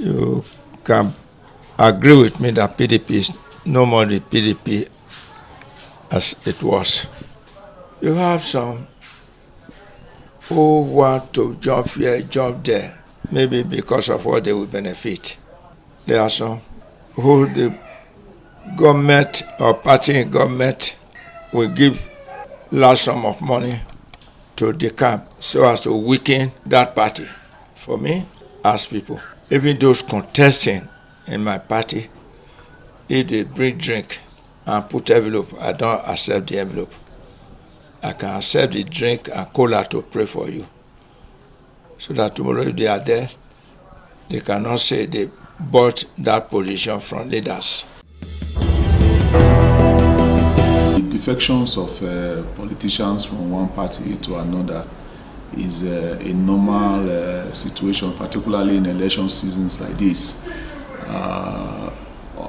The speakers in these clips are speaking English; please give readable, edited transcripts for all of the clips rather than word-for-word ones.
you can agree with me that PDP is no more the PDP as it was. You have some who want to jump here, jump there, maybe because of what they will benefit. There are some who the government or party in government will give large sum of money to the camp so as to weaken that party. For me, as people, even those contesting in my party, if they bring drink and put envelope, I don't accept the envelope. I can accept the drink and cola to pray for you. So that tomorrow if they are there, they cannot say they bought that position from leaders. The defections of politicians from one party to another is a normal situation, particularly in election seasons like this.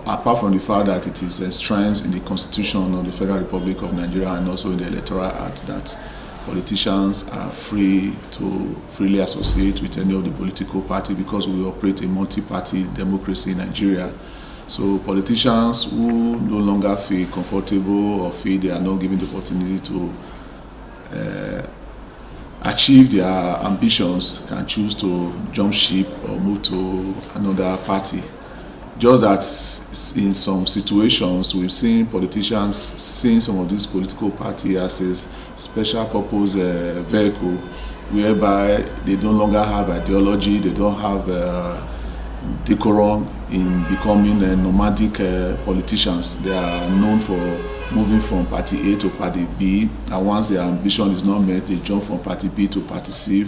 Apart from the fact that it is enshrined in the Constitution of the Federal Republic of Nigeria and also in the Electoral Act that politicians are free to freely associate with any of the political party because we operate a multi-party democracy in Nigeria. So politicians who no longer feel comfortable or feel they are not given the opportunity to achieve their ambitions can choose to jump ship or move to another party. Just that in some situations we've seen politicians seeing some of these political parties as a special purpose vehicle whereby they no longer have ideology, they don't have decorum in becoming nomadic politicians. They are known for moving from party A to party B, and once their ambition is not met, they jump from party B to party C.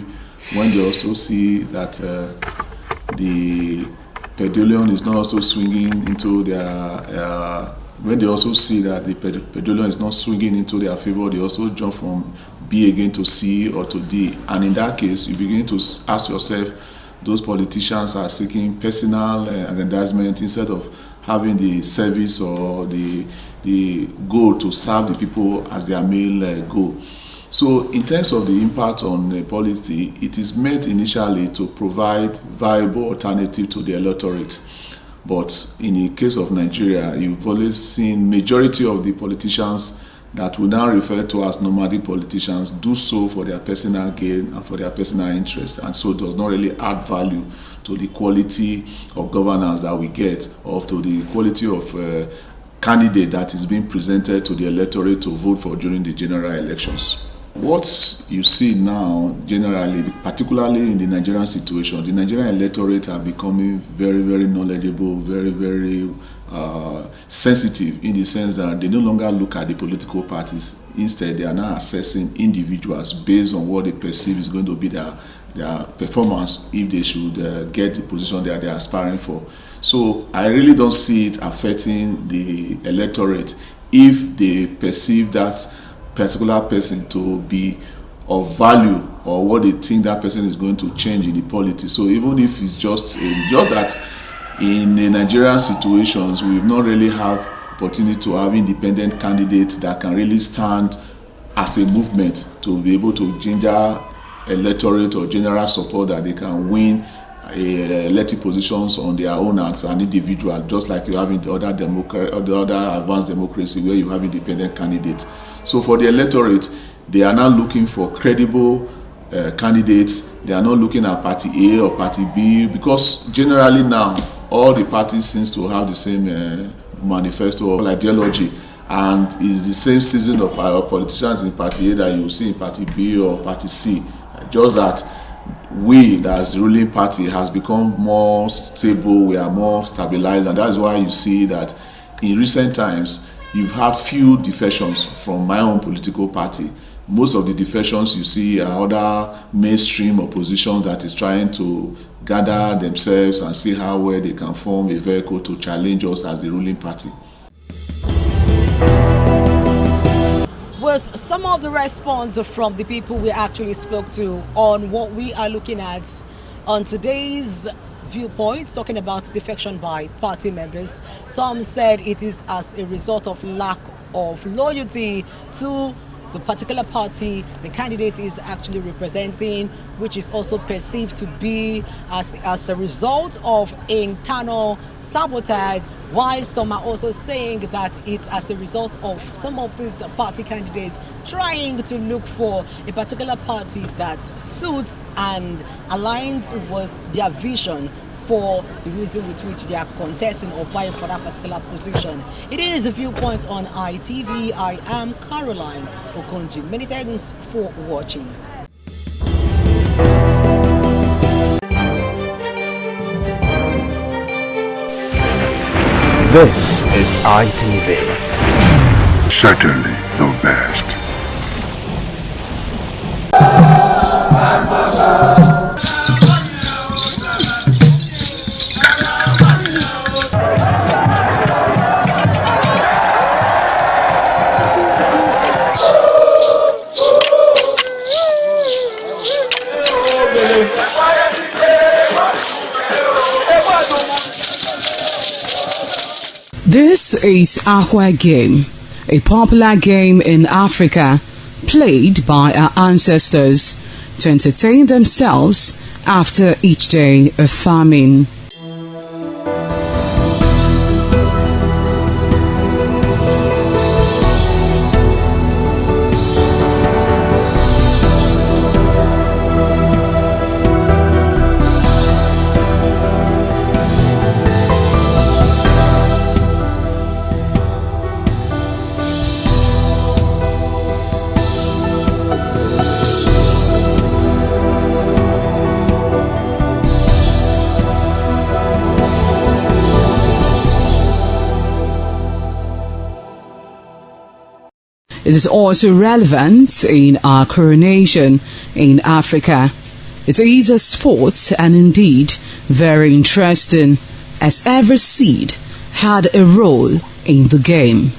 When they also see that the pendulum is not also swinging into their when they also see that the pendulum is not swinging into their favor, they also jump from B again to C or to D. And in that case, you begin to ask yourself, those politicians are seeking personal aggrandizement instead of having the service or the goal to serve the people as their main goal. So in terms of the impact on polity, it is meant initially to provide viable alternative to the electorate. But in the case of Nigeria, you've always seen majority of the politicians that we now refer to as nomadic politicians do so for their personal gain and for their personal interest, and so does not really add value to the quality of governance that we get or to the quality of candidate that is being presented to the electorate to vote for during the general elections. What you see now, generally, particularly in the Nigerian situation, the Nigerian electorate are becoming very, very knowledgeable, very, very sensitive in the sense that they no longer look at the political parties. Instead, they are now assessing individuals based on what they perceive is going to be their performance if they should get the position that they are aspiring for. So I really don't see it affecting the electorate if they perceive that particular person to be of value or what they think that person is going to change in the polity. So even if it's just that in the Nigerian situations, we've not really have opportunity to have independent candidates that can really stand as a movement to be able to ginger electorate or general support that they can win elected positions on their own as an individual, just like you have in the other advanced democracy where you have independent candidates. So for the electorate, they are now looking for credible candidates. They are not looking at party A or party B, because generally now all the parties seems to have the same manifesto or ideology, and it's the same season of politicians in party A that you see in party B or party C. Just that we, as the ruling party, has become more stable, we are more stabilized, and that's why you see that in recent times you've had few defections from my own political party. Most of the defections you see are other mainstream oppositions that is trying to gather themselves and see how well they can form a vehicle to challenge us as the ruling party. With some of the response from the people we actually spoke to on what we are looking at on today's viewpoint, talking about defection by party members, some said it is as a result of lack of loyalty to the particular party the candidate is actually representing, which is also perceived to be as a result of internal sabotage, while some are also saying that it's as a result of some of these party candidates trying to look for a particular party that suits and aligns with their vision for the reason with which they are contesting or vying for that particular position. It is a Viewpoint on ITV. I am Caroline Okonji. Many thanks for watching. This is ITV. Certainly the best. This is Aqua Game, a popular game in Africa played by our ancestors to entertain themselves after each day of farming. It is also relevant in our coronation in Africa. It is a sport and indeed very interesting, as every seed had a role in the game.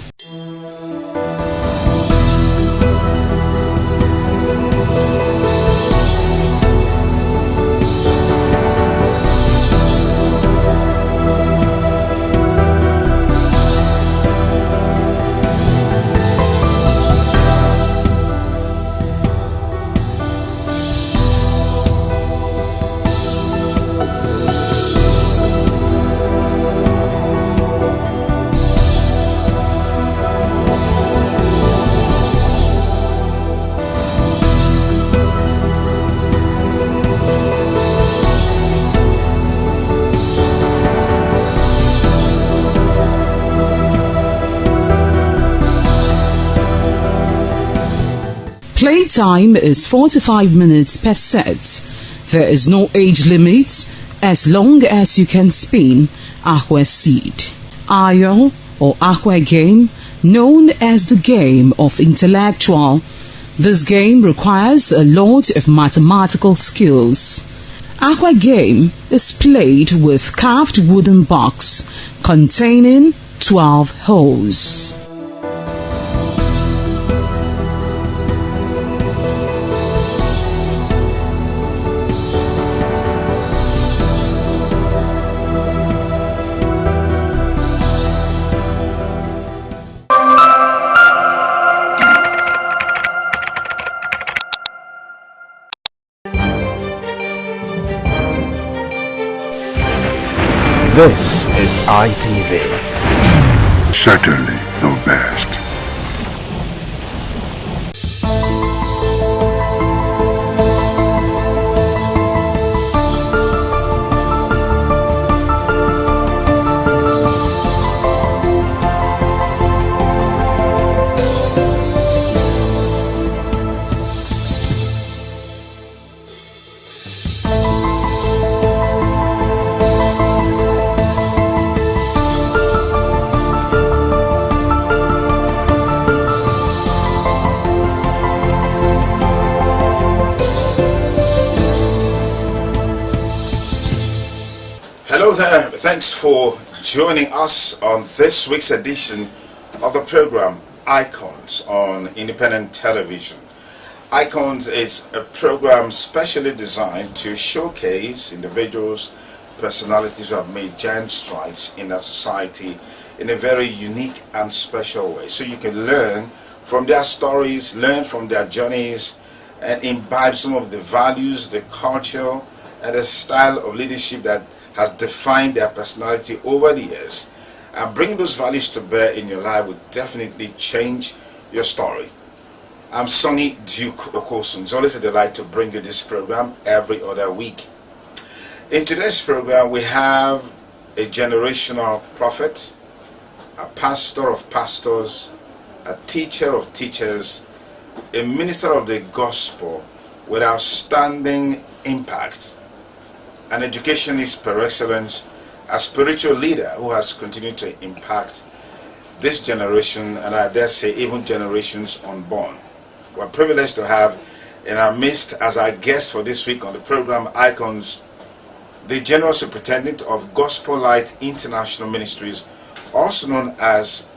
Playtime is 45 minutes per set. There is no age limit as long as you can spin Aqua Seed. Ayo or Aqua Game, known as the game of intellectual. This game requires a lot of mathematical skills. Aqua Game is played with carved wooden box containing 12 holes. This is ITV. Certainly the best. Hello there, thanks for joining us on this week's edition of the program Icons on Independent Television. Icons is a program specially designed to showcase individuals, personalities who have made giant strides in our society in a very unique and special way, so you can learn from their stories, learn from their journeys, and imbibe some of the values, the culture, and the style of leadership that has defined their personality over the years. And bring those values to bear in your life will definitely change your story. I'm Sonny Duke Okosun. It's always a delight to bring you this program every other week. In today's program, we have a generational prophet, a pastor of pastors, a teacher of teachers, a minister of the gospel with outstanding impact, an educationist par excellence, a spiritual leader who has continued to impact this generation, and I dare say even generations unborn. We're privileged to have in our midst as our guest for this week on the program Icons, the General Superintendent of Gospel Light International Ministries, also known as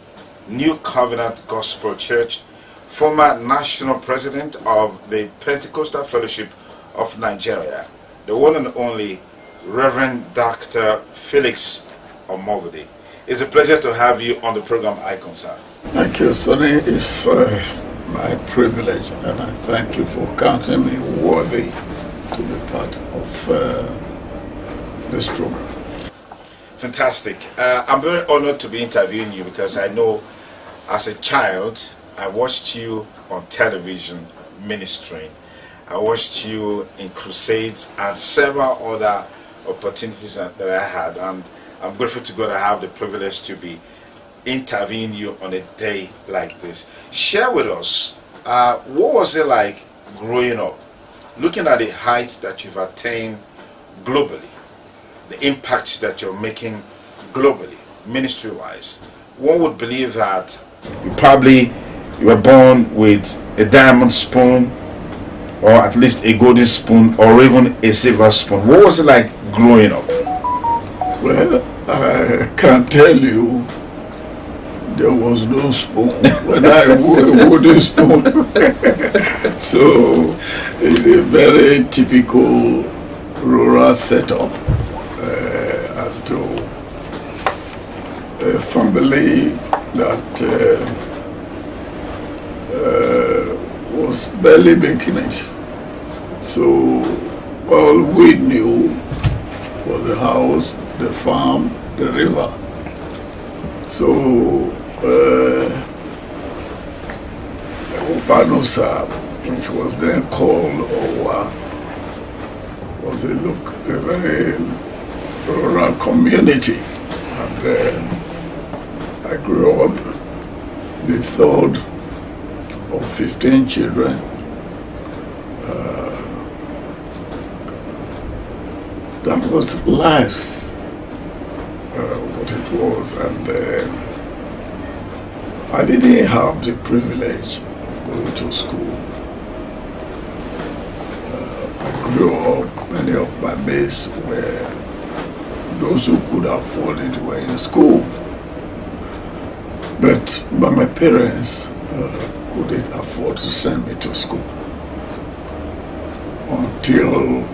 New Covenant Gospel Church, former National President of the Pentecostal Fellowship of Nigeria, the one and only Reverend Dr. Felix Omogode. It's a pleasure to have you on the program, Icon, sir. Thank you, Sonny. It's my privilege, and I thank you for counting me worthy to be part of this program. Fantastic. I'm very honored to be interviewing you because I know as a child I watched you on television ministering. I watched you in crusades and several other opportunities that I had, and I'm grateful to God I have the privilege to be interviewing you on a day like this. Share with us, what was it like growing up, looking at the heights that you've attained globally, the impact that you're making globally, ministry-wise. One would believe that you were born with a diamond spoon, or at least a golden spoon, or even a silver spoon. What was it like growing up? Well, I can't tell you there was no spoon when I wore a wooden spoon. So it's a very typical rural setup, and to a family that was barely making it. So all we knew was the house, the farm, the river. So Opanosa, which was then called Owa, was a very rural community, and I grew up the third of 15 children. That was life, what it was, and I didn't have the privilege of going to school. I grew up, many of my mates were those who could afford it were in school, but my parents couldn't afford to send me to school until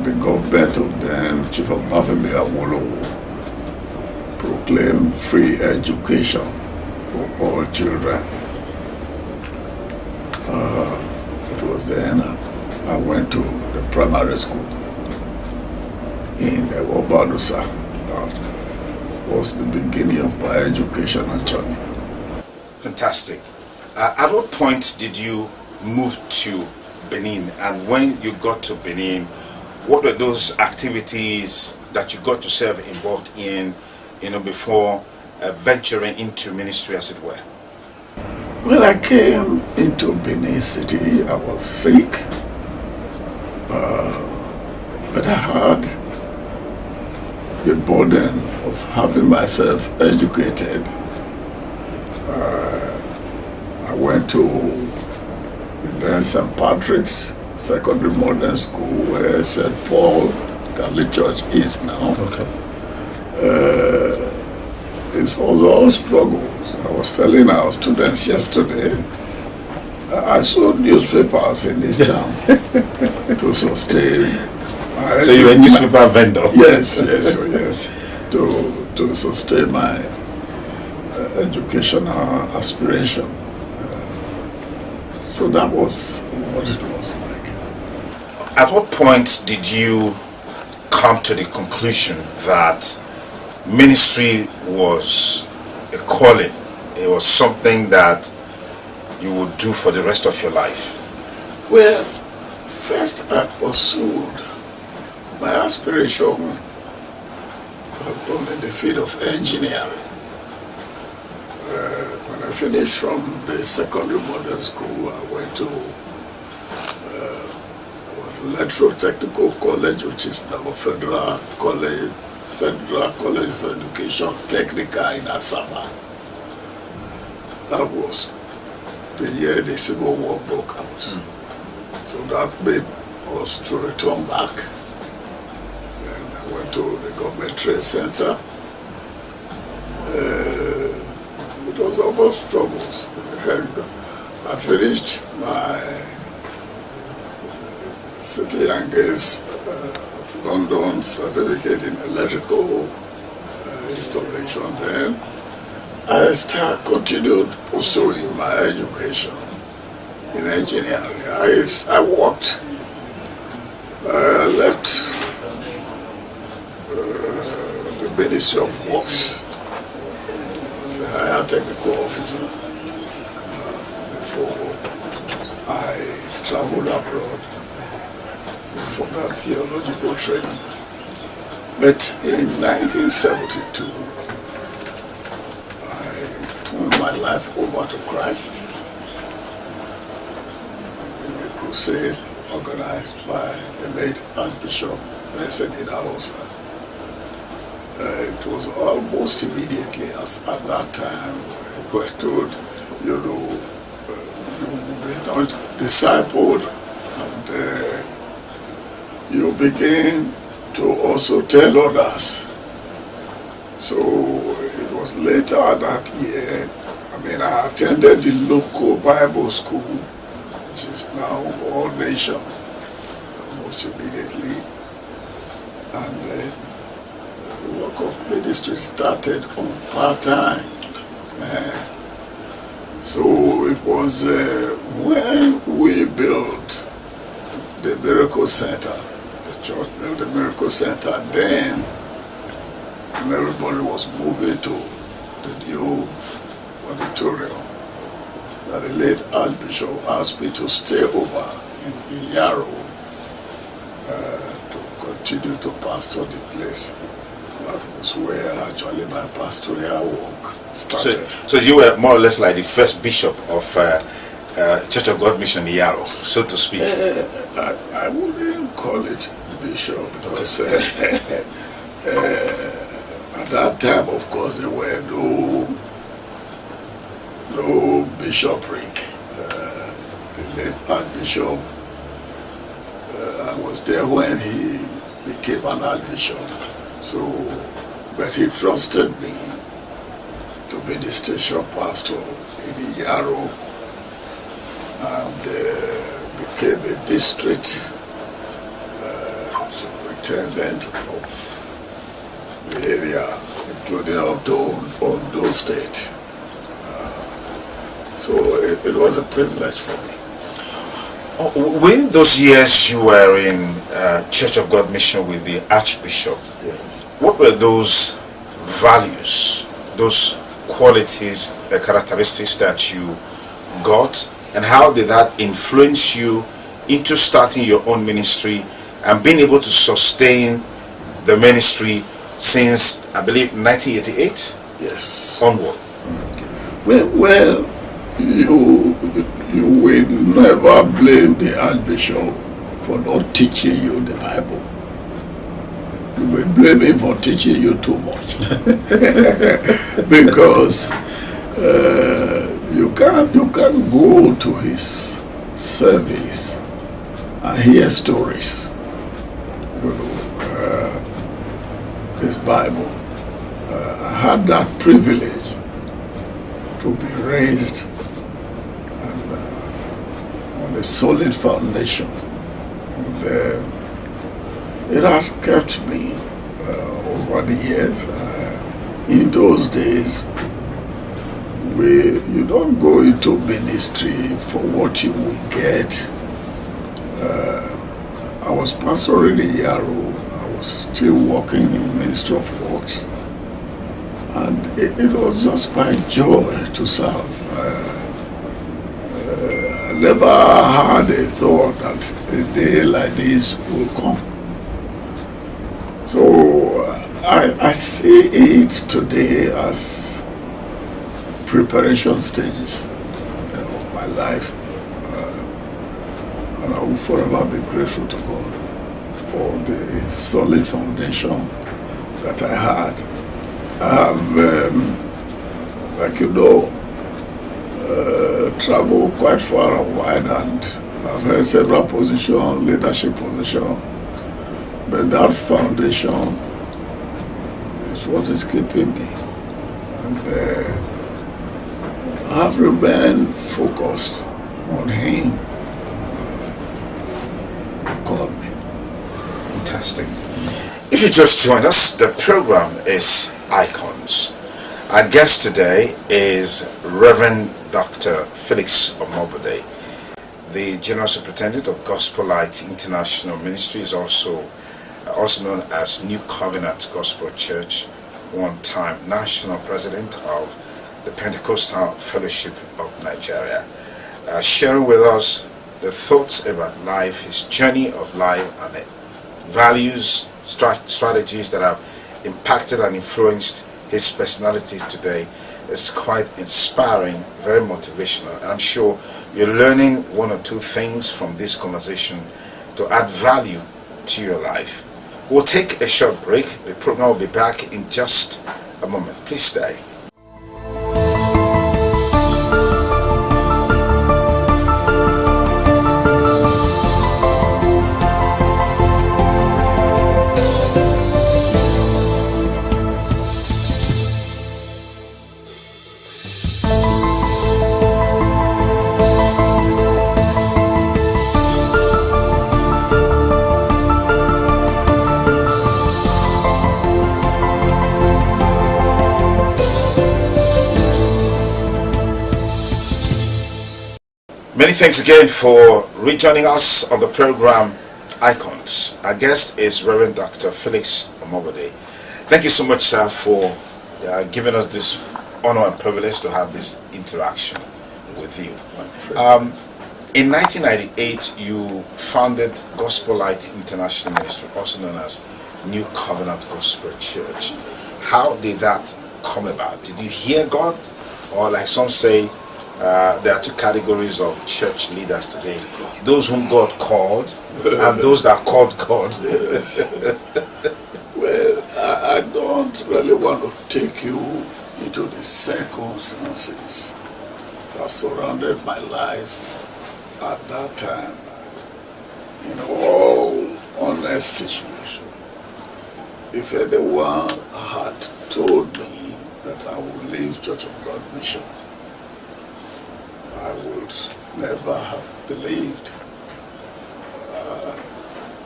the government of then, Chief of Bafemi Awolowo, proclaimed free education for all children. It was then I went to the primary school in Obadosa. That was the beginning of my educational journey. Fantastic. At what point did you move to Benin, and when you got to Benin, what were those activities that you got yourself involved in, before venturing into ministry, as it were? Well, I came into Benin City. I was sick, but I had the burden of having myself educated. I went to the St. Patrick's Secondary Modern School, where St. Paul Catholic Church is now. Okay. It was all struggles. I was telling our students yesterday, I sold newspapers in this town to sustain. So you were a newspaper vendor? Yes, yes, yes. To sustain my educational aspiration. So that was what it was like. At what point did you come to the conclusion that ministry was a calling? It was something that you would do for the rest of your life? Well, first I pursued my aspiration in the field of engineering. When I finished from the secondary model school, I went to Electrotechnical College, which is now Federal College of Education, Technica in Asaba. That was the year the Civil War broke out. So that made us to return back. And I went to the Government Trade Center. It was almost struggles. I finished my City and Gates of London certificate in electrical installation. Then I continued pursuing my education in engineering. I worked. I left the Ministry of Works as a higher technical officer before I traveled abroad for that theological training. But in 1972, I turned my life over to Christ in a crusade organized by the late Archbishop Vincent Idahosa. It was almost immediately, as at that time we were told, you will be not discipled, and you begin to also tell others. So it was later that year, I attended the local Bible school, which is now All Nation, almost immediately. And the work of ministry started on part-time. So it was when we built the Miracle Center, the church built the Miracle Center then, and everybody was moving to the new auditorium, that the late Archbishop asked me to stay over in Yarrow to continue to pastor the place. That was where actually my pastoral work started. So you were more or less like the first bishop of Church of God Mission Yarrow, so to speak. I wouldn't call it bishop because at that time, of course, there were no bishopric. The late Archbishop, I was there when he became an Archbishop. So, but he trusted me to be the station pastor in the Yarrow, and became a district superintendent of the area, including up to Ondo State. So it was a privilege for me. Within those years you were in Church of God Mission with the Archbishop, Yes. what were those values, those qualities, characteristics that you got, and how did that influence you into starting your own ministry and being able to sustain the ministry since, I believe, 1988 Yes. onward? Well, you will never blame the Archbishop for not teaching you the Bible. You will blame him for teaching you too much. Because you can't go to his service and hear stories. His Bible. I had that privilege to be raised on a solid foundation. And, it has kept me over the years. In those days, You don't go into ministry for what you will get. I was pastoring in Yaro. I was still working in Ministry of Works. And it was just my joy to serve. I never had a thought that a day like this will come. So I see it today as preparation stages of my life. And I will forever be grateful to God for the solid foundation that I had. I have, like you know, traveled quite far and wide, and I've held several positions, leadership positions. But that foundation is what is keeping me. And I have remained focused on Him. Called me. Fantastic. If you just joined us, the program is Icons. Our guest today is Reverend Dr. Felix Omobode, the General Superintendent of Gospel Light International Ministries, also known as New Covenant Gospel Church, one-time National President of the Pentecostal Fellowship of Nigeria, sharing with us the thoughts about life, his journey of life, and the values, strategies that have impacted and influenced his personality today. Is quite inspiring, very motivational, and I'm sure you're learning one or two things from this conversation to add value to your life. We'll take a short break. The program will be back in just a moment. Please stay. Many thanks again for rejoining us on the program Icons. Our guest is Reverend Dr. Felix Omobode. Thank you so much, sir, for giving us this honor and privilege to have this interaction with you. In 1998, you founded Gospel Light International Ministry, also known as New Covenant Gospel Church. How did that come about? Did you hear God? Or like some say, there are two categories of church leaders today: those whom God called and those that called God. Yes. Well, I don't really want to take you into the circumstances that surrounded my life at that time. In all honesty, if anyone had told me that I would leave Church of God Mission, I would never have believed.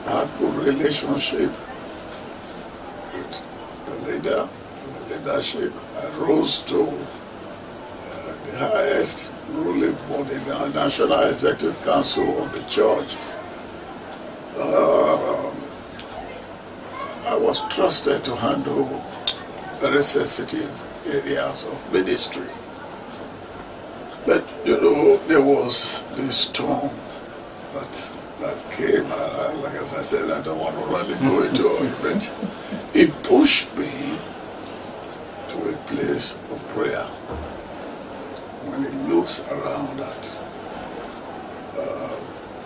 I had good relationship with the leader, the leadership. I rose to the highest ruling body, the National Executive Council of the church. I was trusted to handle very sensitive areas of ministry. But, you know, there was this storm that came, like as I said, I don't want to really go into it, but it pushed me to a place of prayer. When it looks around at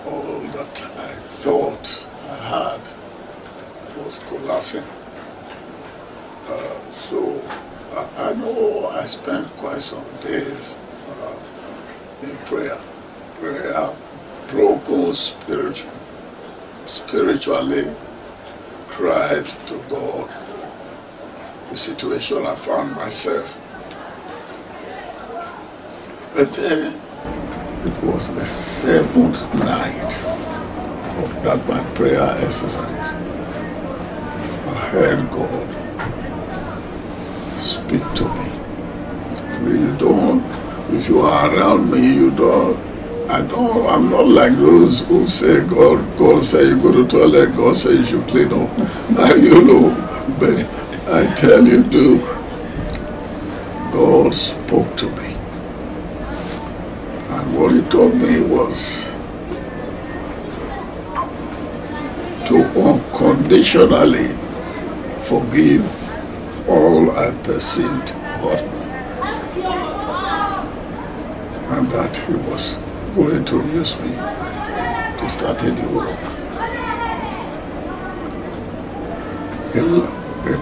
all that I thought I had was collapsing. So I know I spent quite some days in prayer, broken spiritually, cried to God the situation I found myself. But then it was the 7th night of that my prayer exercise. I heard God speak to me me. You don't. If you are around me, you don't. I'm not like those who say God say you go to toilet, God say you should clean up. But I tell you, Duke, God spoke to me. And what he told me was to unconditionally forgive all I perceived hurt me. And that he was going to use me to start a new work. He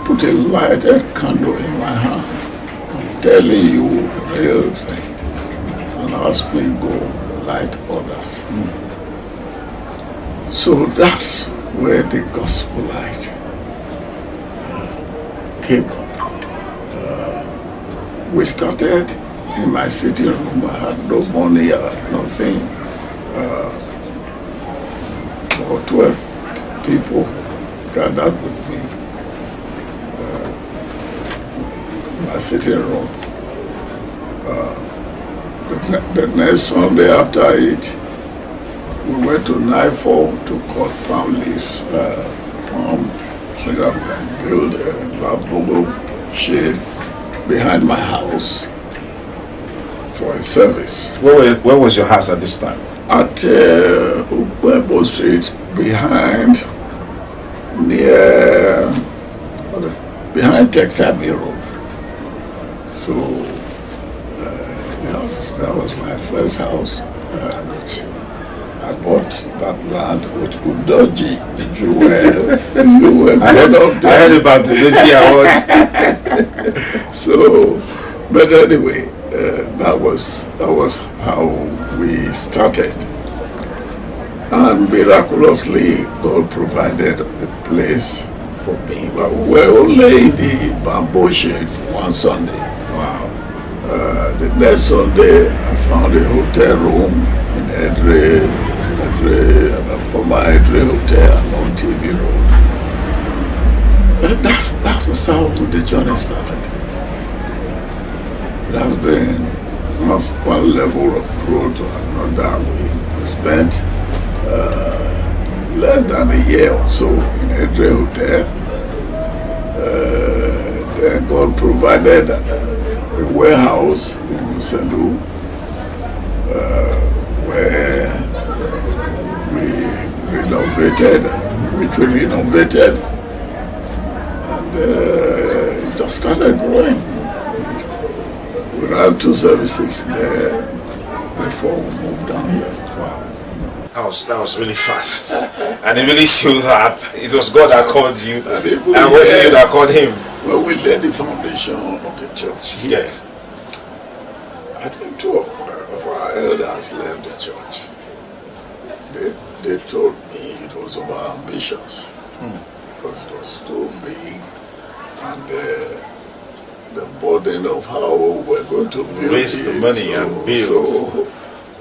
put a lighted candle in my hand. I'm telling you the real thing. And asked me to go light others. So that's where the gospel light came up. We started in my sitting room. I had no money, I had nothing. About 12 people gathered with me in my sitting room. The next Sunday after it, we went to Nightfall to cut palm leaves, palm tree, and build a bamboo shade behind my house for a service. Where was your house at this time? At Webo Street, behind Texami Road. So that was my first house, which I bought that land with Udoji. If you were brought up there. I heard about the Udoji award. So, but anyway, that was how we started. And miraculously, God provided a place for me. But we were only in the bamboo shade for one Sunday. Wow. The next Sunday, I found a hotel room in Edre, former Edre Hotel along TV Road. That was how the journey started. It has been one level of growth to another. We spent less than a year or so in Edre Hotel. Then God provided a warehouse in Muselu, where we renovated, and it just started growing. We ran 2 services there before we moved down here. Wow. That was really fast. And it really showed that it was God that called you and wasn't you that called him. When we laid the foundation of the church here, Yes. I think 2 of our elders left the church. They told me it was over ambitious because it was too big, and the burden of how we're going to build Raise the money and build. So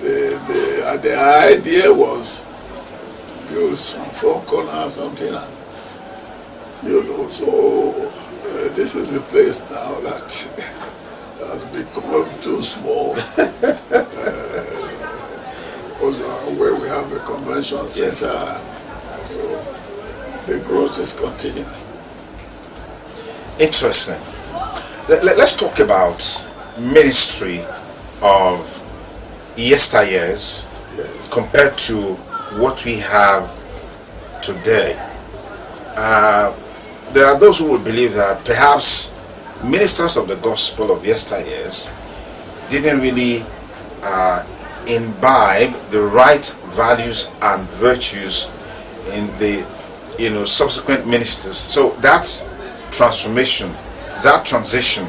the idea was build some 4 corners, something, and so this is the place now that has become too small. Where we have a convention center, yes. So the growth is continuing. Interesting. Let's talk about ministry of yesteryears, Yes. compared to what we have today. There are those who would believe that perhaps ministers of the gospel of yesteryears didn't really imbibe the right values and virtues in the subsequent ministers. So that transformation, that transition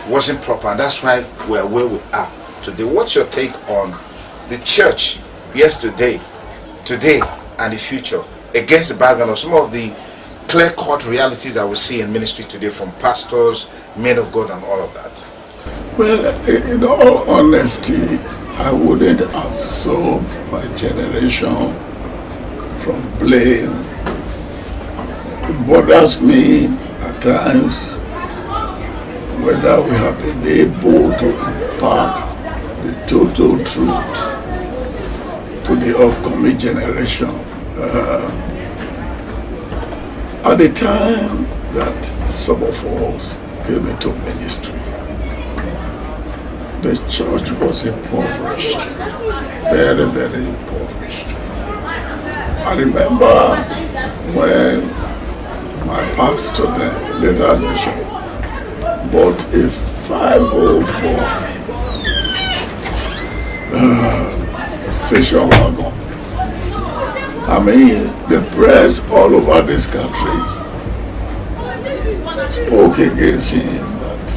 wasn't proper, and that's why we're where we are today. What's your take on the church yesterday, today, and the future against the background of some of the clear-cut realities that we see in ministry today from pastors, men of God, and all of that? Well, in all honesty, I wouldn't absorb my generation from blame. It bothers me at times whether we have been able to impart the total truth to the upcoming generation. At the time that some of us came into ministry, the church was impoverished, very, very impoverished. I remember when my pastor then, the later bishop, bought a 504 station wagon. I mean, the press all over this country spoke against him that,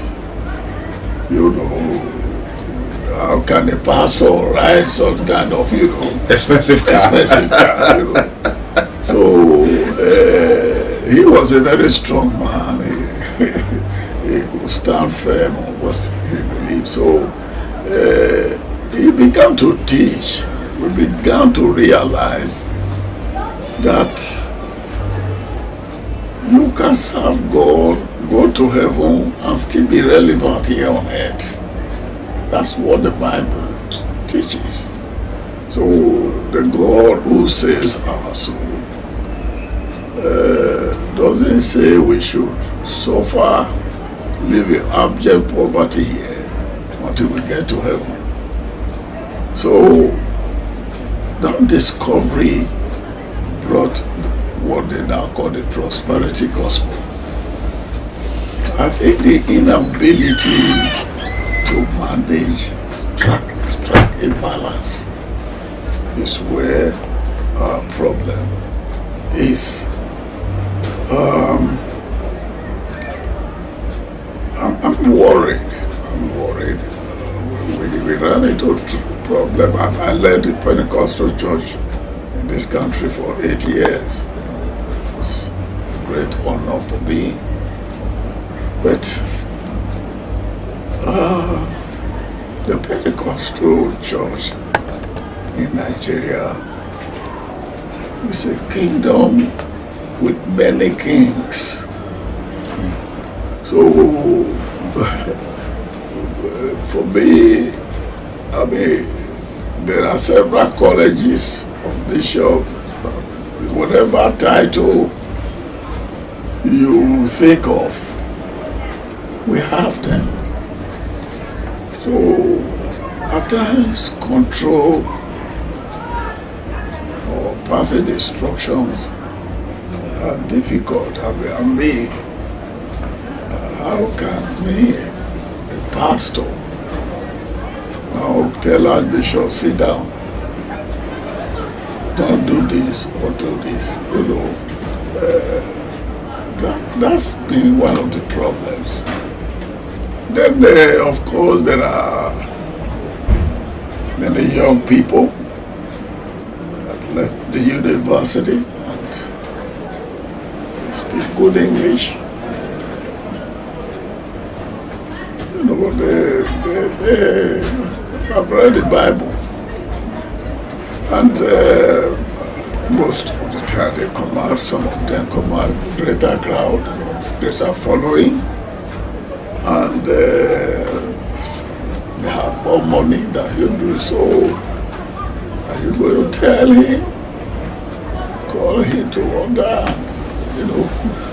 how can a pastor ride some kind of, expensive car. Expensive car, So he was a very strong man. He could stand firm on what he believed. So he began to teach. We began to realize that you can serve God, go to heaven, and still be relevant here on earth. That's what the Bible teaches. So the God who saves our soul doesn't say we should suffer, live in abject poverty here until we get to heaven. So that discovery brought what they now call the prosperity gospel. I think the inability to manage, strike a balance is where our problem is. I'm worried. We ran into a problem. I led the Pentecostal church in this country for 8 years. It was a great honor for me. But the Pentecostal church in Nigeria is a kingdom with many kings. So for me, I mean, there are several colleges of bishop, whatever title you think of, we have them. So at times control or passing instructions are difficult. I mean, how can me, a pastor, now tell our bishop, sit down, don't do this or do this, that's been one of the problems. Then, of course, there are many young people that left the university and they speak good English. I've read the Bible, and most of the time they come out, some of them come out with greater crowd, greater following, and they have more money than you do. So are you going to tell him, call him to order,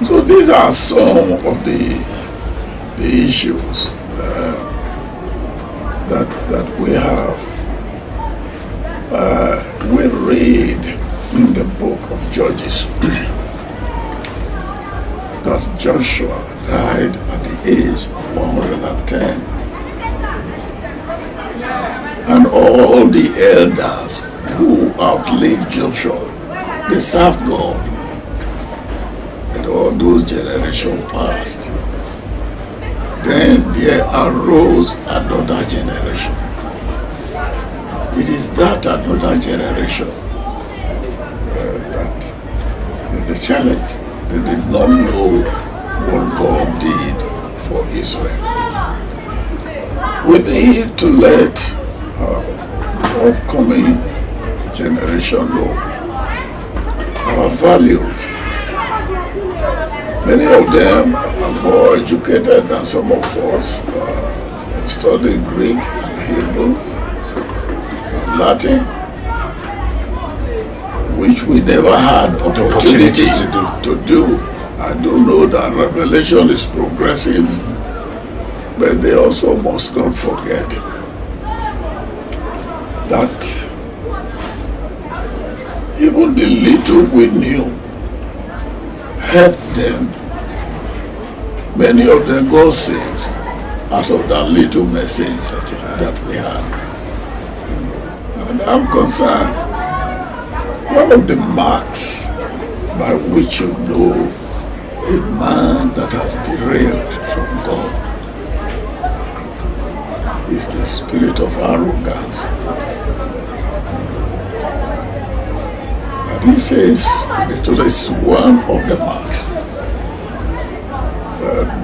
So these are some of the issues that we have. We read in the book of Judges that Joshua died at the age of 110, and all the elders who outlived Joshua, they served God, and all those generations passed. Then there arose another generation. It is that another generation that is the challenge. They did not know what God did for Israel. We need to let our upcoming generation know our values. Many of them are more educated than some of us. They've studied Greek and Hebrew and Latin, which we never had opportunity to do. I do know that revelation is progressive, but they also must not forget that even the little we knew helped them. Many of them got saved out of that little message that we had. And I'm concerned, one of the marks by which you know a man that has derailed from God is the spirit of arrogance. And he says, it is one of the marks.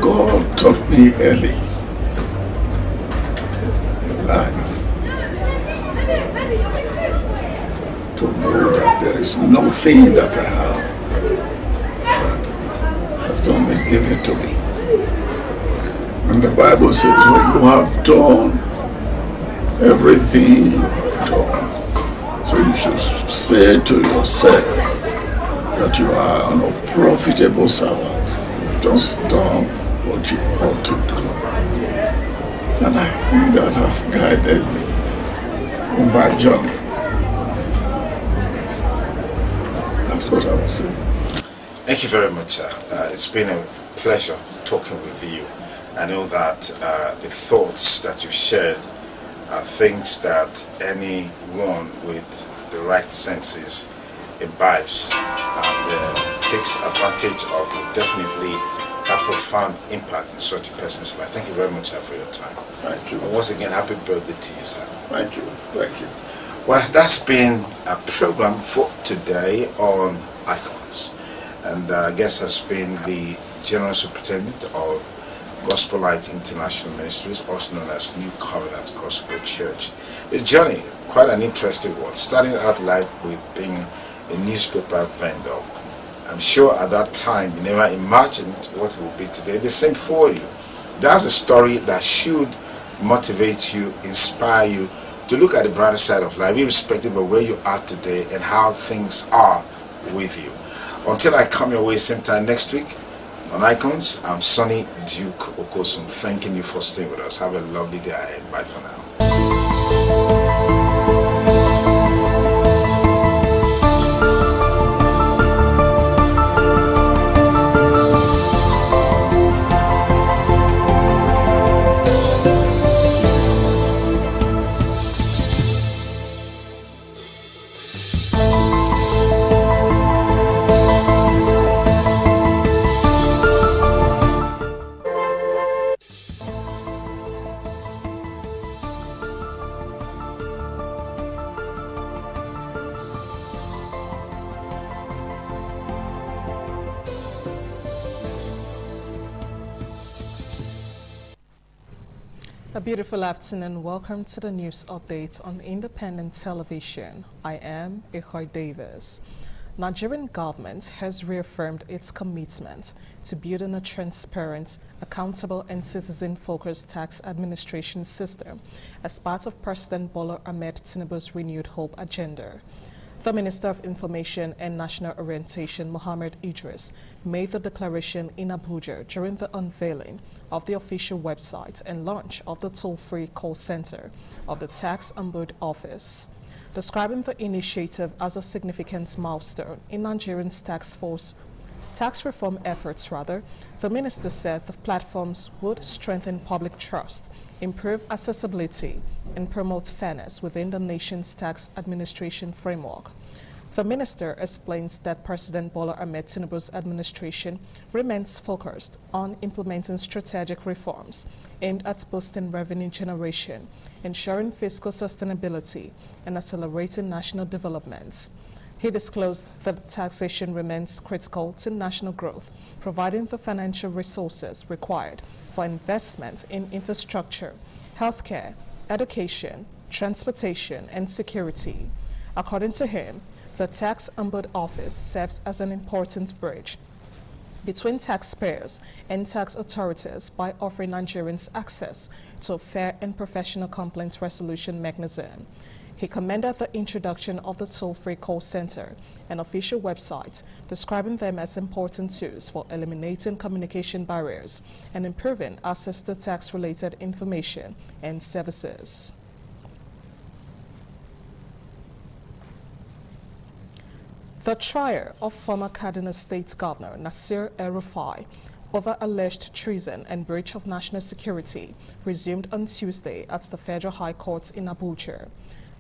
God taught me early in life to know that there is nothing that I have that has not been given to me. And the Bible says, when you have done everything you have done, so you should say to yourself that you are an unprofitable servant. You've just done what you ought to do. And I think that has guided me in my journey. That's what I was saying. Thank you very much, sir. It's been a pleasure talking with you. I know that the thoughts that you shared are things that anyone with the right senses imbibes and takes advantage of will definitely have profound impact in such a person's life. Thank you very much, sir, for your time. Thank you. And once again, happy birthday to you, sir. Thank you. Thank you. Well, that's been a program for today on Icons. And our guest has been the General Superintendent of Gospel Light International Ministries, also known as New Covenant Gospel Church. His journey, quite an interesting one, starting out life with being a newspaper vendor. I'm sure at that time you never imagined what it would be today. The same for you. That's a story that should motivate you, inspire you to look at the brighter side of life, irrespective of where you are today and how things are with you. Until I come your way same time next week on Icons, I'm Sonny Duke Okosun, thanking you for staying with us. Have a lovely day ahead. Bye for now. A beautiful afternoon. Welcome to the news update on Independent Television. I am Ehoy Davis. Nigerian government has reaffirmed its commitment to building a transparent, accountable and citizen-focused tax administration system as part of President Bola Ahmed Tinubu's renewed hope agenda. The Minister of Information and National Orientation, Mohammed Idris, made the declaration in Abuja during the unveiling of the official website and launch of the toll-free call center of the Tax Ombudsman Office. Describing the initiative as a significant milestone in Nigeria's tax reform efforts, the minister said the platforms would strengthen public trust, improve accessibility, and promote fairness within the nation's tax administration framework. The minister explains that President Bola Ahmed Tinubu's administration remains focused on implementing strategic reforms aimed at boosting revenue generation, ensuring fiscal sustainability, and accelerating national development. He disclosed that taxation remains critical to national growth, providing the financial resources required for investment in infrastructure, healthcare, education, transportation, and security. According to him, the Tax Ombudsman Office serves as an important bridge between taxpayers and tax authorities by offering Nigerians access to a fair and professional complaint resolution mechanism. He commended the introduction of the toll-free call center and official website, describing them as important tools for eliminating communication barriers and improving access to tax-related information and services. The trial of former Kaduna State Governor Nasir El-Rufai over alleged treason and breach of national security resumed on Tuesday at the Federal High Court in Abuja.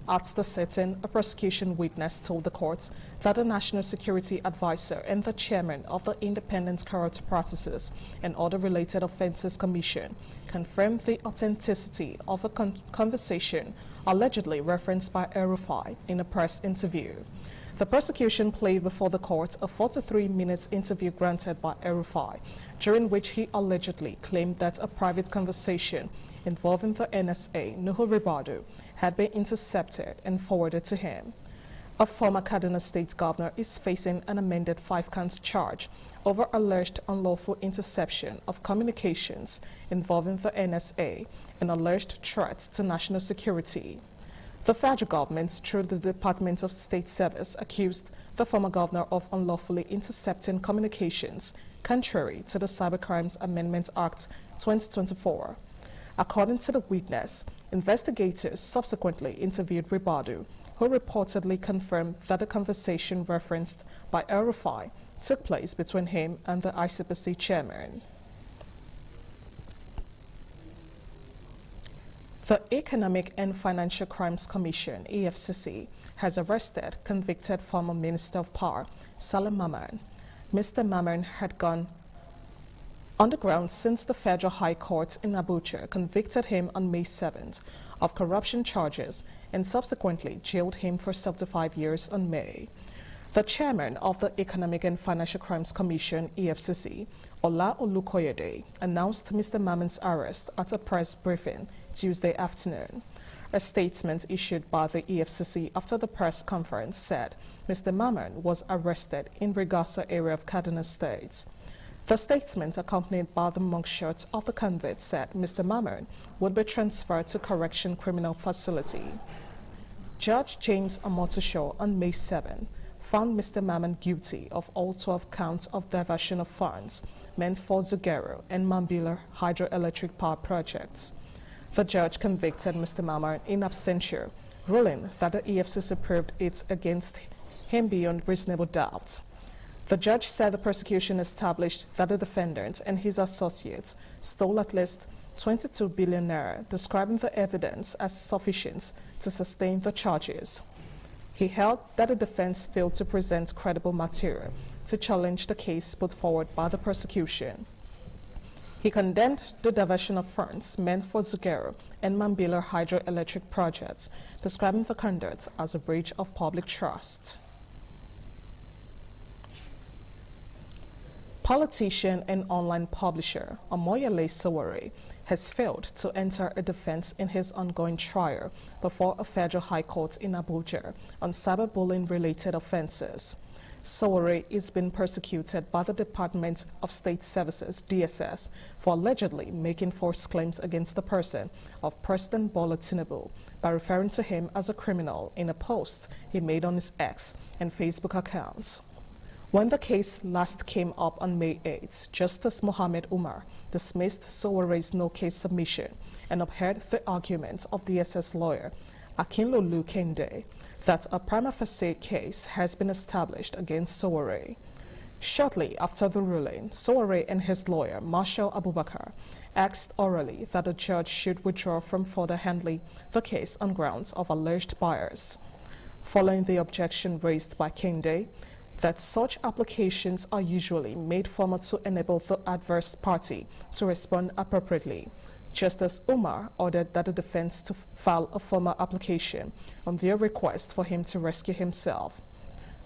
At the sitting, a prosecution witness told the court that the National Security Advisor and the chairman of the Independent Character Practices and Other Related Offences Commission confirmed the authenticity of a conversation allegedly referenced by El-Rufai in a press interview. The prosecution played before the court a 43-minute interview granted by El-Rufai, during which he allegedly claimed that a private conversation involving the NSA, Nuhu Ribadu, had been intercepted and forwarded to him. A former Kaduna State Governor is facing an amended 5-count charge over alleged unlawful interception of communications involving the NSA and alleged threats to national security. The federal government, through the Department of State Service, accused the former governor of unlawfully intercepting communications, contrary to the Cybercrimes Amendment Act 2024. According to the witness, investigators subsequently interviewed Ribadu, who reportedly confirmed that the conversation referenced by El-Rufai took place between him and the ICPC chairman. The Economic and Financial Crimes Commission, EFCC, has arrested convicted former Minister of Power, Salim Mamman. Mr. Mamman had gone underground since the Federal High Court in Abuja convicted him on May 7th of corruption charges and subsequently jailed him for 75 years on May. The chairman of the Economic and Financial Crimes Commission, EFCC, Ola Olukoyede, announced Mr. Mamman's arrest at a press briefing Tuesday afternoon. A statement issued by the EFCC after the press conference said Mr. Mamman was arrested in Rigasa area of Kaduna State. The statement, accompanied by the mugshot of the convict, said Mr. Mamman would be transferred to Correction Criminal Facility. Judge James Omotosho on May 7 found Mr. Mamman guilty of all 12 counts of diversion of funds meant for Zugero and Mambila hydroelectric power projects. The judge convicted Mr. Mamman in absentia, ruling that the EFCC proved it against him beyond reasonable doubt. The judge said the prosecution established that the defendant and his associates stole at least 22 billion naira, describing the evidence as sufficient to sustain the charges. He held that the defense failed to present credible material to challenge the case put forward by the prosecution. He condemned the diversion of funds meant for Zugero and Mambila hydroelectric projects, describing the conduct as a breach of public trust. Politician and online publisher Omoyele Sowore has failed to enter a defense in his ongoing trial before a federal high court in Abuja on cyberbullying-related offenses. Sowore is being persecuted by the Department of State Services, DSS, for allegedly making false claims against the person of President Bola Tinubu by referring to him as a criminal in a post he made on his X and Facebook accounts. When the case last came up on May 8, Justice Mohammed Umar dismissed Sowore's no-case submission and upheld the argument of DSS lawyer Akinlolu Kende that a prima facie case has been established against Sowore. Shortly after the ruling, Sowore and his lawyer, Marshal Abubakar, asked orally that the judge should withdraw from further handling the case on grounds of alleged bias. Following the objection raised by Kende, that such applications are usually made formal to enable the adverse party to respond appropriately, Justice Umar ordered that the defense to file a formal application on their request for him to rescue himself.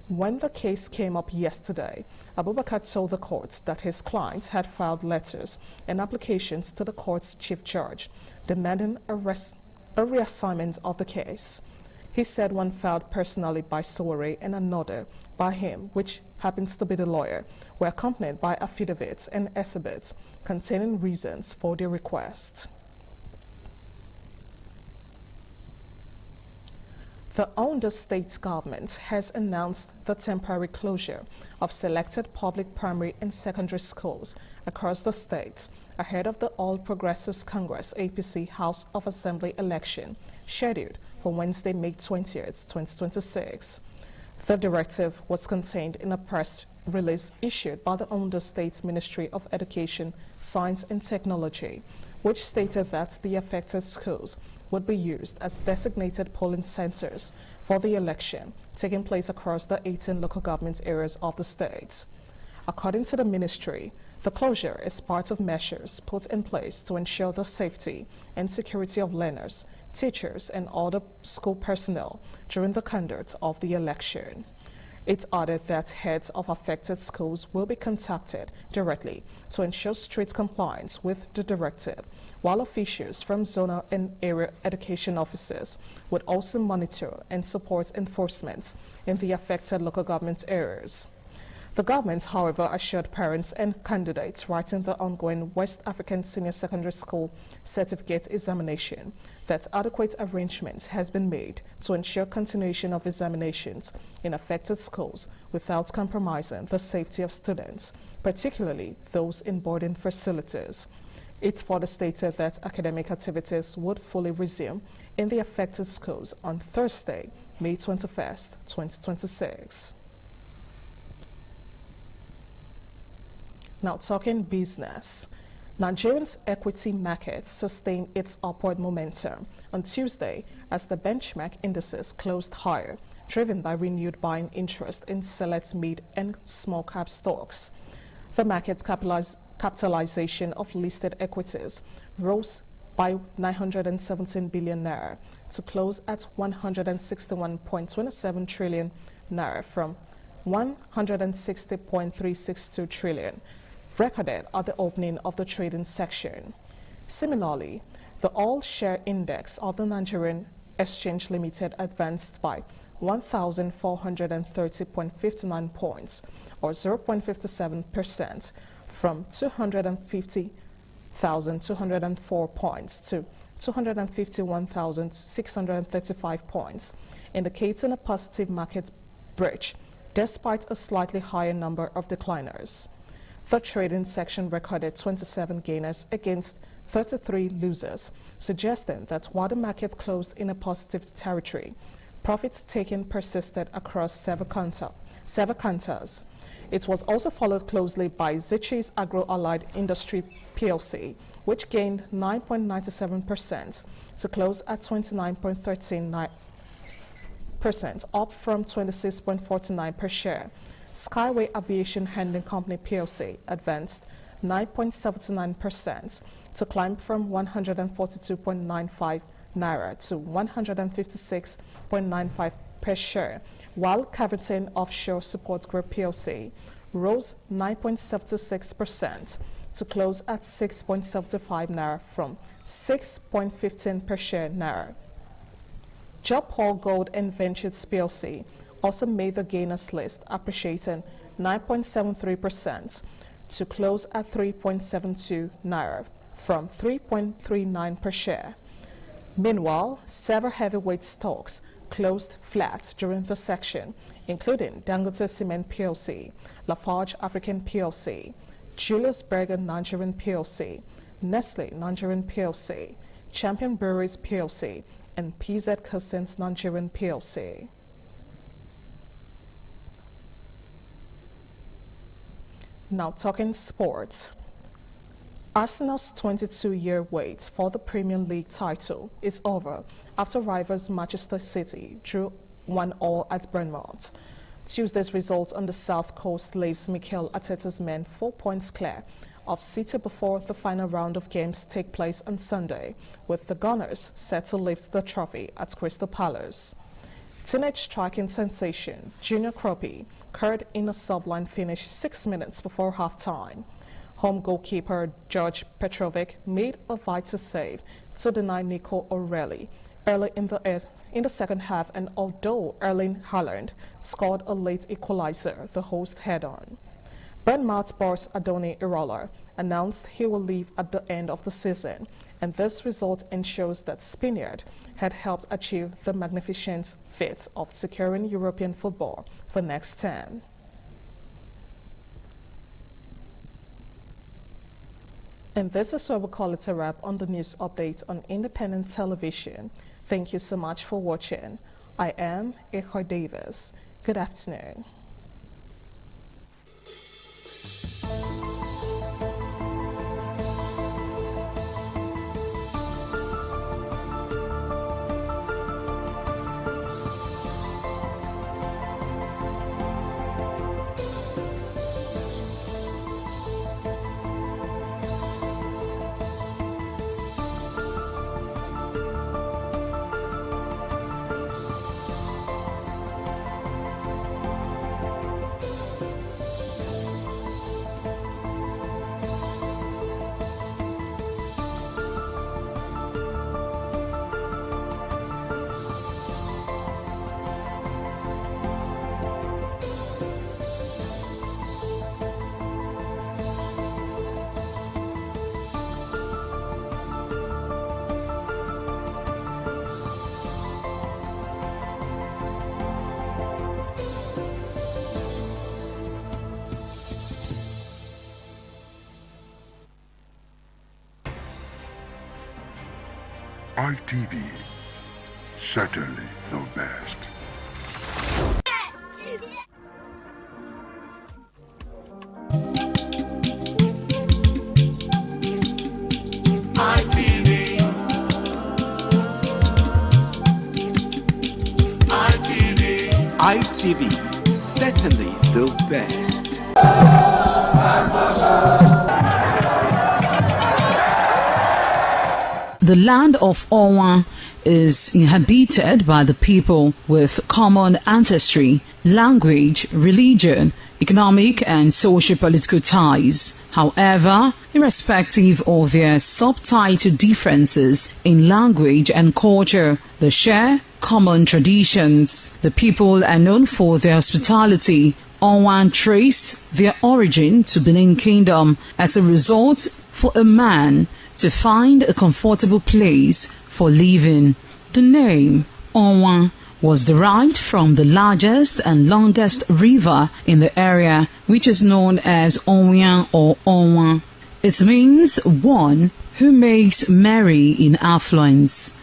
When the case came up yesterday, Abubakar told the court that his client had filed letters and applications to the court's chief judge demanding a reassignment of the case. He said one filed personally by Sowore and another by him, which happens to be the lawyer, were accompanied by affidavits and exhibits containing reasons for the request. The Ondo State government has announced the temporary closure of selected public primary and secondary schools across the state ahead of the All Progressives Congress APC House of Assembly election scheduled for Wednesday, May 20th, 2026. The directive was contained in a press release issued by the Ondo State Ministry of Education, Science and Technology, which stated that the affected schools would be used as designated polling centers for the election taking place across the 18 local government areas of the state. According to the ministry, the closure is part of measures put in place to ensure the safety and security of learners, teachers, and other school personnel during the conduct of the election. It added that heads of affected schools will be contacted directly to ensure strict compliance with the directive, while officials from zonal and area education offices would also monitor and support enforcement in the affected local government areas. The government, however, assured parents and candidates writing the ongoing West African Senior Secondary School certificate examination that adequate arrangements has been made to ensure continuation of examinations in affected schools without compromising the safety of students, particularly those in boarding facilities. It further stated that academic activities would fully resume in the affected schools on Thursday, May 21st, 2026. Now talking business. Nigeria's equity market sustained its upward momentum on Tuesday as the benchmark indices closed higher, driven by renewed buying interest in select mid and small cap stocks. The market capitalization of listed equities rose by 917 billion naira to close at 161.27 trillion naira from 160.362 trillion recorded at the opening of the trading section. Similarly, the all-share index of the Nigerian Exchange Limited advanced by 1,430.59 points, or 0.57%, from 250,204 points to 251,635 points, indicating a positive market breach despite a slightly higher number of decliners. The trading section recorded 27 gainers against 33 losers, suggesting that while the market closed in a positive territory, profits taken persisted across several counters. It was also followed closely by Zichi's Agro-Allied Industry PLC, which gained 9.97% to close at 29.39%, up from 26.49 per share. Skyway Aviation Handling Company PLC advanced 9.79% to climb from 142.95 naira to 156.95 per share, while Caverton Offshore Support Group PLC rose 9.76% to close at 6.75 naira from 6.15 per share naira. Job Hall Gold and Ventures PLC also made the gainers list, appreciating 9.73% to close at 3.72 naira from 3.39 per share. Meanwhile, several heavyweight stocks closed flat during the section, including Dangote Cement PLC, Lafarge African PLC, Julius Berger Nigerian PLC, Nestle Nigerian PLC, Champion Breweries PLC, and PZ Cussons Nigerian PLC. Now talking sports. Arsenal's 22-year wait for the Premier League title is over after rivals Manchester City drew 1-1 at Bournemouth. Tuesday's result on the South Coast leaves Mikel Arteta's men 4 points clear of City before the final round of games take place on Sunday, with the Gunners set to lift the trophy at Crystal Palace. Teenage striking sensation Junior Kropi curled in a sub-line finish 6 minutes before half-time. Home goalkeeper George Petrovic made a vital save to deny Nico O'Reilly early in in the second half, and although Erling Haaland scored a late equalizer, the host head on. Bournemouth boss Adoni Iraola announced he will leave at the end of the season, and this result ensures that Spaniard had helped achieve the magnificent feat of securing European football for next term. And this is where we call it a wrap on the news update on Independent Television. Thank you so much for watching. I am Echo Davis. Good afternoon. ITV, certainly the best. ITV, certainly the best. The land of Owa is inhabited by the people with common ancestry, language, religion, economic and socio-political ties. However, irrespective of their subtitle differences in language and culture, they share common traditions. The people are known for their hospitality. Owa traced their origin to Benin Kingdom as a result for a man to find a comfortable place for living. The name Owa was derived from the largest and longest river in the area, which is known as Onwian or Onwa. It means one who makes merry in affluence.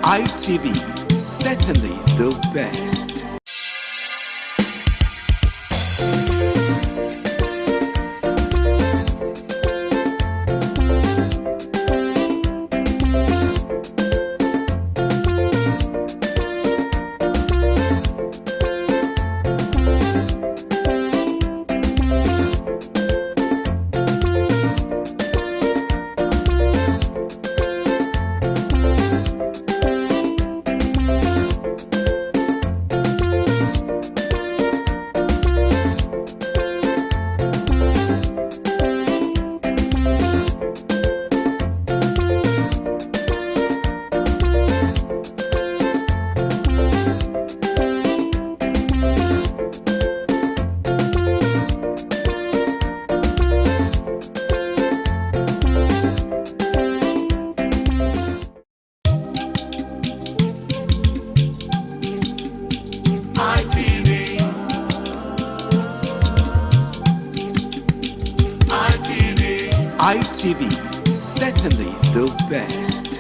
ITV, certainly the best. ITV, certainly the best.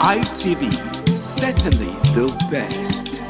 ITV, certainly the best.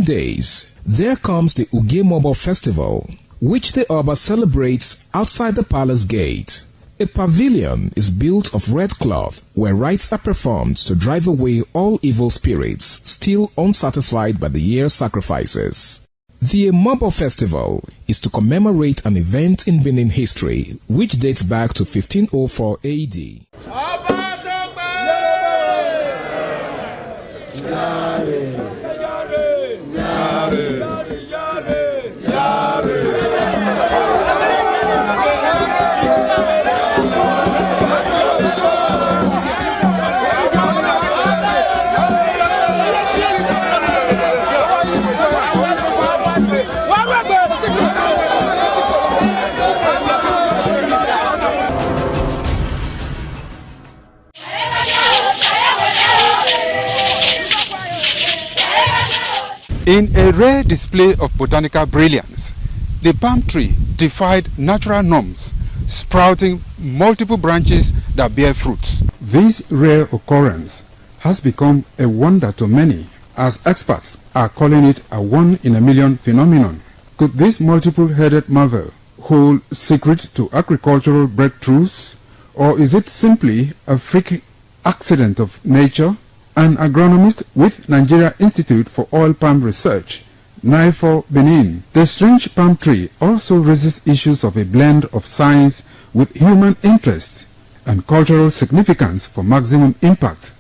days, there comes the Ugemobo Festival, which the Oba celebrates outside the palace gate. A pavilion is built of red cloth where rites are performed to drive away all evil spirits still unsatisfied by the year's sacrifices. The Emobo Festival is to commemorate an event in Benin history which dates back to 1504 AD. In a rare display of botanical brilliance, the palm tree defied natural norms, sprouting multiple branches that bear fruits. This rare occurrence has become a wonder to many, as experts are calling it a one-in-a-million phenomenon. Could this multiple-headed marvel hold secret to agricultural breakthroughs, or is it simply a freak accident of nature? An agronomist with Nigeria Institute for Oil Palm Research, NIFO Benin. The strange palm tree also raises issues of a blend of science with human interest and cultural significance for maximum impact.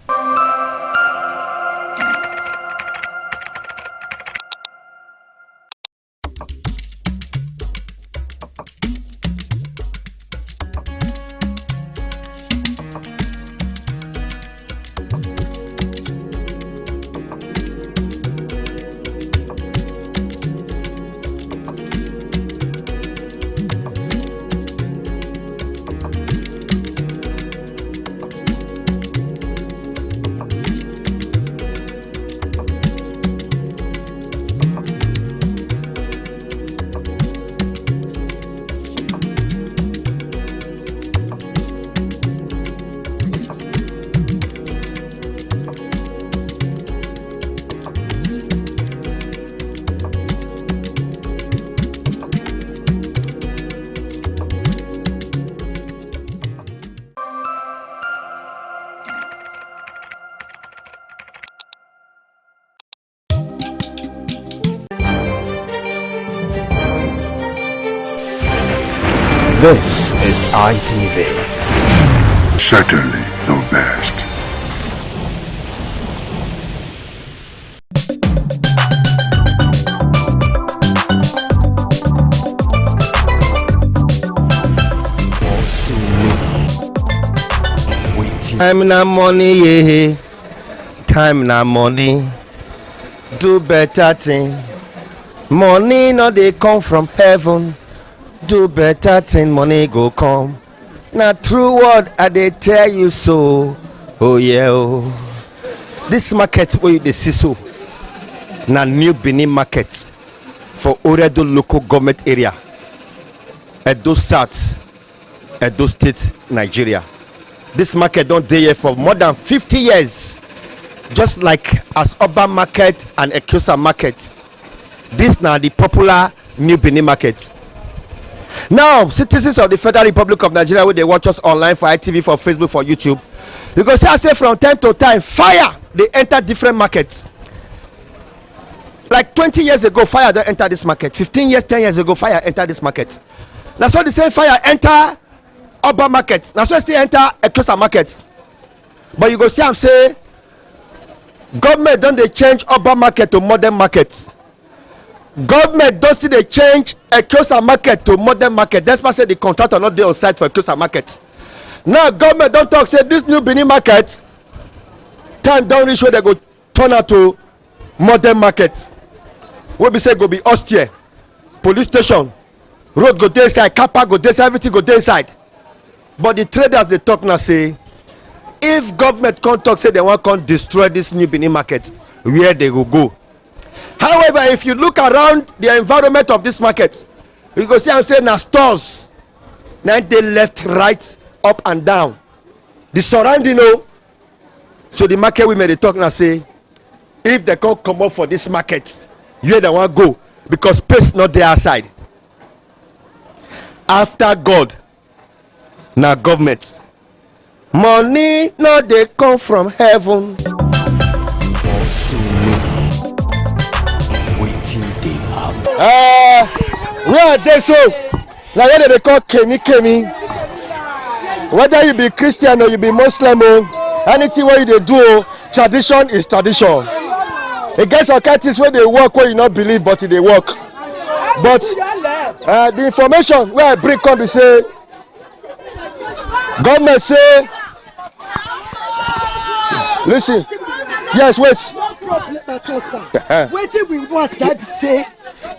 This is ITV. Certainly the best. Time na money, yeah. Time na money. Do better thing. Money no dey come from heaven. Do better thing, money go come. Na true word I dey tell you so. Oh yeah, oh. This market where you dey see so, na New Benin market for Oredo local government area, Edo South, Edo State, Nigeria. This market don dey here for more than 50 years, just like as Oba market and Ekiosa market. This na the popular New Benin market. Now, citizens of the Federal Republic of Nigeria, where they watch us online for ITV, for Facebook, for YouTube, you go see I say from time to time, fire they enter different markets. Like 20 years ago, fire don't enter this market. 15 years, 10 years ago, fire enter this market. Now so the same fire enter Oba market. Now so still enter Ekiosa market. But you go see I'm say government don't they change Oba market to modern market. Government don't see they change Ekiosa market to modern market. That's why say the contractor not there on site for Ekiosa market. Now government don't talk say this New Benin market time don't reach where they go turn out to modern market. We be say go be austere, police station, road go dey inside, car park go dey inside, everything go dey inside. But the traders they talk now say if government can't talk say they want to destroy this New Benin market, where they will go. However, if you look around the environment of this market, you go see I'm saying na stores, now they left, right, up and down. The surrounding, so the market women they talk now say if they can't come up for this market, where they wan go because space not dey outside. After God na government. Money no dey come from heaven. Waiting dey happen. Where dey so na where they call kemi. Whether you be Christian or you be Muslim, anything wey you dey do, tradition is tradition. E get some kind things wey dey work wey you no believe but e dey work. But the information wey I bring come be say government say listen, yes, wait. Wetin we want that be say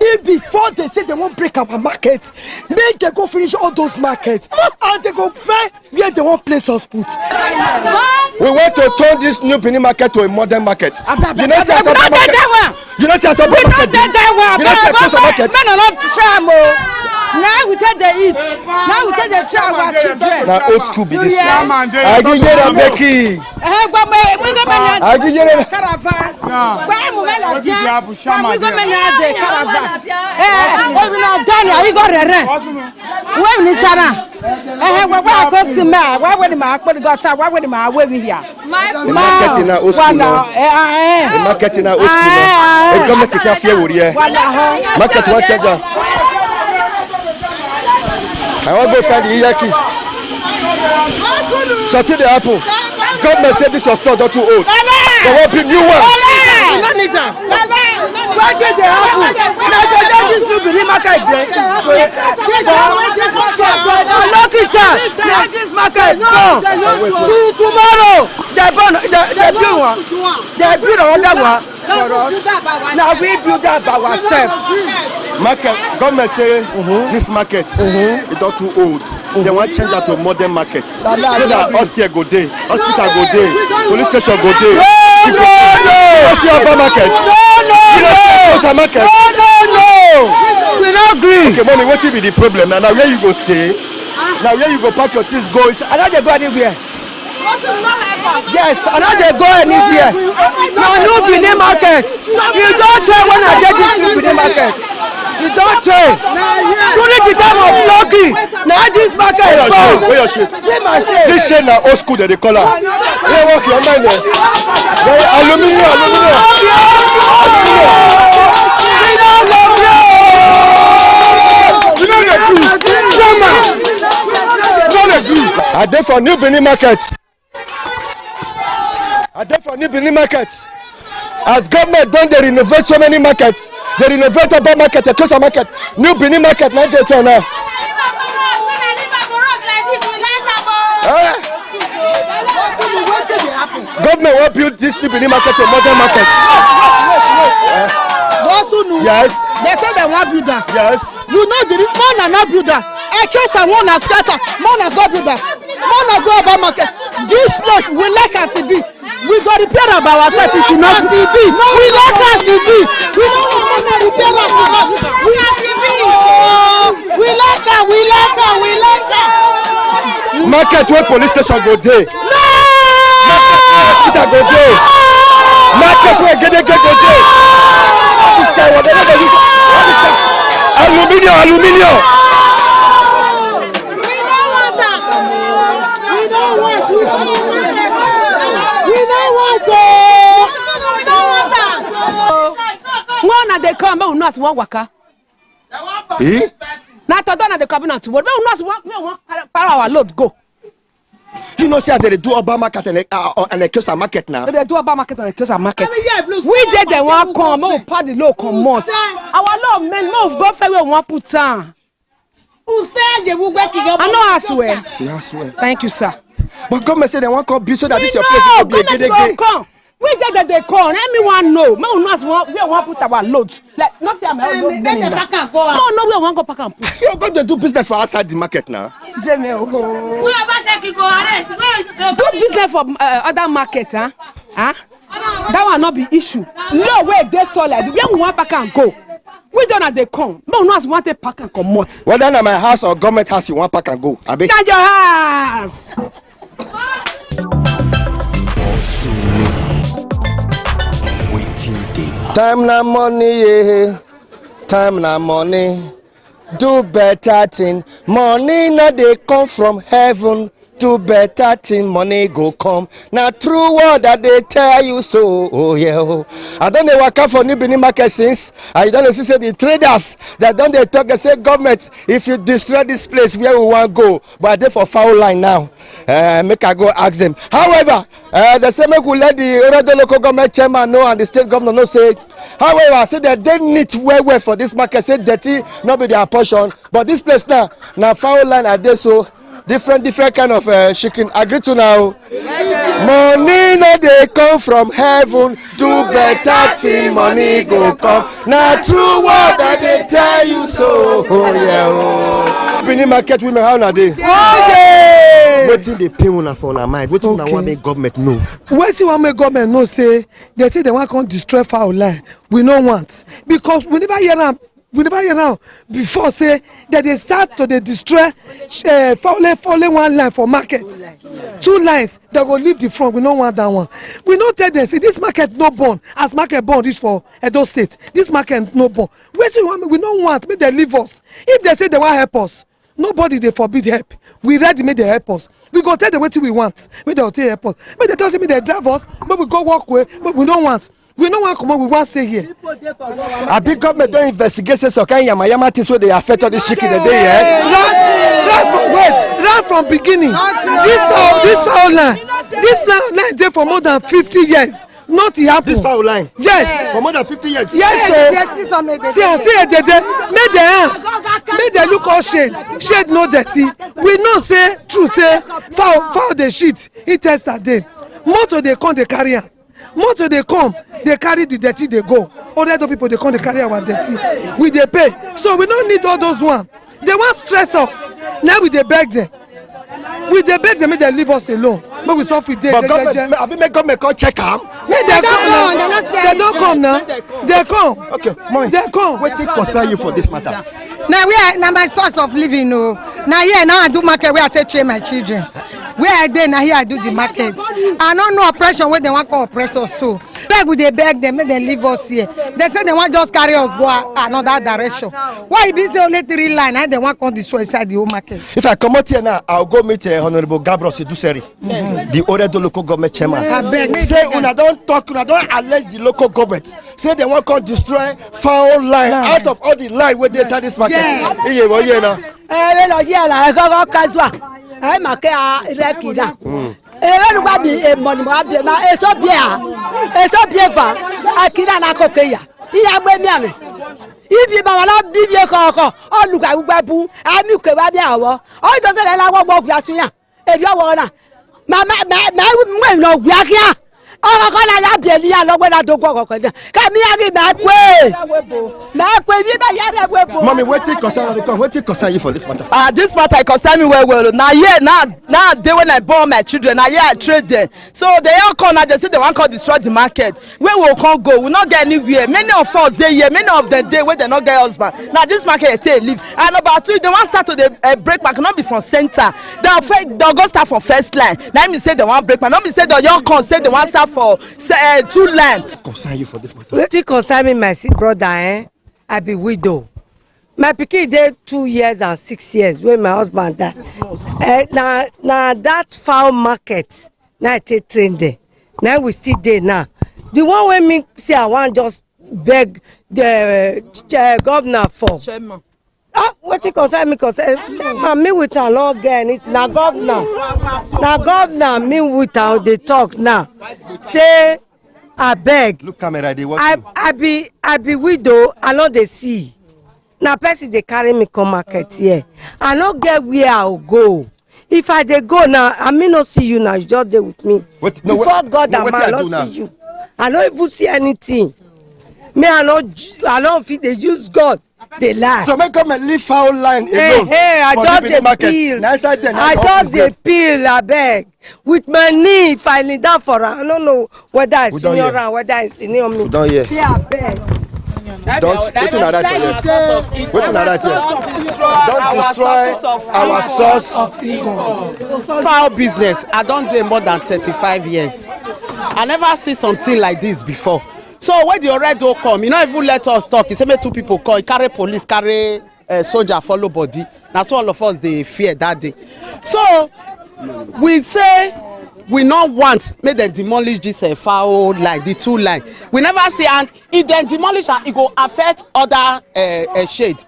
if before they say they won't break our market, make they go finish all those markets and they go find where they won't place us put. We want to turn this new Benin market to a modern market. You know, see a market. You know, see a market. You know, see a market. Now we take the eat. Now we take the child our children. Now old school be this. I give you a Becky. I give you a caravan. I want to go find the Iyaki. Something they happen. Government said this was not too old. There will be new one. What did they happen? Now this new Benin market. Look it up. Now this market. Tomorrow they build one. They build another one for us. Now we build that by ourselves. Market government say this market is not too old. They want to change that to modern market so that hospital go day, hospital go day, police station go day. No, see our market. No. We not agree. Okay, mommy, what will be the problem? Now where you go stay? Now where you go pack your things go? I don't go anywhere. Yes, I don't go anywhere. Now no Benin market. You don't tell when I get this new Benin market. You don't tell. During the time of Loki, now this market is gone. Where your shit? This shit now old school that they call her. Where work your mind there? Aluminium. I dey for new Benin market. As government done they renovate so many markets. They renovate Oba market, Ekosa market, new Benin market, now they turn now. Government will build this new Benin market to modern market. Yes. They say they want builder. Yes. You know the man are not builder. Ekosa one na scatter, man na go builder, man na go Oba market. This place we like as it be. We go repair am by ourselves if you not see be. No, we like as it be. We don't want to repair am by ourselves. We as it be. We like am. Market where police station go day. No. Hospital go day. Market where get go day. This guy whatever they do. Aluminium. We don't want that. We don't want you. One they come, but not one waka. Not to done the cabinet to work, but not our load go. You know, say they do Oba market and Ekosa market now. They do Oba market and Ekosa market. We did the one come, more part the low come out. Our law men move go fair we want put on. Who said they will work again? I know I swear. Yeah, I swear. Thank you, sir. But government say they want to build so that this your place will be a gate. We just that they call. Everyone know. Me not want we want put our loads. Like not say I'm no, we want go pack and put. You're going to do business for outside the market now. Do business for other markets, huh? That will not be issue. No way they store like we want pack and go. We don't have they come. No one want to pack and come out. Whether na my house or government house you want pack and go. I beg. Stand your house. wetin dey happen. Time na money, yeah. Time na money. Do better thing. Money no dey come from heaven. Do better thing, money go come. Now true word that they tell you so. Oh yeah. Oh. I don't know what come for New Benin market since. I don't know see say the traders that don't they talk. They say government, if you destroy this place, where we want go. But they for foul line now. Make I go ask them. However, they say make we let the local government chairman know and the state governor know say. However, I say that they need well for this market. Say dirty, not be their portion. But this place now foul line are there so. Different kind of chicken. Agree to now. Money no dey come from heaven. Do better thing, money go come. Now true word that they tell you so. Oh yeah. Oh. Benin market women how na dey? Wetin dey pain una for una mind? Wetin una wan make government know? Wetin wan make government know say they say they wan come destroy fowl line. We no want because we never hear am. We never hear now before say that they start to destroy falling one line for market. 2 lines they go leave the front. We don't want that one. We no tell them say this market no born as market born reach for Edo State. This market no born. We don't want make they leave us. If they say they want help us, nobody they forbid help. We ready make they help us. We go tell them what we want. Make they take help us. But they tell me they drive us. But we go walk away. But we don't want. We no want come on, we want stay here. A big government don't investigate say so kind yama things where they affect all this chicken the day, eh? Right from beginning. This foul line there for more than 50 years. Not happen. This foul line. Yes. For more than 50 years. Yes, so see make the hands. Make they look all shade no dirty. We know say true say foul the shit. It test that day. Motor they come they carry am. Motor they come, they carry the dirty, they go. Other people they come, they carry our dirty. We they pay. So we don't need all those ones. They want stress us. Now we they beg them. We they beg them, make they leave us alone. But we suffer there. But government, I make government come check them. Make they come now. They don't come now. They come. Okay, mine. They come. What it concern you for this matter? Now we are my source of living. No. Now here now I do market where I take train my children. Where I dey now here I do the market. I don't know oppression where they want to oppress us so. Beg we they beg them, make them leave us here. They say they want just carry us go another direction. Why if it's only 3 lines and they want to destroy inside the whole market? If I come out here now, I'll go meet Honorable Gabriel Seduseri, the Oredo local government chairman. Say una don't talk, una don't allege the local government. Say they want to destroy foul line out of all the line where they inside this market. Yes. I make a rekida. Everybody a money mabia na esobia. Esobia fa akira na kokeya. Iya gbe mi ame. Ibi ba wala bibie koko. Oluka gbabu. Ami ke ba bia wo. O to se la wo gbo asunya. Edi owo na. Ma we no gwa kia. Ọ̀rọ̀ kan náà yà bìẹ̀ níyà lọ́gbẹ́ náà tó gbọ́ kọ̀ọ̀kan jẹ́ kàmí yàgì máa pé bí bá yàrá ẹ̀wẹ̀ bò. Mommy, wetin concern you for this matter? This matter concern me well. Now here now day when I born my children, now here I trade them. So they all come now they say they want to destroy the market. Where we can't go, we not get anywhere. Many of us they here, many of them day where they not get husband. Now this market they live. And about 2 they want start to the break back, not be from center. They'll go start from first line. Now me say they want break back. Not me say they all come say they want start for 2 lines. Concern you for this matter? Wetin concern me my brother I be widow. My pikin dey 2 years and 6 years when my husband die. Now that fowl market now I take train there. Now we still there now. The one wey me say I want just beg the governor for. Wetin concern me chairman me with her long again. It's na governor. Na governor me with her dey talk now. Say abeg. Look camera dey watch you. I be widow, I no dey see. Na person dey carry me come market here. I no get where I will go. If I dey go now, I may not see you now. You just dey with me. Before God and man, I no see you. I no even see anything. Me I no fit dey use God. They lie. So make come and leave foul line alone. Hey, I just dey peel. I just dey peel, abeg. With my knee, if I kneel down for her, I don't know whether I senior her, whether I senior me. Don't hear. Yeah, abeg. Don't destroy our source of income. Fowl business, I don't do more than 35 years. I never see something like this before. So when the Oredo come, you no even let us talk. He say make 2 people come. He carry police, carry soldier follow body. Na so all of us dey fear that day. So we say we no want make dem demolish this foul line, the 2 line. We never see, and if dem demolish am, e go affect other shade.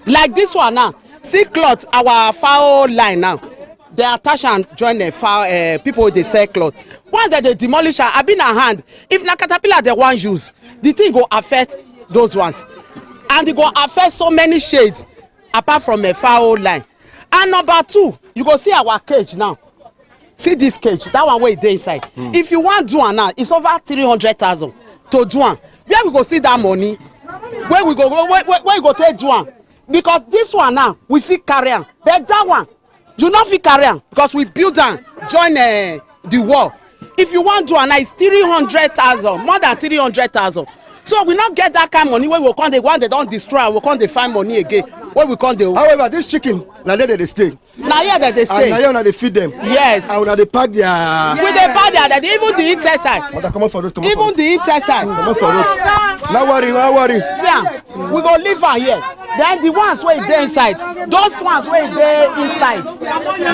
Like this one now. See cloth, our foul line now. They attach and join the foul people dey sell cloth. Once dem dey demolish am, abi na hand. If na caterpillar dem wan use, the thing go affect those ones, and e go affect so many shades apart from a foul line. And number 2, you go see our cage now. See this cage, that one wey dey inside. If you wan do am now, it's over 300,000 to do am. Where we go see that money? Where we go where you go take do am? Because this one now we fit carry am, but that one you no fit carry am because we build am join the wall. If you wan do am now, it's 300,000, more than 300,000. So we not get that kind of money wey we come dey one they don destroy, we come dey find money again. Where we come dey. However, this chicken na there they stay. Na here that they stay. And na here una dey feed them. Yes. And una dey pack their. We dey pack their, even the intestine. Comot for road. Even the intestine. Comot for road. No worry, no worry. See, we go leave am here. Then the ones wey dey inside, those ones wey dey inside,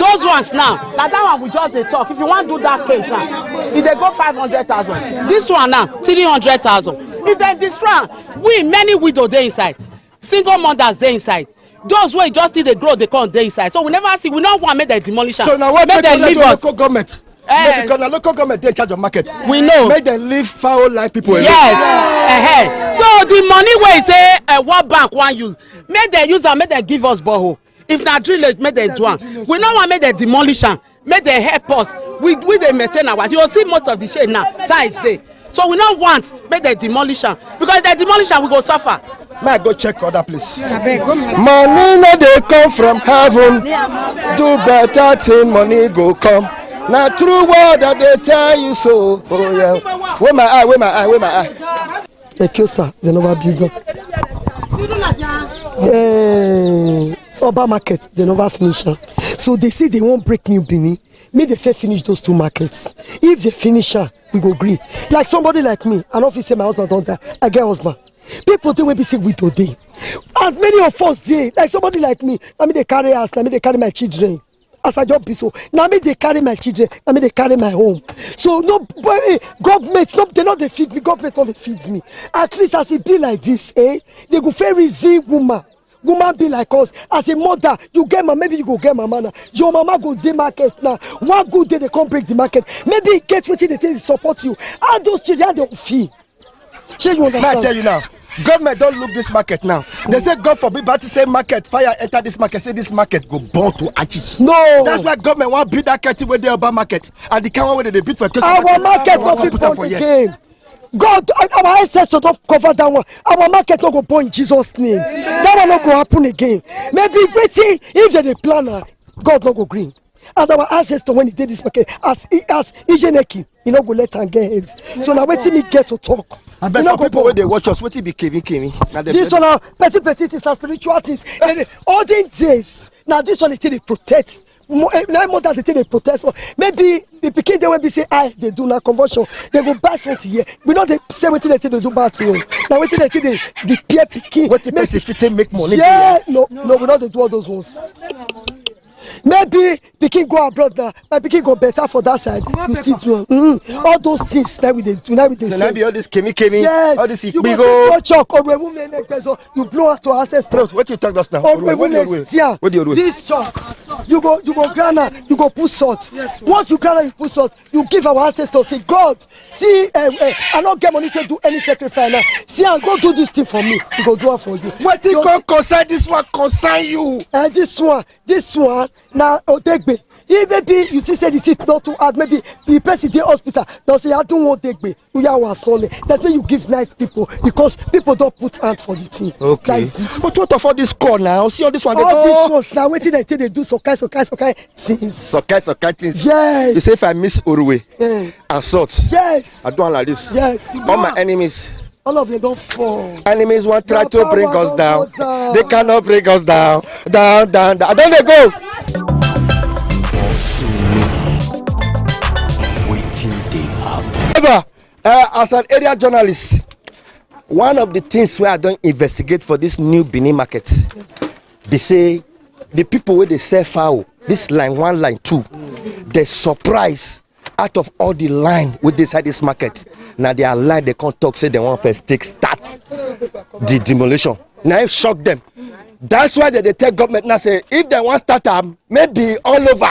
those ones now, na that one we just dey talk. If you wan do that cake now, e dey go 500,000. This one now, 300,000. If dem destroy, we many widow dey inside, single mothers dey inside. Those wey just still dey grow dey come dey inside. So we never see, we no want make dem demolish am. So na what make dem leave us. Local government. Because na local government dey in charge of market. We know. Make dem leave foul line people alone. Yes. So the money wey say World Bank wan use, make dem use am, make dem give us borehole. If na drillage, make dem do am. We no want make dem demolish am. Make dem help us. We dey maintain our. You go see most of the shade now, ties dey. So we no want make dem demolish am, because if dem demolish am, we go suffer. May I go check other place? Money no dey come from heaven. Do better thing, money go come. Na true word that they tell you so. Oh yeah. Where my eye? Where my eye? Where my eye? Ekiosa, they never build up. Oba market, they never finish am. So they say they won't break New Benin. Make they first finish those 2 markets. If they finish am, we go green. Like somebody like me, I don't say my husband don't die. I get husband. People think when we say we today. And many of us dey, like somebody like me, I mean they carry us, I mean they carry my children. As I just be so, now me they carry my children, I mean they carry my home. So no, government, no, they not they feed me, government not they feed me. At least as it be like this, they go very easy woman. Woman be like us. As a mother, you get my, maybe you go get my man. Your mama go dey market now. One good day they come break the market. Maybe get what they take to support you. All those children don't feel. Shey you understand? I tell you now. Government don't look this market now. They say God forbid, but to say market, fire enter this market, say this market go burn to ashes. No. That's why government want build that curtain where they about market. And the kind where they build for our market no fit burn again. God, our ancestors don't cover that one. Our market no go burn in Jesus' name. That one no go happen again. Maybe waiting if they plan, God no go green. And our ancestors when he did this market, as Ijeneki, you know go let am get heads. So now waiting me get to talk. I bet for people when they watch us, what it be came. This one, petty things and spiritual things. All these days, now this one is they protect. More than they protest. Maybe the pikin they when be say they do na conversion, they go buy something here. We know they say what they do bad to you. Now what they repair pikin. What the person if they make money? Yeah, no, we know they do all those ones. Maybe pikin go abroad now, my pikin go better for that side. You still do all those things that we dey do. Now we dey say. Be all this chemi, yes. All this you go chalk or you blow out to ancestors. What you talk us now? What do you do? This chalk, you go grana, you go put salt. Yes, once you grana, you put salt. You give our ancestors. Say God, see, I don't get money to do any sacrifice now. See, I go do this thing for me. You go do it for you. What you go concern this one? Concern you. And this one. Now, Otegbe. If maybe you see say the seat not too hard, maybe the person in the hospital don't say I don't want Otegbe. You are our son. That's why you give nice people because people don't put hand for the thing. Okay. But what of all this call now? See all this one. All these ones now. Waiting until they do so kind things. So kind things. Yes. You say if I miss Uruwe and salt. Yes. I do like this. Yes. All my enemies. All of them don't fall. Enemies want try to bring us down. They cannot bring us down. Down. Don't they go? Waiting they happen. As an area journalist, one of the things where I don't investigate for this new Benin market, they say the people where they sell fowl, this line 1, line 2, they surprise out of all the line with inside this market. Now they are line, they can't talk, say they want first take start the demolition. Now it shock them. That's why they tell government now say if they want start them, maybe all over.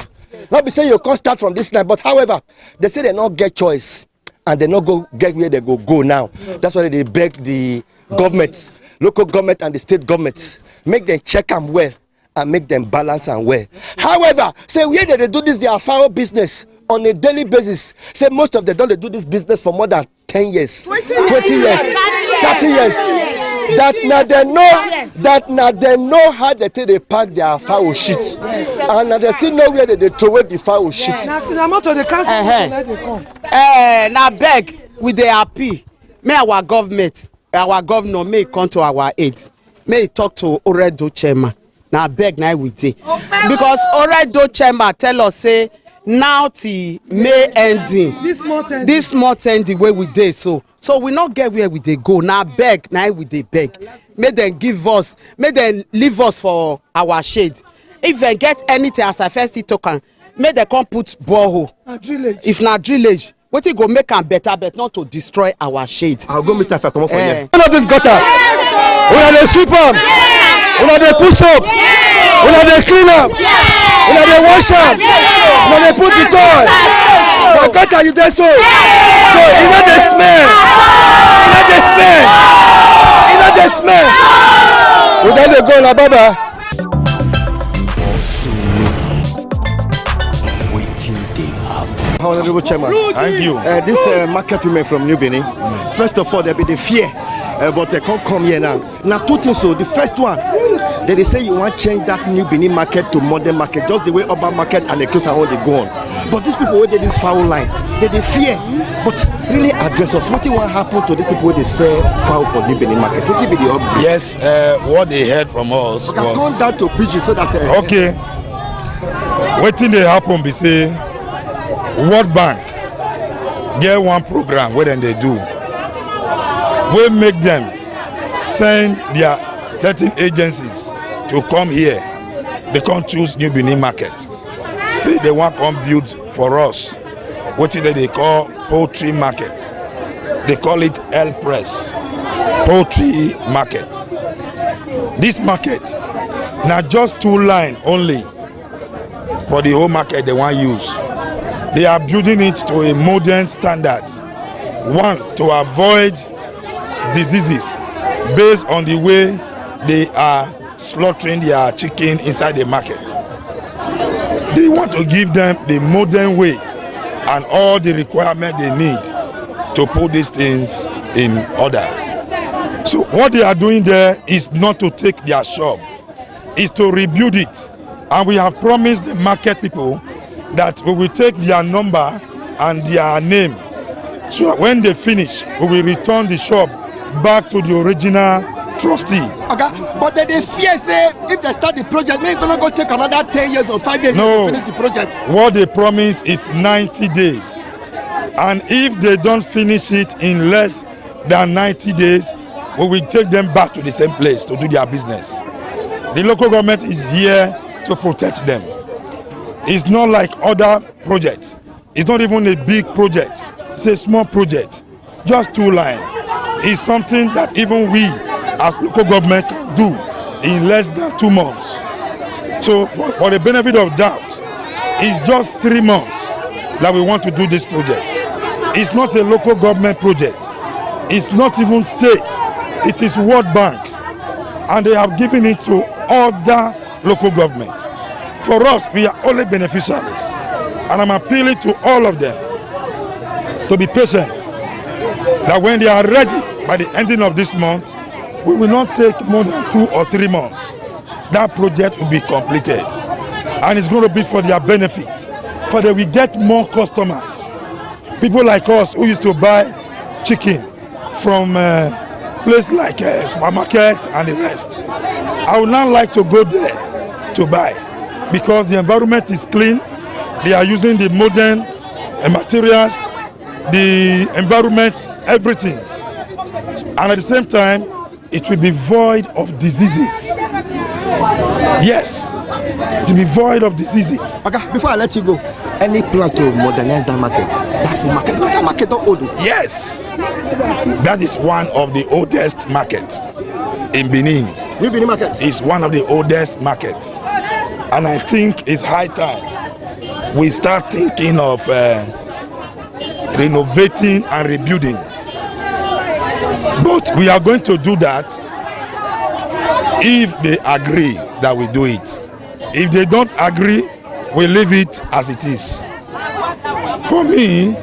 Not be saying you can't start from this line, but however, they say they not get choice and they not go get where they go now. That's why they beg the government, local government and the state government, make them check them well and make them balance and well. However, say where they do this, their fowl business on a daily basis. Say most of them don't do this business for more than 10 years, 20 years, 30 years. That now they know how they take they pack their fowl shit, and now they still know where they throw away the fowl shit. Now beg with the happy. May our government, our governor may come to our aid. May talk to Oredo Chema. Now beg now we dey because Oredo Chema tell us say now the May ending. This month ending where we dey so we not get where we dey go. Now beg now we dey beg. May them give us, may them leave us for our shade. If they get anything as I first token, may they come put borehole. If not drillage, what it go make them better, but not to destroy our shade. I'll go meet if I come up for you. One of this gutter. When they sweep up, when they push up, when they clean up, when they wash up, when they put the toy. The gutter you there so you know the smell. You know the smell. You know the smell. We then they go la baba. Honorable Chairman, thank you. This market women from New Benin, first of all, there be the fear, but they can't come here now. Now, two things. So, the first one, they say you want to change that New Benin market to modern market, just the way urban market and the close around they go on. But these people where they this foul line, they fear. But really address us. What will happen to these people where they sell foul for New Benin market? What will be the upgrade? Yes, what they heard from us was. Going down to PG so that. Okay. What thing they happen? Be say. World Bank get one program where then they do we make them send their certain agencies to come here. They can't choose New Benin market. Say they want to come build for us what they call poultry market. They call it El Press poultry market. This market now just 2 line only for the whole market they want to use. They are building it to a modern standard. One, to avoid diseases based on the way they are slaughtering their chicken inside the market. They want to give them the modern way and all the requirements they need to put these things in order. So what they are doing there is not to take their shop, is to rebuild it. And we have promised the market people that we will take their number and their name. So when they finish, we will return the shop back to the original trustee. Okay, but they fear say if they start the project, maybe gonna go take another 10 years or 5 years to finish the project. What they promise is 90 days. And if they don't finish it in less than 90 days, we will take them back to the same place to do their business. The local government is here to protect them. It's not like other projects. It's not even a big project. It's a small project. Just 2 lines. It's something that even we as local government can do in less than 2 months. So for the benefit of doubt, it's just 3 months that we want to do this project. It's not a local government project. It's not even state. It is World Bank. And they have given it to other local governments. For us, we are only beneficiaries. And I'm appealing to all of them to be patient. That when they are ready by the ending of this month, we will not take more than 2 or 3 months. That project will be completed. And it's going to be for their benefit. For that we get more customers. People like us who used to buy chicken from places like supermarket and the rest. I would not like to go there to buy. Because the environment is clean, they are using the modern materials, the environment, everything. And at the same time, it will be void of diseases. Yes, to be void of diseases. Okay, before I let you go, any plan to modernize that market? That food market? Because that market don't old. Yes, that is one of the oldest markets in Benin. New Benin market? It's one of the oldest markets. And I think it's high time we start thinking of renovating and rebuilding. But we are going to do that if they agree that we do it. If they don't agree, we leave it as it is. For me,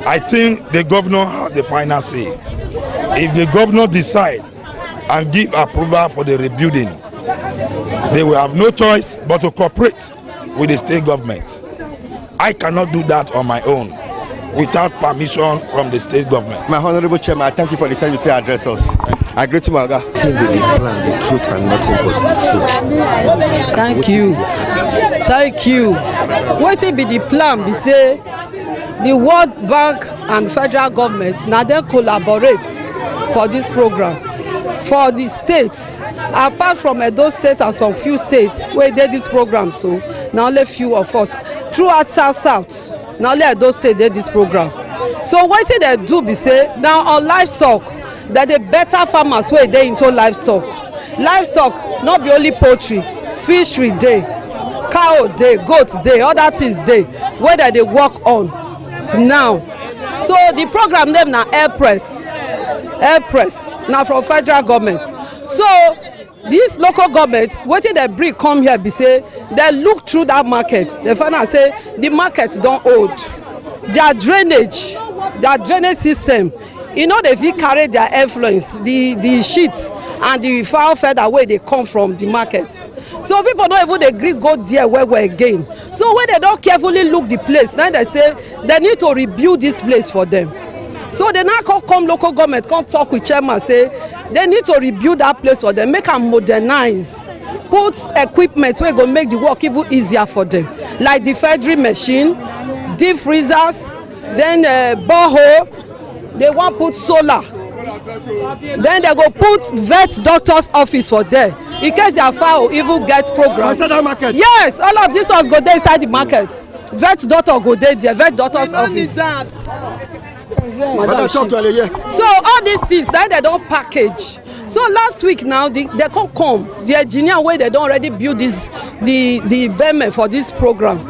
I think the governor has the final say. If the governor decide and give approval for the rebuilding, they will have no choice but to cooperate with the state government. I cannot do that on my own without permission from the state government. My honorable chairman, I thank you for the time you take address us. I greet you, Maga. Think with the plan, the truth, and nothing but the truth. Thank you. Thank you. Wetin be the plan be say the World Bank and federal government now they collaborate for this program for the states. Apart from Edo State and some few states where they this program, so now only few of us throughout South. Now only Edo State did this program. So what they do be say now on livestock that the better farmers where they into livestock. Livestock not be only poultry, fishery day, cow day, goat day, other things day where they work on now. So the program name na Air Press now from federal government. So this local government wetin they bring come here be say they look through that market, they find out say the market don't hold their drainage system. You know they fit carry their influence, the sheets and the fowl feather where they come from the market. So people don't even agree go there where again. So when they don't carefully look the place, now they say they need to rebuild this place for them. So they now come local government, come talk with chairman, say they need to rebuild that place for them, make them modernize, put equipment where go make the work even easier for them, like the Fedri machine, deep freezers, then borehole. They want put solar. Then they go put vet doctor's office for there in case their fowl even get program. Market? Yes, all of this ones go there inside the market. Vet doctor go there, vet doctor's office. So all these things that they don't package. So last week now they come the engineer where they don't already build this the BEME for this program.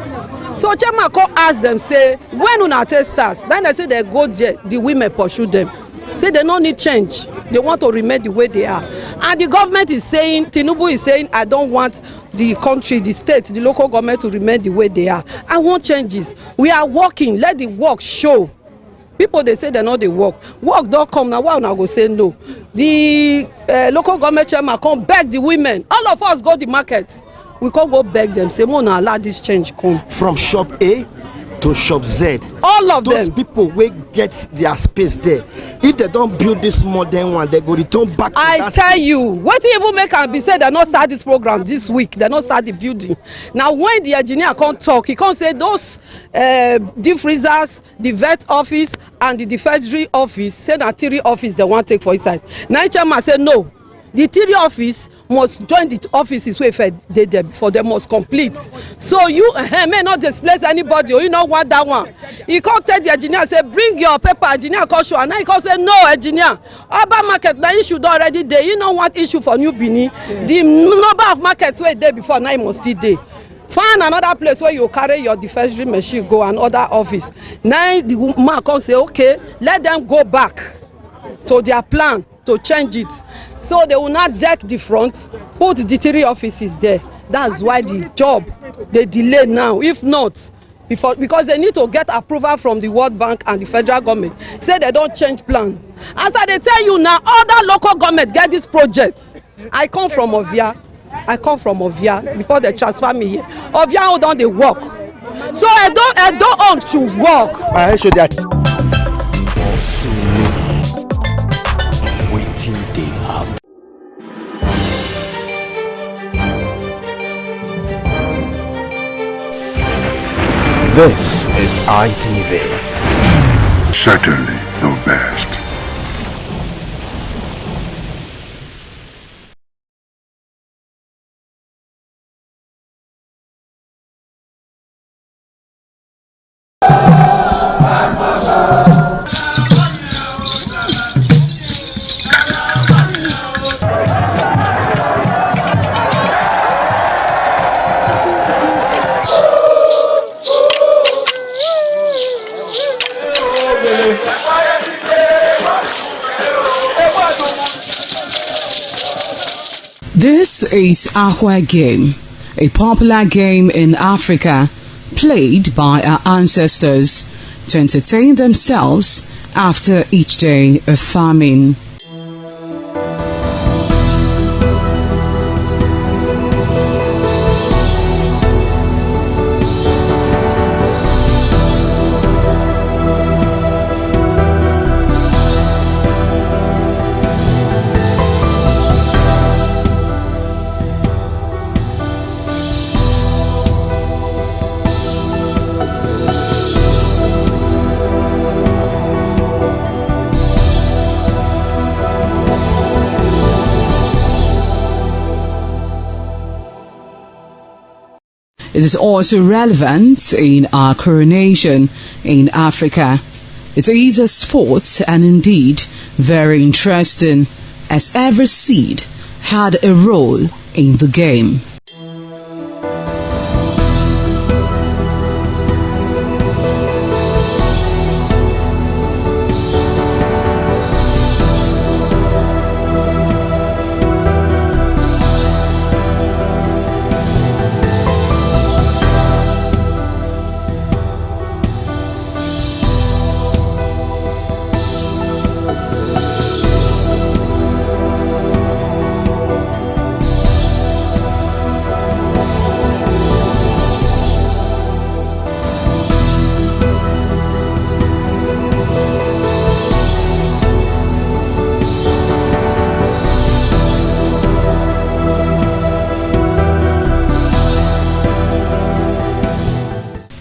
So chairman come ask them say when una take start, then they say they go there, the women pursue them. Say they don't need change, they want to remain the way they are. And the government is saying, Tinubu is saying, I don't want the country, the state, the local government to remain the way they are. I want changes. We are working, let the work show. People they say they know they work don't come now. Why una go say no? The local government chairman come beg the women. All of us go the market. We can't go beg them. Say, "Mona, allow this change come." From shop A to shop Z. All of those them. People will get their space there. If they don't build this modern one, they go return back to I that tell space. you, what even make am be say they not start this program this week. They not start the building. Now when the engineer can't talk, he can't say those deep freezers, the vet office and the defensory office, say that 3 office they want take for inside. Now chairman say no. The 3 office must join the offices where they before they must complete. So you may not displace anybody or you don't want that one. He can't tell the engineer say bring your paper, engineer call show, and now he can't say no engineer. Urban market now issue already there. You know what issue for New Benin? The number of markets where they before now must still there. Find another place where you carry your defensory machine go and other office. Now the man can say okay, let them go back to their plan to change it. So they will not deck the front, put the 3 offices there. That's why the job they delay now. If not, because they need to get approval from the World Bank and the federal government. Say they don't change plan. As I tell you now, other local government get this project. I come from Ovia before they transfer me here. Ovia hold on they work. So I don't own to work. I show that. Waiting they have. This is ITV. Certainly the best. This is Aqua Game, a popular game in Africa played by our ancestors to entertain themselves after each day of farming. It is also relevant in our coronation in Africa. It is a sport and indeed very interesting, as every seed had a role in the game.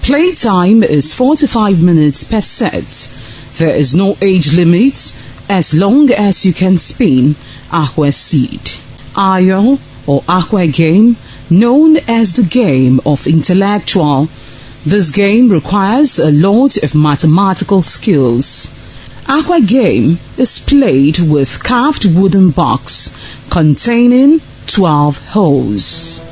Playtime is 45 minutes per set. There is no age limit as long as you can spin aqua seed. Ayo or aqua game, known as the game of intellectual. This game requires a lot of mathematical skills. Aqua game is played with carved wooden box containing 12 holes.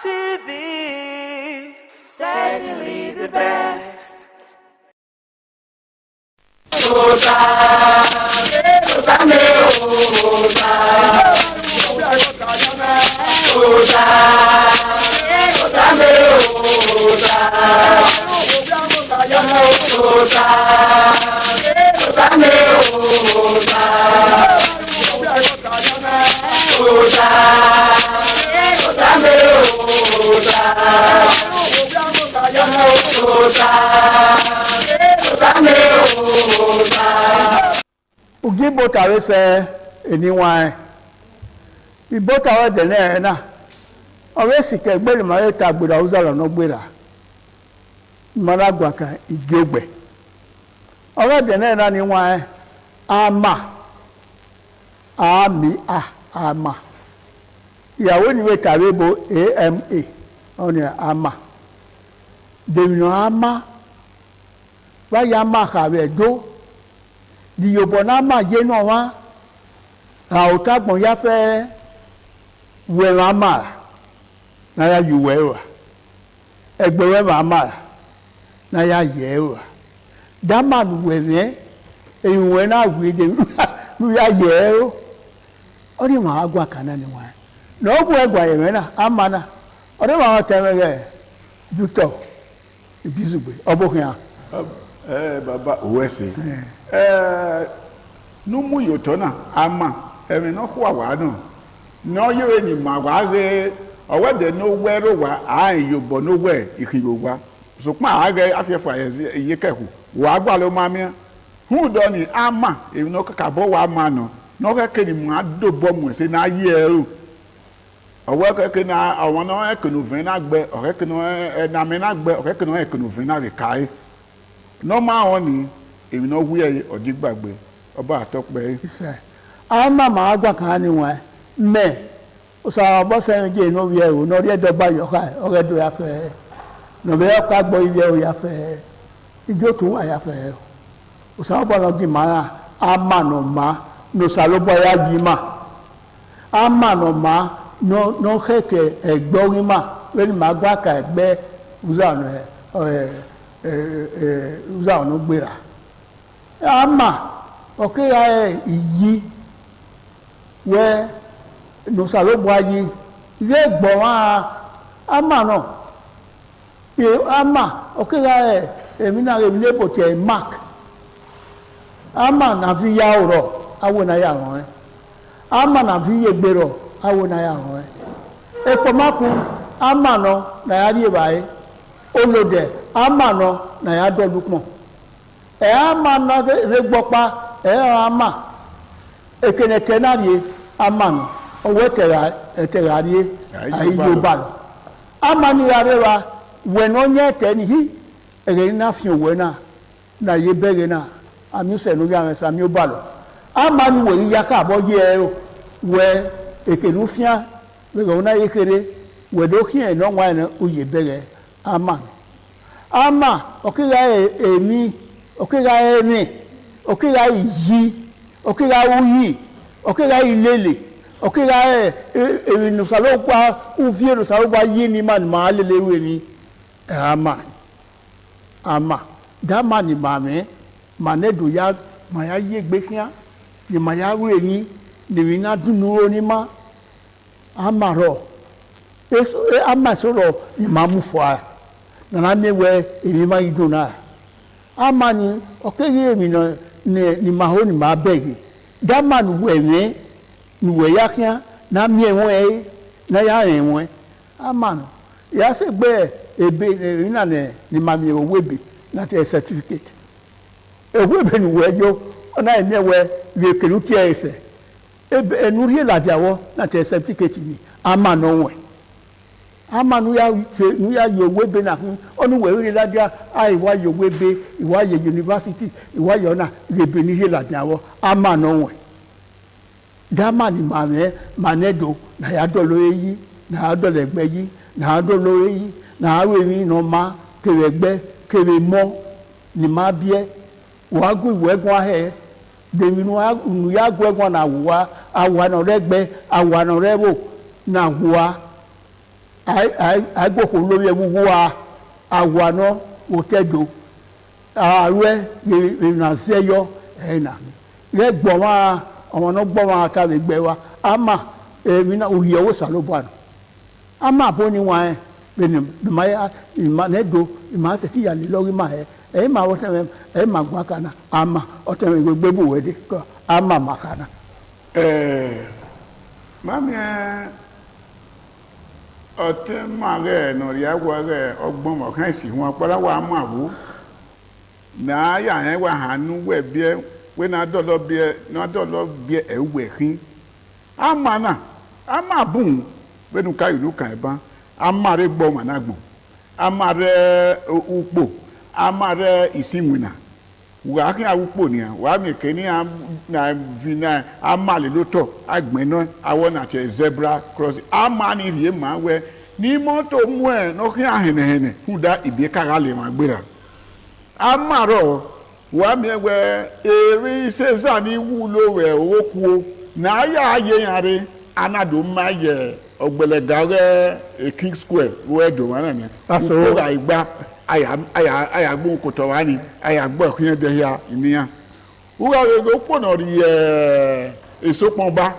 ITV, certainly the best. Ugi bota we se anyone. We bota we the ne na. Owe sike gbe ma we ta gbera uzalo no gbera. Mara gwa kan igegbe. Owe the ne na ni wan ama. Ama. Ìyàwó ni we ta we bo AMA. Oni ama. Demino ama. Wa ya ma ka we do. Di yobona ma je no wa ra o ta gbon ya fe we ra ma na ya yu we wa egbe we ma na ya ye wa da man we ne eyun we na gbe de nu ya ye o ori ma agwa kana ni wa na ogu egwa ye me na ama na ori ma wa teme ge duto ibizugbe obokin a baba owese numu yotona ama emi no kwa wa no no yewe ni ma wa re owe de no wero wa an yobo no we ikibo wa so pa age afefa ye keku wa gba lo ma mi hu do ni ama emi no kaka bo wa ma no no keke ni mu adobo mu se na ye ero owe keke na awon no ekunu vin na gbe ore kenu na me na gbe ore kenu ekunu vin na re kai no ma oni èmi náà wúyẹ ọdí gbàgbé ọba àtọpẹ. àwọn màmá àgbà kan ni wọn mẹ ọsọ ọbọsẹ jẹ inú wíyẹ o náà rí ẹdọgba yọká ọrẹdọ yàfẹ nọbẹ ọkọ àgbọ ilé o yàfẹ ijó tó wà yàfẹ Usaba no gimana ama no ma no salobo ya gima. Ama no ma no heke egbo ma when magwa ka egbe uza no gbera. Ama okay iyi we no salobo ayi ye gbo wa ama no ama okay èmi náà èmi lè bò tiẹ̀ mark ama na fi ya ọ̀rọ̀ awo na ya hàn ẹ́ ama na fi yé gbèrò awo na ya hàn ẹ́ epo makun ama nọ na ya rí ìbáyé olódẹ ama nọ na ya dọ́dún pọ̀ ẹ̀ ama na rẹ gbọ́pa ẹ̀ ama ekene tẹ̀ náà rí ama nọ ọwọ́ ẹ̀tẹ̀rẹ̀ rí ayé yóò bá lọ ama ni ya rẹ wa wẹ̀ ní ọ̀nyẹ́ tẹ̀ nìyí. Ege na fi owe na ye bege na ami se no ya mesa mi obalo ama ni we ya ka bo ye o we eke nu fia we go na yekere we do kien no nwa na uye bege ama okiga emi okiga emi okiga yi okiga uyi okiga ilele okiga nu salo kwa uvie no salo kwa yi ni man ma lele we ni ama dama ni mame manedo ya maya ye gbekia ni maya we ni ni na dunuro ni ma amaro eso ama soro ni mamu fo na me we emi ma iduna ama ni okeye mi no ni maho ni ma begi dama nu we ni we ya kia na mi enwe na ya enwe ama no ya se gbe ebe ina ni mami owebe na te certificate ewebe ni wejo ona emewe we kenu ti ese ebe enuri la diawo na te certificate ni ama no we ama nu ya yo webe na onu we ri la dia ai wa yo webe iwa ye university iwa yo na webe ni la diawo ama no we dama ni mame manedo na ya dolo eyi na dolo egbe yi na dolo eyi na awe mi no ma kewegbe kewe mo ni ma bie wa gu iwegun ahe de mi nu ya gu egun na wa awa na regbe awa na rebo na wa ai go ko lori ewu wa awa no otedo awe ye na seyo na re gbo wa àwọn no gbo wa ka we gbe wa ama emi na oyewo salobo ama bo ni wa beni maya manedo ma se ti ya le lori ma ma wo se ma gwa kana ama o te me gbegbe bu wede ko ama makana mami o te ma ge no ri agwa ge ogbon mo kan si won pala wa ma wo na ya yen wa hanu we bie we na dolo bie ewe hin ama na ama bun benu ka ilu kan ba amare gbo managbo amare ukpo amare isinwina wa kin awupo ni wa mi ke ni na vina amale loto agbena awon na che zebra cross amani rie ma we ni moto mu no kin ahenehene huda ibi kara le ma gbera amaro wa mi we eri seza ni wulo we owokuo na ya aye yare anado ma ye ogbelegare King Square we do wana ni ko ga igba aya gbo koto wa ni aya gbo kin de ya iniya uga we go pono ri esopon ba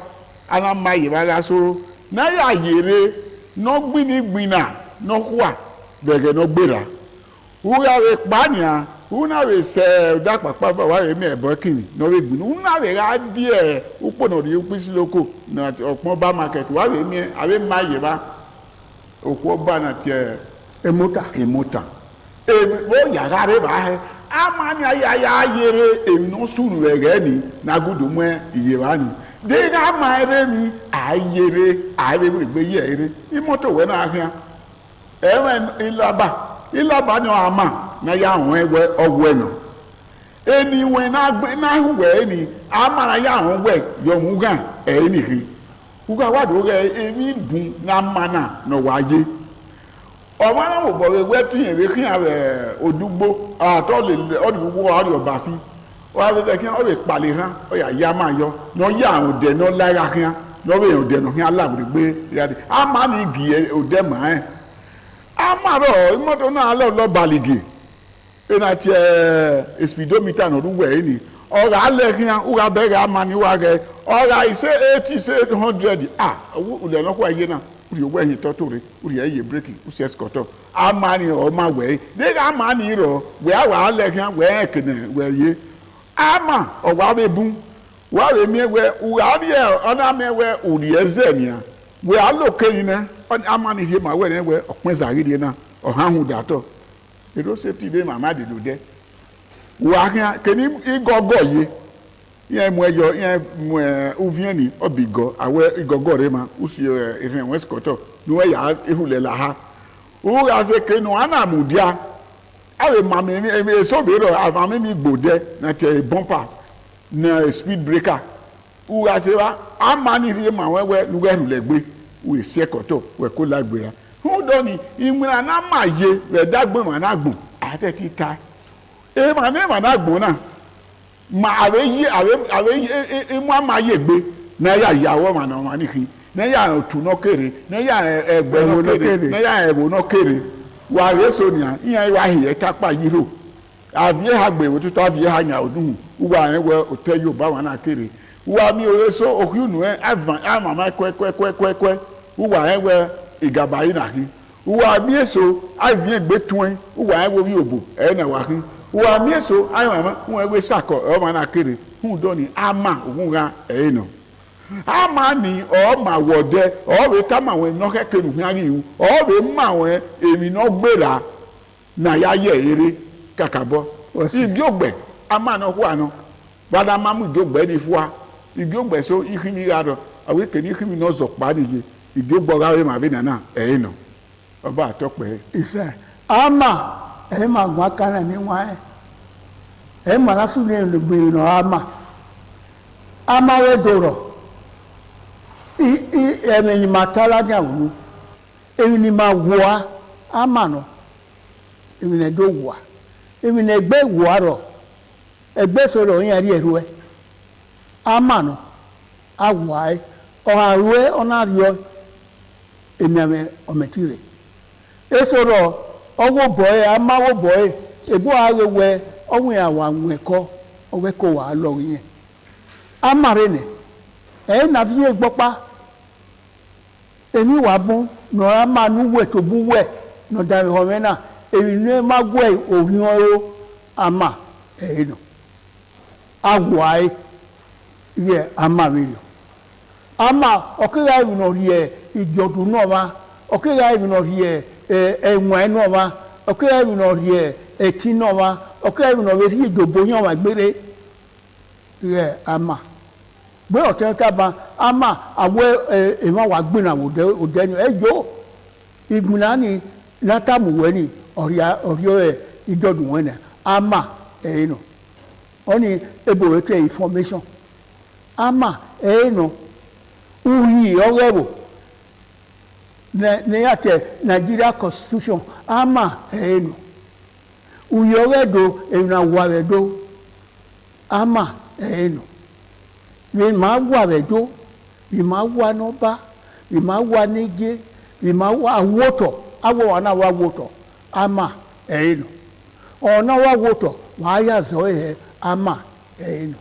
ana ma ye ba ga soro na ya yere no gbinigbina no kwa bege no gbera uga we pania una we se da papa ba wa emi ebo kini no we gbinu una we ga die upono ri upisi loko na opon ba market wa we mi awe ma ye ba okwo ba na tie emota wo ya ga re ba he amani ya yere emi no suru ege ni na gudu mu iye wa ni de ga ma ere mi ayere awe bi gbe ye ere imoto we na ahia ewe ilaba ni ama na ya hon ewe ogwe no eni we na gbe na we ni amara ya hon we yo mugan eni ri uga wa do ge emi bun na mana no waje o ma na mo bo we tin ere kin awe odugbo to le odugbo ari oba fi wa be ke o be pale ran o ya ma yo no ya o de no lara kan no be o de no kan alabure gbe ya de ama ni gi o de ma ama ro imoto na lo baligi ina ti speedometer no ruwe ni o ga le kan o ga be ga ama ni wa ge o ga ise 80 say 100 o de no kwa ye na uri owo ehin totore uri eye break usi escort ama ni o ma we de ga ama ni ro we awa le kan we ekene we ye ama o wa be bun wa we mi we wa ri ona me we uri ezenia we aloke ni na ama ni he ma we ne we opin zari de na o han hu dato e do safety de mama de do de wa kan keni igogo ye ye mo eyo ye mo uvieni obigo awe igogo re ma usi efen west koto no ya ehule la ha o ga se ke no ana mudia awe mama mi so be ro afami mi gbode na te bumper na speed breaker o ga se wa amani ri ma wewe nu we rule gbe we se koto we ko lagbera hu do ni imura na maye we dagbo ma na gbon ate ti ta e ma na gbon na ma awe imu amaye gbe na ya yawo ma na ma ni kin na ya otu no kere na ya egbe no kere na ya ebo no kere wa re so ni yan wa hiye tapa yiro avie ha gbe wo tuto avie ha nya odun wa yen we oteyo ba wa na kere wa mi o so ohyunu avan amama kwe wa yen we igaba yi na hin wa mi so avie gbe tun wa yen we wi obo na wa hin wa mi so ayi mama won ewe sako o ma na kere hun do ni ama ogun ga no ama ni o ma wode o we ta ma we no keke nu han ri o we ma we emi no gbera na ya ye ere kakabo igi ogbe ama no hu ano bada mamu igi ogbe ni fuwa igi ogbe so ikini ga do awe ke ni ikini no zo pa ni je igi ogbo ga we ma bi na no oba atope isa ama ma gwa kana ni wa ma na su ne le gbe no ama we doro ni matala ni awu ni ma wa ama no ne do wa ne gbe wa ro egbe so ro yan ri eru ama no awa o awe ona rio ame o metire eso ro owo boy amawo boy ebu awewe ohun awa nweko oweko wa lo yin amare ne na fi gbopa emi wa bun no ama nu we to bu we no da ho me na emi ne magwe ohun oro ama no agwai ye ama mi ama okira mi no rie ijodun no ma okira mi no rie enwan no ma okira mi no rie eti no ma okira mi no we ri ijobo yan wa gbere ye ama gbe ote taba ama awe ema wa gbina ode ni ejo igbuna ni latamu we ni orio ijodun we na ama no oni ebo ete information ama no uyi orebo ne yate Nigeria constitution ama no uyi oredo na waredo ama no we ma waredo we ma wa no ba we ma wa neje we ma wa woto awo na wa woto ama no ona wa woto wa ya zo ama no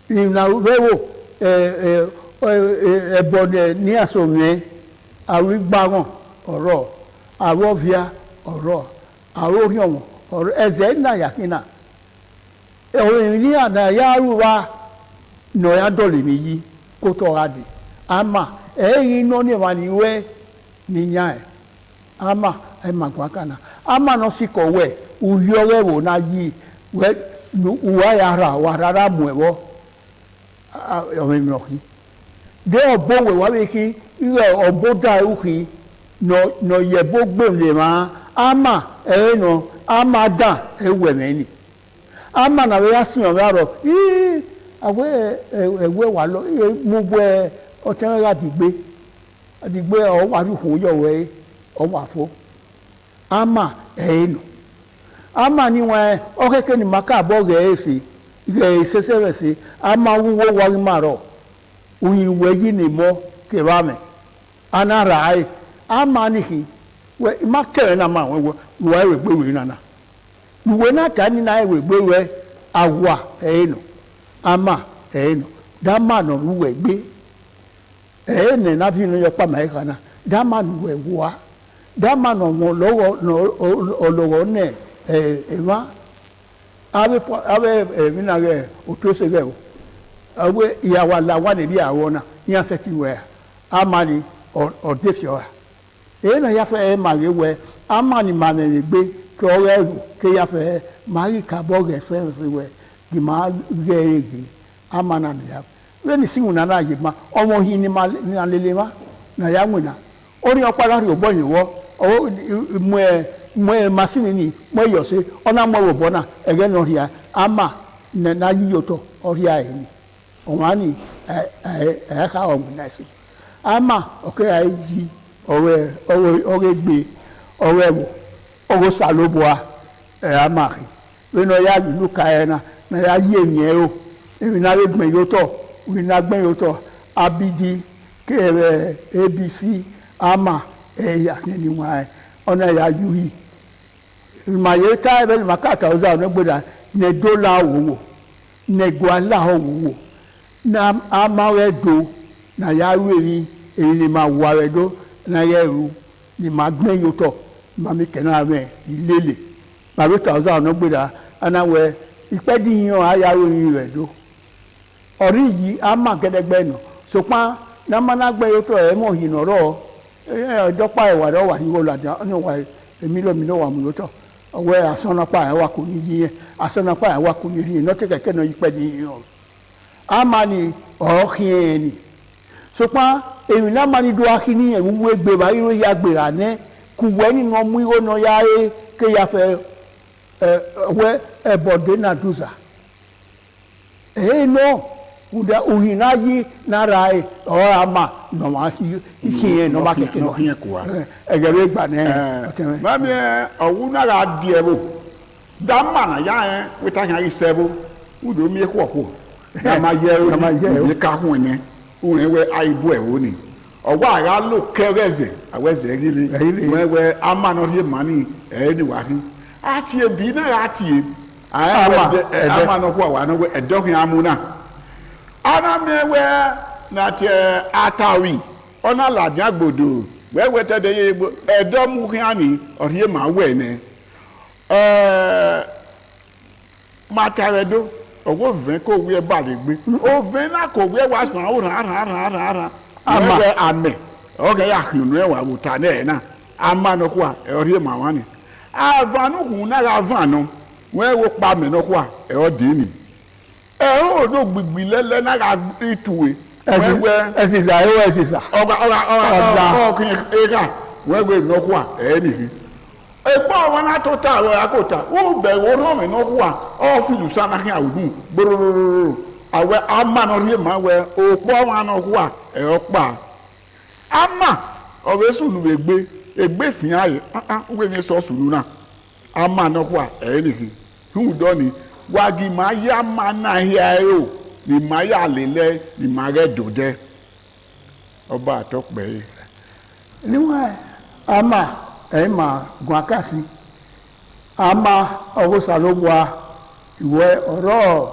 ina rewo ebode ni asome awi gbaron oro awovia oro arohion oro eze na yakina ni ana ya ruwa no ya dole ni yi ko to ade ama no ni wa ni we ni nya ama magwa kana ama no siko we uyore wo na yi we uwa ya ra wa rara muewo omemoki de obo we wa be ki ire obo da uki no yebo gbemle ma ama no ama da ewe meni ama na we asin o ro awe wa lo mo gbe o tan ra digbe o wa ru kun yo we o wa fo ama no ama ni wa o keke ni maka bo ge esi ge sesevese ama wo wari maro uyin weyi ni mo ke ba me anara ai ama ni hi we ma tere na ma we we gbe we na we na ta ni na we gbe we awa no ama no da ma no we gbe ne na bi no yo pa mai kana da ma no we wa da ma no mo lowo ne ema ave mi na ge o to se ge o awe ya wa la wa ne bi awo na ya se ti we amani o de fiora na ya fe ma ge we amani ma me gbe ko re ru ke ya fe mari ka bo ge sense we di ma ge ge amana na ya we ni singu na na ye ma omo hi ni ma na lele ma na ya nwina ori opara ri ogbo yin wo o mo machine ni mo yo se ona mo wo bona ege no ria ama na yiyoto oria ni onwani ka o mu na si ama oke ai yi owe gbe owe wo owo saloboa ama we no ya lu ka na ya ye yen o emi na gbon yoto we na gbon yoto abidi kere abc ama ya ni wa ona ya yuhi ma ye ta be ma ka ta oza no gboda ne dola wo ne gwala wo na ama we do na ya ru ni ma wa we do na ye ru ni ma gbon yoto ma mi kena me ilele ma be ta oza no gboda ana we ipe di yan aya ro yin we do ori yi ama gedegbe no so pa na mana gbe yoto e mo yin oro dopa e wa do wa ni wo la da ni wa emi lo mi no wa mu yoto owe asona pa e wa ko ni yi asona pa e wa ko ni ri no te keke no ipe di yan amani o khieni so pa emi na mani do akini e wu egbe ba iro ya gbera ne ku we ni no mu iro no ya e ke ya fe we e bode na duza no uda uhina yi na rai o ama no ma ki no ma ke no hin kwa egere gba ne ma mi owu na ga die bo da ma na ya we ta yan isebo udo mi ko ko na ma ye o ni ka hun ni un we aibu e wo ni owo ara lo kereze aweze gili we ama no ri mani ni wa hin ati e bi na ati ama no ko wa no we edohin amuna ana mewe na te atawi ona la jagbodo we te de ye edom hiani orie ma we ne mataredo owo ven ko we ba le gbe o ven na ko we wa san o ra we ame o ga ya hunu e wa buta na ama no kwa orie ma wani avanu hu na ga vanu we wo pa me no kwa e odi ni o do gbigbi lele na ga ituwe wewe esisa esisa oga kin eka wewe no kwa ni egbo won na to ta ro akota wo be wo no me no kwa o filu sana hin awudun bororo awe ama no rie ma we o po won no kwa opa ama o be sunu egbe fin aye we ni so sunu na ama no kwa ni hu do ni wagi ma ya mana hia o ni ma ya lele ni ma re dode oba atokpe ni wa ama ma gwakasi ama owo salobwa iwe oro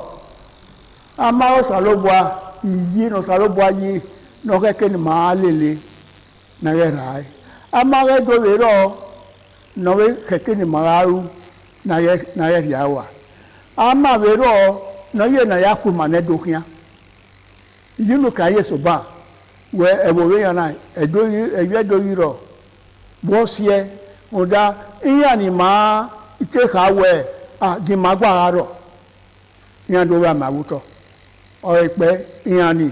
ama o salobwa iyi no salobwa yi no keke ni ma lele na re rai ama re do le ro no we keke ni ma ru na re ya wa ama vero no ye na yaku mane dokia yinu ka yeso ba we ebowe yana edo yiro bosie oda iya ni ma ite ka we di magba aro yan do wa mawuto o ipe iya ni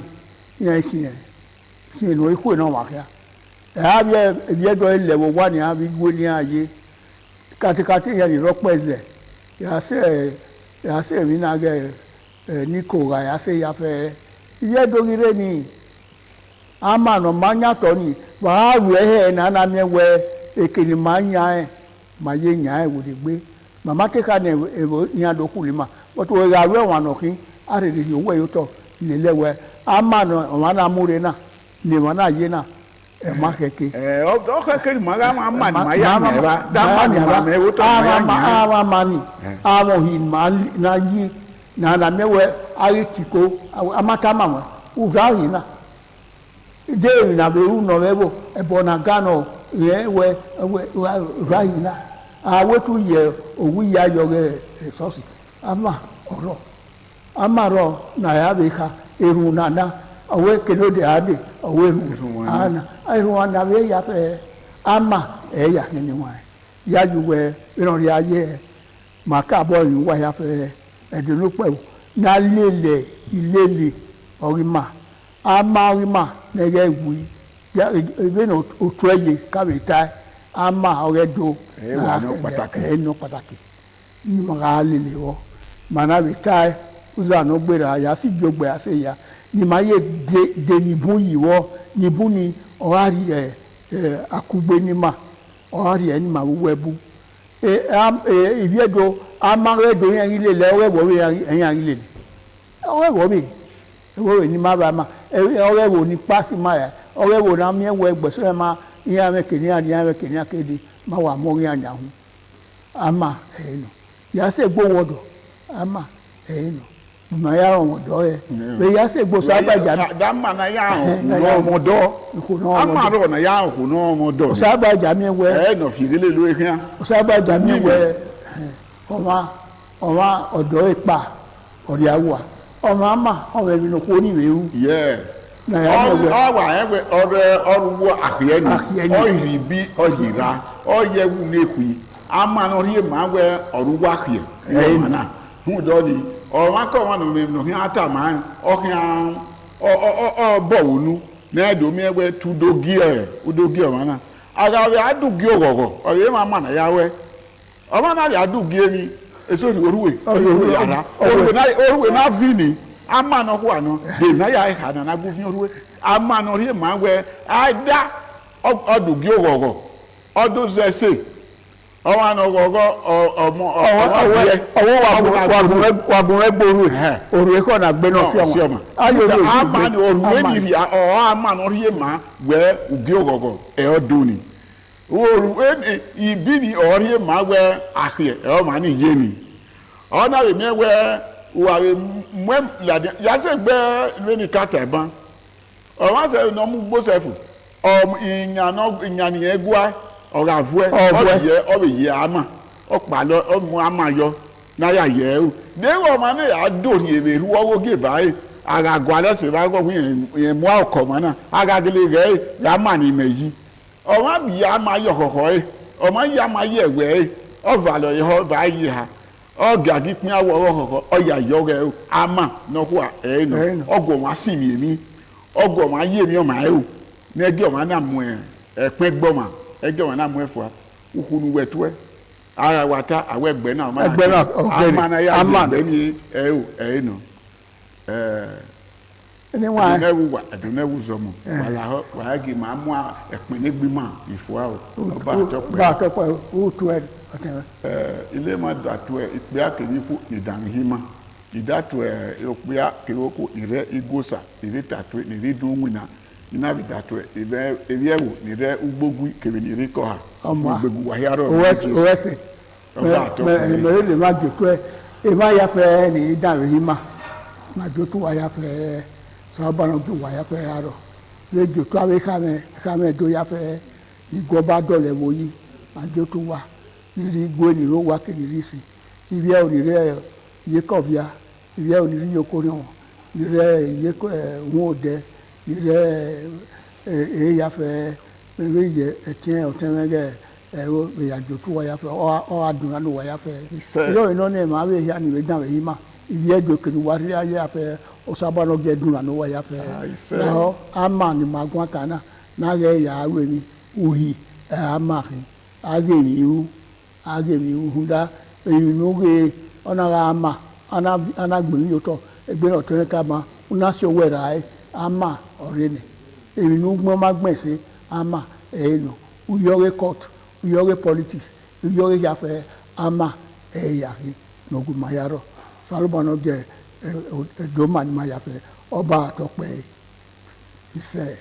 yan si no iku na wa kia e do ile wo wa ni abi gbo ni aye katikati ya ni ropeze ya se mi na ge niko ga ya se ya fe ye dogire ni ama no manya to ni wa ru he na mi we ekini manya ma ye nya e wo de gbe mama te ka ni ni adoku lima but we ga we wan no kin are de yo we yo to le lewe ama no wana mure na ni wana ye na e ma keke o keke ma ga ma ma ya me ba da ma me wo to ma mani amo hin ma na yi na mewe ari tiko amata mama u ga hin na de na be u no webo e bona gano ye we ra hin na awetu ye owu ya yo ge sosi ama oro amaro na ya be ka eru na awe keno de ade awe ana ayi na be ya pe ama ya ni wa ya yuwe iro ri aye maka bo yin wa ya pe edinu pe na lele ilele orima ama orima na ge wu ya ebe no otueye ka be tai ama oredo no pataki ni ma lele wo mana be tai uza no gbera ya si jogbe ase ya ni ma ye de ni bun yi wo ni bun ni orari akugbe ni ma orari ni ma webu ibiedo ama redo yan ile le orewo we yan ile orewo be orewo ni ma ba ma orewo ni pasi ma ya orewo na mi ewo egbe so ma iya me keni akedi ma wa mo ri anya hu ama no ya se gbo wodo ama no ma ya won do be ya se gbo so agbaja da ma na ya no mo do ama ro na ya hu no mo do so agbaja mi we no fi gele lo ekan so agbaja mi we oma odo ipa ori awa oma ama o we mi no ko ni weru yes na ya me we awa e we oruwo ahie ni o iri bi o yira o ye wu na ekui ama no rie ma we oruwo ahie na hu do ni o wa ko wa no me no hin ata ma o hin o bo wonu na do mi egbe tudogi udogi o ma na aga we adugi ogogo o ye ma na ya we o ma na ya adugi emi eso ni oruwe ara oruwe na vini ama no ho ano de na ya ha na gu vini oruwe ama no rie ma we ada odugi ogogo odo zese ọwọ́ àná ọgọ́gọ́ ọmọ wàgùn ẹgbòrú òrù ẹkọ́ na gbé náà sí ọmọ ayọ̀rọ̀ àmà ni òrù ẹ̀yìrì àmà náà rí èmà wẹ́ òbí ọgọ́gọ́ ẹ̀ọ́ dóni òrù ìbí ni ọ̀rí èmà wẹ́ àkìẹ̀ ẹ̀ọ́ mà ní yé ni ọ̀nà èmi wẹ́ wà mẹ́ yàtọ̀ gbẹ́ lónìí kàtà ẹ̀bán ọ̀wọ́n àti ẹ̀ nọ́mú gbósẹ̀fù ìyànìyàn gbọ́ ọ̀rọ̀ àfúẹ́ ọ̀rọ̀ yẹ àmà ọ̀pàlọ́ ọmọ àmà yọ náírà yẹ ẹ́ o déwọ̀ ọmọ náà yà á dòrí èrè ìrúwọ́wọ́ gé báyìí àgàgọ́ alẹ́sẹ̀ bá gbọ́ fún yẹn mú ọkọ̀ mọ́ náà àgàgẹ́lẹ́ rẹ̀ yà á mà ní ìmẹ̀ yìí ọmọ yìí á máa yọ kọ̀kọ́ ẹ̀ ọmọ yìí á máa yẹ ẹ̀wẹ̀ ẹ̀ ọ̀vàlọ̀ yẹ ọ bá yìí ha ọ̀gà dípín àwọ̀ ọ̀rọ̀ kọ̀kọ́ ọ̀yà yọ rẹ̀ o àmà nọ́kọ́ ẹ̀ nọ ọgọ̀ wọn sì ní èmi ọgọ̀ wọn ayé mi ọmọ ẹ̀ o ní ẹgbẹ́ ọmọ náà mú ẹ̀pẹ́ gbọ́mà ẹjọ́ wọn náà mú ẹ̀fọ́ ukunu wẹ̀túwẹ́ ara wa ta àwọn ẹgbẹ́ náà ọ̀gbẹ́ni amánayá ní ẹ̀ẹ́ nù àdùnnẹ́wù zọmọ wàhálà máa mú ẹ̀pìn nígbìmọ̀ ìfọ́ ọba àtọ́pẹ́ òtú ẹ̀ ilé máa dàtú ẹ̀ ìpè àkèrèkù ìdánihìmá ìdàtú ẹ̀ ìpè àkèrèkù ìrẹ́ igbósà ìrẹ́tàtú ìrẹ́dùnwìnà ina bidato ebe ewo ni re ugbogbu kebe ni re ko ha ugbogbu wa ya ro owese me le ma joto e ma ya fe ni da ri ma joto wa ya fe so ba no ju wa ya fe aro le joto awe ka me do ya fe ni go ba do le wo yi ma joto wa ni ri gbo ni ro wa ke ni ri si ibi e o ni re ye ko bia ibi e o ni ri yokori won ni re ye ko won ode ire ya fe me ye etien otenege o be ya jotu wa ya fe o aduna no wa ya fe lo ino ne ma be ya ni we dan we ma ibi edo kenu wa ri ya fe o saba no ge duna no wa ya fe no ama ni magwa kana na ge ya we ni uhi ama ri age mi hunda inu ge ona ga ama ana gbin yo to egbe no to ka ma una so we rai ama orene èmi nu gbọ́n má gbẹ̀ sí ama ẹ̀ẹ́nù uyọ́rẹ́ court uyọ́rẹ́ politics uyọ́rẹ́ yàfẹ́ ama ẹ̀yàrí nogun mayarọ̀ Solomon Oge Doma Mayafe Oba Tokpe. He said.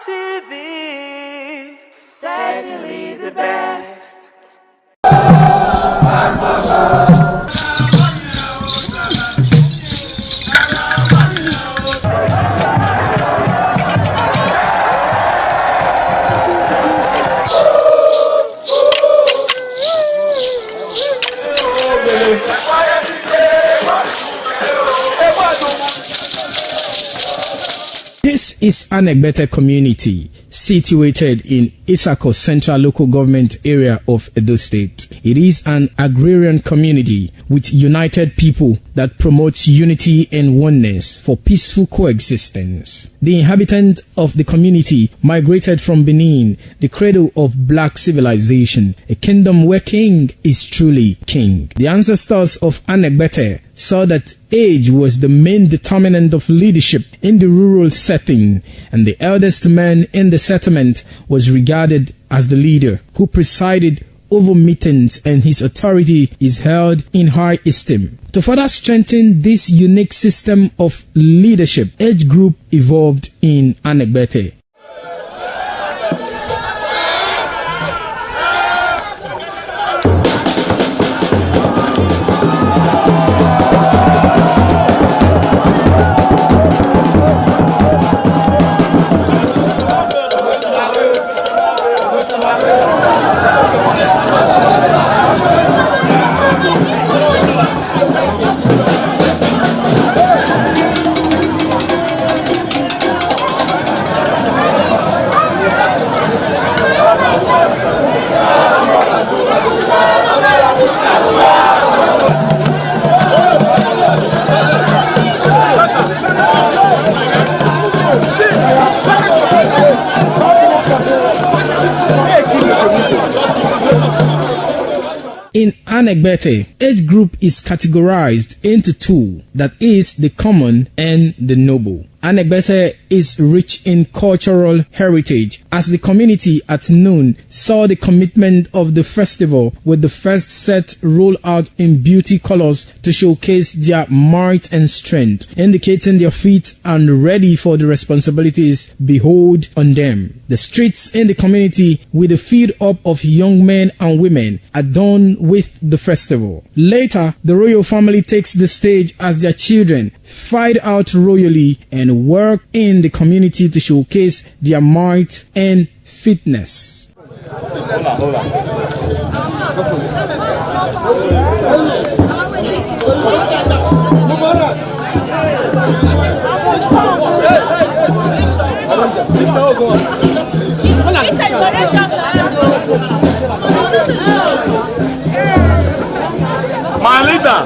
ITV, certainly the best. This is Anegbete community situated in Isako Central Local Government Area of Edo State. It is an agrarian community with united people that promotes unity and oneness for peaceful coexistence. The inhabitants of the community migrated from Benin, the cradle of black civilization, a kingdom where king is truly king. The ancestors of Anegbete saw that age was the main determinant of leadership in the rural setting, and the eldest man in the settlement was regarded as the leader who presided over meetings, and his authority is held in high esteem. To further strengthen this unique system of leadership, age group evolved in Anegbete. In Anegbete, age group is categorized into two, that is the common and the noble. Anegbete is rich in cultural heritage, as the community at noon saw the commitment of the festival with the first set rolled out in beauty colors to showcase their might and strength, indicating their feet and ready for the responsibilities behold on them. The streets in the community with a feed up of young men and women adorned with the festival. Later, the royal family takes the stage as their children fight out royally and work in the community to showcase their might and fitness. My leader.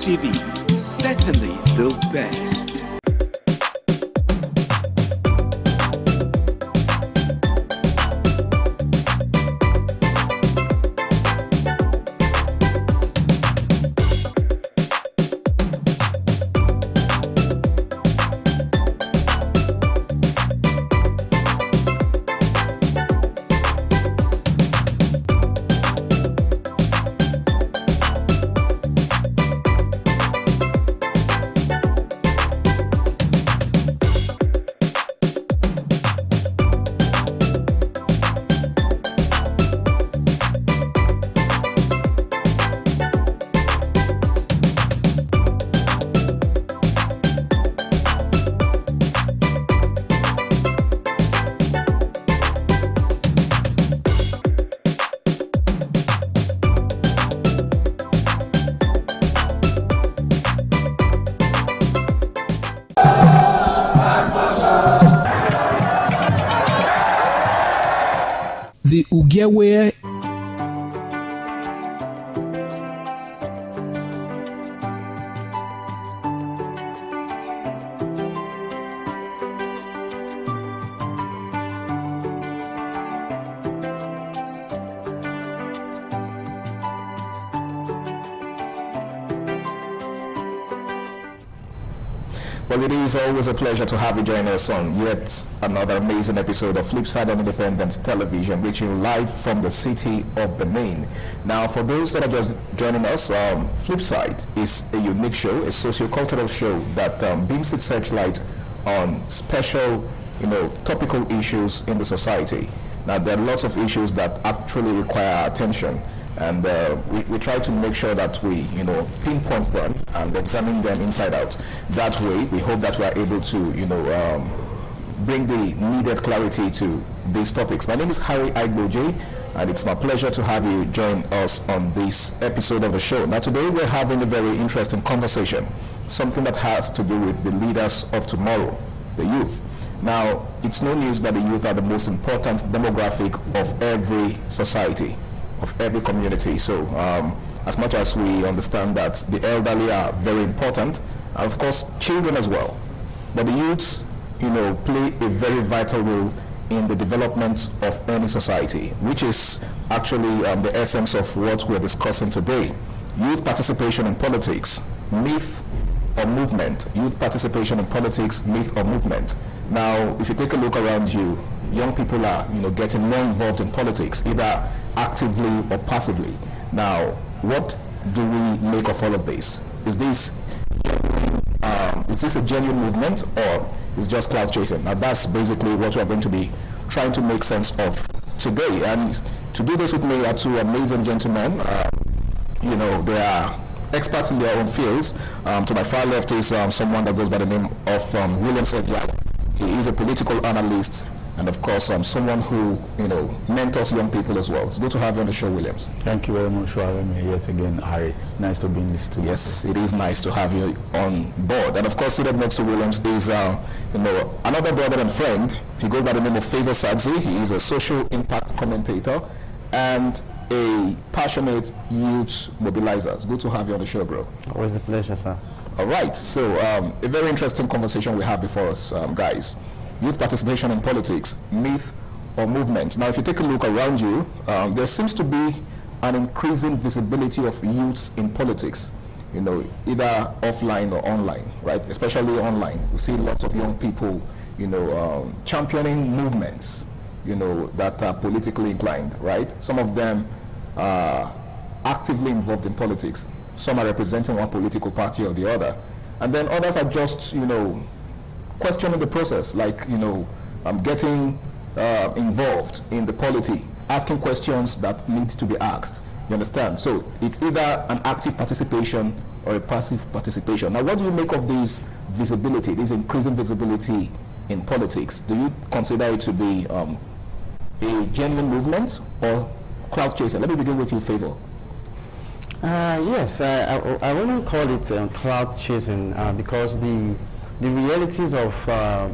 TV, certainly the best. The Ugewe Well, it is always a pleasure to have you join us on yet another amazing episode of Flipside on Independent Television, reaching you live from the city of Benin. Now, for those that are just joining us, Flipside is a unique show, a socio-cultural show that beams its searchlight on special, topical issues in the society. Now, there are lots of issues that actually require our attention. And we try to make sure that we, pinpoint them and examine them inside out. That way, we hope that we are able to, bring the needed clarity to these topics. My name is Harry Aigboje, and it's my pleasure to have you join us on this episode of the show. Now, today we're having a very interesting conversation, something that has to do with the leaders of tomorrow, the youth. Now, it's no news that the youth are the most important demographic of every society, of every community. So as much as we understand that the elderly are very important, and of course children as well, but the youths play a very vital role in the development of any society, which is actually the essence of what we're discussing today. Youth participation in politics, myth or movement. Youth participation in politics, myth or movement. Now, if you take a look around you, young people are getting more involved in politics, either actively or passively. Now, what do we make of all of this? Is this a genuine movement, or is it just cloud chasing? Now, that's basically what we're going to be trying to make sense of today. And to do this with me are two amazing gentlemen. They are experts in their own fields. To my far left is someone that goes by the name of William Sediak. He is a political analyst, and of course someone who mentors young people as well. It's good to have you on the show, Williams. Thank you very much for having me yet again, Harry. It's nice to be in this studio. Yes, it is nice to have you on board. And of course, seated next to Williams is another brother and friend. He goes by the name of Favor Sadzi. He is a social impact commentator and a passionate youth mobilizer. It's good to have you on the show, bro. Always a pleasure, sir. All right, so a very interesting conversation we have before us, guys. Youth participation in politics, myth or movement. Now, if you take a look around you, there seems to be an increasing visibility of youths in politics, either offline or online, right? Especially online. We see lots of young people, championing movements, that are politically inclined, right? Some of them are actively involved in politics. Some are representing one political party or the other. And then others are just, questioning the process, like, getting involved in the polity, asking questions that need to be asked. You understand? So it's either an active participation or a passive participation. Now, what do you make of this visibility, this increasing visibility in politics? Do you consider it to be a genuine movement or cloud chasing? Let me begin with you, Favor. Yes, I wouldn't call it cloud chasing because the realities of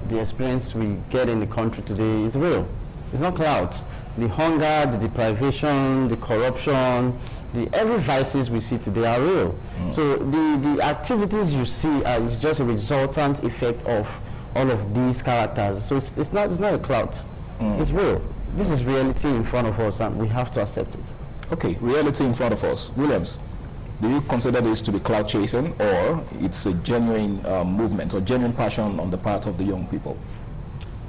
the experience we get in the country today is real. It's not clouds. The hunger, the deprivation, the corruption, every vices we see today are real. So the activities you see is just a resultant effect of all of these characters. So it's not a clout. It's real. This is reality in front of us, and we have to accept it. Okay, reality in front of us. Williams, do you consider this to be clout chasing, or it's a genuine movement or genuine passion on the part of the young people?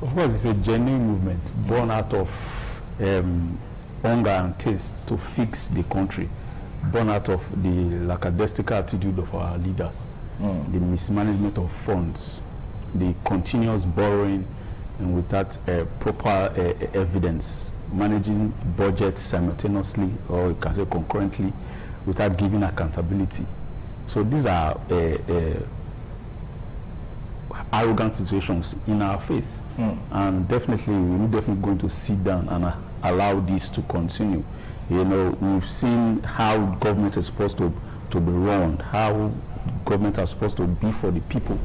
Of course, it's a genuine movement born out of hunger and taste to fix the country, born out of the lackadaisical attitude of our leaders, the mismanagement of funds, the continuous borrowing, and without proper evidence, managing budgets simultaneously, or you can say concurrently, without giving accountability. So these are arrogant situations in our face, and definitely we're definitely going to sit down and allow this to continue. You know, we've seen how government is supposed to be run, how government are supposed to be for the people,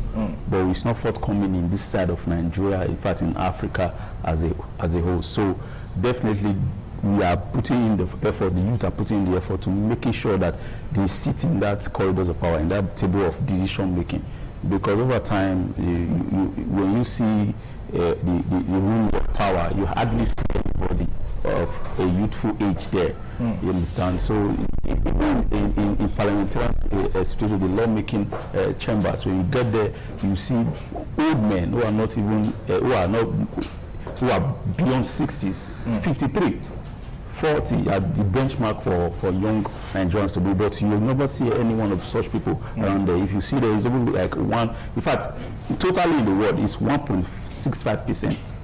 but it's not forthcoming in this side of Nigeria, in fact in Africa as a whole. So definitely we are putting in the effort, the youth are putting in the effort to making sure that they sit in that corridors of power, in that table of decision making. Because over time, when you see the rule of power, you hardly see anybody of a youthful age there. You understand? So in parliamentary situation, the lawmaking chambers, when you get there, you see old men who are not even who are beyond 60s, 53. 40 at the benchmark for young Nigerians to be, but you will never see any one of such people around there. If you see there is only like one, in fact, totally in the world is 1.65%.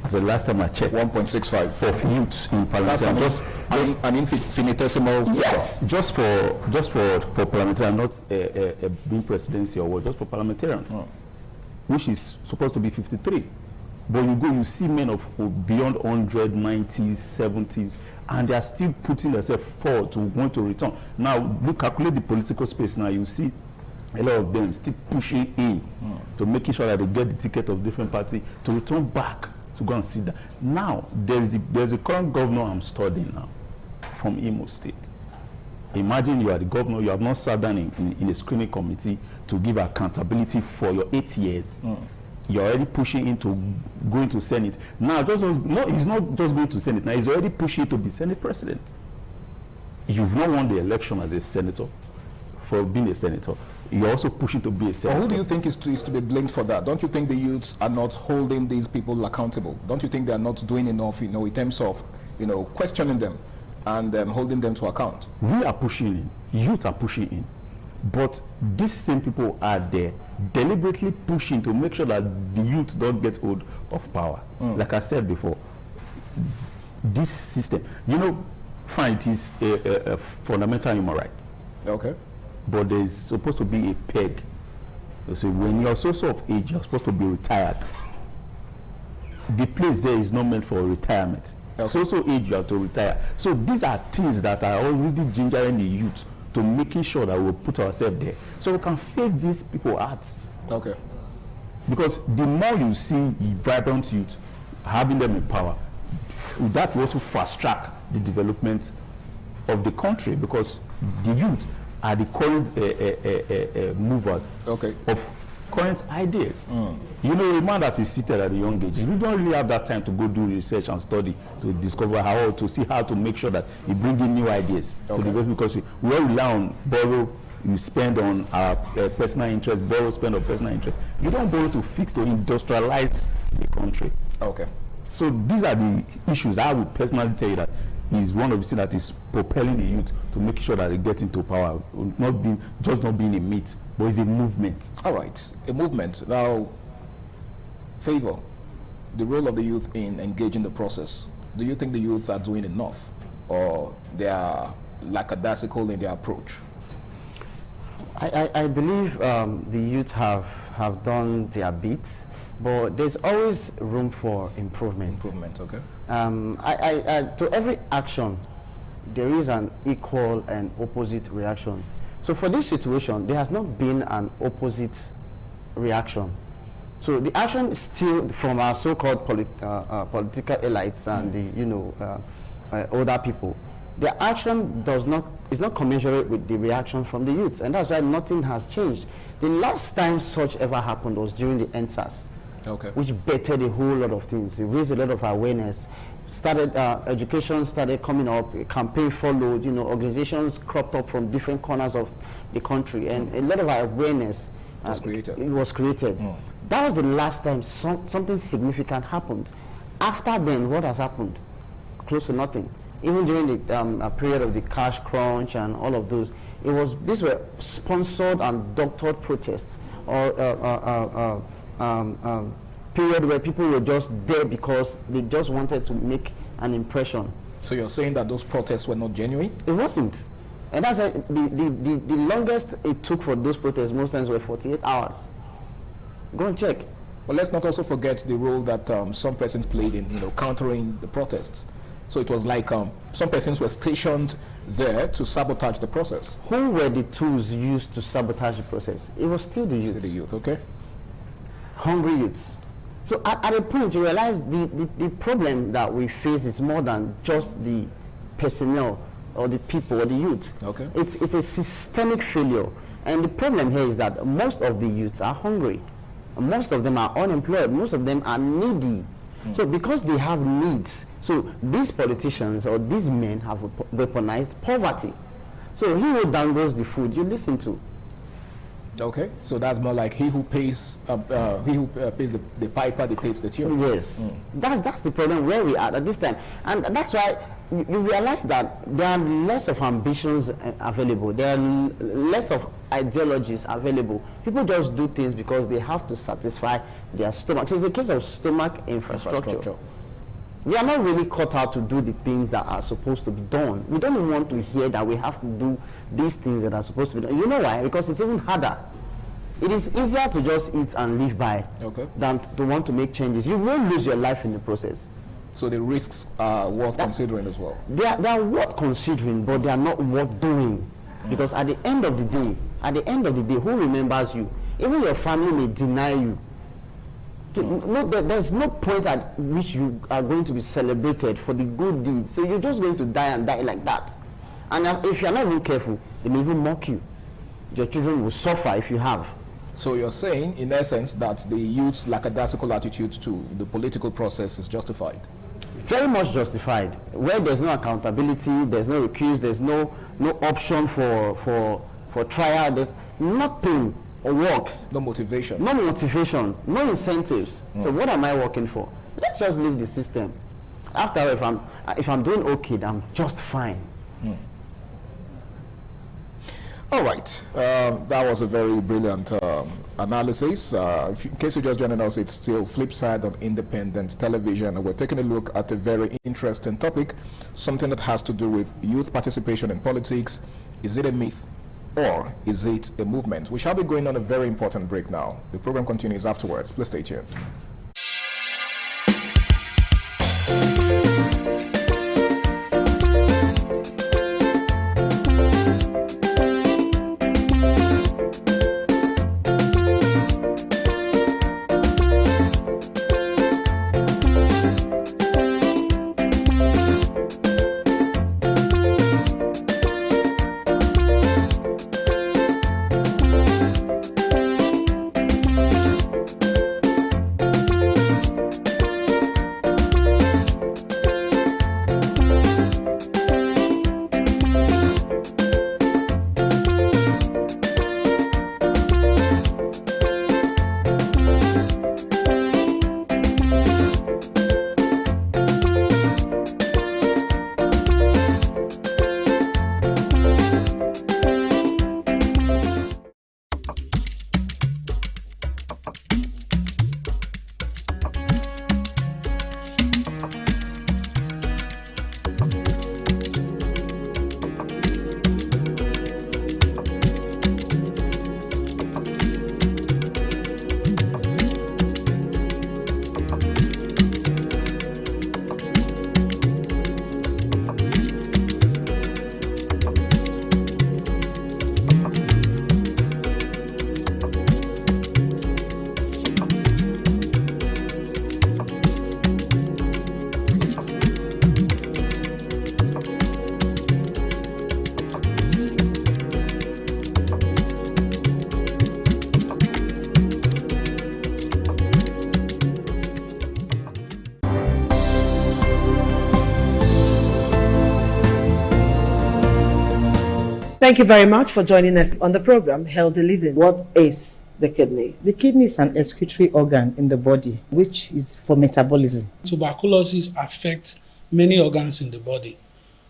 As the last time I checked, 1.65 for youths in parliament. That's an infinitesimal. Yes, just for parliamentarians, not being presidency or what, just for parliamentarians, which is supposed to be 53. But you see men of beyond 100, 90s, 70s, and they are still putting themselves forward to want to return. Now, calculate the political space now, you see a lot of them still pushing in to making sure that they get the ticket of different party to return back to go and sit down. Now, there's a current governor I'm studying now from Imo State. Imagine you are the governor, you have not sat down in a screening committee to give accountability for your 8 years. You're already pushing into going to Senate. Now, he's not just going to Senate. Now, he's already pushing to be Senate president. You've not won the election as a senator for being a senator. You're also pushing to be a senator. Well, who do you think is to be blamed for that? Don't you think the youths are not holding these people accountable? Don't you think they are not doing enough, in terms of, questioning them and holding them to account? We are pushing in. Youth are pushing in. But these same people are there deliberately pushing to make sure that the youth don't get hold of power. Like I said before, this system, fine, it is a fundamental human right. Okay. But there's supposed to be a peg. So when you're so of age, you're supposed to be retired. The place there is not meant for retirement. Okay. So age, you have to retire. So these are things that are already gingering the youth to making sure that we'll put ourselves there, so we can face these people out. Okay. Because the more you see vibrant youth, having them in power, that will also fast track the development of the country, because the youth are the current movers of current ideas. A man that is seated at a young age, you don't really have that time to go do research and study to discover how to see how to make sure that you bring in new ideas to the because we all rely on borrow, you spend on our personal interest, borrow, spend on personal interest. You don't borrow to fix, to industrialize the country. Okay. So these are the issues. I would personally tell you that is one of the things that is propelling the youth to make sure that they get into power, not being a myth, but it's a movement. All right, a movement. Now, Favor, the role of the youth in engaging the process. Do you think the youth are doing enough, or they are lackadaisical in their approach? I believe the youth have done their bit, but there's always room for improvement. Improvement, okay. To every action, there is an equal and opposite reaction. So for this situation, there has not been an opposite reaction. So the action is still from our so-called political elites and the older people. their action is not commensurate with the reaction from the youth, and that's why nothing has changed. The last time such ever happened was during the NSAS, which bettered a whole lot of things. It raised a lot of awareness. Education started coming up, a campaign followed, organizations cropped up from different corners of the country, and a lot of awareness was created. That was the last time something significant happened. After then, what has happened? Close to nothing. Even during the period of the cash crunch and all of those, these were sponsored and doctored protests, or period where people were just there because they just wanted to make an impression. So you're saying that those protests were not genuine? It wasn't. And that's the longest it took for those protests most times were 48 hours. Go and check. But let's not also forget the role that some persons played in countering the protests. So it was like some persons were stationed there to sabotage the process. Who were the tools used to sabotage the process? It was still the youth. Still the youth, okay. Hungry youths. So at a point you realize the problem that we face is more than just the personnel or the people or the youth. Okay. It's a systemic failure. And the problem here is that most of the youths are hungry. Most of them are unemployed. Most of them are needy. So because they have needs, so these politicians or these men have weaponized poverty. So he who dangles the food, you listen to. Okay, so that's more like he who pays the piper dictates the tune. Yes, that's the problem where we are at this time, and that's why you realize that there are less of ambitions available. There are less of ideologies available. People just do things because they have to satisfy their stomach. So it's a case of stomach infrastructure. We are not really cut out to do the things that are supposed to be done. We don't even want to hear that we have to do these things that are supposed to be done. You know why? Because it's even harder. It is easier to just eat and live by than to want to make changes. You will lose your life in the process. So the risks are worth considering as well. They are worth considering, but they are not worth doing. Because at the end of the day, who remembers you? Even your family may deny you. There's no point at which you are going to be celebrated for the good deeds. So you're just going to die and die like that. And if you're not even careful, they may even mock you. Your children will suffer if you have. So you're saying, in essence, that the youth's lackadaisical attitude to the political process is justified? Very much justified. Where there's no accountability, there's no recuse, there's no option for trial, there's nothing works. No motivation. No motivation, no incentives. So what am I working for? Let's just leave the system. After all, if I'm doing okay, then I'm just fine. All right, that was a very brilliant analysis. In case you're just joining us, it's still Flipside on Independent Television, and we're taking a look at a very interesting topic, something that has to do with youth participation in politics. Is it a myth or is it a movement? We shall be going on a very important break now. The program continues afterwards. Please stay tuned. Thank you very much for joining us on the program, Healthy Living. What is the kidney? The kidney is an excretory organ in the body, which is for metabolism. Tuberculosis affects many organs in the body,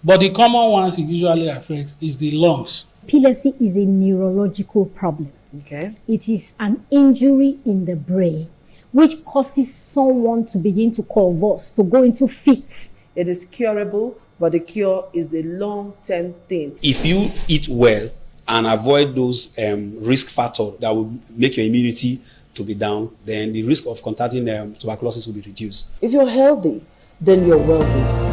but the common ones it usually affects is the lungs. Epilepsy is a neurological problem. Okay. It is an injury in the brain, which causes someone to begin to convulse, to go into fits. It is curable, but the cure is a long-term thing. If you eat well and avoid those risk factors that will make your immunity to be down, then the risk of contracting tuberculosis will be reduced. If you're healthy, then you're wealthy.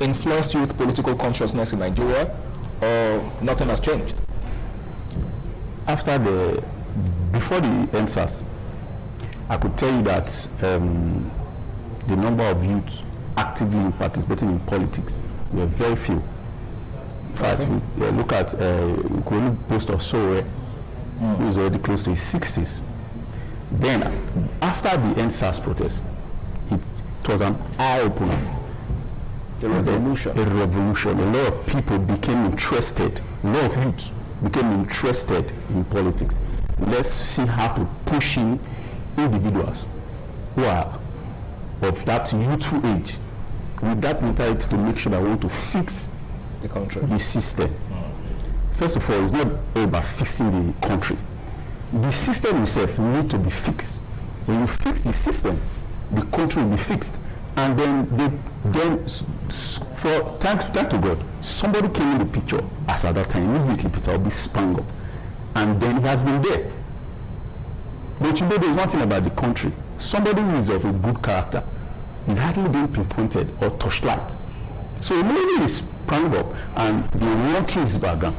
Influenced youth political consciousness in Nigeria, or nothing has changed? Before the EndSARS, I could tell you that the number of youth actively participating in politics were very few. In fact, we look at Kwelu Post of Sowore, who is already close to his 60s. Then, after the EndSARS protest, it was an eye-opener. A revolution. A revolution. A lot of people became interested. A lot of youth became interested in politics. Let's see how to push in individuals who are of that youthful age with that mentality to make sure that we want to fix the country, the system. First of all, it's not about fixing the country. The system itself needs to be fixed. When you fix the system, the country will be fixed. And then for thanks to God, somebody came in the picture as at that time, immediately Peter Obi sprang up. And then he has been there. But today there's one thing about the country. Somebody who is of a good character is hardly being pinpointed or touchlight. So immediately he sprang up and they went through his background.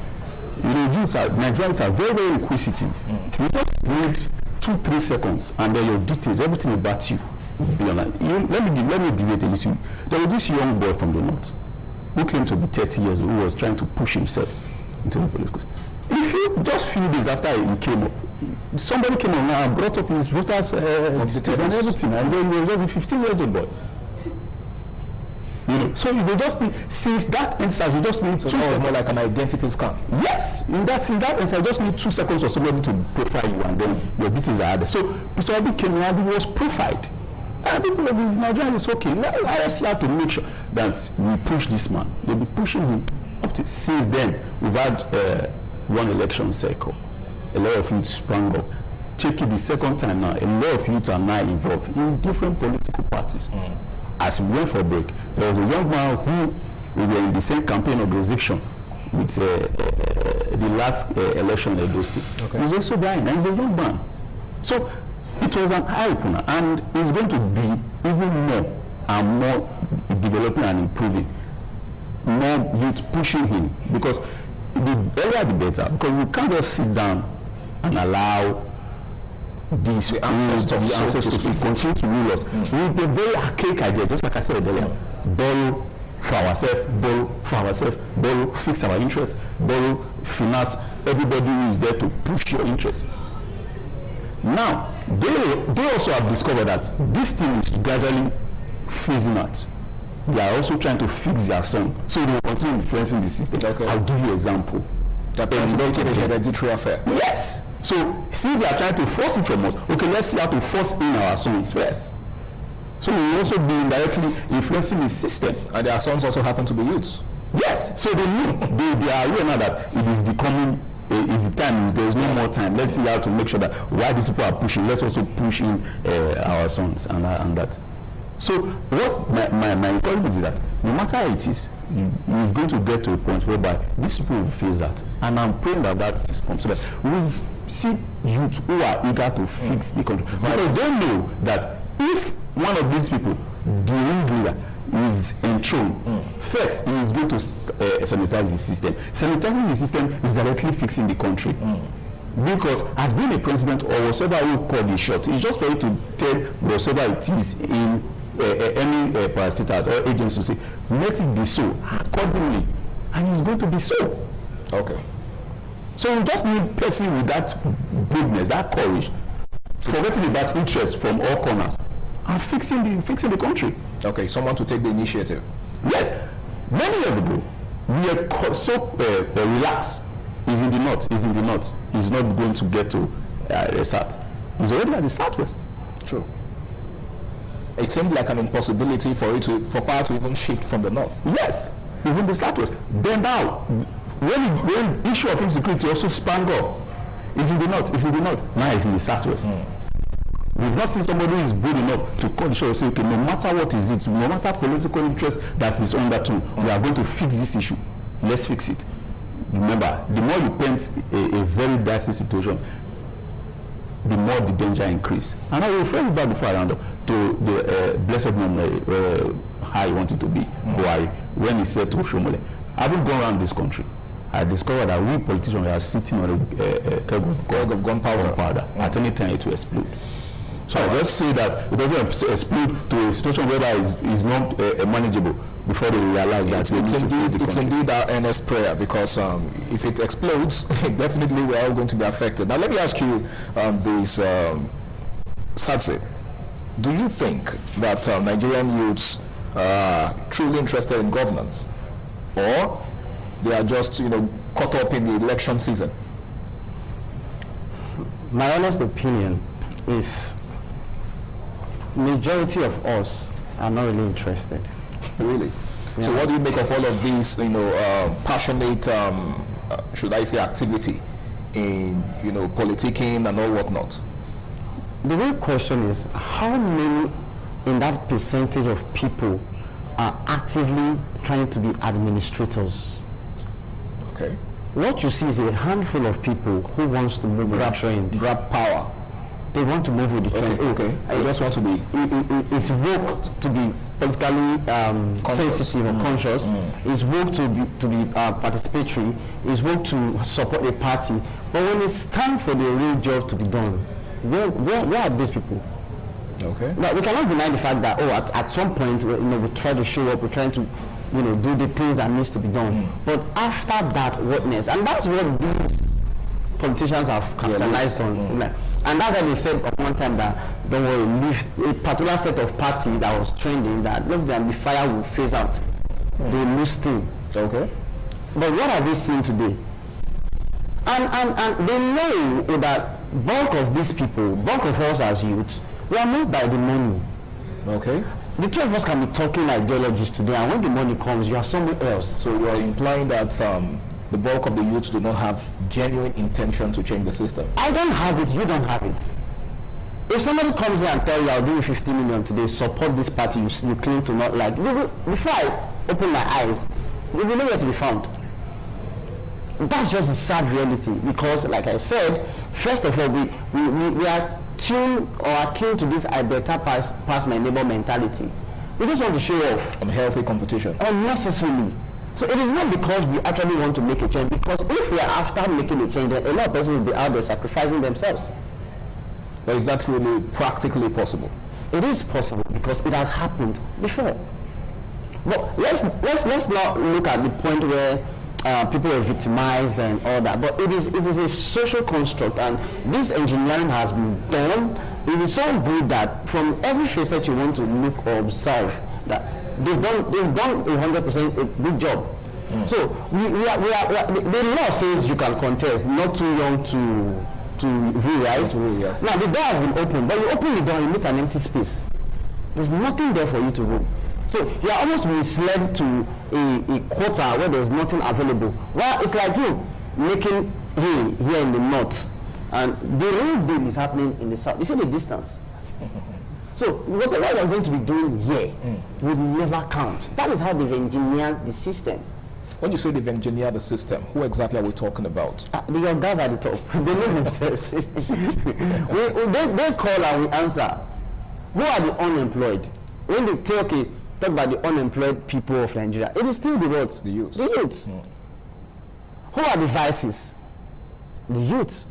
You know, Nigerians are very, very inquisitive. You just need 2-3 seconds and then your details, everything about you. Let me deviate a little. There was this young boy from the north who claimed to be 30 years old, who was trying to push himself into the political. If you just few days after he came up, somebody came on and brought up his voters details and everything, and then he was just a 15 years old boy. You know, so you just need, since that EndSARS, you just need 2 seconds. More like an identity scan. Yes, since that EndSARS, you just need 2 seconds for somebody to profile you, and then your details are added. So Mr. Obi came and he was profiled. And people of Nigeria is okay. Let's have to make sure that we push this man. They'll be pushing him up to. Since then, we've had one election cycle. A lot of youth sprang up. Take it the second time now. A lot of youth are now involved in different political parties. As we went for a break, there was a young man who we were in the same campaign organization with the last election in Edo State. Okay. He's also dying, and he's a young man. So it was an eye-opener, and it's going to be even more and more developing and improving. More youth pushing him, because the earlier the better, because we can't just sit down and allow these ancestors to continue to rule us with a very archaic idea, just like I said earlier. Borrow for ourselves, borrow, fix our interests, borrow, finance everybody who is there to push your interests. Now, they also have discovered that this thing is gradually phasing out. They are also trying to fix their son, so they will continue influencing the system. Okay. I'll give you an example. They're trying to make it a hereditary affair. Yes. So, since they are trying to force it from us, okay, let's see how to force in our sons first. So, we will also be indirectly influencing the system. And their sons also happen to be youths. Yes. So, they are aware now that it is becoming is the time, there is no more time. Let's see how to make sure that while these people are pushing, let's also push in our sons and that. So what my encouragement is that no matter how it is, it's going to get to a point whereby these people will face that. And I'm praying that comes so that we see youth who are eager to fix the country. Because they know that if one of these people, the ringleader, is enthroned, first he is going to sanitize the system. Sanitizing the system is directly fixing the country. Because as being a president or whatever you call the shot, it's just for you to tell whatever it is in any parasitic or agency to say, let it be so accordingly, and it's going to be so. Okay. So you just need person with that boldness, that courage, forgetting about interest from all corners, and fixing the country. Okay, someone to take the initiative. Yes, many years ago, we were so relaxed. He's in the north. He's in the north. He's not going to get to the south. He's already at the southwest. True. It seemed like an impossibility for power to even shift from the north. Yes, he's in the southwest. Then now, when issue of insecurity also sprang up, he's in the north. He's in the north. Now he's in the southwest. We've not seen somebody who is good enough to call the show and say, okay, no matter what is it, no matter political interest that is undertone, we are going to fix this issue. Let's fix it. Remember, the more you paint a very dicey situation, the more the danger increase. And I will refer you back before I round up to the blessed man, how he wanted to be, Buhari, when he said to Shomole, having gone around this country, I discovered that we politicians are sitting on a keg of gunpowder. At any time it will explode. So I just say that it doesn't explode to a situation where that is not manageable before they realize that it's indeed our earnest prayer, because if it explodes, definitely we're all going to be affected. Now let me ask you this, Sadse, do you think that Nigerian youths are truly interested in governance, or they are just caught up in the election season? My honest opinion is majority of us are not really interested. Really? Yeah. So what do you make of all of these, passionate, should I say, activity in, politicking and all whatnot? The real question is, how many in that percentage of people are actively trying to be administrators? Okay. What you see is a handful of people who wants to move with the trend. Grab power. They want to move with the trend. Okay. They just want to be. It's woke to be politically sensitive or conscious. It's woke to be participatory. It's woke to support a party. But when it's time for the real job to be done, where are these people? Okay. Now, we cannot deny the fact that at some point we try to show up. We're trying to do the things that needs to be done. But after that, whatness, and that's what these politicians have capitalized on. And that's why they said at one time that don't worry, leave a particular set of party that was trending, that look, then the fire will phase out. They lose steam. Okay. But what are we seeing today? And they know that bulk of these people, bulk of us as youth, we are moved by the money. Okay. The two of us can be talking ideologies today, and when the money comes, you are somewhere else. So you are implying that the bulk of the youths do not have genuine intention to change the system? I don't have it, you don't have it. If somebody comes here and tells you, I'll give you 50 million today, support this party you claim to not like, before I open my eyes, you will know where to be found. That's just the sad reality, because like I said, first of all, we are tuned or are keen to this I better pass my neighbor mentality. We just want to show off. Unhealthy competition. Unnecessarily. So it is not because we actually want to make a change, because if we are after making a change, then a lot of persons will be out there sacrificing themselves. But is that really practically possible? It is possible, because it has happened before. But let's not look at the point where people are victimized and all that. But it is a social construct, and this engineering has been done. It is so good that from every facet you want to look or observe, that they've done 100% a good job. So the law says you can contest, not too young to view, right? Now the door has been opened, but you open the door and you meet an empty space. There's nothing there for you to go. So you are almost misled to a quota where there's nothing available. Well, it's like you making here in the north, and the real deal is happening in the south. You see the distance. So whatever they are going to be doing here will never count. That is how they've engineered the system. When you say they've engineered the system, who exactly are we talking about? The guys at the top. They know themselves. they call and we answer. Who are the unemployed? When they say, okay, talk about the unemployed people of Nigeria, it is still the what? The youth. The youth. Who are the vices? The youth.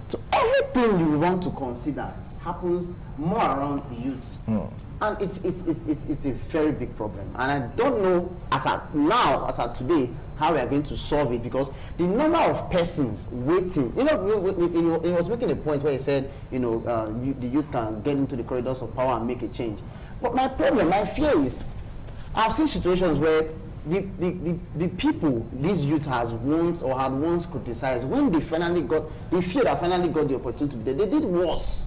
So everything you want to consider happens more around the youth. And it's a very big problem. And I don't know as at today, how we are going to solve it, because the number of persons waiting, he was making a point where he said, the youth can get into the corridors of power and make a change. But my fear is, I've seen situations where the people these youth had once criticized, when they feel that finally got the opportunity to be there, they did worse.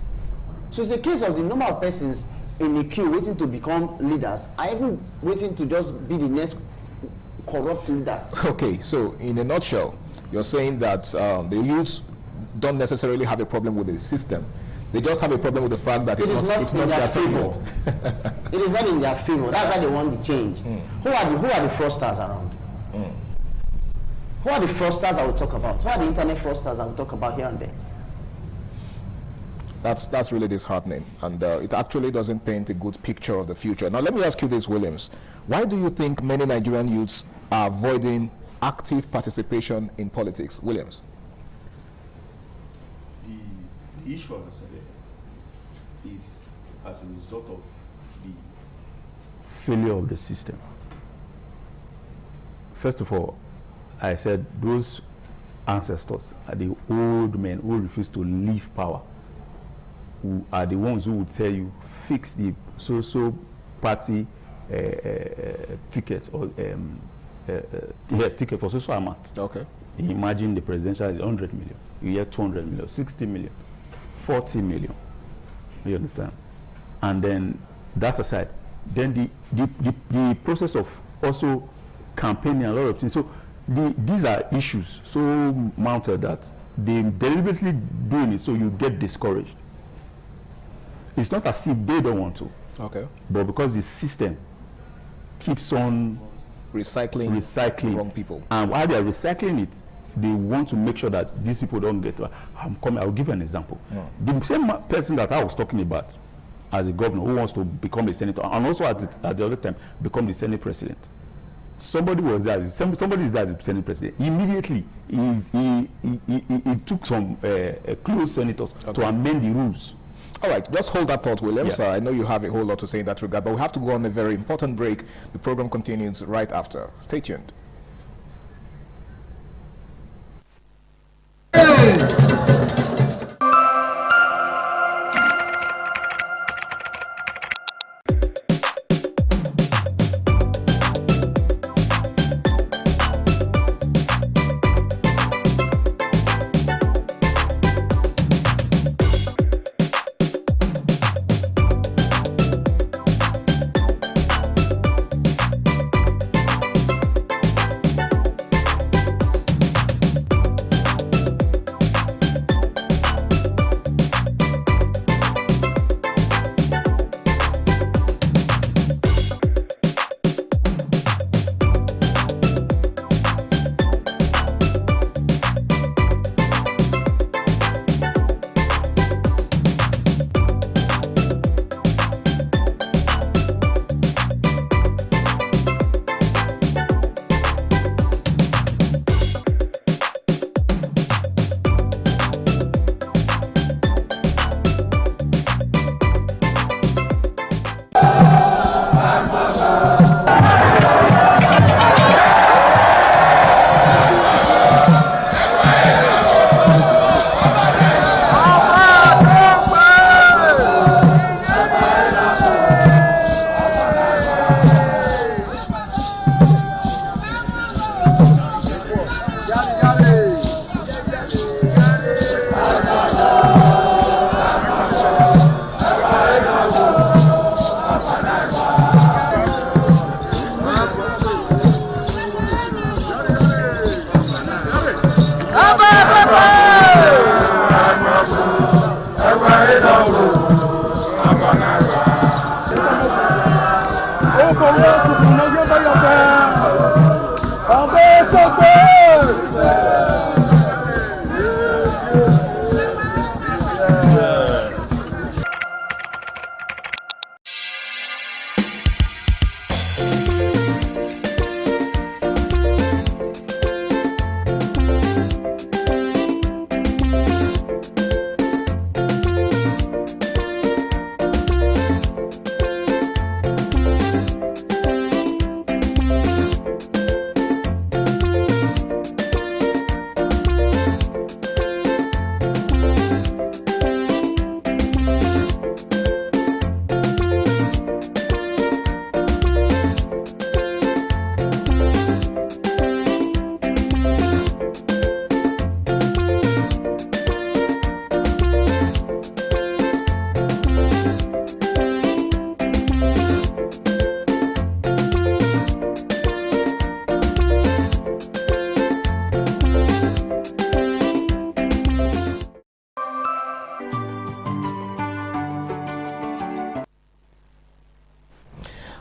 So it's a case of the number of persons in the queue waiting to become leaders are even waiting to just be the next corrupt leader. Okay, so in a nutshell, you're saying that the youths don't necessarily have a problem with the system. They just have a problem with the fact that it's not their favor. It is not in their favor. That's why they want the change. Who are the fraudsters around? Who are the fraudsters I will talk about? Who are the internet fraudsters I will talk about here and there? That's really disheartening, and it actually doesn't paint a good picture of the future. Now, let me ask you this, Williams. Why do you think many Nigerian youths are avoiding active participation in politics? Williams. The issue of the is as a result of the failure of the system. First of all, I said those ancestors are the old men who refuse to leave power, who are the ones who will tell you fix the so party ticket or ticket for social amount. Okay. Imagine the presidential is 100 million. You get 200 million, 60 million, 40 million. You understand? And then that aside, then the process of also campaigning, a lot of things. So these are issues so mounted that they deliberately doing it so you get discouraged. It's not as if they don't want to. Okay. But because the system keeps on recycling wrong people. And while they are recycling it, they want to make sure that these people don't get I'm coming. I'll give you an example. The same person that I was talking about as a governor who wants to become a senator and also at the other time become the Senate president. Somebody was there. Somebody is there as the Senate president. Immediately, he took some close senators to amend the rules. All right, just hold that thought, Williams. Yes. I know you have a whole lot to say in that regard, but we have to go on a very important break. The program continues right after. Stay tuned.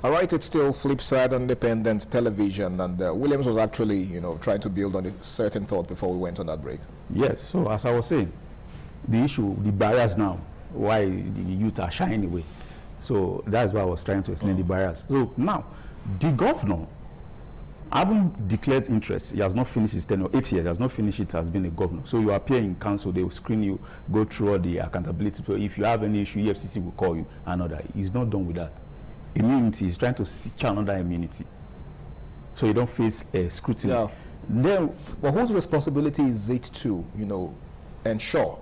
All right, it's still Flipside Independent Television, and Williams was actually, trying to build on a certain thought before we went on that break. Yes, so as I was saying, the issue, the barriers now, why the youth are shying away. So that's why I was trying to explain the barriers. So now, the governor, having declared interest, he has not finished his tenure, 8 years, he has not finished it as being a governor. So you appear in council, they will screen you, go through all the accountability. So if you have any issue, EFCC will call you, another. He's not done with that. Immunity, he's trying to seek another immunity. So you don't face scrutiny. Yeah. Then, well, whose responsibility is it to, ensure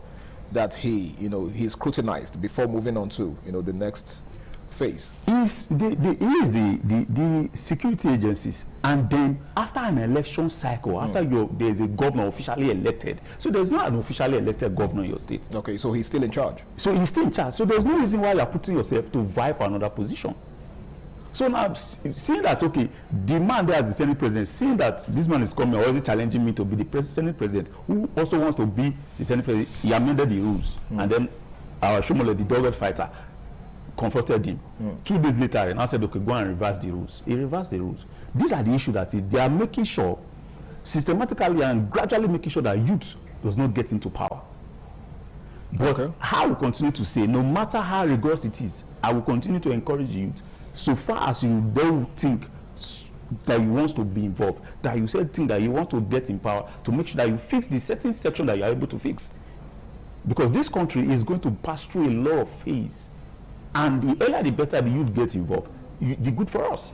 that he's scrutinized before moving on to, the next phase? Is the security agencies, and then after an election cycle, after there's a governor officially elected, so there's not an officially elected governor in your state. Okay, so he's still in charge. So he's still in charge. So there's no reason why you're putting yourself to vie for another position. So now, seeing that, okay, the man there as the Senate president, seeing that this man is coming, already challenging me to be the Senate president, who also wants to be the Senate president, he amended the rules. And then our Shomole, the dogged fighter, confronted him. 2 days later, and I said, okay, go and reverse the rules. He reversed the rules. These are the issues that they are making sure, systematically and gradually making sure that youth does not get into power. But I will continue to say, no matter how rigorous it is, I will continue to encourage youth. So far as you don't think that you want to be involved, that you said think that you want to get in power, to make sure that you fix the certain section that you are able to fix. Because this country is going to pass through a lot of phase. And the earlier the better the youth gets involved, the good for us.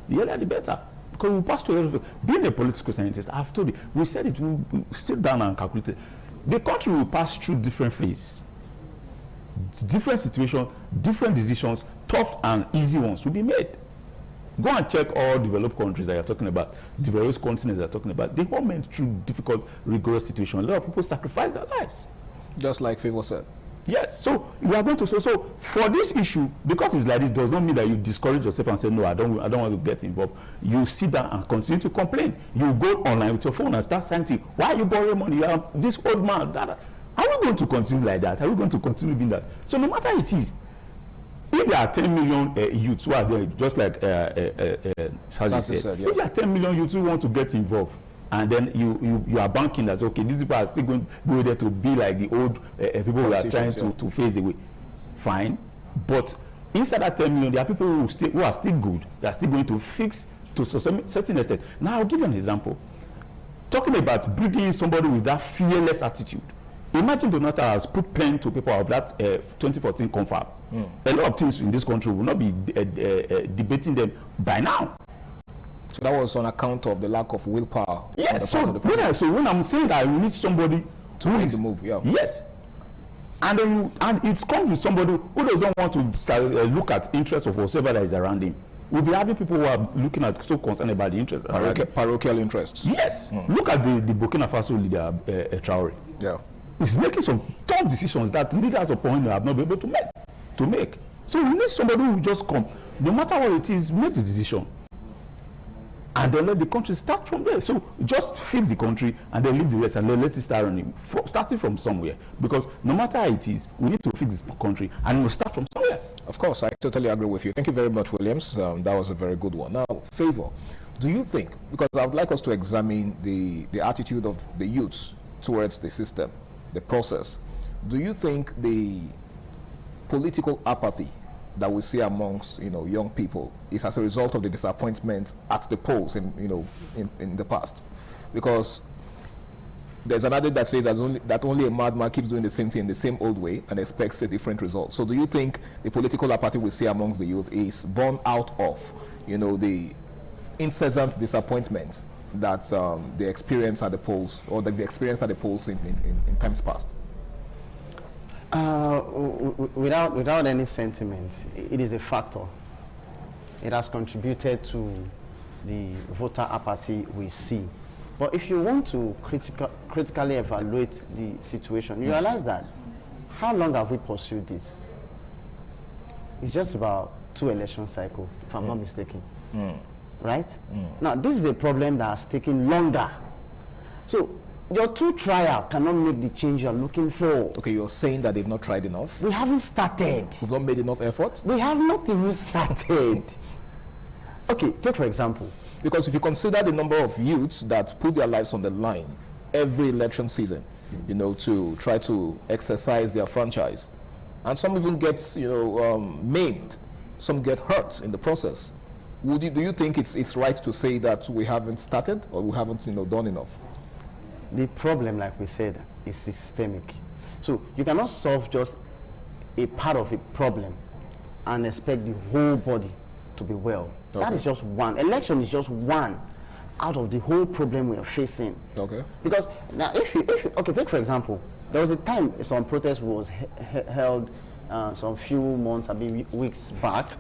The earlier the better. Because we pass through a lot of phase. Being a political scientist, I've told you, we said it, we sit down and calculate it. The country will pass through different phases. Different situations, different decisions, tough and easy ones will be made. Go and check all developed countries that you're talking about, the various continents you're talking about. They all went through difficult, rigorous situations. A lot of people sacrifice their lives. Just like Favor said. Yes, so we are going to, so for this issue, because it's like this, does not mean that you discourage yourself and say, no, I don't want to get involved. You sit down and continue to complain. You go online with your phone and start saying, why are you borrowing money? You are this old man, that. Are we going to continue like that? Are we going to continue doing that? So no matter it is, if there are 10 million youths who are there, just like Sazi said, if there are 10 million youths who want to get involved, and then you are banking that, okay, these people are still going to go there to be like the old people who are trying to face the way. Fine. But inside that 10 million, there are people who are still good. They are still going to fix to a certain extent. Now, I'll give you an example. Talking about bringing somebody with that fearless attitude. Imagine Donata has put pen to paper of that 2014 confab. A lot of things in this country will not be debating them by now. So that was on account of the lack of willpower. Yes, so when I'm saying that we need somebody to make the move, yes. And it comes with somebody who does not want to look at interests of whatever that is around him. We'll be having people who are looking at, so concerned about the interests. Parochial interests. Yes. Look at the Burkina Faso leader, Traore. Yeah. He's making some tough decisions that leaders upon him have not been able to make. So we need somebody who will just come, no matter what it is, make the decision. And then let the country start from there. So just fix the country and then leave the rest and then let it start running, starting from somewhere. Because no matter how it is, we need to fix this country and we'll start from somewhere. Of course, I totally agree with you. Thank you very much, Williams. That was a very good one. Now, Favor, Do you think, because I would like us to examine the attitude of the youths towards the system, the process, do you think the political apathy that we see amongst young people is as a result of the disappointment at the polls in the past? Because there's an adage that says that only a madman keeps doing the same thing in the same old way and expects a different result. So do you think the political apathy we see amongst the youth is born out of the incessant disappointment that they experience at the polls, or that they experienced at the polls in times past? Without any sentiment, it is a factor. It has contributed to the voter apathy we see. But if you want to critically evaluate the situation, you realize that how long have we pursued this? It's just about 2 election cycles, if I'm not mistaken. Right? Now, this is a problem that has taken longer. So, your 2 trial cannot make the change you're looking for. Okay, you're saying that they've not tried enough? We haven't started. We've not made enough effort? We have not even started. Okay, take for example. Because if you consider the number of youths that put their lives on the line every election season, to try to exercise their franchise, and some even get, maimed, some get hurt in the process. Do you think it's right to say that we haven't started, or we haven't, done enough? The problem, like we said, is systemic. So you cannot solve just a part of a problem and expect the whole body to be well. Okay. That is just one. Election is just one out of the whole problem we are facing. Okay. Because now, if you okay, take for example, there was a time some protest was held some few months, weeks back,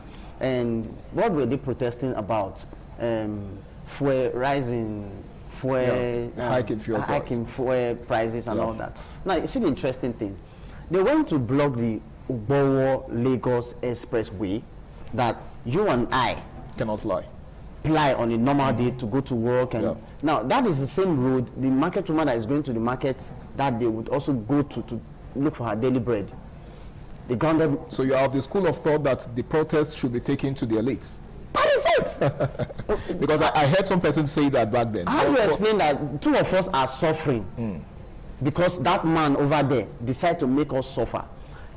and what were they protesting about? Fuel rising. Hiking fuel prices and all that. Now, you see the interesting thing. They went to block the Ugbowo-Lagos Expressway that you and I cannot fly on a normal day to go to work. And now, that is the same road the market woman that is going to the market that day would also go to look for her daily bread. They grounded. So you are of the school of thought that the protest should be taken to the elites? That is it. Because I heard some person say that back then. How do you explain that 2 of us are suffering because that man over there decided to make us suffer?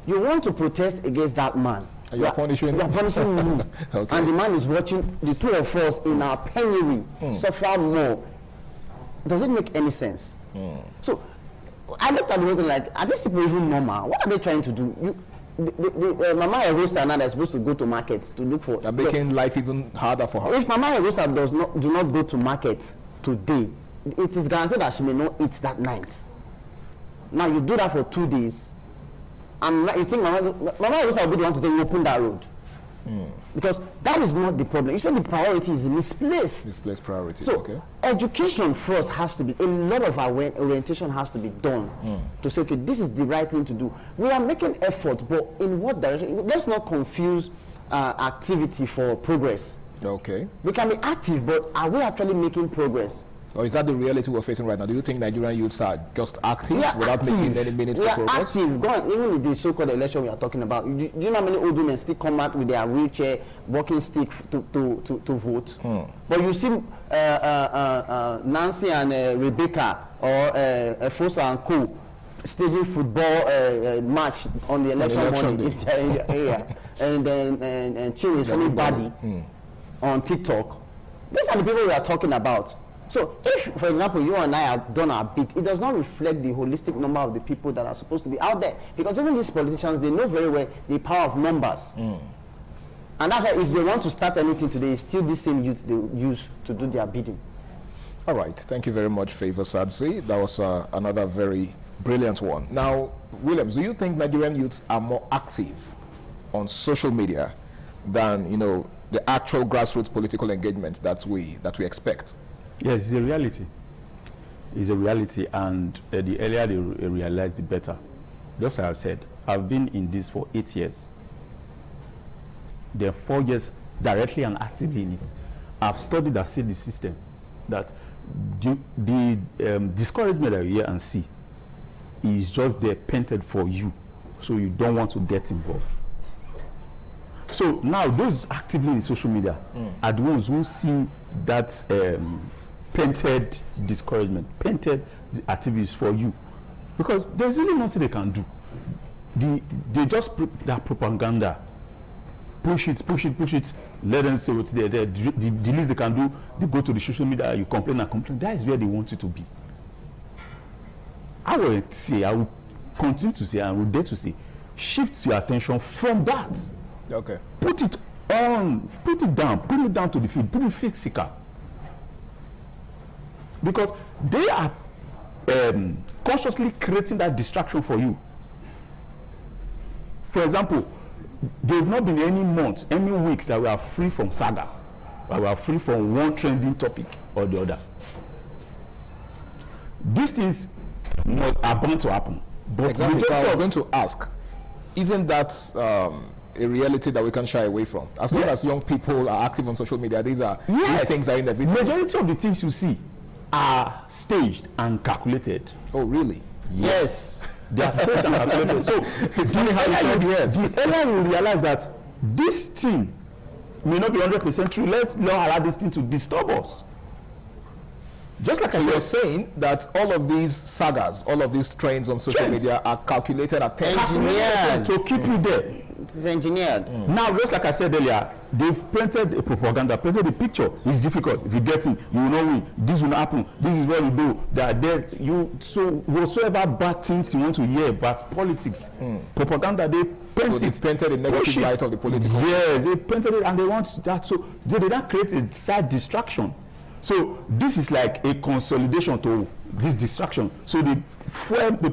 You want to protest against that man. You are punishing me. Okay. And the man is watching the 2 of us in our penury suffer more. Does it make any sense? So I looked at the whole like, are these people even normal? What are they trying to do? Mama Erosa now is supposed to go to market to look for. They're making life even harder for her. If Mama Erosa do not go to market today, it is guaranteed that she may not eat that night. Now you do that for 2 days, and you think Mama Erosa will be the one to open that road. Because that is not the problem. You said the priority is misplaced. Misplaced priority. So okay. Education first has to be, a lot of our orientation has to be done to say, okay, this is the right thing to do. We are making effort, but in what direction? Let's not confuse activity for progress. Okay. We can be active, but are we actually making progress? Or is that the reality we're facing right now? Do you think Nigerian youths are just active without making any meaningful progress? We are active. Go on, even with the so-called election we are talking about. Do you know how many old women still come out with their wheelchair, walking stick to vote? But you see Nancy and Rebecca or Fosa and Co staging football match on the election morning in their area, and Chinwe is only body on TikTok. These are the people we are talking about. So if, for example, you and I have done our bit, it does not reflect the holistic number of the people that are supposed to be out there. Because even these politicians, they know very well the power of numbers. And that's why if they want to start anything today, it's still the same youth they use to do their bidding. All right. Thank you very much, Favor Sadzi. That was another very brilliant one. Now, Williams, do you think Nigerian youths are more active on social media than, the actual grassroots political engagement that we expect? Yes, it's a reality. It's a reality, and the earlier they realize, the better. Just like I've said, I've been in this for 8 years. There are 4 years directly and actively in it. I've studied and seen the system, that the discouragement that you hear and see is just there painted for you, so you don't want to get involved. So now those actively in social media are the ones who see that painted discouragement, painted activities for you, because there's really nothing they can do. They just put that propaganda, push it, let them say what's there. The least they can do, they go to the social media, you complain. That is where they want you to be. I will continue to say, and will dare to say, shift your attention from that. Okay. Put it down to the field, put it physical. Because they are consciously creating that distraction for you. For example, there have not been any months, any weeks that we are free from saga, that we are free from one trending topic or the other. These things are bound to happen. But exactly. I was going to ask, isn't that a reality that we can shy away from? As long as young people are active on social media, these things are inevitable. Majority of the things you see are staged and calculated. Oh, really? Yes. They are staged and calculated. So it's funny how you said yes. The earlier you realize that this thing may not be 100% true, let's not allow this thing to disturb us. Just like you're saying that all of these sagas, all of these trends on social media are calculated at engineered to keep you there. It's engineered. Now, just like I said earlier, they've printed a propaganda, printed a picture. It's difficult. If you get in, you will not win. This will not happen. This is what we do. That there, so whatsoever bad things you want to hear about politics, propaganda, they paint so it. They painted the negative light of the political. Yes, they painted it, and they want that. So they did not create a side distraction. So this is like a consolidation to this distraction. So they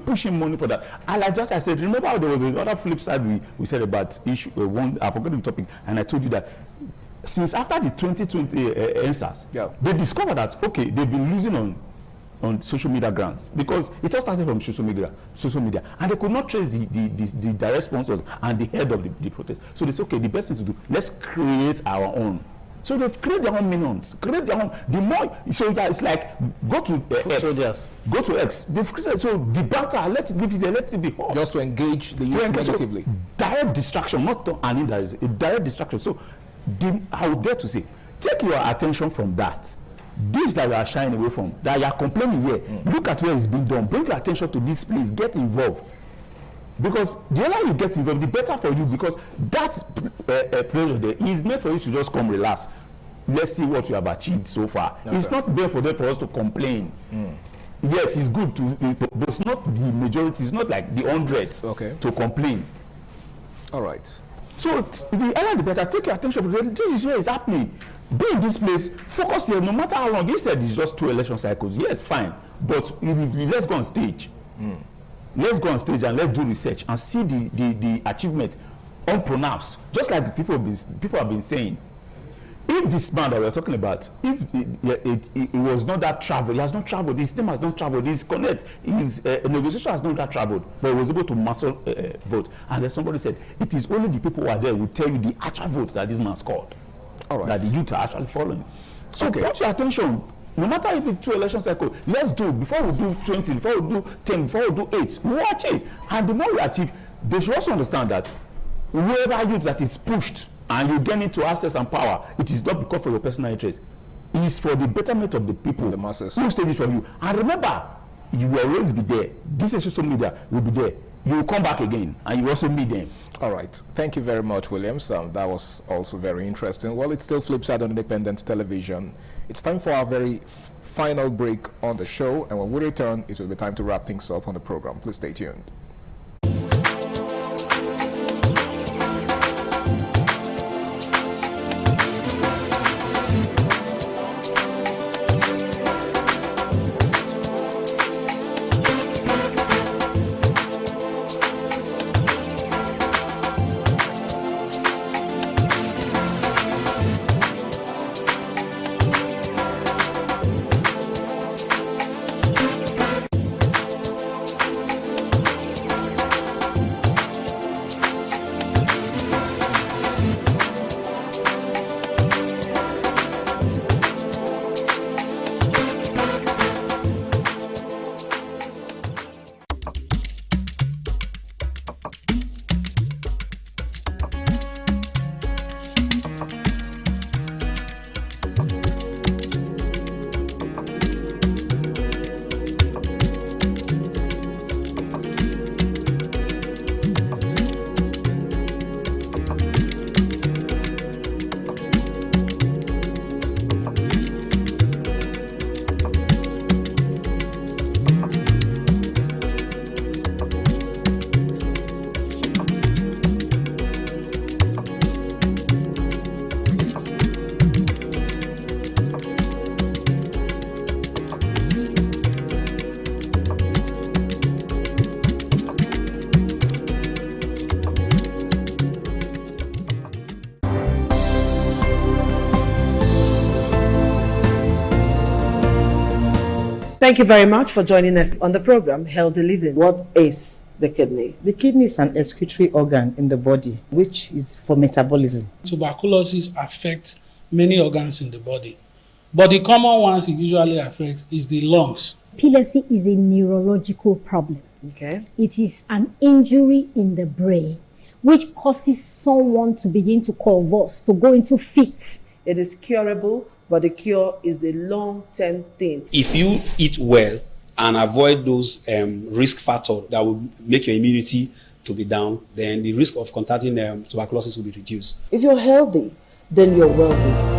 pushing money for that. And like just I said, remember how there was another flip side we said about issue one. I forgot the topic, and I told you that since after the 2020 answers, they discovered that okay, they've been losing on social media grants because it all started from social media, and they could not trace the direct sponsors and the head of the protest. So they said, okay, the best thing to do, let's create our own. So they've created their own minions, create their own. The more, so that it's like go to X, go to X. They've created so the banter. Let's give it, let it be hot. Just to engage the youth negatively. So direct distraction, not an indirect, a direct distraction. So I would dare to say, take your attention from that. This that you are shying away from, that you are complaining here. Look at where it's being done. Bring your attention to this place. Get involved. Because the earlier you get involved, the better for you, because that pressure there is meant for you to just come relax. Let's see what you have achieved so far. Okay. It's not there for us to complain. Yes, it's good to, but it's not the majority. It's not like the hundreds to complain. All right. So the earlier the better. Take your attention. This is where it's happening. Be in this place. Focus here. No matter how long. He said it's just 2 election cycles. Yes, fine. But let's go on stage. Let's go on stage and let's do research and see the achievement unpronounced. Just like the people have been saying. If this man that we're talking about, if it was not that traveled, he has not traveled, his name has not traveled, his connect, his negotiation has not that traveled, but he was able to master vote. And then somebody said, it is only the people who are there who tell you the actual vote that this man scored. All right. That the youth are actually following. So put your attention. No matter if it's 2 election cycles, let's do before we do 20, before we do 10, before we do 8. Watch it. And the more we achieve, they should also understand that whoever youth that is pushed and you get into access and power, it is not because of your personal interest. It is for the betterment of the people. The masses. Who stay for you. And remember, you will always be there. This social media will be there. You will come back again and you also meet them. All right. Thank you very much, Williams. That was also very interesting. Well, it still flips out on independent television. It's time for our very final break on the show. And when we return, it will be time to wrap things up on the program. Please stay tuned. Thank you very much for joining us on the program, Healthy Living. What is the kidney? The kidney is an excretory organ in the body, which is for metabolism. Tuberculosis affects many organs in the body, but the common ones it usually affects is the lungs. Epilepsy is a neurological problem. Okay. It is an injury in the brain which causes someone to begin to convulse, to go into fits. It is curable, but the cure is a long-term thing. If you eat well and avoid those risk factors that will make your immunity to be down, then the risk of contracting tuberculosis will be reduced. If you're healthy, then you're wealthy.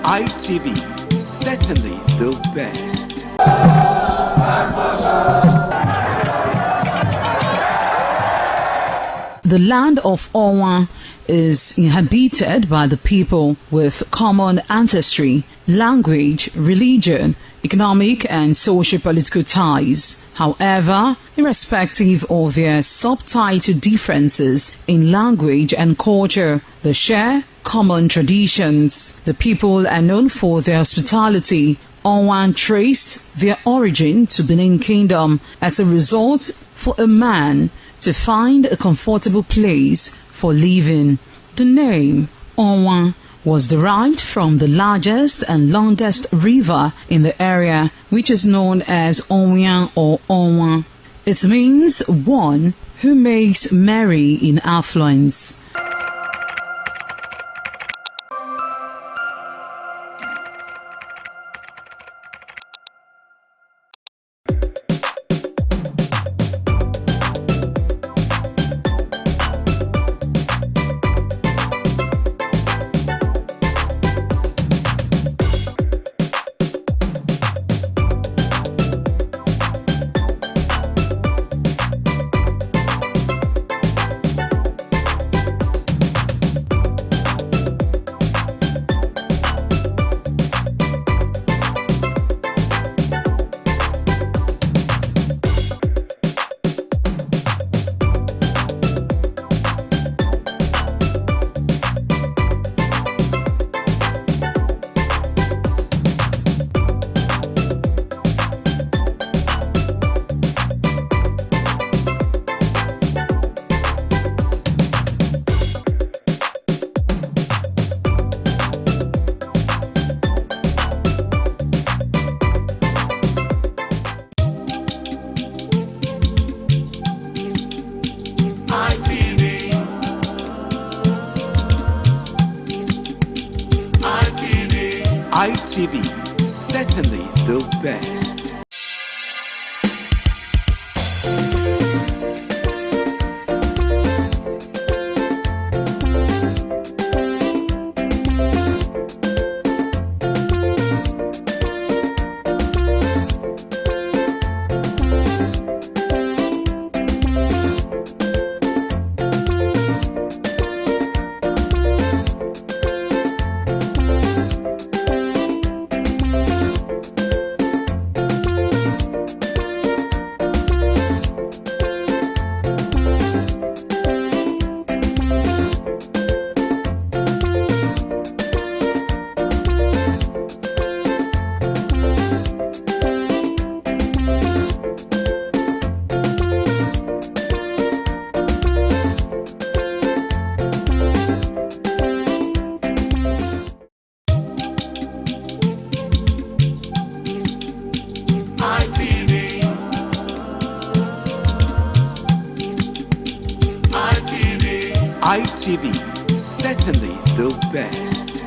ITV, certainly the best. The land of Owa is inhabited by the people with common ancestry, language, religion, economic and socio-political ties. However, irrespective of their subtitle differences in language and culture, they share common traditions. The people are known for their hospitality. Owa traced their origin to Benin Kingdom as a result for a man to find a comfortable place for living. The name Owa was derived from the largest and longest river in the area, which is known as Onwian or Onwa. It means one who makes merry in affluence. ITV, certainly the best. ITV, certainly the best.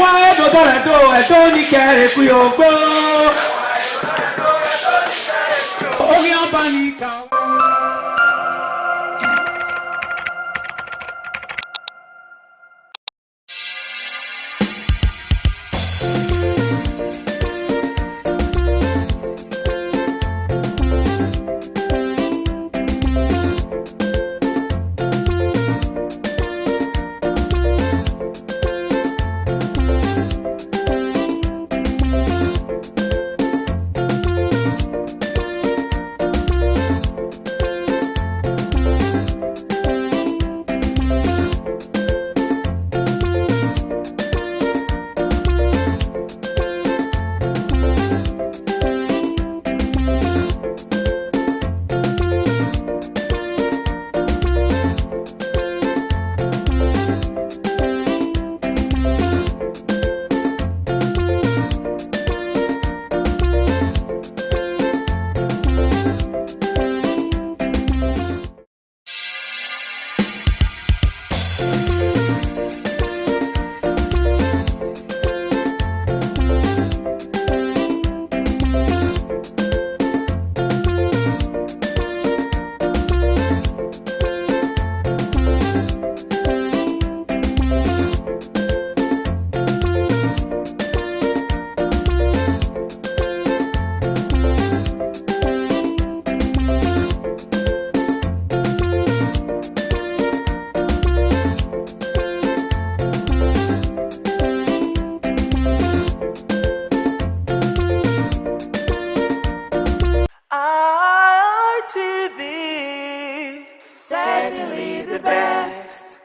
wá ẹ̀dọ̀dọ̀ rẹ̀ tó ẹ̀tọ́ ní kẹrẹ̀ kú yóò gbó. Orí ọba ní kan. Certainly the best.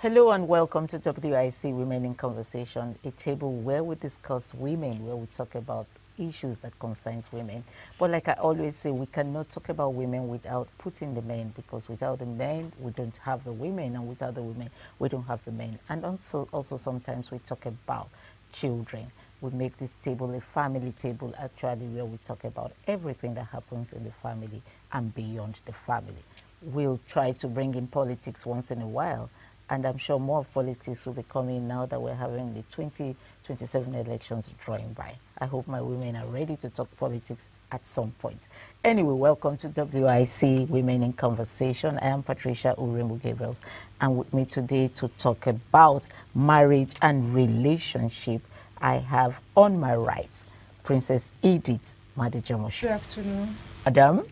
Hello and welcome to WIC Women in Conversation, a table where we discuss women, where we talk about issues that concerns women. But like I always say, we cannot talk about women without putting the men, because without the men, we don't have the women, and without the women, we don't have the men. And also sometimes we talk about children. We make this table a family table, actually, where we talk about everything that happens in the family and beyond the family. We'll try to bring in politics once in a while, and I'm sure more of politics will be coming now that we're having the 2027 elections drawing by. I hope my women are ready to talk politics at some point. Anyway, welcome to WIC Women in Conversation. I am Patricia Uremu Gabriels, and with me today to talk about marriage and relationship, I have on my right Princess Edith Madejimosh. Good afternoon. Madam.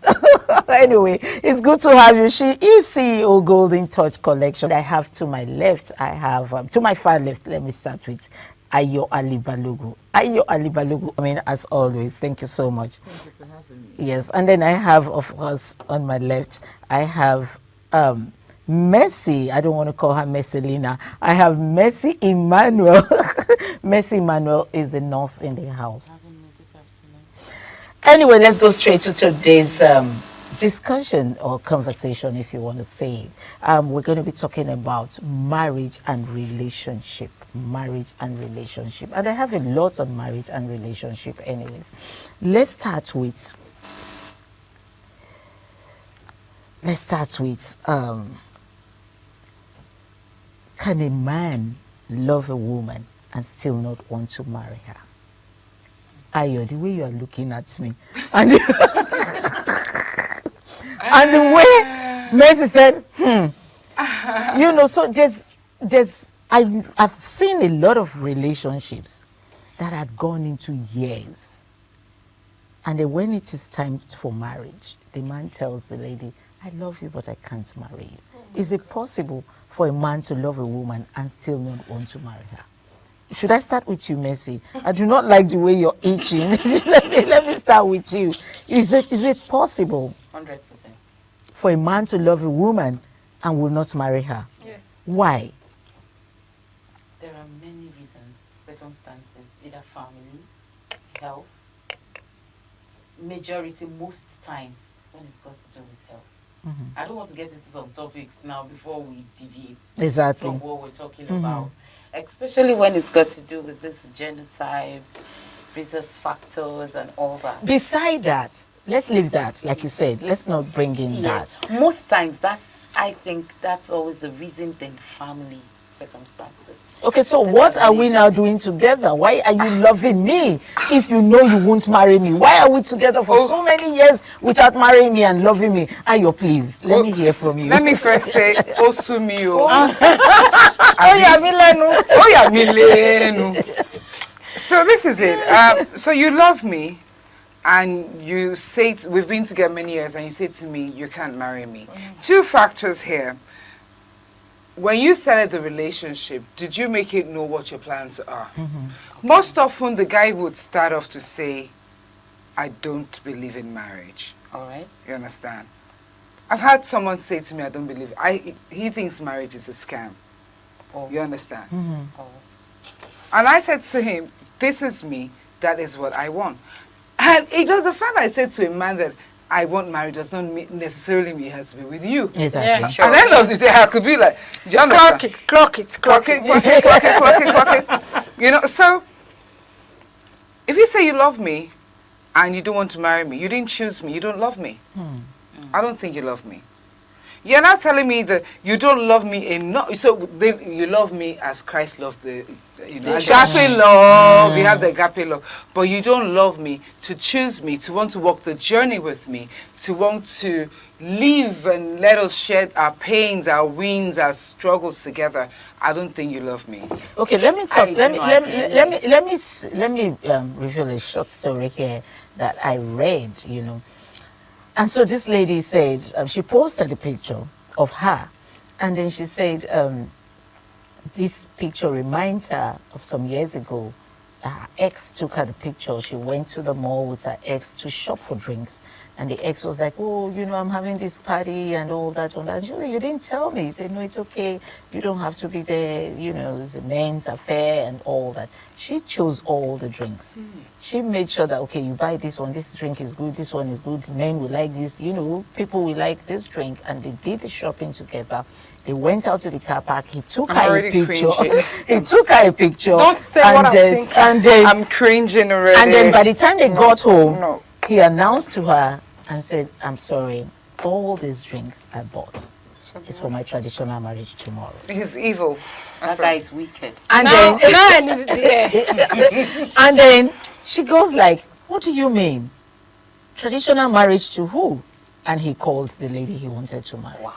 Anyway, it's good to have you. She is CEO Golden Touch Collection. I have to my left, I have, to my far left, let me start with Ayo Ali Balogu. Ayo Ali Balogu, I mean, as always, thank you so much. Thank you for having me. Yes, and then I have, of course, on my left, I have Mercy. I don't want to call her Messelina. I have Mercy Emmanuel. Mercy Emmanuel is a nurse in the house. Anyway, let's go straight to today's discussion or conversation, if you want to say it. We're going to be talking about marriage and relationship. Marriage and relationship. And I have a lot on marriage and relationship anyways. Let's start with can a man love a woman and still not want to marry her? Ayo, the way you are looking at me, and the way Mercy said, you know, so I've seen a lot of relationships that had gone into years, and then when it is time for marriage, the man tells the lady, I love you, but I can't marry you. Is it possible for a man to love a woman and still not want to marry her? Should I start with you, Mercy? I do not like the way you're itching. let me start with you. Is it possible 100% for a man to love a woman and will not marry her? Yes. Why? There are many reasons, circumstances, either family, health, majority, most times, when it's got to do with health. I don't want to get into some topics now before we deviate from what we're talking about. Especially when it's got to do with this genotype, rhesus factors and all that. Beside that, let's leave that, like you said. Let's not bring in that. Most times, I think that's always the reason than family circumstances. Okay, so what are we now doing together? Why are you loving me if you know you won't marry me? Why are we together for so many years without marrying me and loving me? Ayo, please, let me hear from you. Let me first say, Osumio. So this is it. So you love me, and you say, we've been together many years, and you say to me, you can't marry me. Two factors here. When you started the relationship, did you make it know what your plans are? Most often, the guy would start off to say, I don't believe in marriage. All right. You understand? I've had someone say to me, I don't believe. He thinks marriage is a scam. Oh. You understand? Oh. And I said to him, this is me, that is what I want. And it was the fact I said to a man that I want marriage does not necessarily mean it has to be with you. Exactly. Yeah, sure. At the end of the day, I could be like, do you understand? Clock it. You know, so if you say you love me and you don't want to marry me, you didn't choose me, you don't love me. I don't think you love me. You're not telling me that you don't love me enough. So you love me as Christ loved the agape love. You have the agape love. But you don't love me to choose me, to want to walk the journey with me, to want to live and let us share our pains, our wins, our struggles together. I don't think you love me. Okay, let me talk. Let me reveal a short story here that I read. You know. And so this lady said, she posted a picture of her, and then she said, this picture reminds her of some years ago. Her ex took her the picture. She went to the mall with her ex to shop for drinks. And the ex was like, oh, you know, I'm having this party and all that. And she said, you didn't tell me. He said, no, it's okay. You don't have to be there. You know, it's a men's affair and all that. She chose all the drinks. She made sure that, okay, you buy this one. This drink is good. This one is good. Men will like this. You know, people will like this drink. And they did the shopping together. They went out to the car park. He took her a picture. He took her a picture. Don't say what I'm thinking. And then, I'm cringing already. And then by the time they got home, he announced to her and said, I'm sorry, all these drinks I bought is for my traditional marriage tomorrow. He's evil. That guy is wicked. And and then she goes like, what do you mean? Traditional marriage to who? And he called the lady he wanted to marry. Wow.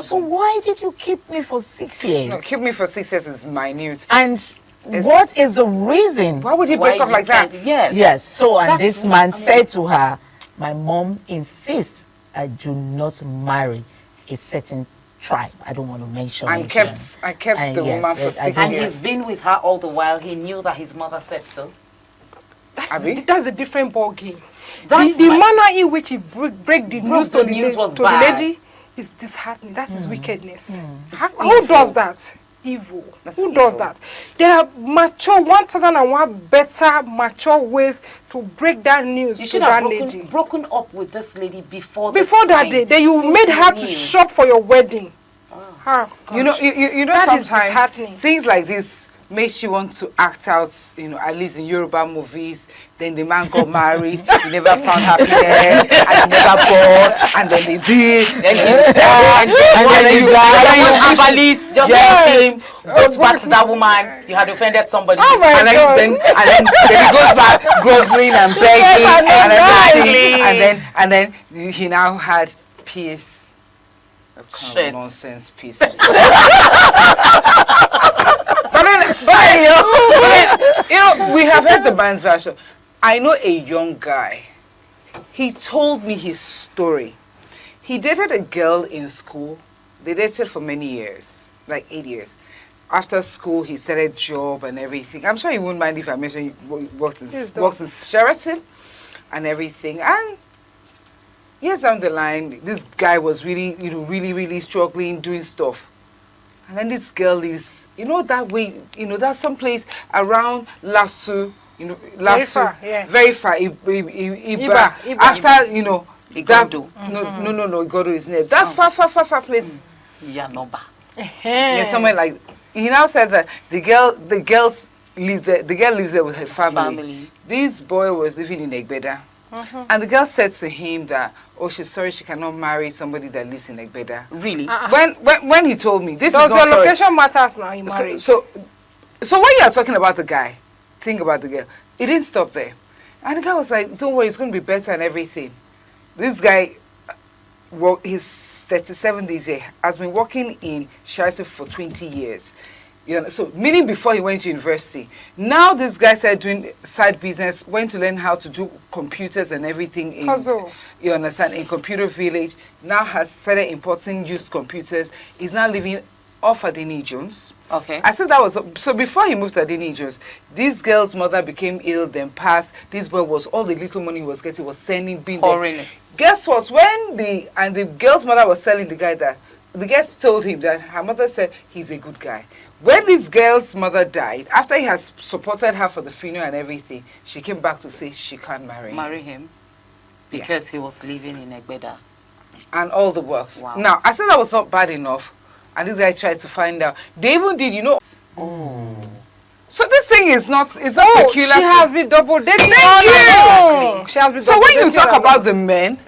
So why did you keep me for 6 years? No, keep me for 6 years is minute. And what is the reason? Why would he break up like that? Yes. So, and this man said to her, my mom insists I do not marry a certain tribe. I don't want to mention I it. kept the woman for 6 years. And he's been with her all the while. He knew that his mother said so. That's a different ball game. The manner in which he break the news to the lady is disheartening. That is wickedness. Who does that? Evil. Who does that? There are mature 1001 better mature ways to break that news to that lady. Broken up with this lady before that day. Then you made her to shop for your wedding. You know that sometimes things like this makes you want to act out, you know, at least in Yoruba movies. Then the man got married, he never found happiness, and he never bought, and then they did, then he died, and then you just him, go back to that woman, you had offended somebody. Oh my God. And then he goes back groveling and begging, and then he now had peace. Kind of nonsense pieces. But you know, we have heard the man's version. I know a young guy. He told me his story. He dated a girl in school. They dated for many years, like 8 years. After school, he started a job and everything. I'm sure he wouldn't mind if I mentioned he works in Sheraton and everything. And years down the line, this guy was really, really struggling, doing stuff. And then this girl is, that way, that's someplace around Lasso you know, last far, yeah. very far. Iba. After, you know, Igodo. No, Igodo is near. That far place. Yanoba. Yeah, somewhere like, he now said that the girl lives there with her family. This boy was living in Egbeda. And the girl said to him that, oh, she's sorry she cannot marry somebody that lives in Egbeda. Really? When he told me, this Does is not your location matters now in marriage? So when you are talking about the guy, think about the girl. It didn't stop there. And the guy was like, don't worry, it's going to be better and everything. This guy, well, he's 37 this year, has been working in Sharjah for 20 years. You know, so meaning before he went to university. Now this guy started doing side business, went to learn how to do computers and everything in, you understand, in Computer Village. Now has started importing used computers. He's now living off Adeni Jones. Okay. I said that was, so before he moved to Adeni Jones, this girl's mother became ill, then passed. This boy was, all the little money he was getting was sending, being there. Guess what? When the girl's mother was telling the guy that, the guest told him that her mother said he's a good guy. When this girl's mother died, after he has supported her for the funeral and everything, she came back to say she can't marry him. Because he was living in Egbeda. And all the works. Wow. Now, I said that was not bad enough. And this guy tried to find out. They even did, you know. Oh. So this thing is not, it's not peculiar. She has been double dating. Thank you. She has been so double when you dating talk alone. about the men,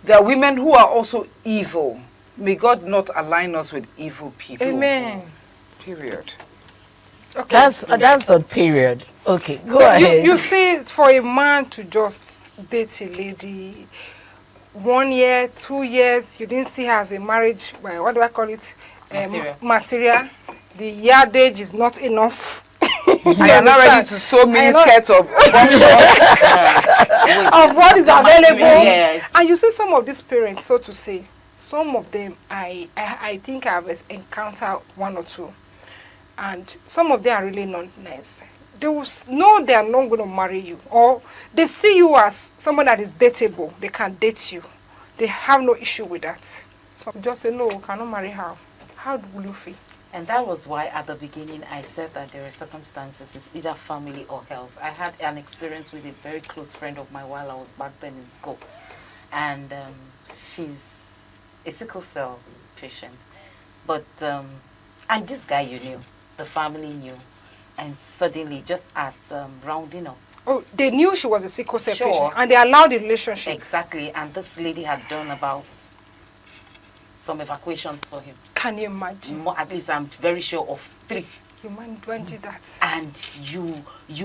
there are women who are also evil. May God not align us with evil people. Amen. Period. Okay. That's on period. Okay, go so ahead. You see, for a man to just date a lady 1 year, 2 years, you didn't see her as a marriage, what do I call it? Material. The yardage is not enough. I am not ready to sew mini skirts of what is available. Yes. And you see some of these parents, so to say, some of them, I think I've encountered 1 or 2. And some of them are really not nice. They will know they are not going to marry you. Or they see you as someone that is dateable. They can date you. They have no issue with that. So just say, no, cannot marry her. How will you feel? And that was why at the beginning I said that there are circumstances, it's either family or health. I had an experience with a very close friend of mine while I was back then in school. And she's a sickle cell patient. But, and this guy you knew, the family knew. And suddenly, just at rounding up. Oh, they knew she was a sickle cell Sure. patient. And they allowed the relationship. Exactly. And this lady had done about some evacuations for him. Can you imagine? At least I'm very sure of 3. You might do that. And you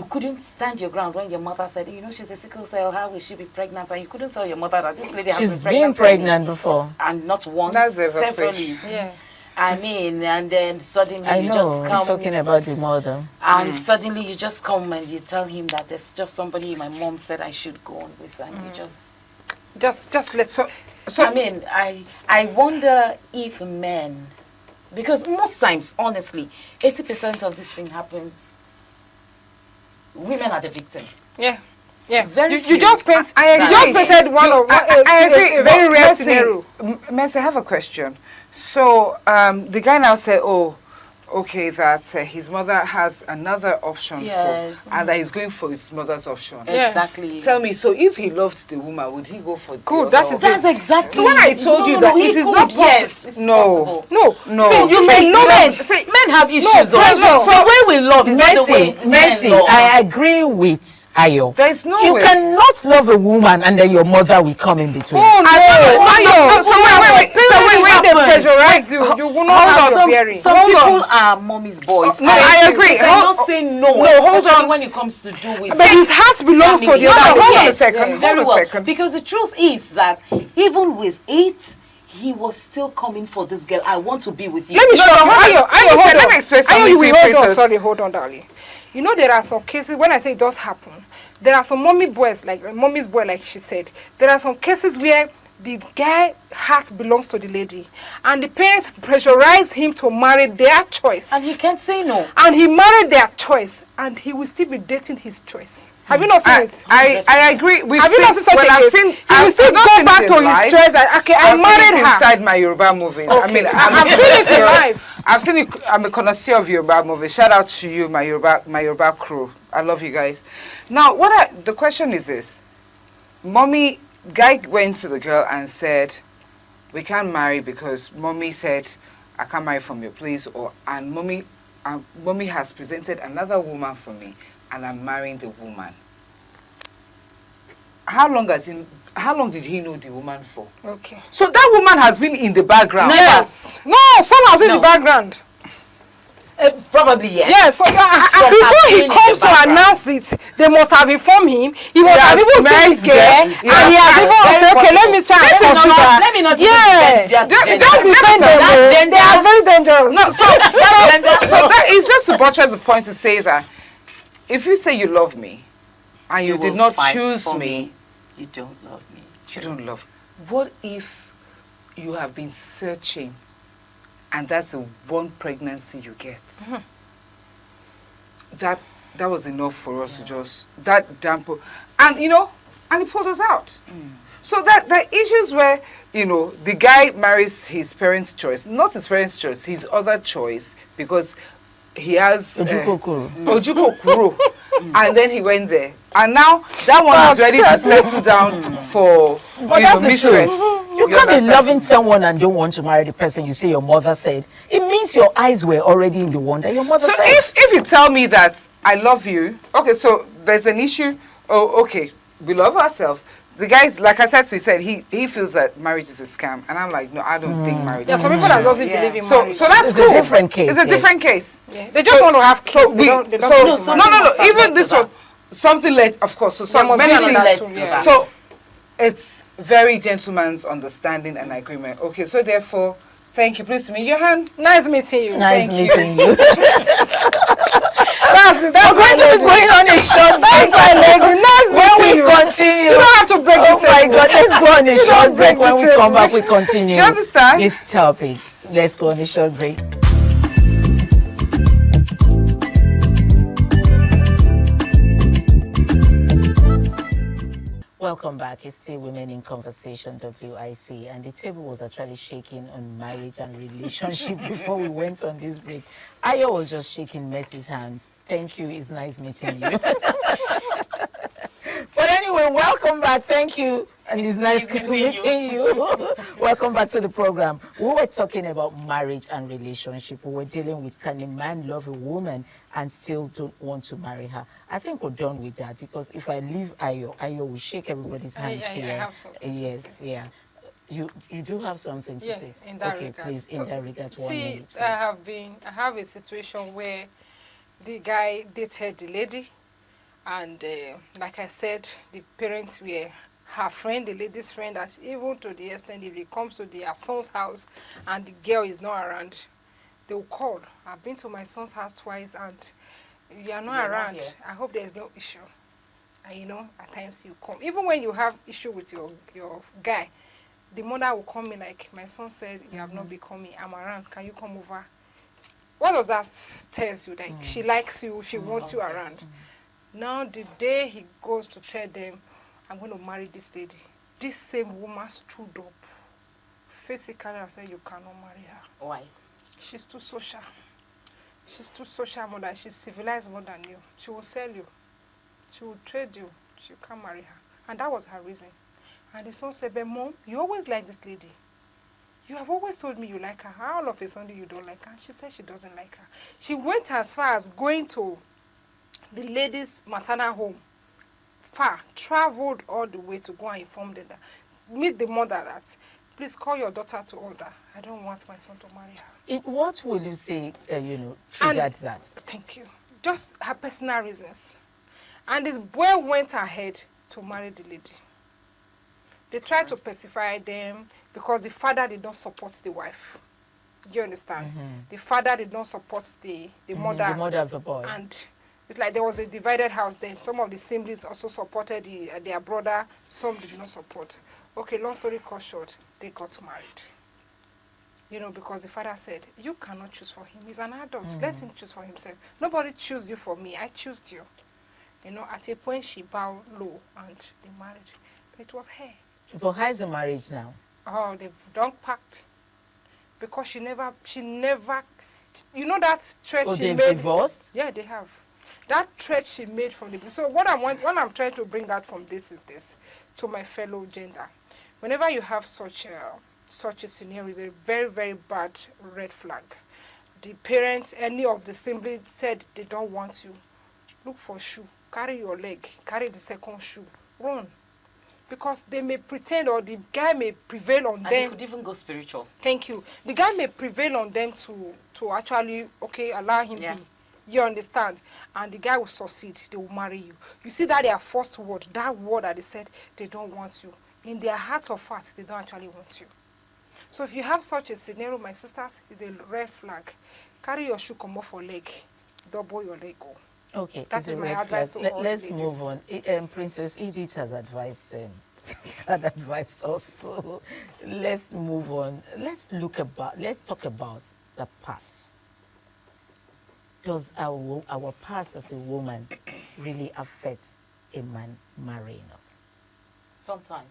couldn't stand your ground when your mother said, you know, she's a sickle cell, how will she be pregnant? And you couldn't tell your mother that this lady has been pregnant before. And not once, That's severally. Yeah. I mean, and then suddenly I you know, just come. I'm talking about the mother. And suddenly you just come and you tell him that there's just somebody my mom said I should go on with, and you just let. So I mean, I wonder if men, because most times, honestly, 80% of this thing happens. Women are the victims. Yeah. Yeah, it's very you just painted I agree. a very rare scenario. Mercy, I have a question. So the guy now said, oh, okay, that his mother has another option for, and that he's going for his mother's option. Yeah. Exactly. Tell me, so if he loved the woman, would he go for good? That's exactly. So when I told you that it is not possible. Yes, it's possible. No. See, you may love men have issues. The way we love is not the way Mercy, men love. I agree with Ayo. There is no You way. cannot love a woman and then your mother will come in between. Oh no! So wait, they pressurize you. You will not have your bearing. Some people are mommy's boys. No, I agree. They cannot say no. No, hold especially on. when it comes to do with. But his heart belongs to the other. Hold on a second. Very well. Because the truth is that even with it, he was still coming for this girl. I want to be with you. Let me show you. Let me explain something. Sorry, hold on, darling. You know, there are some cases, when I say it does happen, there are some mommy's boy, like she said. There are some cases where the guy heart belongs to the lady, and the parents pressurize him to marry their choice. And he can't say no. And he married their choice, and he will still be dating his choice. Have you not seen it? I agree. Have you not seen such a case? He will still go back to his choice and, okay, I married her. Inside my Yoruba movies. Okay. I mean, I've seen it in life. I've seen it. I'm a connoisseur of Yoruba movie. Shout out to you, my Yoruba crew. I love you guys. Now, the question is this. Guy went to the girl and said, we can't marry because mommy said, I can't marry from your place, and mommy has presented another woman for me, and I'm marrying the woman. How long did he know the woman for? Okay. So that woman has been in the background. Yes. No, some has been in the background. Probably yes. Yes. So, before he comes to announce it, they must have informed him. He must have even seen his girl, and he has even said, "Okay, let me try and consider." Let me not. Yeah. Don't defend them. They are very dangerous. No. So that is just to buttress the point to say that if you say you love me, and you did not choose me, you don't love me. You don't love. What if you have been searching, and that's the one pregnancy you get? That was enough for us to just dampen, and and he pulled us out. So that the issues where the guy marries his parents' choice, not his parents' choice, his other choice, because he has Ojukwu Okuro, and then he went there, and now that one is ready to settle down for mistress. You can't be loving someone and don't want to marry the person you say your mother said. It means your eyes were already in the one that your mother said. So if you tell me that I love you, okay, so there's an issue. Oh, okay, we love ourselves. The guys, like I said, so he said he feels that marriage is a scam, and I'm like, no, I don't think marriage. Yeah, is some a people scam. that doesn't believe in marriage. So that's it's cool. a different case. It's a different case. Yeah. They just want to have kids. So no. Even this one, something like, of course. So many things. So it's very gentleman's understanding and agreement. Okay, so therefore, thank you. Please meet your hand. Nice meeting you. Nice meeting you. We're going to be going on a short break. When we continue. You don't have to break it. Oh my God, let's go on a short break. When we come back, we continue. Do you understand? This topic. Let's go on a short break. Welcome back. It's still Women in Conversation, WIC, and the table was actually shaking on marriage and relationship before we went on this break. Ayo was just shaking Mercy's hands. Thank you. It's nice meeting you. But anyway, welcome back. Thank you. And it's nice meeting you. Welcome back to the program. We were talking about marriage and relationship. We were dealing with, can a man love a woman and still don't want to marry her? I think we're done with that, because if I leave Ayo will shake everybody's hands here. I have something yes, to say. yeah. You do have something to say. In that okay, regard. please, in that regard, 1 minute. Please. I have a situation where the guy dated the lady, and like I said, the parents were her friend, the lady's friend, that even to the extent if he comes to their son's house and the girl is not around, they will call. I've been to my son's house twice and you are not around. I hope there is no issue. And at times you come. Even when you have issue with your guy, the mother will call me like, my son said, you have not been coming, I'm around, can you come over? What does that tell you? Like, she likes you, she wants you around. Now, the day he goes to tell them, I'm going to marry this lady, this same woman stood up physically and said, you cannot marry her. Why? She's too social. She's too social more than, she's civilized more than you. She will sell you. She will trade you. She can't marry her. And that was her reason. And the son said, but Mom, you always like this lady. You have always told me you like her. How all of a sudden you don't like her? She said she doesn't like her. She went as far as going to the lady's maternal home. Far, traveled all the way to go and inform them that, meet the mother that, please call your daughter to order. I don't want my son to marry her. What will you say, triggered that? Thank you. Just her personal reasons. And this boy went ahead to marry the lady. They tried to pacify them because the father did not support the wife. Do you understand? The father did not support the mother. The mother of the boy. And it's like there was a divided house then. Some of the siblings also supported their brother. Some did not support. Okay, long story cut short, they got married. Because the father said, you cannot choose for him. He's an adult. Let him choose for himself. Nobody choose you for me. I choose you. At a point she bowed low and they married. But it was her. But how is the marriage now? Oh, they've done pact. Because she never You know that threat Oh, she they've made. divorced? Yeah, they have. That threat she made from the. So what I'm trying to bring out from this is this, to my fellow gender. Whenever you have such a scenario, it's a very, very bad red flag. The parents, any of the siblings said they don't want you. Look for shoe. Carry your leg. Carry the second shoe. Run. Because they may pretend, or the guy may prevail on And them. you could even go spiritual. Thank you. The guy may prevail on them to actually, okay, allow him be. You understand? And the guy will succeed. They will marry you. You see that their first word, that word that they said, they don't want you. In their heart of hearts, they don't actually want you. So if you have such a scenario, my sisters, it's a red flag. Carry your shoe, come off for leg. Double your leg. Go. Okay, that is my advice to all Let's ladies. move on. Princess Edith has advised us. So let's move on. Let's talk about the past. Does our past as a woman really affect a man marrying us? Sometimes.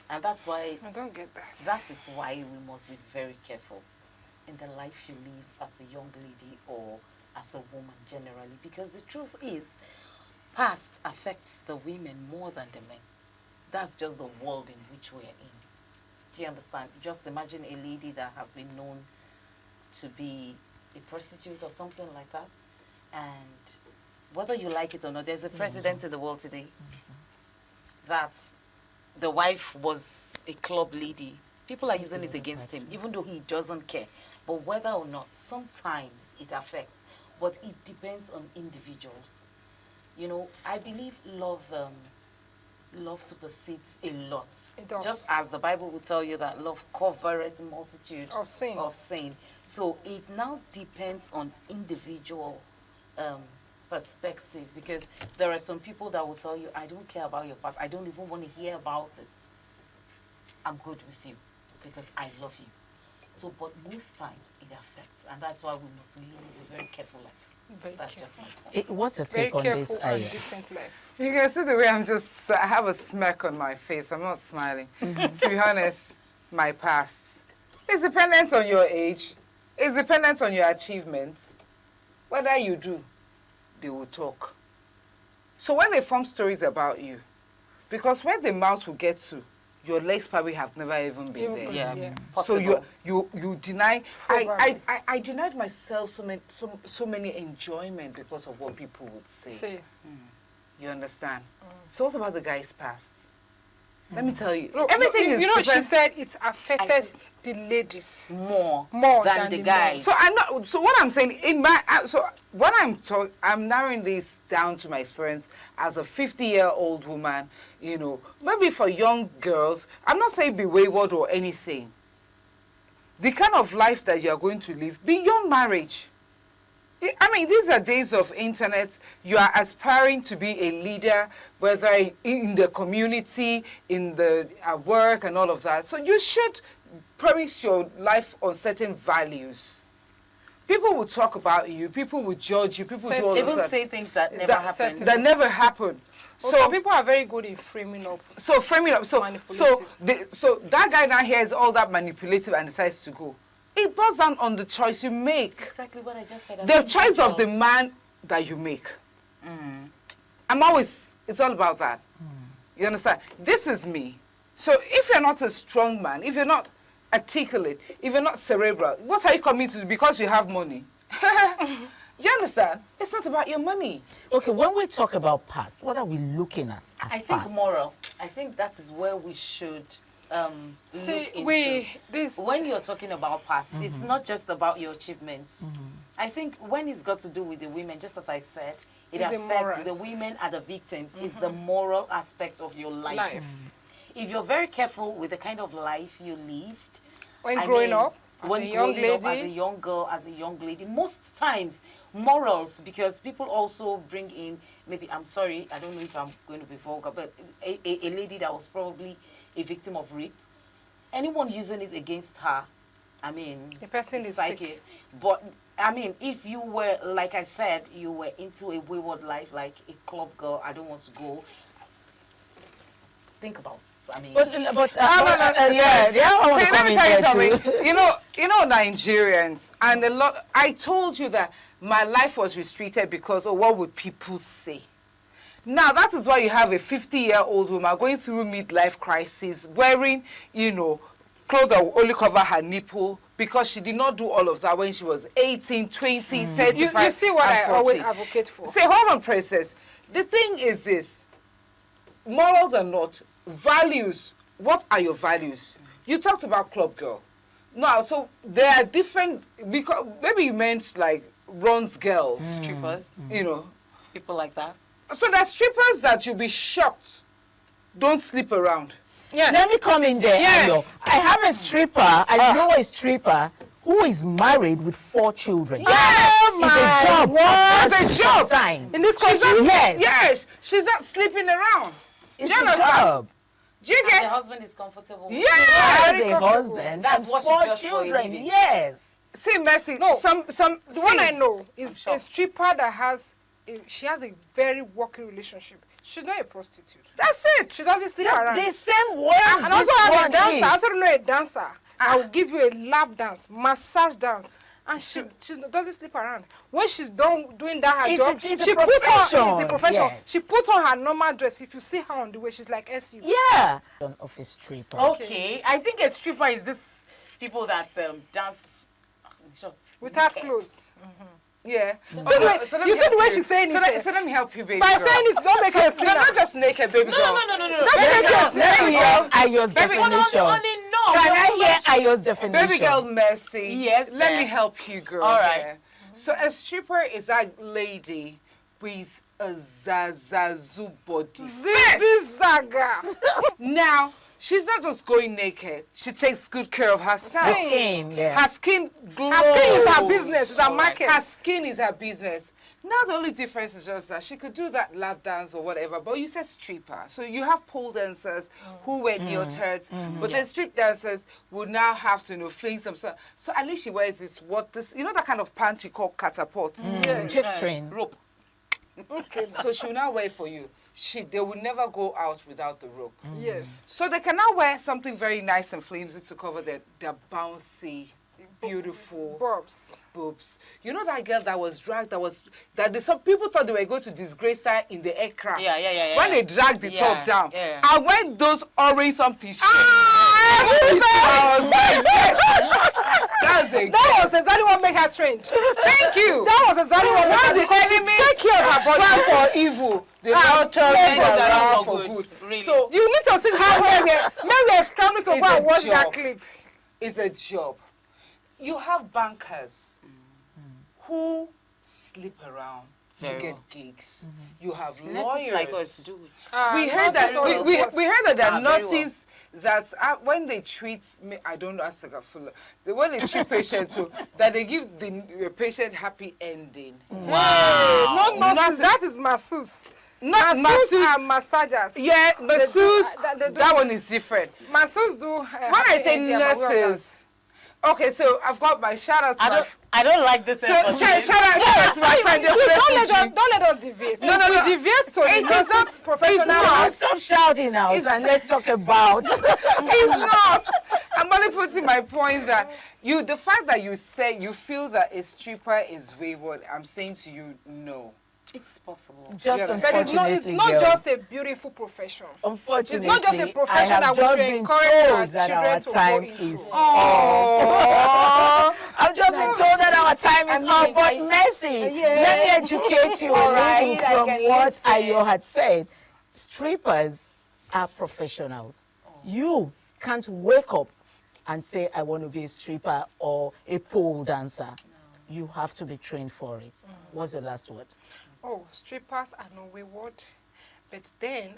And that's why... I don't get that. That is why we must be very careful in the life you live as a young lady or as a woman generally. Because the truth is, past affects the women more than the men. That's just the world in which we're in. Do you understand? Just imagine a lady that has been known to be a prostitute or something like that. And whether you like it or not, there's a president in the world today that the wife was a club lady. People are using it against him, even though he doesn't care. But whether or not, sometimes it affects. But it depends on individuals. You know, I believe love supersedes a lot. It does. Just as the Bible will tell you that love covereth multitude of sin. So it now depends on individual perspective, because there are some people that will tell you, I don't care about your past. I don't even want to hear about it. I'm good with you because I love you. So, but most times it affects, and that's why we must live a very careful life. That's just my point. What's your take on this, Aya? You can see the way I have a smirk on my face. I'm not smiling. To be honest, my past is dependent on your age. It's dependent on your achievements. Whether you do, they will talk. So when they form stories about you, because where the mouth will get to, your legs probably have never even been there. Yeah. So you deny. I denied myself so many enjoyment because of what people would say. You understand? So what about the guy's past? Let me tell you. Everything is. You know, she said it's affected the ladies more than the guys. So I'm not. So what I'm saying I'm narrowing this down to my experience as a 50-year-old woman. You know, maybe for young girls, I'm not saying be wayward or anything. The kind of life that you are going to live beyond marriage. I mean, these are days of internet. You are aspiring to be a leader, whether in the community, in the at work, and all of that. So you should premise your life on certain values. People will talk about you. People will judge you. People do all even that. say things that never happen. That never happen. So people are very good in framing up. So that guy now hears all that manipulative and decides to go. It boils down on the choice you make. Exactly what I just said. The choice of the man that you make. It's all about that. You understand? This is me. So if you're not a strong man, if you're not articulate, if you're not cerebral, what are you coming to do because you have money? You understand? It's not about your money. Okay, when we talk about past, what are we looking at as I past? think moral. I think that is where we should look into. When you're talking about past, it's not just about your achievements. I think when it's got to do with the women, just as I said, it affects the women are the victims. It's the moral aspect of your life. If you're very careful with the kind of life you lived, when growing up, as a young girl, as a young lady, most times morals, because people also bring in, maybe, I'm sorry, I don't know if I'm going to be vulgar, but a lady that was probably a victim of rape, anyone using it against her, I mean, the person is sick. But I mean, if you were, like I said, you were into a wayward life, like a club girl, I don't want to go. think about. I mean, But let me tell you something. You know Nigerians, and I told you that my life was restricted because of what would people say. Now that is why you have a 50-year-old woman going through midlife crisis, wearing, clothes that will only cover her nipple, because she did not do all of that when she was 18, 20, 35, You see what I 40. always advocate for. Say, hold on, princess. The thing is this: morals or not, values. What are your values? You talked about club girl. No, so there are different, because maybe you meant like Ron's girls, strippers, people like that. So there are strippers that you'll be shocked don't sleep around. Yeah. Let me come in there. Yeah. I have a stripper. I know a stripper who is married with 4 children. Yes, it's a job. It's a job. Sign. In this country, yes. Yes, she's not sleeping around. It's Do you a understand? job. Do you get? The husband is comfortable. Yeah, She has a husband. That's and what she 4 does for a children. living. Yes. See, Mercy. No, the one I know is a stripper that has she has a very working relationship. She's not a prostitute. That's it. She doesn't sleep That's around. the same way. And also I'm a dancer. I also know a dancer. I will give you a lap dance, massage dance. And she doesn't sleep around. When she's done doing that her job, it's a she puts on profession. the profession. Yes. She puts on her normal dress. If you see her on the way, she's like SU. Yeah. Of a stripper. Okay, I think a stripper is this people that dance without clothes. Yeah. So you see the way she's saying it. So let me help you, baby By girl. saying it, don't make her see No, not just naked, baby girl. No. That's make her see Let me hear Ayo's Baby- definition. Can I hear Ayo's definition? Baby girl, Mercy. Yes, Let ma'am. me help you, girl. All right. here. So a stripper is that lady with a zazazu body. Zaga. Now, she's not just going naked. She takes good care of herself. Her skin, yeah. Her skin glows. Her skin is her business. It's her market. Her skin is her business. Now the only difference is just that she could do that lap dance or whatever, but you said stripper. So you have pole dancers who wear neotards, but then strip dancers would now have to fling some stuff. So at least she wears this that kind of pants you call catapult. Jet string. Rope. Okay. So she will now wear it for you. They will never go out without the rope. Yes. So they can now wear something very nice and flimsy to cover their bouncy, beautiful boobs. You know that girl that was dragged, some people thought they were going to disgrace her in the aircraft. Yeah. When they dragged the top down. Yeah. And when those orange something I was like, yes. That was exactly what made her trend. Thank you. That was exactly what made her the enemy take care of her body for evil. The Lord turned it around for good. Really. So you need to see how we're scrambling to go and watch that clip. It's a job. You have bankers who sleep around to get gigs. You have lawyers. Like us do it. We heard that we heard that there are very nurses that when they treat me, I don't know, when they treat patients, that they give the patient happy ending. Wow. No, that is masseuse. Not masseuse and massagers. Yeah, masseuse. That one is different. Masseuse do. When I say nurses. Okay, so I've got my shout out to I don't like this. So shout out to my friend. Don't let us deviate. No. Deviate to it is not professional. Stop shouting out and let's talk about. It's not. I'm only putting my point that the fact that you say you feel that a stripper is wayward, I'm saying to you, no. It's possible. Just unfortunately, it's not just a beautiful profession. Unfortunately, it's not just a profession that we should encourage our children to go into. I've just been told that our time is up, but Mercy, let me educate you a little from what Ayo had said. Strippers are professionals. You can't wake up and say, I want to be a stripper or a pole dancer. No. You have to be trained for it. What's the last word? Oh, strippers are not wayward. But then,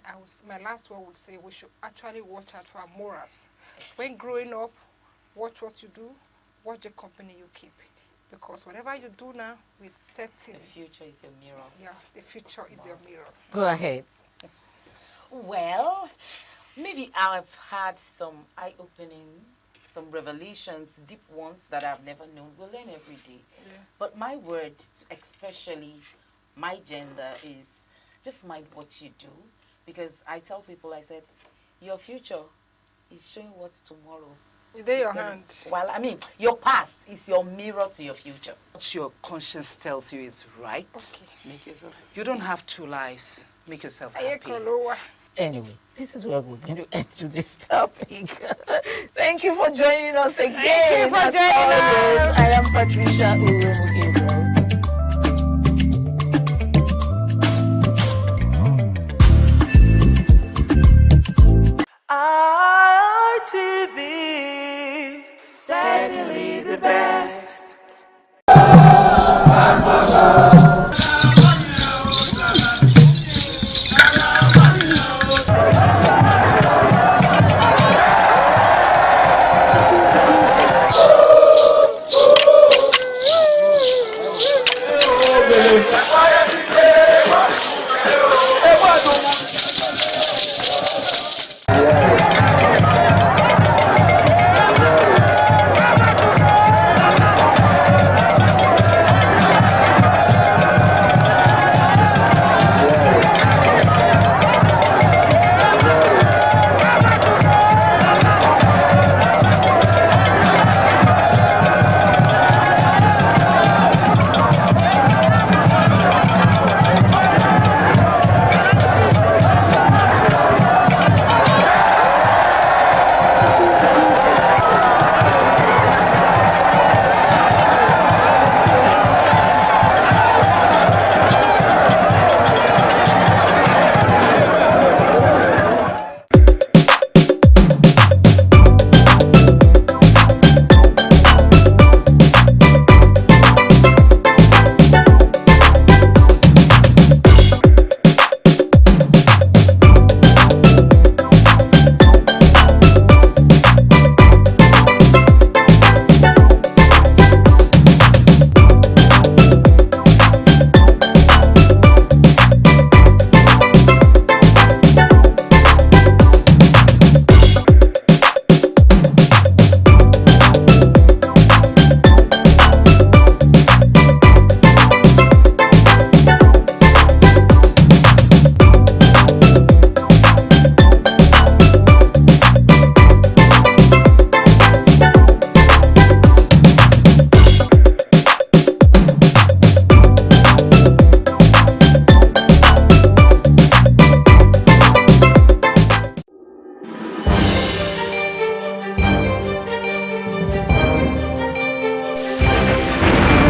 my last word would say we should actually watch out for our morals. When growing up, watch what you do, watch the company you keep. Because whatever you do now, we set in. The future is your mirror. Yeah, the future is your mirror. Go ahead. Well, maybe I've had some eye-opening, some revelations, deep ones that I've never known. We'll learn every day. Yeah. But my word, especially my gender, is just mind what you do. Because I tell people, I said, your future is showing what's tomorrow. Is there your hand? Well, I mean, your past is your mirror to your future. What your conscience tells you is right. Okay. Make yourself. You don't have two lives. Make yourself happy. Anyway, this is where we're going to end today's topic. Thank you for joining us again. Thank you for joining us. I am Patricia Uwemu. ITV, certainly the best.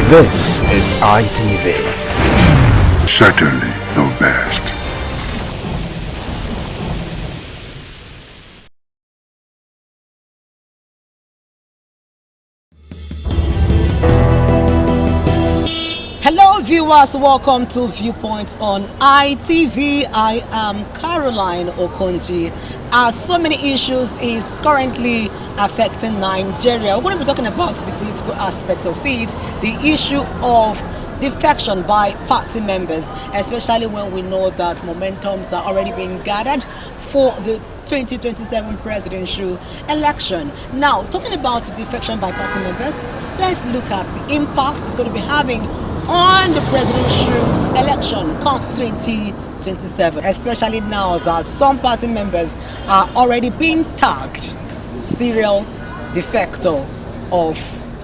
This is ITV. Certainly the best. Hello viewers, welcome to Viewpoint on ITV. I am Caroline Okonji. So many issues is currently affecting Nigeria. We're going to be talking about the political aspect of it, the issue of defection by party members, especially when we know that momentums are already being gathered for the 2027 presidential election. Now, talking about defection by party members, let's look at the impact it's going to be having on the presidential election come 2027, especially now that some party members are already being tagged serial defector of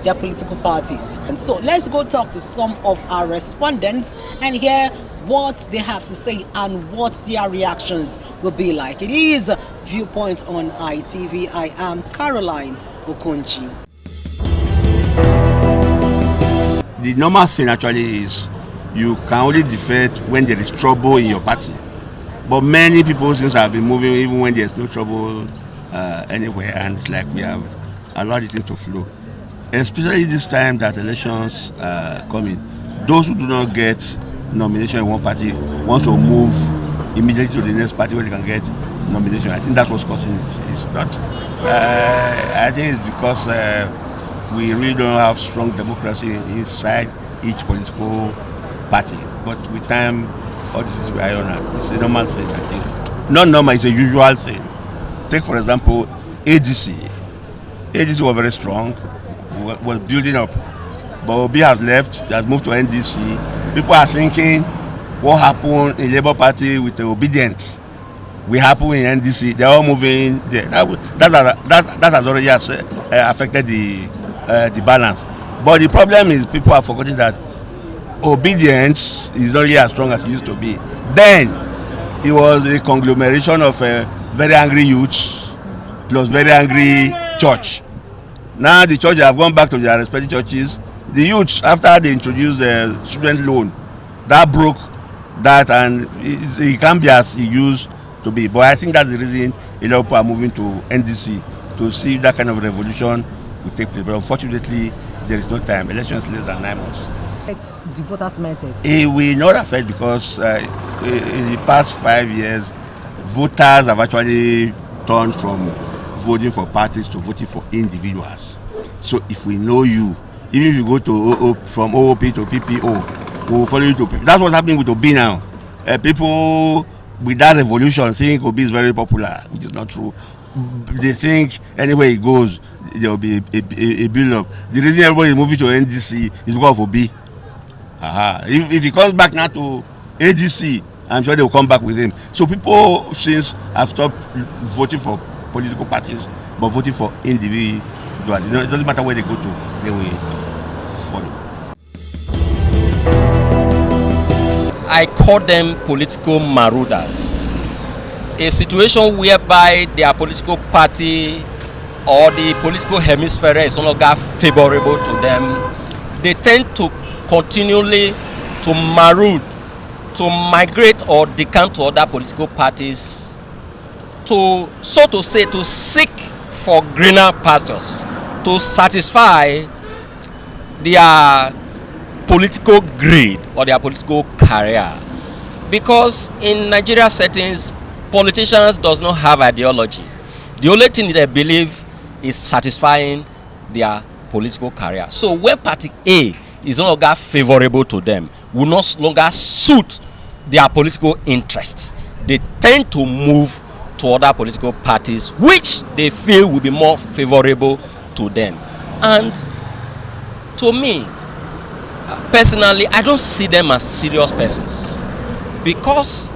their political parties. And so let's go talk to some of our respondents and hear what they have to say and what their reactions will be like. It is Viewpoint on ITV. I am Caroline Okonji. The normal thing actually is you can only defect when there is trouble in your party. But many people since have been moving even when there's no trouble anywhere, and it's like we have allowed it to flow. Especially this time that elections coming, those who do not get nomination in one party want to move immediately to the next party where they can get nomination. I think that's what's causing it. It's not. I think it's because we really don't have strong democracy inside each political party. But with time, all this is iron out. It's a normal thing, I think. Not normal, it's a usual thing. Take, for example, ADC. ADC was very strong, was building up. But Obi has left, they has moved to NDC. People are thinking what happened in Labour Party with the Obedience. will happen in NDC. They're all moving there. That has already affected the balance. But the problem is people are forgetting that obedience is not really as strong as it used to be. Then it was a conglomeration of very angry youths plus very angry church. Now the churches have gone back to their respective churches. The youths, after they introduced the student loan, that broke that, and it can't be as it used to be. But I think that's the reason a lot of people are moving to NDC to see if that kind of revolution will take place. But unfortunately, there is no time. Elections less than 9 months. It's the voters' message. It will not affect because in the past 5 years, voters have actually turned from voting for parties to voting for individuals. So if we know you, even if you go to from OOP to PPO, we will follow you to. That's what's happening with Obi now. People with that revolution think Obi is very popular, which is not true. They think anywhere he goes, there will be a build-up. The reason everybody is moving to NDC is because of Obi. If he comes back now to AGC, I'm sure they will come back with him. So people since have stopped voting for political parties, but voting for individuals. It doesn't matter where they go to, they will follow. I call them political marauders. A situation whereby their political party or the political hemisphere is no longer favorable to them, they tend to continually to maraud, to migrate or decamp to other political parties, to, so to say, to seek for greener pastures, to satisfy their political greed or their political career. Because in Nigeria settings, politicians does not have ideology. The only thing they believe is satisfying their political career. So when party A is no longer favorable to them, will no longer suit their political interests, they tend to move to other political parties which they feel will be more favorable to them. And to me, personally, I don't see them as serious persons, because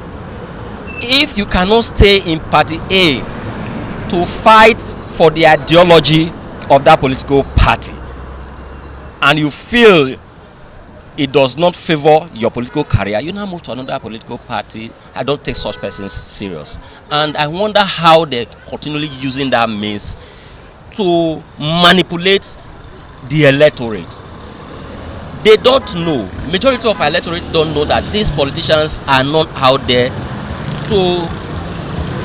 if you cannot stay in party A to fight for the ideology of that political party and you feel it does not favor your political career, you now move to another political party. I don't take such persons serious. And I wonder how they're continually using that means to manipulate the electorate. They don't know, majority of our electorate don't know that these politicians are not out there to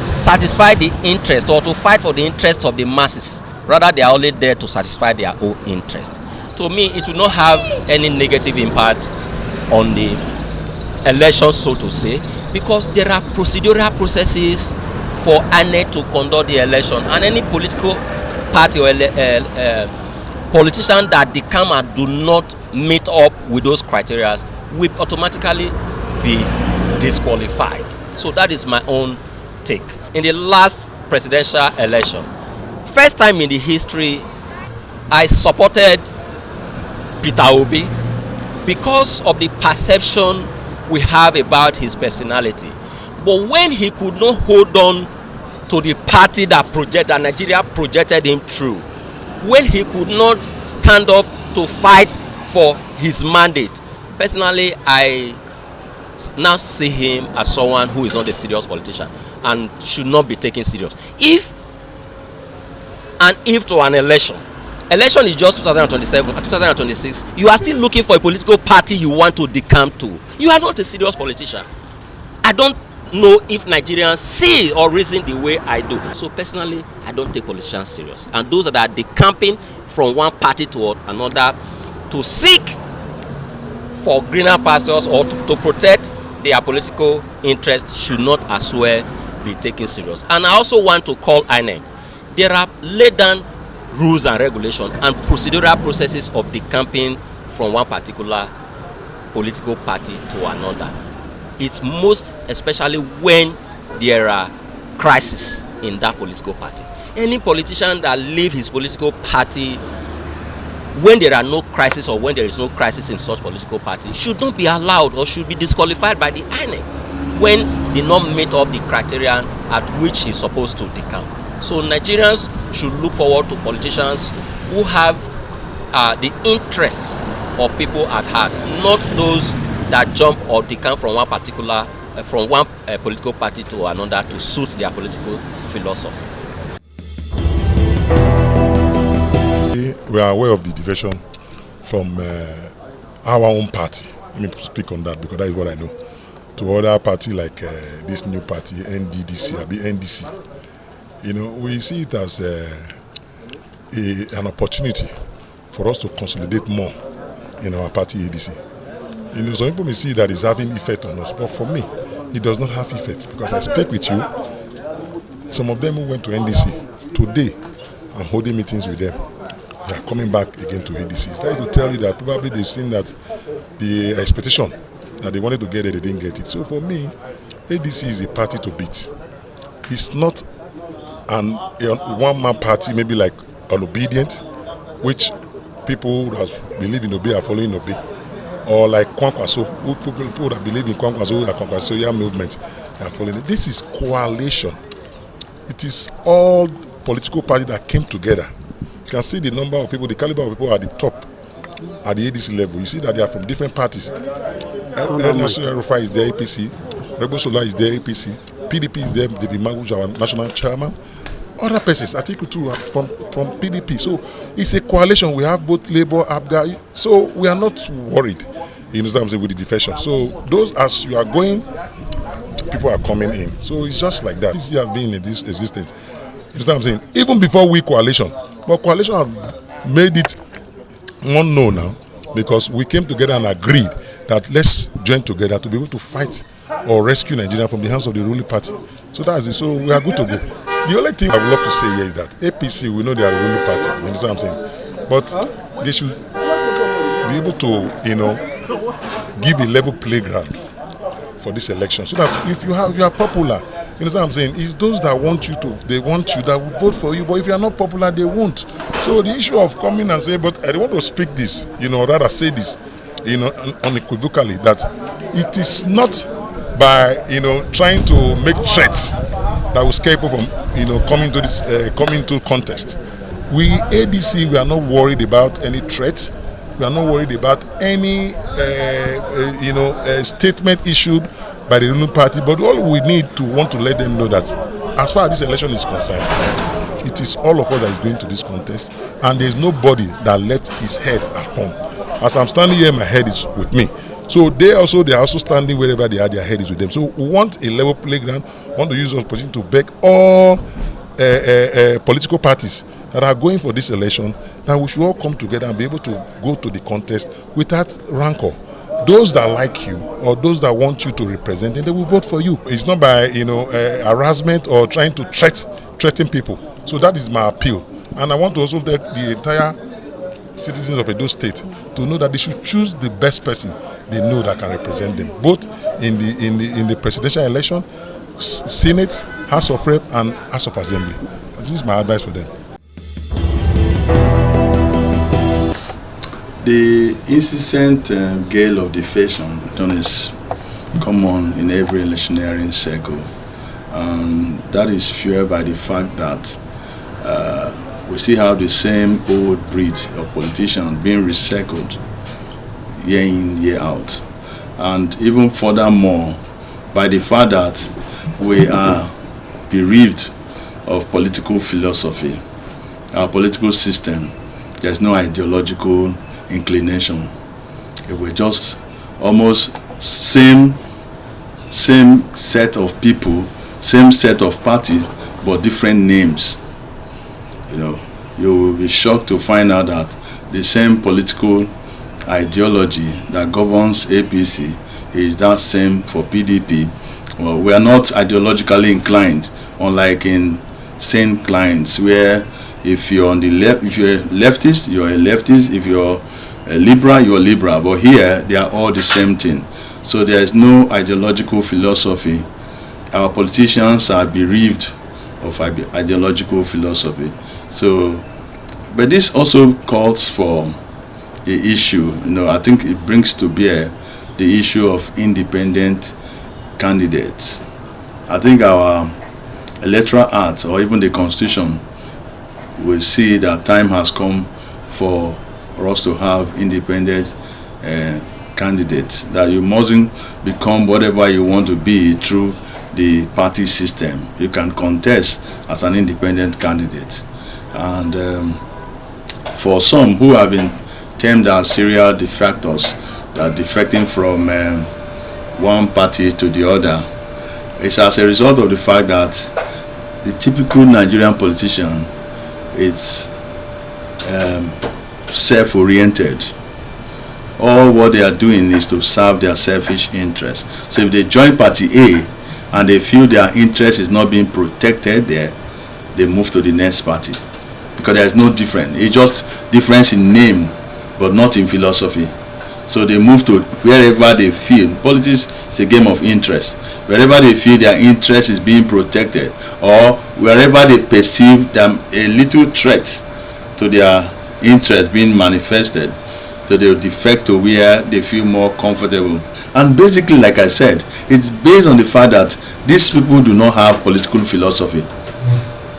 satisfy the interest or to fight for the interest of the masses. Rather, they are only there to satisfy their own interest. To me, it will not have any negative impact on the election, so to say, because there are procedural processes for INEC to conduct the election, and any political party or politician that decamp and do not meet up with those criteria will automatically be disqualified. So that is my own take. In the last presidential election, first time in the history, I supported Peter Obi because of the perception we have about his personality. But when he could not hold on to the party that Nigeria projected him through, when he could not stand up to fight for his mandate, personally, I now see him as someone who is not a serious politician and should not be taken serious. If to an election is just 2027 and 2026, you are still looking for a political party you want to decamp to. You are not a serious politician. I don't know if Nigerians see or reason the way I do. So personally, I don't take politicians serious. And those that are decamping from one party to another to seek for greener pastures or to protect their political interests should not as well be taken serious. And I also want to call INEC. There are laid down rules and regulations and procedural processes of decamping from one particular political party to another. It's most especially when there are crises in that political party. Any politician that leaves his political party when there are no crisis or when there is no crisis in such political party should not be allowed or should be disqualified by the INEC when they not meet up the criterion at which he's supposed to decamp. So Nigerians should look forward to politicians who have the interests of people at heart, not those that jump or decamp from one particular, political party to another to suit their political philosophy. We are aware of the defection from our own party. Let me speak on that because that is what I know. To other party like this new party, NDDC, NDC. You know, we see it as an opportunity for us to consolidate more in our party ADC. You know, some people may see that it's having effect on us, but for me, it does not have effect because I speak with you. Some of them who went to NDC today, I'm holding meetings with them. They are coming back again to ADC. That is to tell you that probably they've seen that the expectation that they wanted to get it, they didn't get it. So for me, ADC is a party to beat. It's not a one-man party, maybe like an obedient, which people that believe in Obi are following Obi. Or like Kwankwaso, people that believe in Kwankwaso, the Kwankwasoya movement, they are following it. This is coalition. It is all political parties that came together. You can see the number of people, the caliber of people at the top, at the ADC level. You see that they are from different parties. National Rufa is there, APC. Rebo Sola is there, APC. PDP is there, David Maguj, our national chairman. Other persons, Atiku too, from PDP. So it's a coalition. We have both Labour, APGA. So we are not worried, you know what I'm saying, with the defection. So those, as you are going, people are coming in. So it's just like that. This year has been in this existence. You know what I'm saying? Even before we coalition. But coalition have made it unknown now because we came together and agreed that let's join together to be able to fight or rescue Nigeria from the hands of the ruling party. So that's it. So we are good to go. The only thing I would love to say here is that APC, we know they are the ruling party. You understand what I'm saying? But they should be able to, you know, give a level playground for this election so that if you are popular, you know what I'm saying, it's those that want you to, they want you, that will vote for you, but if you are not popular, they won't. So the issue of coming and say, but I don't want to speak this, you know, rather say this, you know, unequivocally, that it is not by, you know, trying to make threats that will scare people from, you know, coming to this, coming to contest. We, ADC, we are not worried about any threat. We are not worried about any, you know, statement issued by the ruling party, but all we need to want to let them know that as far as this election is concerned, it is all of us that is going to this contest, and there is nobody that left his head at home. As I'm standing here, my head is with me. So they are also standing wherever they are, their head is with them. So we want a level playground. We want to use this opportunity to beg all political parties that are going for this election that we should all come together and be able to go to the contest without rancor. Those that like you or those that want you to represent them, they will vote for you. It's not by, you know, harassment or trying to threaten people. So that is my appeal. And I want to also tell the entire citizens of Edo State to know that they should choose the best person they know that can represent them, both in the presidential election, Senate, House of Rep, and House of Assembly. This is my advice for them. The incessant gale of defection is common in every electioneering circle. That is fueled by the fact that we still have the same old breed of politicians being recycled year in, year out. And even furthermore, by the fact that we are bereaved of political philosophy, our political system, there's no ideological inclination. It was just almost same set of people, same set of parties, but different names. You know, you will be shocked to find out that the same political ideology that governs APC is that same for PDP. Well, we are not ideologically inclined, unlike in St. Clients, where if you're on the left, if you're a leftist, you're a leftist. If you're a liberal, you're a liberal. But here, they are all the same thing. So there is no ideological philosophy. Our politicians are bereaved of ideological philosophy. So, but this also calls for the issue. You know, I think it brings to bear the issue of independent candidates. I think our Electoral Act or even the Constitution will see that time has come for us to have independent candidates, that you mustn't become whatever you want to be through the party system. You can contest as an independent candidate. And for some who have been termed as serial defectors, that defecting from one party to the other, it's as a result of the fact that the typical Nigerian politician is self-oriented. All what they are doing is to serve their selfish interests. So if they join party A and they feel their interest is not being protected there, they move to the next party, because there is no difference. It's just difference in name but not in philosophy. So they move to wherever they feel. Politics is a game of interest. Wherever they feel their interest is being protected, or wherever they perceive them a little threat to their interest being manifested, so they'll defect to where they feel more comfortable. And basically, like I said, it's based on the fact that these people do not have political philosophy.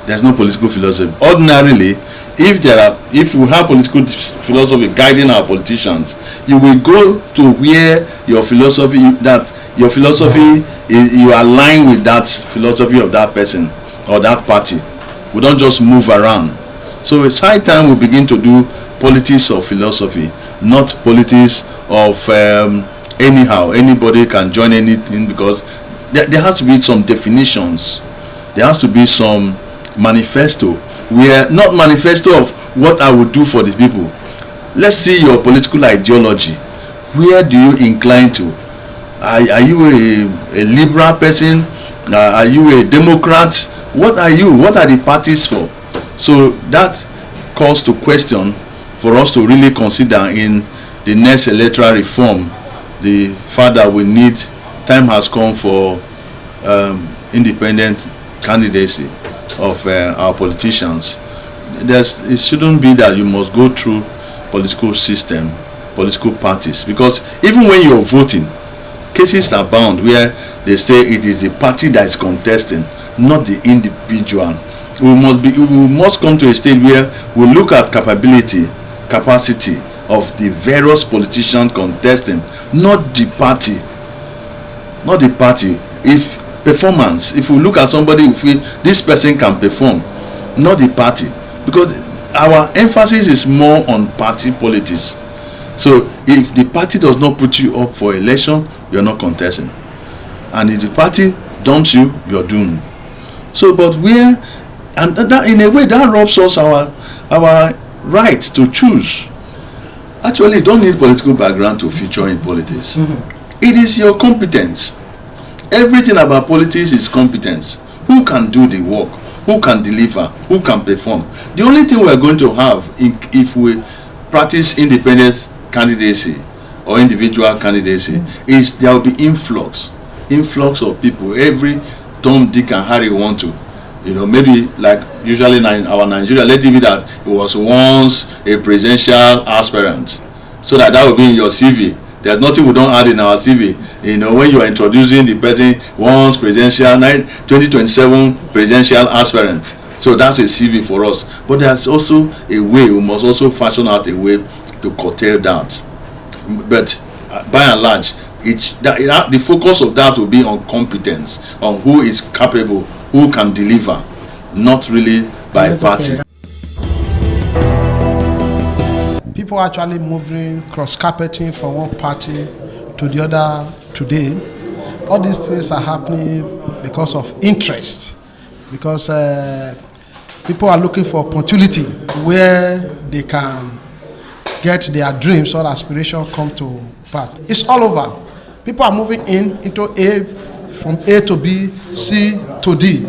There's no political philosophy. Ordinarily, if you have political philosophy guiding our politicians, you will go to where your philosophy you align with that philosophy of that person or that party. We don't just move around. So it's high time we begin to do politics of philosophy, not politics of anyhow. Anybody can join anything, because there has to be some definitions. There has to be some manifesto, where not manifesto of what I would do for the people. Let's see your political ideology. Where do you incline to? Are you a liberal person? Are you a Democrat? What are you? What are the parties for? So that calls to question for us to really consider in the next electoral reform. The fact that we need, time has come for independent candidacy of our politicians. It shouldn't be that you must go through political system, political parties, because even when you're voting, cases are bound where they say it is the party that is contesting, not the individual. We must come to a stage where we look at capacity of the various politicians contesting, not the party. Not the party. If we look at somebody, we feel this person can perform, not the party, because our emphasis is more on party politics. So if the party does not put you up for election, you're not contesting, and if the party dumps you, you're doomed. So but and that, in a way, that robs us our right to choose. Actually, you don't need political background to feature in politics. It is your competence. Everything about politics is competence. Who can do the work? Who can deliver? Who can perform? The only thing we are going to have if we practice independent candidacy or individual candidacy is there will be influx of people. Every Tom, Dick and Harry want to, maybe like usually in our Nigeria, let it be that it was once a presidential aspirant, so that will be in your CV. There's nothing we don't add in our CV. When you are introducing the person, once presidential, 2027 presidential aspirant. So that's a CV for us. But there's also a way, we must also fashion out a way to curtail that. But by and large, the focus of that will be on competence, on who is capable, who can deliver, not really by party. People are actually moving, cross-carpeting from one party to the other today. All these things are happening because of interest, because people are looking for opportunity where they can get their dreams or aspirations come to pass. It's all over. People are moving into from A to B, C to D,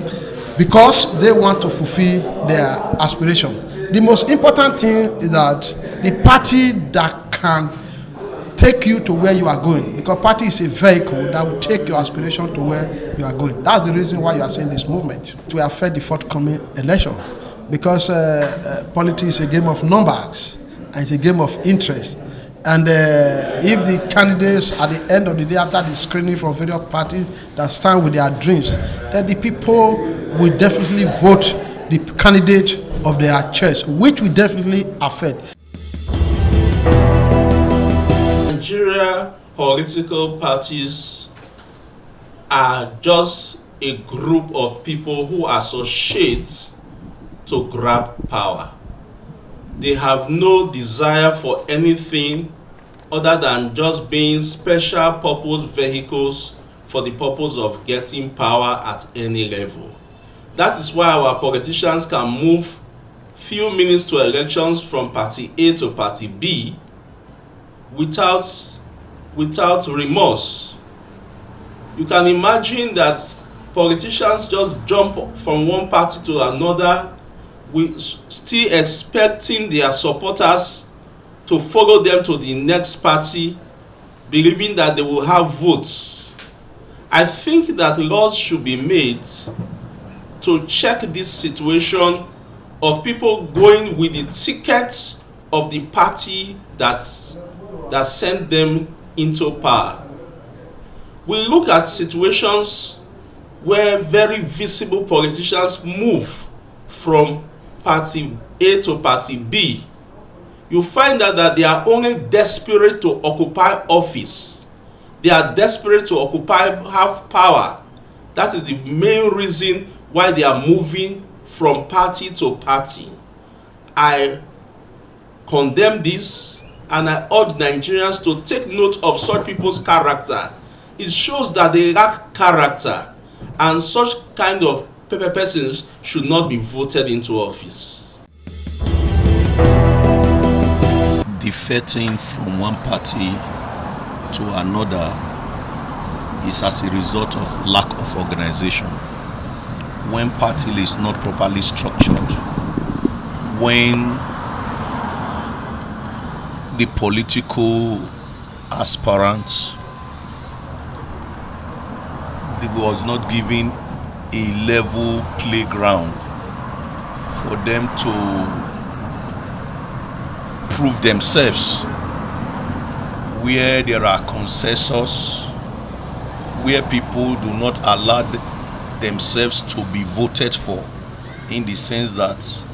because they want to fulfill their aspiration. The most important thing is that the party that can take you to where you are going, because party is a vehicle that will take your aspiration to where you are going. That's the reason why you are seeing this movement to affect the forthcoming election, because politics is a game of numbers and it's a game of interest. And if the candidates at the end of the day, after the screening from various parties that stand with their dreams, then the people will definitely vote the candidate of their church, which will definitely affect. Nigeria political parties are just a group of people who associate to grab power. They have no desire for anything other than just being special purpose vehicles for the purpose of getting power at any level. That is why our politicians can move few minutes to elections from party A to party B without remorse. You can imagine that politicians just jump from one party to another, still expecting their supporters to follow them to the next party, believing that they will have votes. I think that laws should be made to check this situation of people going with the ticket of the party that sent them into power. We look at situations where very visible politicians move from party A to party B. You find out that they are only desperate to occupy office. They are desperate to have power. That is the main reason why they are moving from party to party. I condemn this, and I urge Nigerians to take note of such people's character. It shows that they lack character, and such kind of persons should not be voted into office. Defecting from one party to another is as a result of lack of organization. When party is not properly structured, when the political aspirants was not given a level playground for them to prove themselves, where there are consensus, where people do not allow themselves to be voted for, in the sense that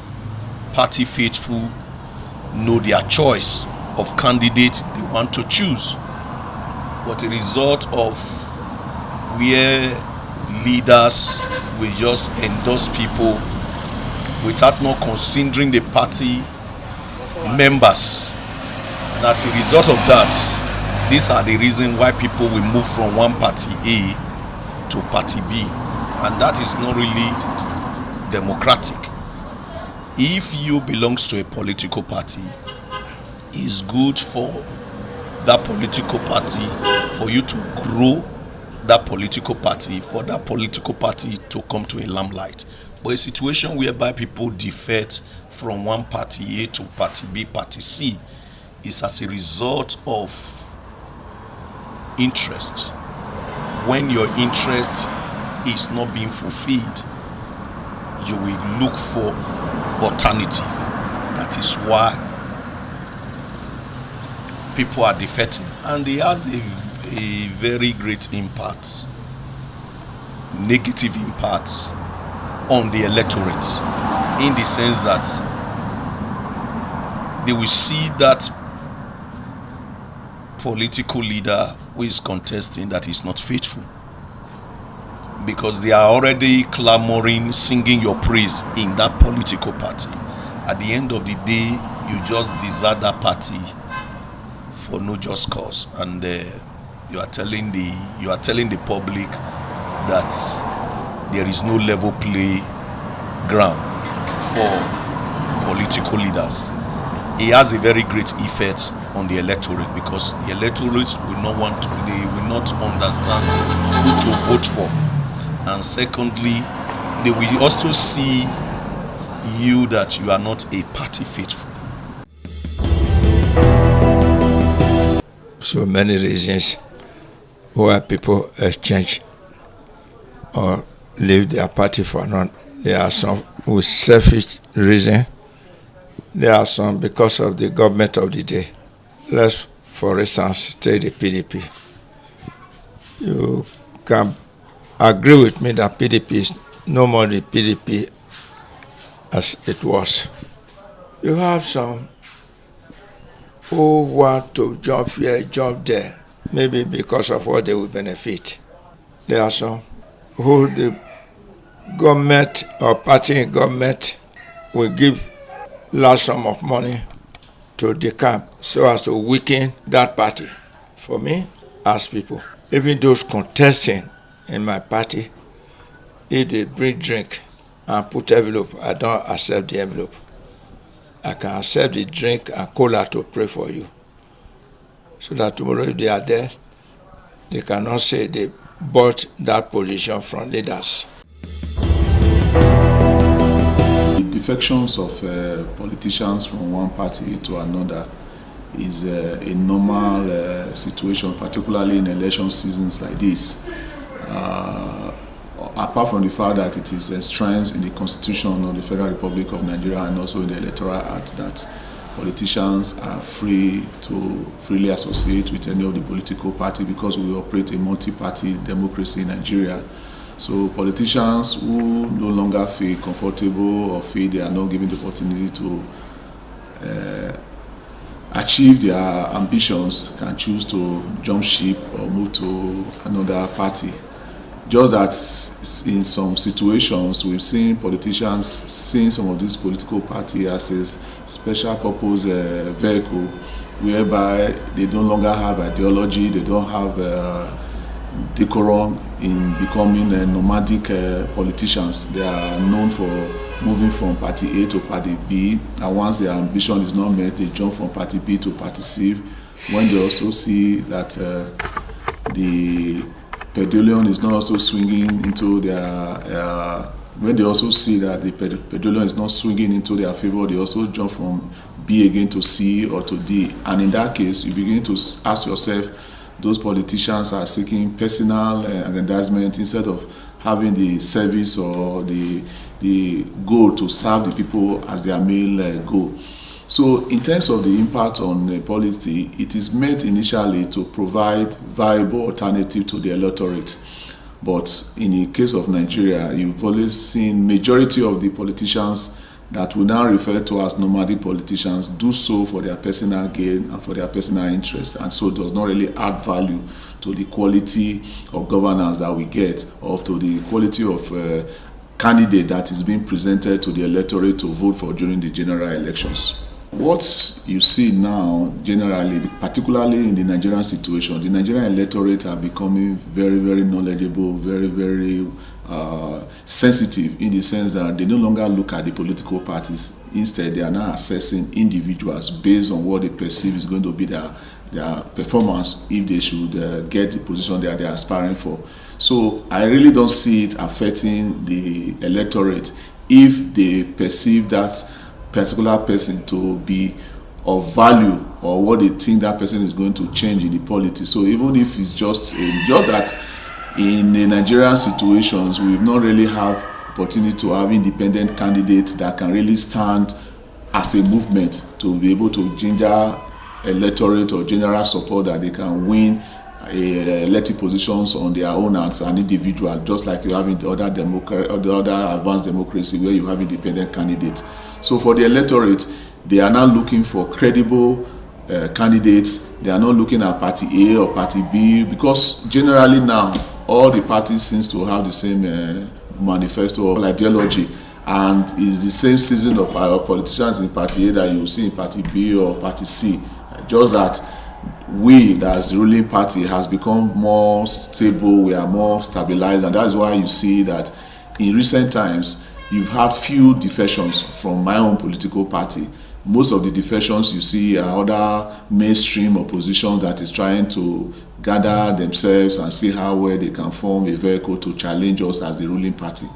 party faithful know their choice of candidate they want to choose. But a result of where leaders will just endorse people without not considering the party members. And as a result of that, these are the reasons why people will move from one party A to party B. And that is not really democratic. If you belong to a political party, it's good for that political party, for you to grow that political party, for that political party to come to a limelight. But a situation whereby people defect from one party A to party B, party C, is as a result of interest. When your interest is not being fulfilled, you will look for alternative. That is why people are defecting, and it has a very great impact, negative impact on the electorate, in the sense that they will see that political leader who is contesting that is not faithful, because they are already clamoring, singing your praise in that political party. At the end of the day, you just desert that party for no just cause, and you are telling the public that there is no level play ground for political leaders. It has a very great effect on the electorate, because the electorate will not understand who to vote for. And secondly, they will also see you that you are not a party faithful. So many reasons why people exchange or leave their party for none. There are some with selfish reason. There are some because of the government of the day. Let's for instance, take the PDP. You can agree with me that PDP is no more the PDP as it was. You have some who want to jump here, jump there, maybe because of what they will benefit. There are some who the government or party in government will give large sum of money to the camp so as to weaken that party. For me, as people, even those contesting in my party, if they bring drink and put envelope, I don't accept the envelope. I can accept the drink and cola to pray for you. So that tomorrow if they are there, they cannot say they bought that position from leaders. The defections of politicians from one party to another is a normal situation, particularly in election seasons like this. Apart from the fact that it is enshrined in the Constitution of the Federal Republic of Nigeria and also in the Electoral Act that politicians are free to freely associate with any of the political party because we operate a multi-party democracy in Nigeria. So politicians who no longer feel comfortable or feel they are not given the opportunity to achieve their ambitions can choose to jump ship or move to another party. Just that in some situations we've seen politicians seeing some of these political parties as a special purpose vehicle whereby they no longer have ideology, they don't have decorum in becoming nomadic politicians. They are known for moving from party A to party B, and once their ambition is not met, they jump from party B to party C when they also see that the pendulum is not also swinging into their when they also see that the pendulum is not swinging into their favor, they also jump from B again to C or to D. And in that case, you begin to ask yourself, those politicians are seeking personal aggrandizement instead of having the service or the goal to serve the people as their main goal. So in terms of the impact on polity, it is meant initially to provide viable alternative to the electorate. But in the case of Nigeria, you've always seen majority of the politicians that we now refer to as nomadic politicians do so for their personal gain and for their personal interest, and so does not really add value to the quality of governance that we get or to the quality of candidate that is being presented to the electorate to vote for during the general elections. What you see now, generally, particularly in the Nigerian situation, the Nigerian electorate are becoming very, very knowledgeable, very, very sensitive in the sense that they no longer look at the political parties. Instead, they are now assessing individuals based on what they perceive is going to be their performance if they should get the position that they are aspiring for. So I really don't see it affecting the electorate if they perceive that particular person to be of value or what they think that person is going to change in the polity. So even if it's just that in the Nigerian situations, we've not really have opportunity to have independent candidates that can really stand as a movement to be able to ginger electorate or general support that they can win elected positions on their own as an individual, just like you have in the other advanced democracy where you have independent candidates. So for the electorate, they are now looking for credible candidates. They are not looking at party A or party B, because generally now all the parties seems to have the same manifesto or ideology, and it's the same season of politicians in party A that you see in party B or party C. Just that we, as the ruling party, has become more stable, we are more stabilized, and that's why you see that in recent times you've had few defections from my own political party. Most of the defections you see are other mainstream oppositions that is trying to gather themselves and see how well they can form a vehicle to challenge us as the ruling party.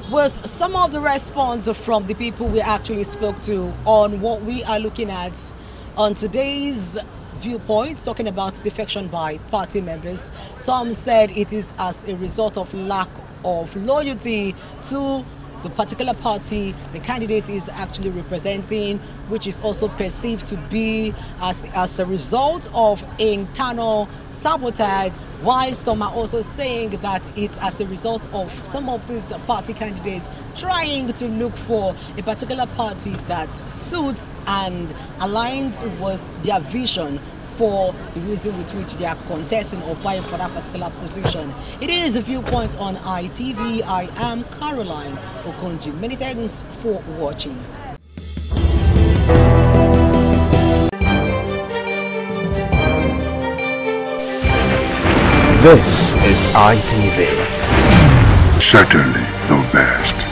With some of the response from the people we actually spoke to on what we are looking at on today's viewpoint, talking about defection by party members, some said it is as a result of lack of loyalty to the particular party the candidate is actually representing, which is also perceived to be as a result of internal sabotage, while some are also saying that it's as a result of some of these party candidates trying to look for a particular party that suits and aligns with their vision for the reason with which they are contesting or vying for that particular position. It is a Viewpoint on ITV. I am Caroline Okonji. Many thanks for watching. This is ITV. Certainly the best.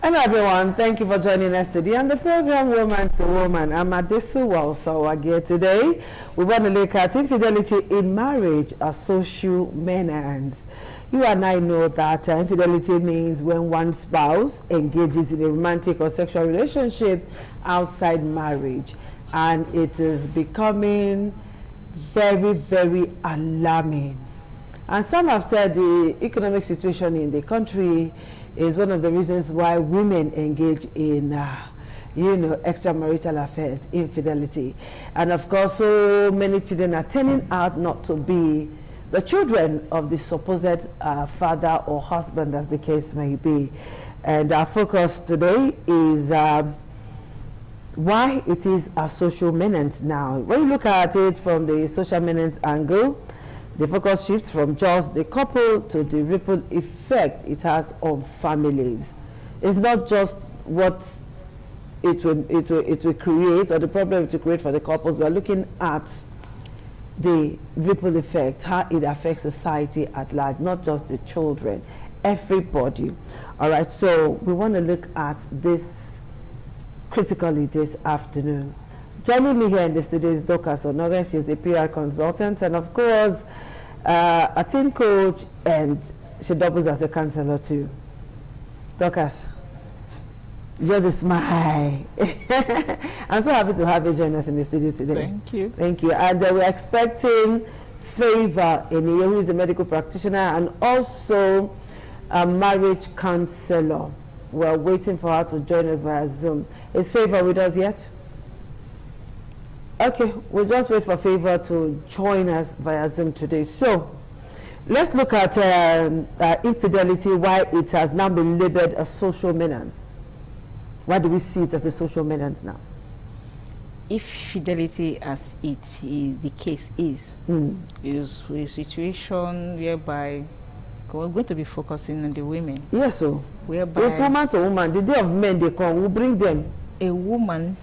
Hello everyone, thank you for joining us today on the program Woman to Woman. I'm Adesu Walsawage. Today we want to look at infidelity in marriage, a social menace. You and I know that infidelity means when one spouse engages in a romantic or sexual relationship outside marriage, and it is becoming very, very alarming. And some have said the economic situation in the country is one of the reasons why women engage in, extramarital affairs, infidelity. And of course, so many children are turning out not to be the children of the supposed father or husband, as the case may be. And our focus today is why it is a social menace now. When you look at it from the social menace angle, the focus shifts from just the couple to the ripple effect it has on families. It's not just what it will create or the problem it will create for the couples. We're looking at the ripple effect, how it affects society at large, not just the children, everybody. All right, so we want to look at this critically this afternoon. Joining me here in the studio is Dorcas Onogan. She's a PR consultant and, of course, a team coach, and she doubles as a counselor too. Dorcas, you're the smile. I'm so happy to have you join us in the studio today. Thank you. Thank you. And we're expecting Favor Eniye, who is a medical practitioner and also a marriage counselor. We're waiting for her to join us via Zoom. Is Favor with us yet? Okay, we'll just wait for Favor to join us via Zoom today. So, let's look at infidelity, why it has now been labeled a social menace. Why do we see it as a social menace now? If fidelity, as it is the case is a situation whereby we're going to be focusing on the women. Yes, so whereby it's woman to woman. The day of men they come, we'll bring them. A woman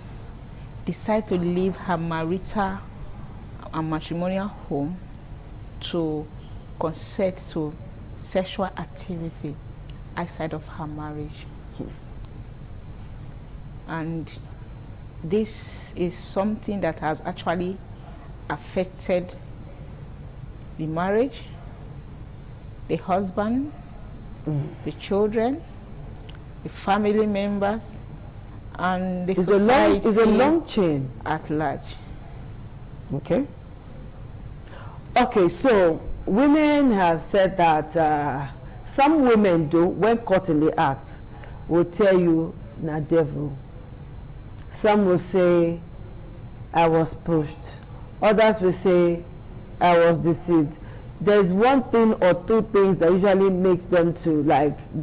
decide to leave her marital and matrimonial home to consent to sexual activity outside of her marriage. And this is something that has actually affected the marriage, the husband, the children, the family members, and the society it's a long chain at large. Okay. Okay, so women have said that some women do, when caught in the act, will tell you, "Na devil." Some will say, "I was pushed." Others will say, "I was deceived." There's one thing or two things that usually makes them to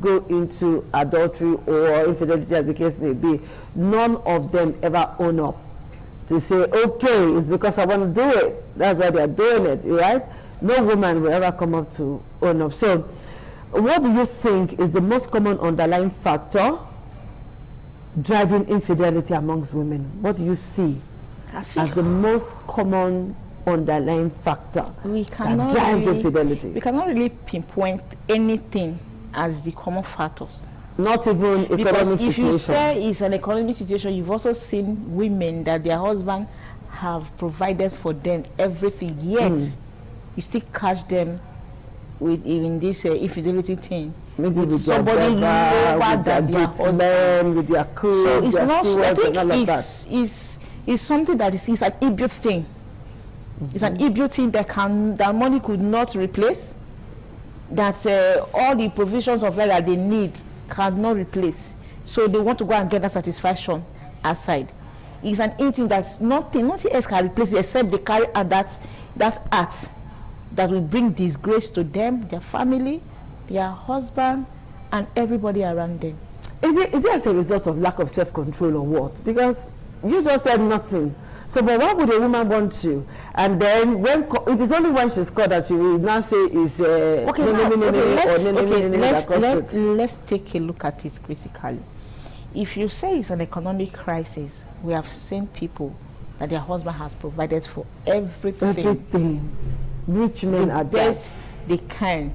go into adultery or infidelity, as the case may be. None of them ever own up to say, okay, it's because I want to do it. That's why they're doing it, right? No woman will ever come up to own up. So what do you think is the most common underlying factor driving infidelity amongst women? What do you see as the most common underlying factor that drives infidelity? We cannot really pinpoint anything as the common factors. Not even economic because if situation. you say it's an economic situation, you've also seen women that their husband have provided for them everything, yet you still catch them in this infidelity thing. Maybe with somebody lower than their husband, with their cook, so it's their not. I think and all of that. It's something that is an inbuilt thing. It's an inbuilt thing that money could not replace. That all the provisions of life that they need cannot replace. So they want to go and get that satisfaction outside. It's an thing that nothing else can replace it except they carry out that act that will bring disgrace to them, their family, their husband, and everybody around them. Is it as a result of lack of self-control or what? Because you just said nothing. So, but why would a woman want to? And then when it is only when she's caught that she will now say is let's take a look at it critically. If you say it's an economic crisis, we have seen people that their husband has provided for everything. Everything. Rich men are best they can.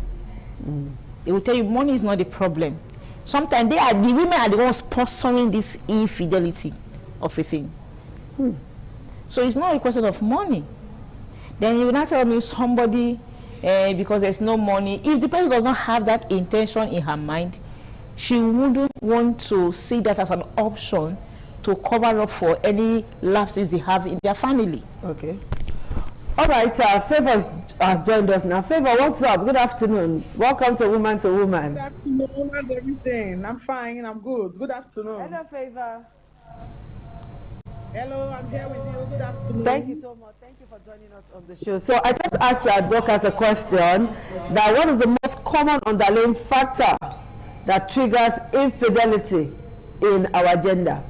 They will tell you money is not the problem. sometimes the women are the ones sponsoring this infidelity of a thing. So it's not a question of money. Then you will not tell me somebody because there's no money. If the person does not have that intention in her mind, she wouldn't want to see that as an option to cover up for any lapses they have in their family. Okay. All right, Favor has joined us now. Favor, what's up? Good afternoon. Welcome to Woman to Woman. Good afternoon, how's everything? I'm fine, I'm good. Good afternoon. Hello, Favor. Hello, I'm here with you. Good afternoon. Thank you so much. Thank you for joining us on the show. So I just asked Dorcas a question that what is the most common underlying factor that triggers infidelity in our gender?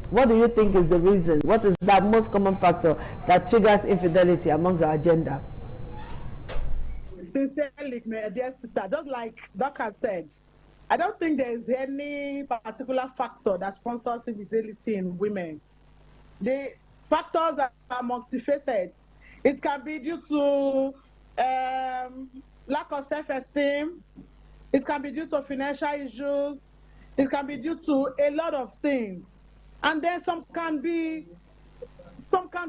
What do you think is the reason? What is that most common factor that triggers infidelity amongst our gender? Sincerely, my dear sister, just like Dorcas said, I don't think there is any particular factor that sponsors infidelity in women. The factors are multifaceted. It can be due to lack of self-esteem. It can be due to financial issues. It can be due to a lot of things. And then some can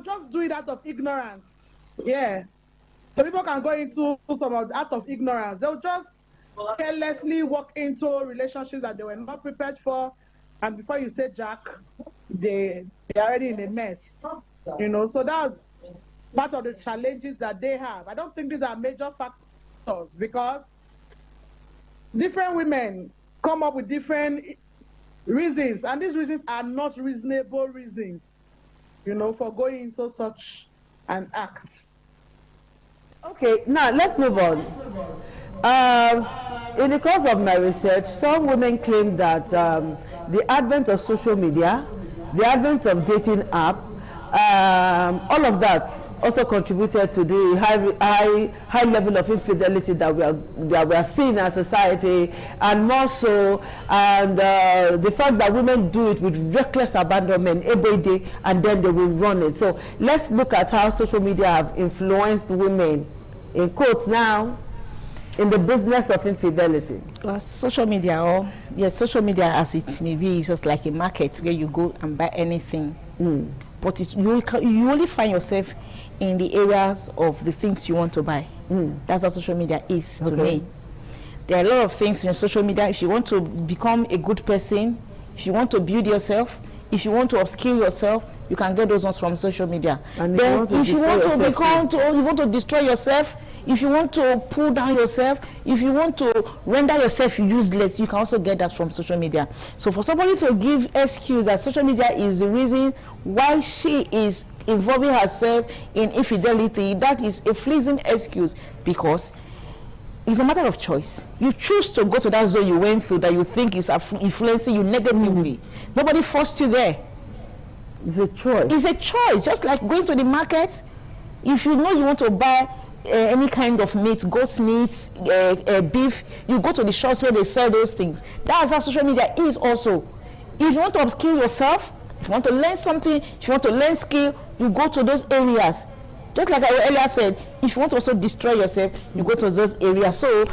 just do it out of ignorance. Yeah. So people can go into some of out of ignorance. They'll just carelessly walk into relationships that they were not prepared for. And before you say Jack, they're already in a mess. You know, so that's part of the challenges that they have. I don't think these are major factors because different women come up with different reasons, and these reasons are not reasonable reasons, you know, for going into such an act. Okay, now let's move on. In the course of my research, some women claim that the advent of social media, the advent of dating app, all of that also contributed to the high level of infidelity that we are seeing as society, and more so, and the fact that women do it with reckless abandonment every day, and then they will run it. So let's look at how social media have influenced women, in quotes now, in the business of infidelity. Well, social media, social media as it may be, is just like a market where you go and buy anything. But you only find yourself in the areas of the things you want to buy. That's what social media is to me. There are a lot of things in social media. If you want to become a good person, if you want to build yourself, if you want to upskill yourself, you can get those ones from social media. And then if you want to destroy yourself, if you want to pull down yourself, if you want to render yourself useless, you can also get that from social media. So for somebody to give excuse that social media is the reason why she is involving herself in infidelity, that is a fleeting excuse, because it's a matter of choice. You choose to go to that zone you went through that you think is influencing you negatively. Nobody forced you there. It's a choice. It's a choice. Just like going to the market, if you know you want to buy any kind of meat, goat meat, beef, you go to the shops where they sell those things. That's how social media is also. If you want to upskill yourself, if you want to learn something, if you want to learn skill, you go to those areas. Just like I earlier said, if you want to also destroy yourself, you go to those areas. So,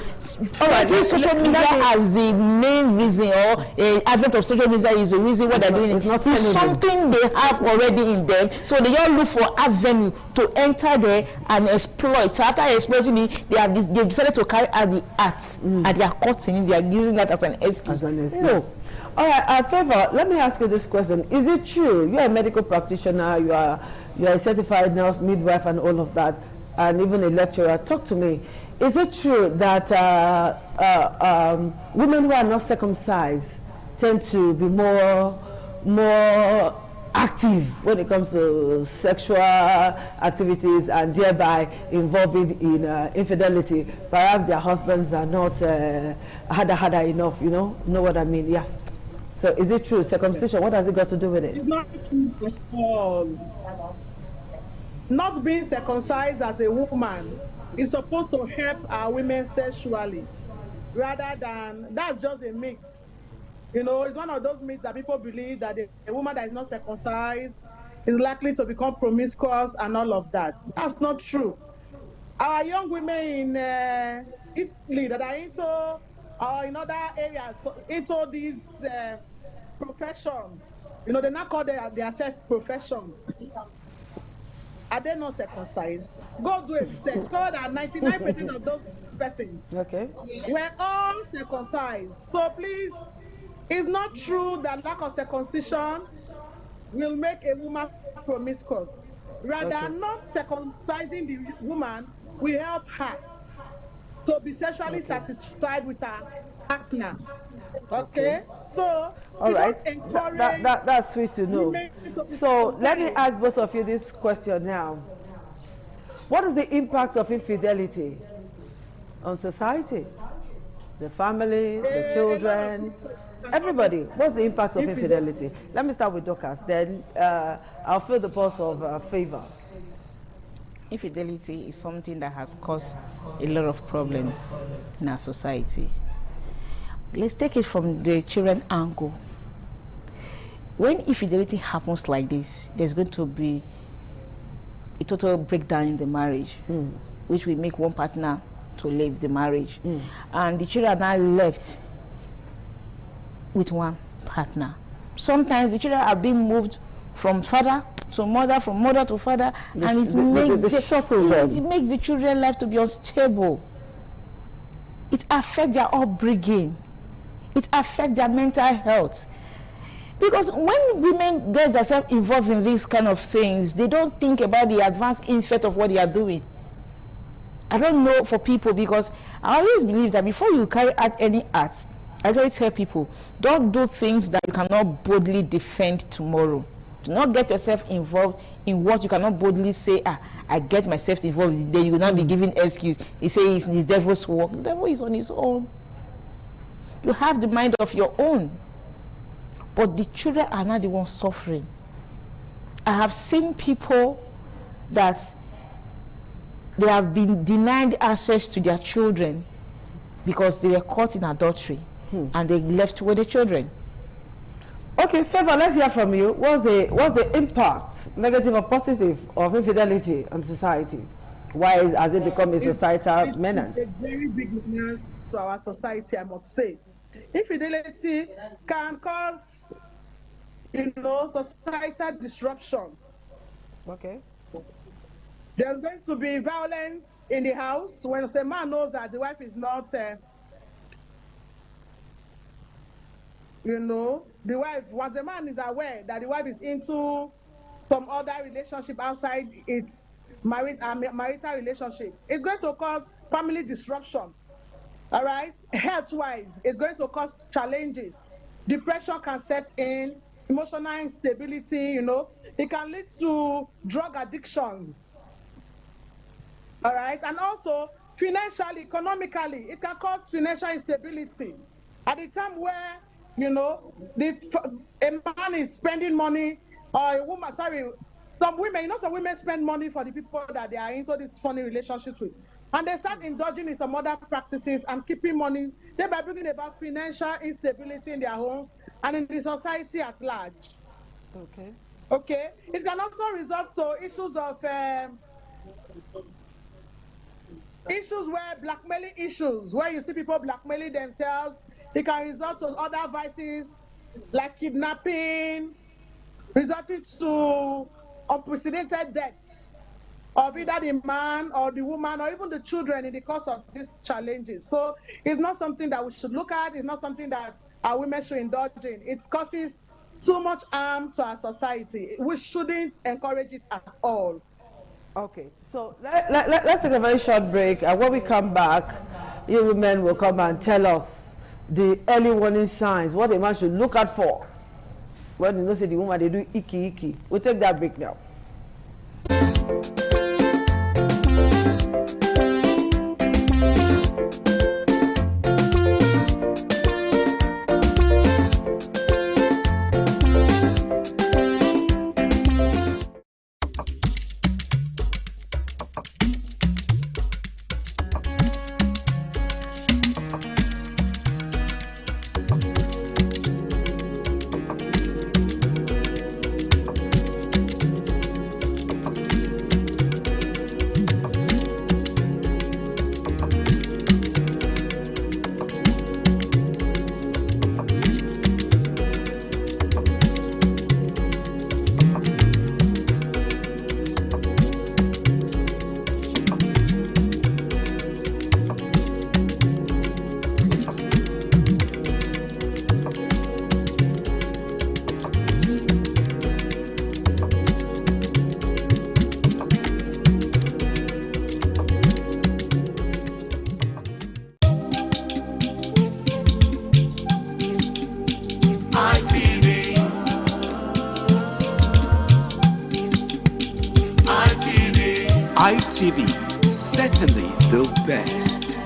I think social media as the main reason, or advent of social media is the reason why they're doing it. It's something they have already in them. So they all look for avenue to enter there and exploit. So after exploiting it, they've decided to carry out the acts and they are caught in it. They are using that as an excuse. All right, Favor, let me ask you this question. Is it true, you're a medical practitioner, you are a certified nurse, midwife, and all of that, and even a lecturer? Talk to me. Is it true that women who are not circumcised tend to be more active when it comes to sexual activities, and thereby involving in infidelity? Perhaps their husbands are not harder enough, you know what I mean? Yeah. So is it true? Circumcision, what has it got to do with it? It's not true at all. Not being circumcised as a woman is supposed to help our women sexually, rather than, that's just a myth. You know, it's one of those myths that people believe that a woman that is not circumcised is likely to become promiscuous and all of that. That's not true. Our young women in Italy that are into or in other areas into these profession. You know, they now call their self-profession. Are they not circumcised? Go do a research. Discover that 99% of those persons were all circumcised. So please, it's not true that lack of circumcision will make a woman promiscuous. Rather, not circumcising the woman will help her to be sexually satisfied with her partner. Okay? So, all right, that's sweet to know. So let me ask both of you this question now. What is the impact of infidelity on society? The family, the children, everybody. What's the impact of infidelity? Let me start with Dorcas, then I'll feel the pulse of Favor. Infidelity is something that has caused a lot of problems in our society. Let's take it from the children angle. When infidelity happens like this, there's going to be a total breakdown in the marriage, which will make one partner to leave the marriage. And the children are now left with one partner. Sometimes the children are being moved from father to mother, from mother to father, and it makes the children's life to be unstable. It affects their upbringing. It affects their mental health. Because when women get themselves involved in these kind of things, they don't think about the advanced effect of what they are doing. I don't know for people, because I always believe that before you carry out any act, I always tell people, don't do things that you cannot boldly defend tomorrow. Do not get yourself involved in what you cannot boldly say, I get myself involved, then you will not be giving excuse. He says it's the devil's work. The devil is on his own. You have the mind of your own. But the children are not the ones suffering. I have seen people that they have been denied access to their children because they were caught in adultery and they left with the children. Okay, Favor, let's hear from you. What's the impact, negative or positive, of infidelity on society? Why has it become a societal menace? It's a very big menace to our society, I must say. Infidelity can cause, societal disruption. Okay. There's going to be violence in the house when a man knows that the wife is not, the wife, once a man is aware that the wife is into some other relationship outside its marital relationship, it's going to cause family disruption. All right? Health-wise, it's going to cause challenges. Depression can set in, emotional instability, It can lead to drug addiction. All right? And also, financially, economically, it can cause financial instability. At the time where, a man is spending money, or a woman, some women spend money for the people that they are into this funny relationships with. And they start indulging in some other practices and keeping money, thereby bringing about financial instability in their homes and in the society at large. Okay. It can also result to issues of blackmailing issues, where you see people blackmailing themselves. It can result to other vices like kidnapping, resulting to unprecedented deaths of either the man or the woman or even the children in the course of these challenges. So it's not something that we should look at. It's not something that our women should indulge in. It causes too much harm to our society. We shouldn't encourage it at all. Okay, so let's take a very short break. And when we come back, you women will come and tell us the early warning signs, what a man should look out for when say the woman, they do icky. We'll take that break now. ITV, certainly the best.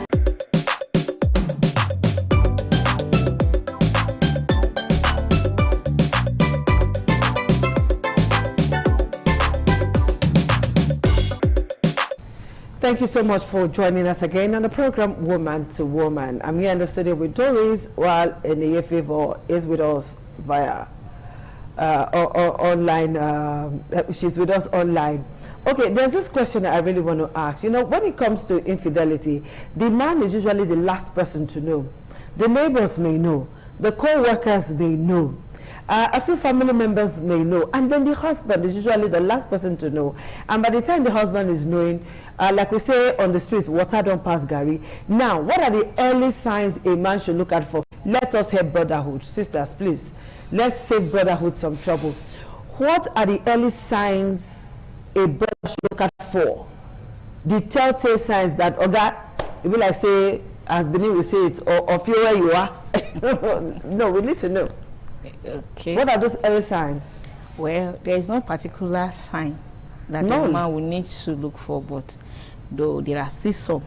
Thank you so much for joining us again on the program Woman to Woman. I'm here in the studio with Doris, while Eneyefavour is with us via online. She's with us online. Okay, there's this question that I really want to ask. You know, when it comes to infidelity, the man is usually the last person to know. The neighbors may know. The co-workers may know. A few family members may know. And then the husband is usually the last person to know. And by the time the husband is knowing, like we say on the street, water don't pass Gary. Now, what are the early signs a man should look out for? Let us help brotherhood. Sisters, please, let's save brotherhood some trouble. What are the early signs a brother should look out for? The telltale signs that, Oga, it will like say, as Benin will say it, or feel where you are. No, we need to know. Okay. What are those early signs? Well, there is no particular sign that a man will need to look for, but though there are still some.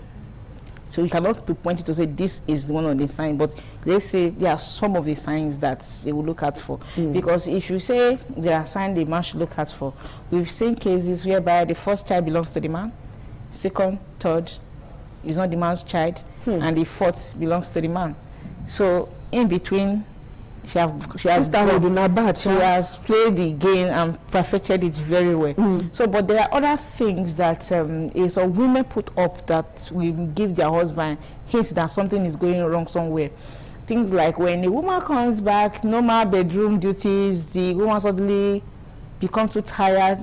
So you cannot be pointed to say this is one of the signs, but let's say there are some of the signs that they will look out for. Because if you say there are signs the man should look out for, we've seen cases whereby the first child belongs to the man, second, third is not the man's child, and the fourth belongs to the man. So in between, she has played the game and perfected it very well. So, but there are other things that some women put up that will give their husband hints that something is going wrong somewhere. Things like when a woman comes back, normal bedroom duties, the woman suddenly becomes too tired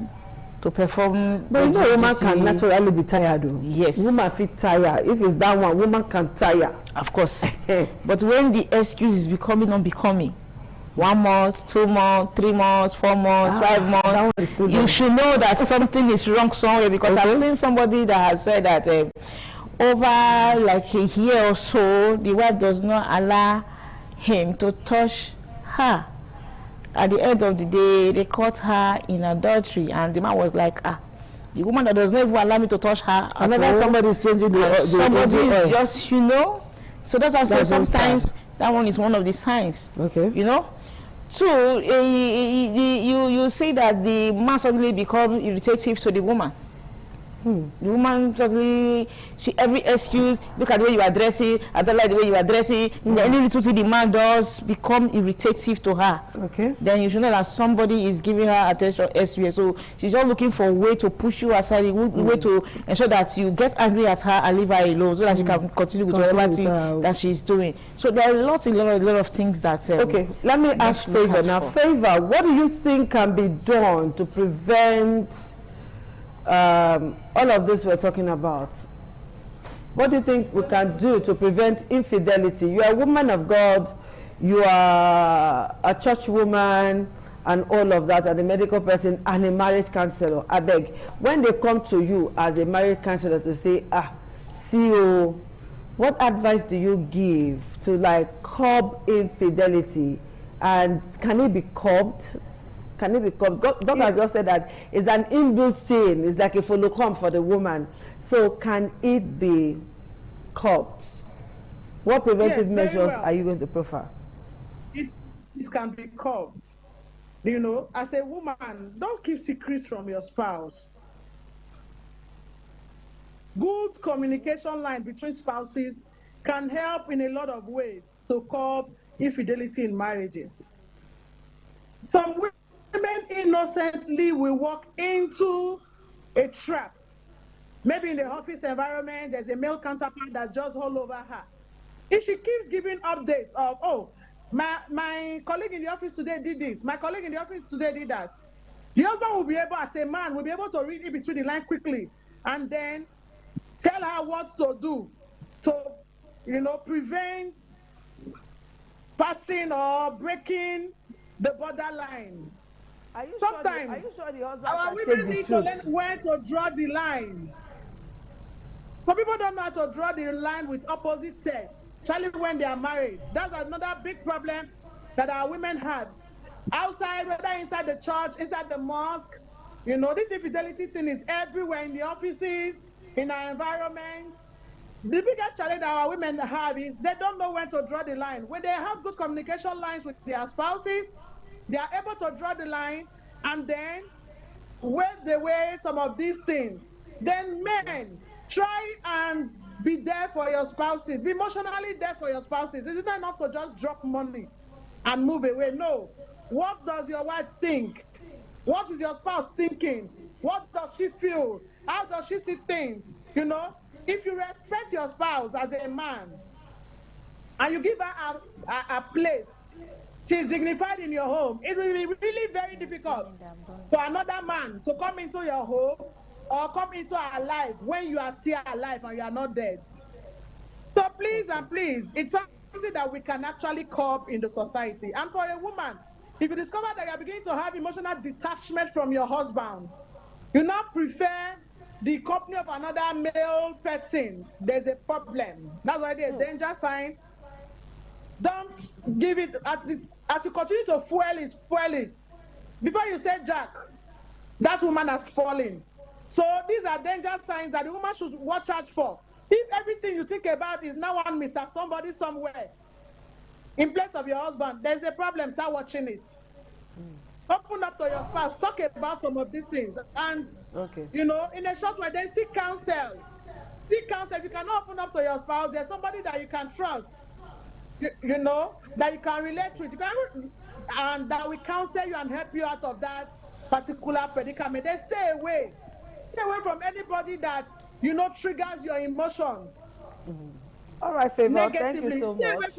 to perform. But you know, woman can naturally be tired. Yes. Woman feel tired. If it's that one, woman can tire. Of course. But when the excuse is becoming unbecoming, 1 month, 2 months, 3 months, 4 months, 5 months, you should know that something is wrong somewhere, because I've seen somebody that has said that over like a year or so, the wife does not allow him to touch her. At the end of the day, they caught her in adultery, and the man was like, the woman that does not even allow me to touch her. Another somebody is changing the somebody is just, you know. So that's why I say sometimes that one is one of the signs. Okay. You know. So you say that the man suddenly become irritative to the woman. The woman suddenly, every excuse, look at the way you are dressing, I don't like the way you are dressing. Any little thing the man does become irritative to her. Okay. Then you should know that somebody is giving her attention elsewhere. So she's just looking for a way to push you aside, a way to ensure that you get angry at her and leave her alone, so that she can continue with whatever thing that she's doing. So there are a lot of things that. Okay, let me ask Favour now. Favour, what do you think can be done to prevent all of this we're talking about? What do you think we can do to prevent infidelity? You are a woman of God, you are a church woman and all of that, and a medical person and a marriage counselor. I beg, when they come to you as a marriage counselor to say, CEO, what advice do you give to like curb infidelity, and can it be curbed? Can it be curbed? Doctor has just said that it's an inbuilt thing. It's like a follow-come for the woman. So can it be curbed? What preventive measures are you going to prefer? It can be curbed. You know, as a woman, don't keep secrets from your spouse. Good communication line between spouses can help in a lot of ways to curb infidelity in marriages. Some women innocently will walk into a trap. Maybe in the office environment, there's a male counterpart that's just all over her. If she keeps giving updates of, oh, my colleague in the office today did this, my colleague in the office today did that, the husband will be able, as a man, will be able to read in between the line quickly and then tell her what to do to, you know, prevent passing or breaking the borderline. Are you Sometimes sure the husband our can women take the need to truth? learn where to draw the line. Some people don't know how to draw the line with opposite sex, especially when they are married. That's another big problem that our women have. Outside, whether inside the church, inside the mosque, you know, this infidelity thing is everywhere, in the offices, in our environment. The biggest challenge that our women have is they don't know when to draw the line. When they have good communication lines with their spouses, they are able to draw the line and then wave away some of these things. Then men, try and be there for your spouses. Be emotionally there for your spouses. It's not enough to just drop money and move away. No. What does your wife think? What is your spouse thinking? What does she feel? How does she see things? You know, if you respect your spouse as a man and you give her a place, she's dignified in your home, it will be really very difficult for another man to come into your home or come into our life when you are still alive and you are not dead. So please and please, it's something that we can actually curb in the society. And for a woman, if you discover that you are beginning to have emotional detachment from your husband, you now prefer the company of another male person, there's a problem. That's why there's a danger sign. Don't give it, as you continue to fuel it. Before you say Jack, that woman has fallen. So these are danger signs that the woman should watch out for. If everything you think about is now one Mr. Somebody somewhere, in place of your husband, there's a problem, start watching it. Open up to your spouse, talk about some of these things, and you know, in a short way, then seek counsel. Seek counsel. If you cannot open up to your spouse, there's somebody that you can trust, you know, that you can relate with, and that will counsel you and help you out of that particular predicament. Then stay away from anybody that, you know, triggers your emotion. All right, Favor, thank you so much.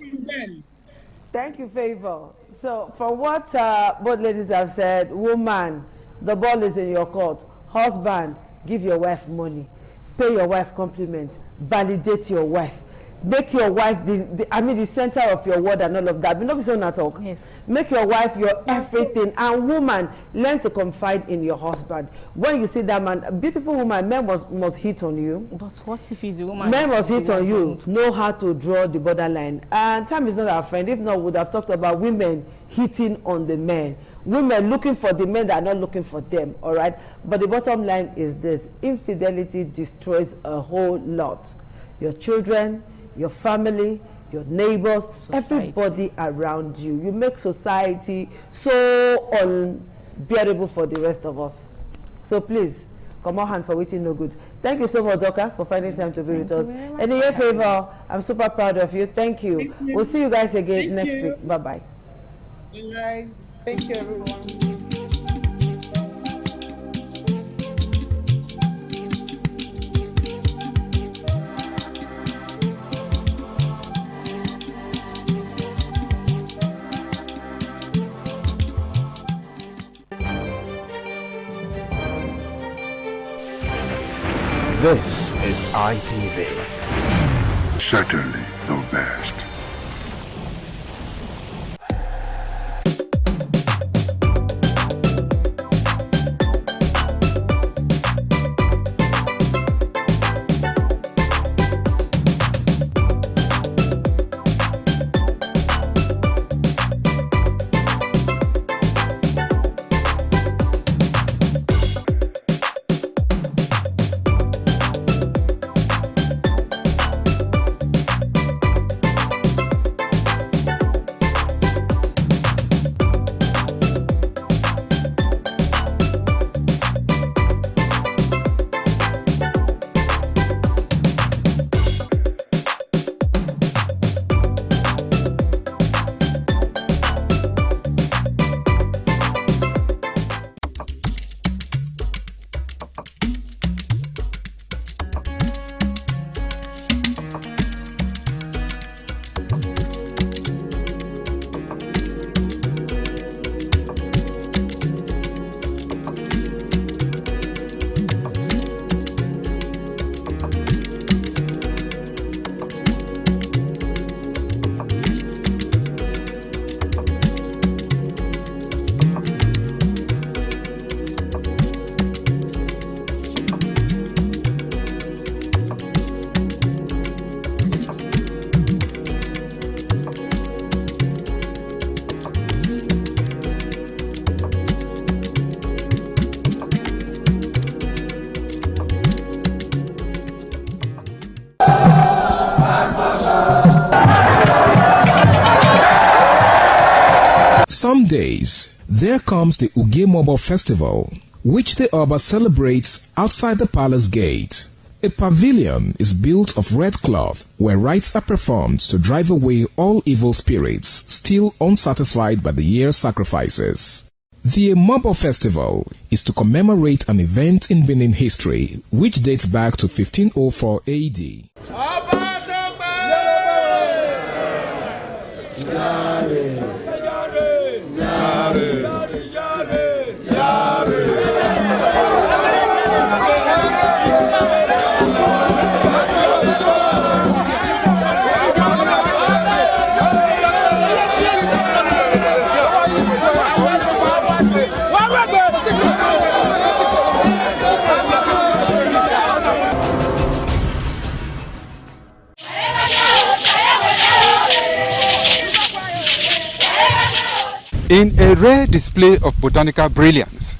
Thank you, Favor. So, from what both ladies have said, woman, the ball is in your court. Husband, give your wife money. Pay your wife compliments. Validate your wife. Make your wife the center of your world and all of that. But not be so not talk. Yes. Make your wife your everything. And woman, learn to confide in your husband. When you see that man, a beautiful woman, men must hit on you. But what if he's the woman? Men must hit on you. Know how to draw the borderline. And time is not our friend. If not, we would have talked about women hitting on the men. Women looking for the men that are not looking for them. All right. But the bottom line is this: infidelity destroys a whole lot. Your children, your family, your neighbors, everybody around you. You make society so unbearable for the rest of us. So please, come on hand for waiting no good. Thank you so much, Dorcas, for finding time to be with us. Anyway, Favor, I'm super proud of you. Thank you. We'll see you guys again next week. Bye-bye. All right. Thank you, everyone. This is ITV. Certainly the best. 7 days, there comes the Uge Mobo Festival, which the Oba celebrates outside the palace gate. A pavilion is built of red cloth where rites are performed to drive away all evil spirits still unsatisfied by the year's sacrifices. The Mobo Festival is to commemorate an event in Benin history which dates back to 1504 AD. In a rare display of botanical brilliance,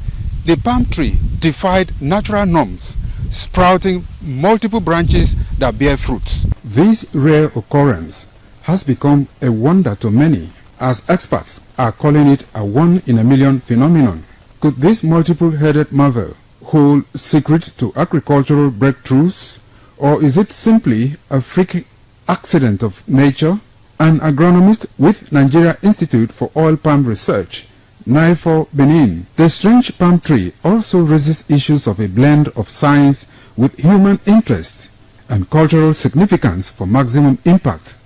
the palm tree defied natural norms, sprouting multiple branches that bear fruits. This rare occurrence has become a wonder to many, as experts are calling it a one-in-a-million phenomenon. Could this multiple-headed marvel hold secret to agricultural breakthroughs, or is it simply a freak accident of nature? An agronomist with Nigeria Institute for Oil Palm Research, NIFOR Benin. The strange palm tree also raises issues of a blend of science with human interest and cultural significance for maximum impact.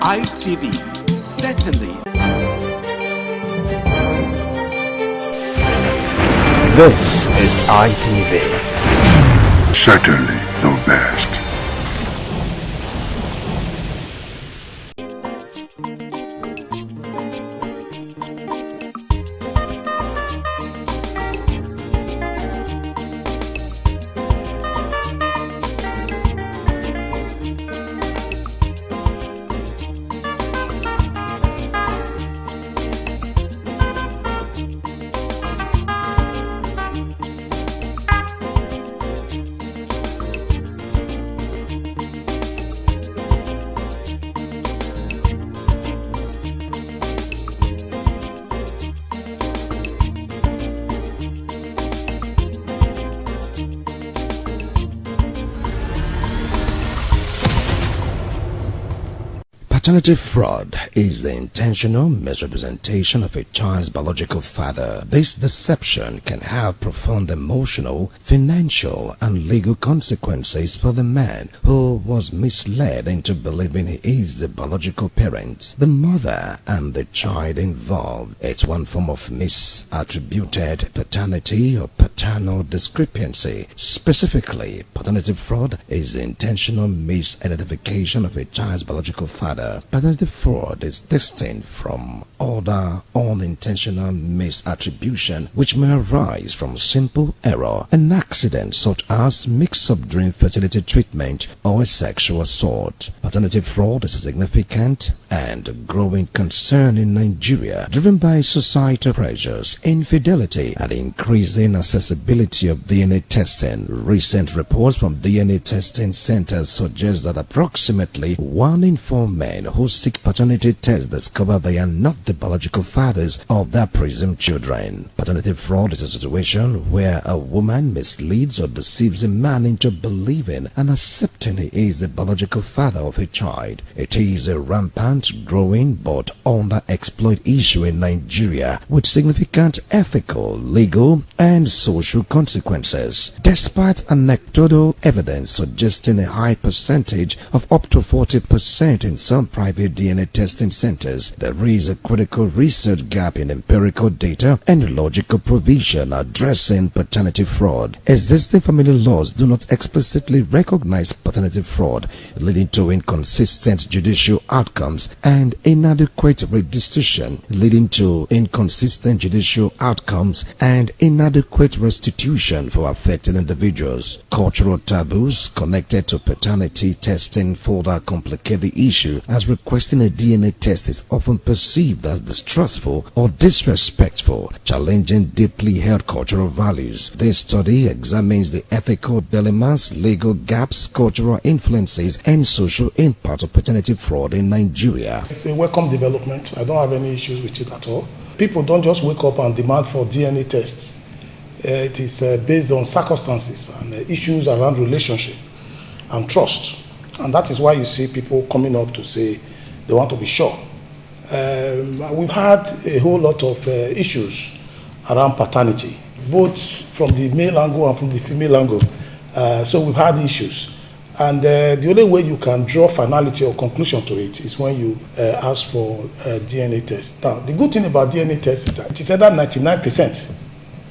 ITV, certainly. This is ITV. Certainly the best. Paternity fraud is the intentional misrepresentation of a child's biological father. This deception can have profound emotional, financial, and legal consequences for the man who was misled into believing he is the biological parent, the mother, and the child involved. It's one form of misattributed paternity or paternal discrepancy. Specifically, paternity fraud is the intentional misidentification of a child's biological father. Paternity fraud is distinct from other unintentional misattribution which may arise from simple error, an accident such as mix-up during fertility treatment or a sexual assault. Paternity fraud is a significant and growing concern in Nigeria, driven by societal pressures, infidelity, and increasing accessibility of DNA testing. Recent reports from DNA testing centers suggest that approximately 1 in 4 men who seek paternity tests discover they are not the biological fathers of their presumed children. Paternity fraud is a situation where a woman misleads or deceives a man into believing and accepting he is the biological father of her child. It is a rampant, growing but underexploited issue in Nigeria with significant ethical, legal and social consequences. Despite anecdotal evidence suggesting a high percentage of up to 40% in some private DNA testing centers, there is a critical research gap in empirical data and logical provision addressing paternity fraud. Existing family laws do not explicitly recognize paternity fraud, leading to inconsistent judicial outcomes and inadequate redistribution, leading to inconsistent judicial outcomes and inadequate restitution for affected individuals. Cultural taboos connected to paternity testing further complicate the issue, as requesting a DNA test is often perceived as distrustful or disrespectful, challenging deeply held cultural values. This study examines the ethical dilemmas, legal gaps, cultural influences, and social impact of paternity fraud in Nigeria. It's a welcome development. I don't have any issues with it at all. People don't just wake up and demand for DNA tests. It is based on circumstances and issues around relationship and trust. And that is why you see people coming up to say they want to be sure. We've had a whole lot of issues around paternity, both from the male angle and from the female angle. So we've had issues. And the only way you can draw finality or conclusion to it is when you ask for a DNA test. Now, the good thing about DNA test is that it is either 99%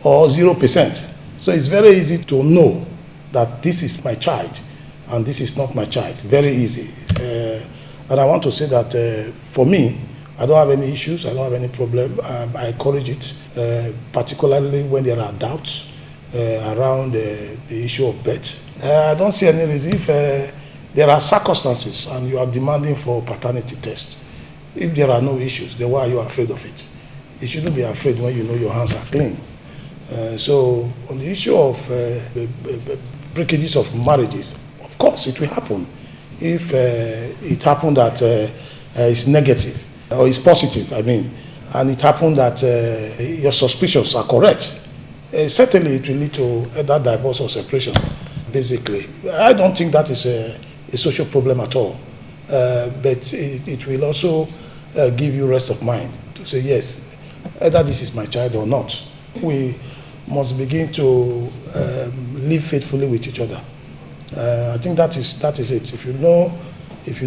or 0%. So it's very easy to know that this is my child and this is not my child. Very easy. And I want to say that for me, I don't have any issues, I don't have any problem. I encourage it, particularly when there are doubts around the issue of birth. I don't see any reason if there are circumstances and you are demanding for paternity test. If there are no issues, then why are you afraid of it? You shouldn't be afraid when you know your hands are clean. So on the issue of breakages of marriages, of course it will happen. If it happened that it's negative or it's positive, I mean, and it happened that your suspicions are correct, certainly it will lead to either divorce or separation, basically. I don't think that is a social problem at all, but it will also give you rest of mind to say, yes, either this is my child or not. We must begin to live faithfully with each other. I think that is it. If you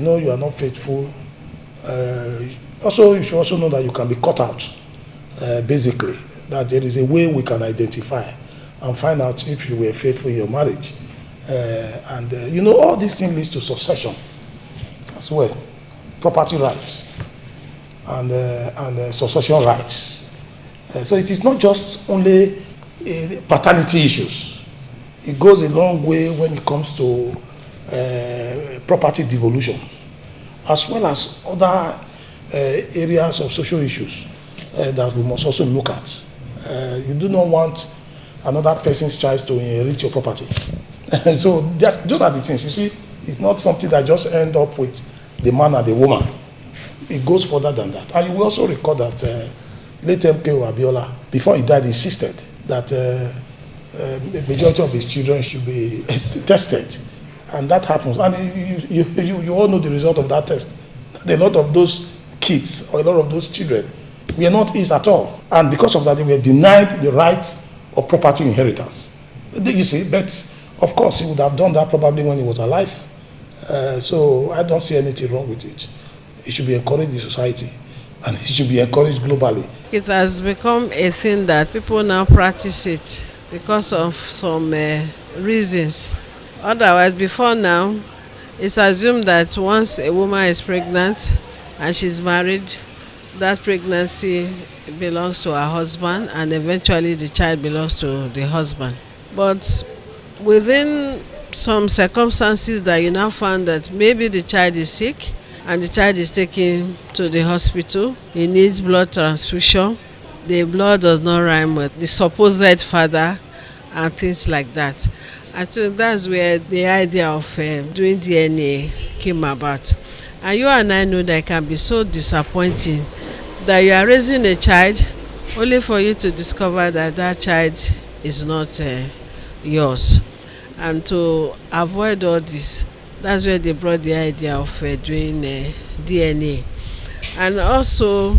know you are not faithful, also you should also know that you can be cut out. Basically, that there is a way we can identify and find out if you were faithful in your marriage. And all these things leads to succession as well, property rights and succession rights. So it is not just only paternity issues. It goes a long way when it comes to property devolution, as well as other areas of social issues that we must also look at. You do not want another person's child to inherit your property. So those are the things. You see, it's not something that just end up with the man and the woman. It goes further than that. And you will also recall that late MKO Abiola, before he died, insisted that the majority of his children should be tested. And that happens. And you all know the result of that test. A lot of those kids or a lot of those children were not his at all. And because of that, they were denied the rights of property inheritance. You see, but of course, he would have done that probably when he was alive. So I don't see anything wrong with it. It should be encouraged in society, and it should be encouraged globally. It has become a thing that people now practice it because of some reasons. Otherwise, before now, it's assumed that once a woman is pregnant and she's married, that pregnancy belongs to her husband, and eventually the child belongs to the husband. But within some circumstances that you now found that maybe the child is sick and the child is taken to the hospital, he needs blood transfusion, the blood does not rhyme with the supposed father and things like that. I think that's where the idea of doing DNA came about. And you and I know that it can be so disappointing that you are raising a child only for you to discover that that child is not yours. And to avoid all this, that's where they brought the idea of doing DNA. And also,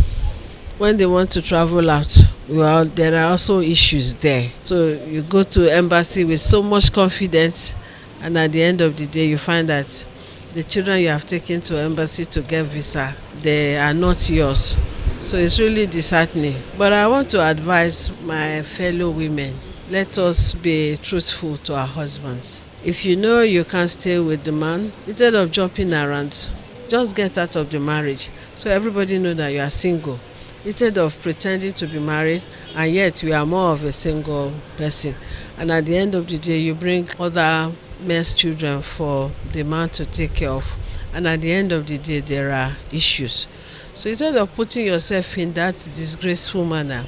when they want to travel out, well, there are also issues there. So you go to embassy with so much confidence, and at the end of the day, you find that the children you have taken to embassy to get visa, they are not yours. So it's really disheartening. But I want to advise my fellow women, let us be truthful to our husbands. If you know you can't stay with the man, instead of jumping around, just get out of the marriage so everybody know that you are single. Instead of pretending to be married, and yet you are more of a single person. And at the end of the day, you bring other men's children for the man to take care of. And at the end of the day, there are issues. So instead of putting yourself in that disgraceful manner,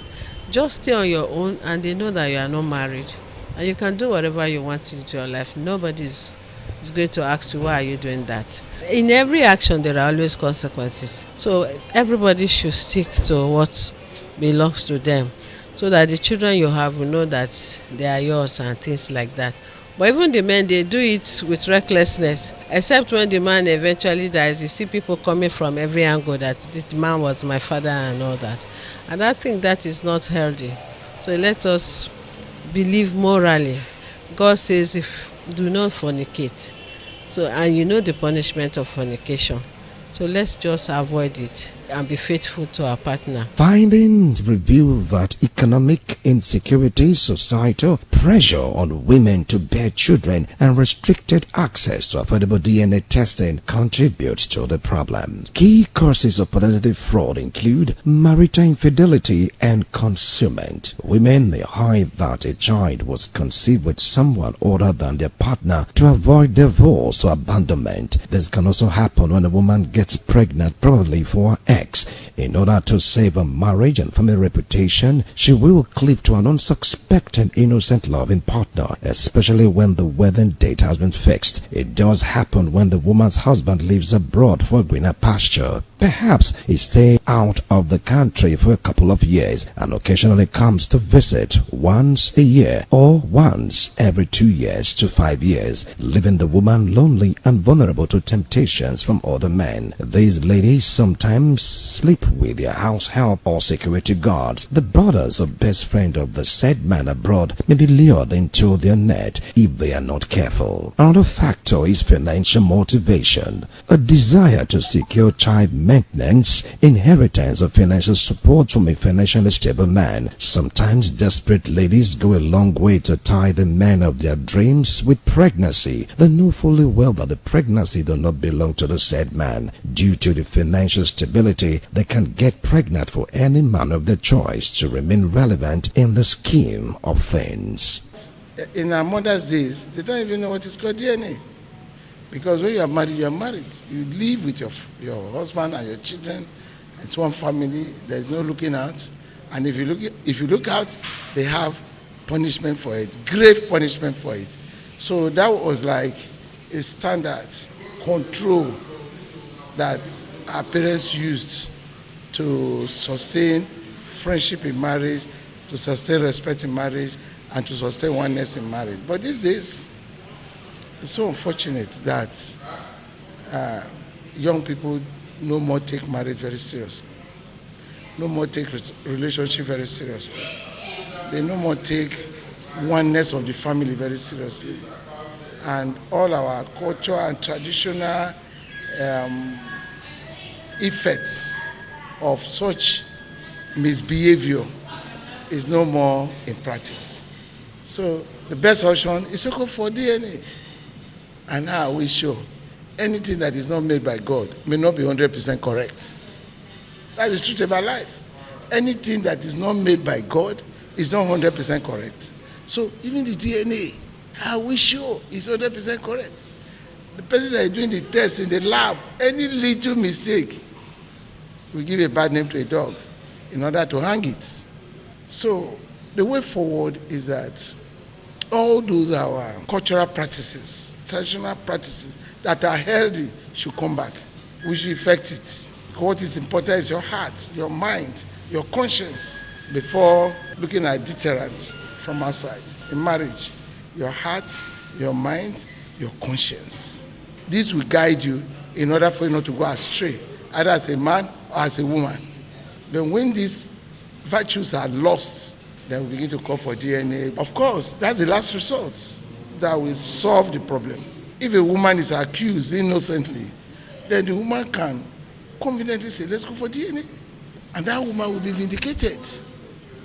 just stay on your own, and they know that you are not married. And you can do whatever you want into your life. Nobody is going to ask you, why are you doing that? In every action, there are always consequences. So everybody should stick to what belongs to them, so that the children you have will know that they are yours and things like that. But even the men, they do it with recklessness, except when the man eventually dies. You see people coming from every angle that this man was my father and all that. And I think that is not healthy. So let us believe morally. God says, if do not fornicate. So, and you know the punishment of fornication. So let's just avoid it and be faithful to our partner. Findings reveal that economic insecurity, societal pressure on women to bear children, and restricted access to affordable DNA testing contributes to the problem. Key causes of paternity fraud include marital infidelity and concealment. Women may hide that a child was conceived with someone other than their partner to avoid divorce or abandonment. This can also happen when a woman gets pregnant, probably for her ex. In order to save her marriage and family reputation, she will cleave to an unsuspecting innocent loving partner, especially when the wedding date has been fixed. It does happen when the woman's husband lives abroad for greener pasture. Perhaps he stays out of the country for a couple of years and occasionally comes to visit once a year or once every 2 years to 5 years, leaving the woman lonely and vulnerable to temptations from other men. These ladies sometimes sleep with their house help or security guards. The brothers or best friend of the said man abroad may be lured into their net if they are not careful. Another factor is financial motivation. A desire to secure child maintenance, inheritance, or financial support from a financially stable man. Sometimes desperate ladies go a long way to tie the man of their dreams with pregnancy. They know fully well that the pregnancy does not belong to the said man. Due to the financial stability, they can get pregnant for any man of their choice to remain relevant in the scheme of things. In our mother's days, they don't even know what is called DNA. Because when you are married, you are married. You live with your husband and your children. It's one family. There's no looking out. And if you look out, they have punishment for it, grave punishment for it. So that was like a standard control that our parents used to sustain friendship in marriage, to sustain respect in marriage, and to sustain oneness in marriage. But these days, it's so unfortunate that young people no more take marriage very seriously, no more take relationship very seriously. They no more take oneness of the family very seriously. And all our culture and traditional effects of such misbehavior is no more in practice. So the best option is to go for DNA. And now we show anything that is not made by God may not be 100% correct. That is the truth about life. Anything that is not made by God is not 100% correct. So even the DNA, how we show is 100% correct. The person that is doing the test in the lab, any little mistake will give a bad name to a dog in order to hang it. So the way forward is that all those our cultural practices, traditional practices that are healthy should come back. which will affect it. What is important is your heart, your mind, your conscience before looking at deterrent from outside. In marriage, your heart, your mind, your conscience. This will guide you in order for you not to go astray, either as a man or as a woman. Then when these virtues are lost, then we begin to call for DNA. Of course, that's the last resort that will solve the problem. If a woman is accused innocently, then the woman can confidently say, let's go for DNA. And that woman will be vindicated.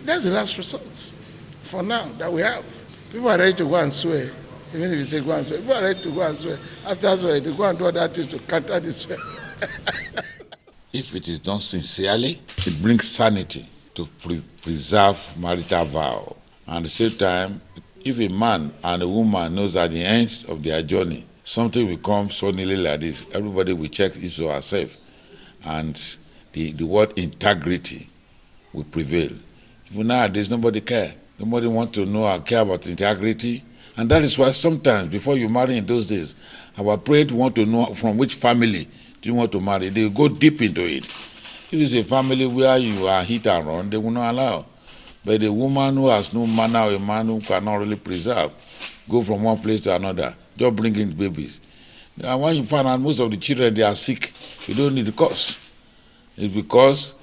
That's the last resort for now that we have. People are ready to go and swear. Even if you say go and swear, people are ready to go and swear. After swear, they go and do other things to counter this swear. If it is done sincerely, it brings sanity to preserve marital vow. And at the same time, if a man and a woman knows at the end of their journey, something will come suddenly like this, everybody will check his or herself. And the word integrity will prevail. Even nowadays, nobody cares. Nobody wants to know or care about integrity. And that is why sometimes, before you marry in those days, our parents want to know from which family do you want to marry. They go deep into it. If it's a family where you are hit and run, they will not allow. But a woman who has no manner or a man who cannot really preserve, go from one place to another, just bringing babies. And when you find out most of the children, they are sick, you don't need the cause. It's because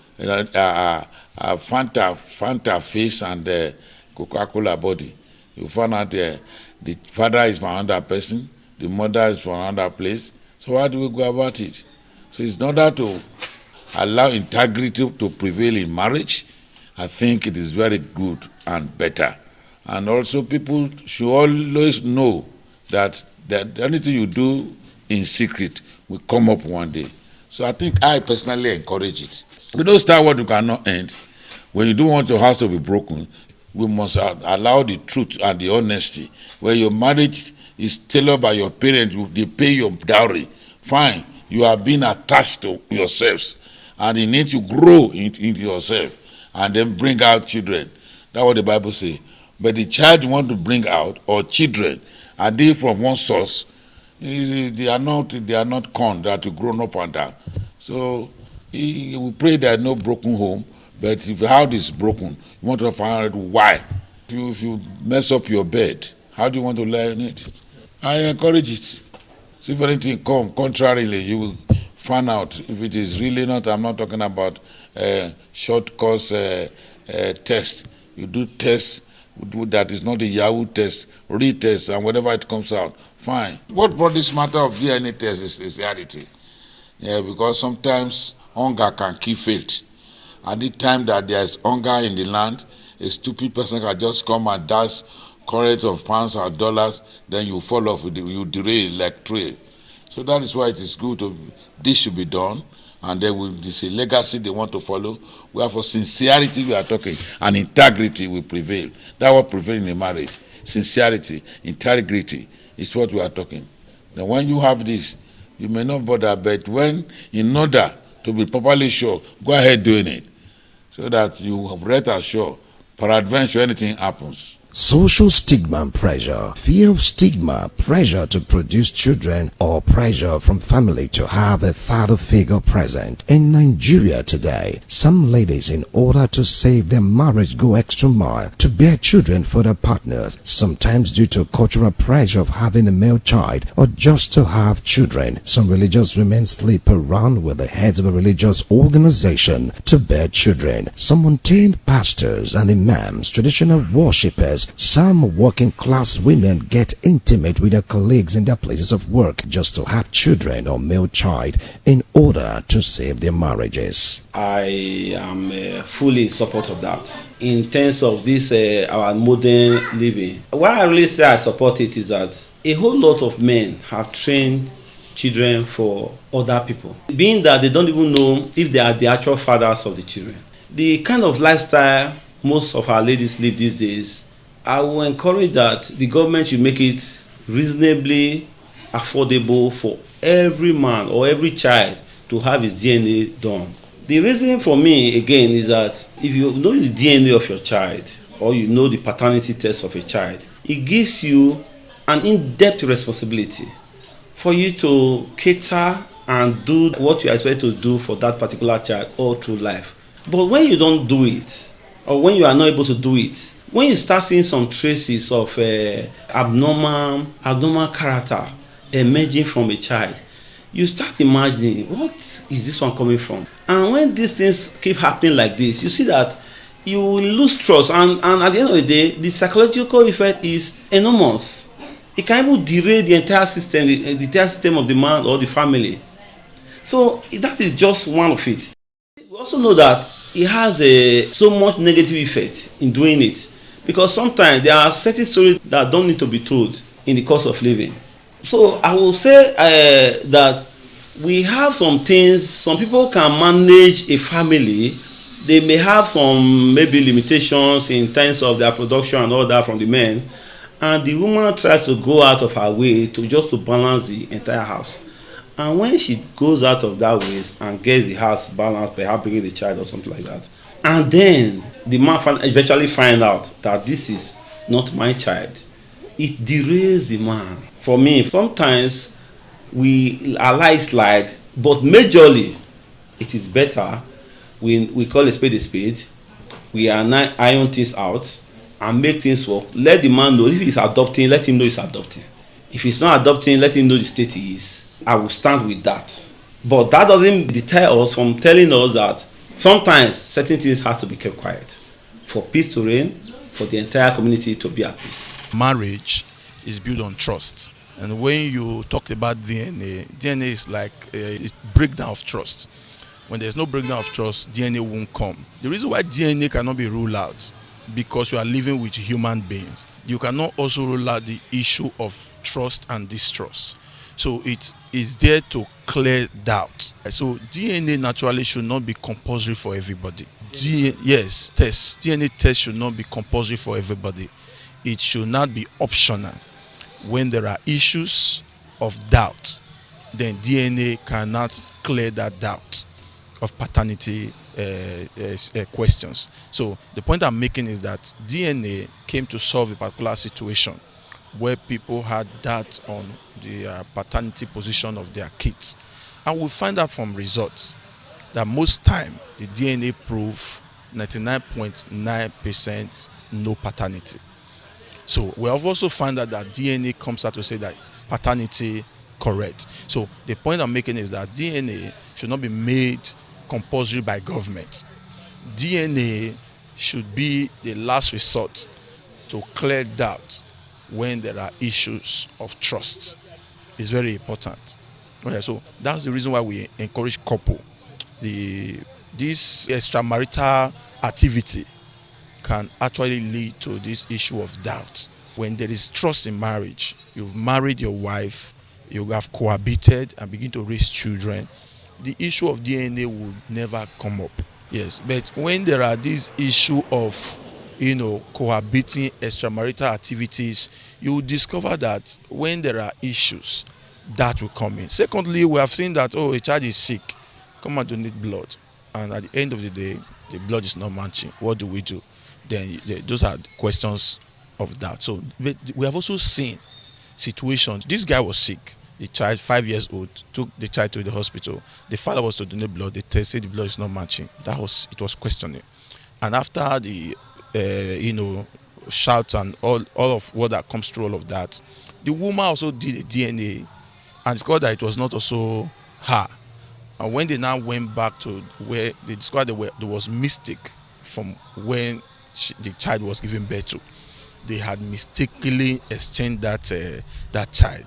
Fanta face and Coca-Cola body. You find out the father is from another person, the mother is from another place. So how do we go about it? So it's in order to allow integrity to prevail in marriage, I think it is very good and better. And also people should always know that anything you do in secret will come up one day. So I think I personally encourage it. You don't start what you cannot end. When you don't want your house to be broken, we must allow the truth and the honesty. Where your marriage is tailored by your parents, they pay your dowry. Fine, you are being attached to yourselves. And you need to grow into yourself and then bring out children. That's what the Bible says. But the child you want to bring out, or children, are they from one source? They are not corn that you grown up under. So we pray that no broken home. But if the house is broken, you want to find out why. If you mess up your bed, how do you want to lie in it? I encourage it. So if anything comes contrarily, you will find out if it is really not. I'm not talking about short course test. You do tests that is not a Yahoo test, retest, and whatever it comes out, fine. What brought this matter of DNA test is reality. Yeah, because sometimes hunger can kill faith. At the time that there is hunger in the land, a stupid person can just come and dash current of pounds or dollars, then you fall off, you derail like trail. So that is why it is good this should be done, and then it's a legacy they want to follow. Where for sincerity we are talking, and integrity will prevail. That's what prevails in a marriage. Sincerity, integrity is what we are talking. Now when you have this, you may not bother, but when, in order to be properly sure, go ahead doing it, so that you have rest assured, peradventure anything happens. Social stigma and pressure, fear of stigma, pressure to produce children, or pressure from family to have a father figure present. In Nigeria today, some ladies, in order to save their marriage, go extra mile to bear children for their partners, sometimes due to cultural pressure of having a male child or just to have children. Some religious women sleep around with the heads of a religious organization to bear children. Some ordained pastors and imams, traditional worshippers, some working class women get intimate with their colleagues in their places of work just to have children or male child in order to save their marriages. I am fully in support of that. In terms of this, our modern living, why I really say I support it is that a whole lot of men have trained children for other people, being that they don't even know if they are the actual fathers of the children. The kind of lifestyle most of our ladies live these days, I will encourage that the government should make it reasonably affordable for every man or every child to have his DNA done. The reason for me, again, is that if you know the DNA of your child or you know the paternity test of a child, it gives you an in-depth responsibility for you to cater and do what you are expected to do for that particular child all through life. But when you don't do it, or when you are not able to do it, when you start seeing some traces of abnormal character emerging from a child, you start imagining, what is this one coming from? And when these things keep happening like this, you see that you will lose trust, and at the end of the day, the psychological effect is enormous. It can even derail the entire system, the entire system of the man or the family. So that is just one of it. We also know that it has so much negative effect in doing it, because sometimes there are certain stories that don't need to be told in the course of living. So I will say that we have some things, some people can manage a family. They may have some maybe limitations in terms of their production and all that from the men, and the woman tries to go out of her way to balance the entire house. And when she goes out of that way and gets the house balanced, perhaps bringing the child or something like that, and then the man eventually find out that this is not my child, it derails the man. For me, sometimes we allow it slide, but majorly it is better we call a spade, we iron things out and make things work. Let the man know if he's adopting, let him know he's adopting. If he's not adopting, let him know the state he is. I will stand with that. But that doesn't deter us from telling us that sometimes certain things have to be kept quiet for peace to reign, for the entire community to be at peace. Marriage is built on trust. And when you talk about DNA is like a breakdown of trust. When there's no breakdown of trust, DNA won't come. The reason why DNA cannot be ruled out, because you are living with human beings. You cannot also rule out the issue of trust and distrust. So it is there to clear doubt. So DNA naturally should not be compulsory for everybody. DNA test should not be compulsory for everybody. It should not be optional. When there are issues of doubt, then DNA cannot clear that doubt of paternity questions. So the point I'm making is that DNA came to solve a particular situation where people had doubt on the paternity position of their kids. And we find out from results that most time the DNA prove 99.9% no paternity. So we have also found out that DNA comes out to say that paternity correct. So the point I'm making is that DNA should not be made compulsory by government. DNA should be the last resort to clear doubt when there are issues of trust. It's very important. Okay, so that's the reason why we encourage couple. This extramarital activity can actually lead to this issue of doubt. When there is trust in marriage, you've married your wife, you have cohabited and begin to raise children, the issue of DNA will never come up. Yes, but when there are this issue of cohabiting extramarital activities, you will discover that when there are issues, that will come in. Secondly, we have seen that, a child is sick, come and donate blood. And at the end of the day, the blood is not matching. What do we do? Then those are questions of that. So we have also seen situations. This guy was sick. The child, 5 years old, took the child to the hospital. The father was to donate blood. They tested the blood is not matching. It was questioning. And after the shout and all of what that comes through all of that, the woman also did a DNA and discovered that it was not also her. And when they now went back to where they discovered there was mistake from when the child was given birth to, they had mistakenly exchanged that child.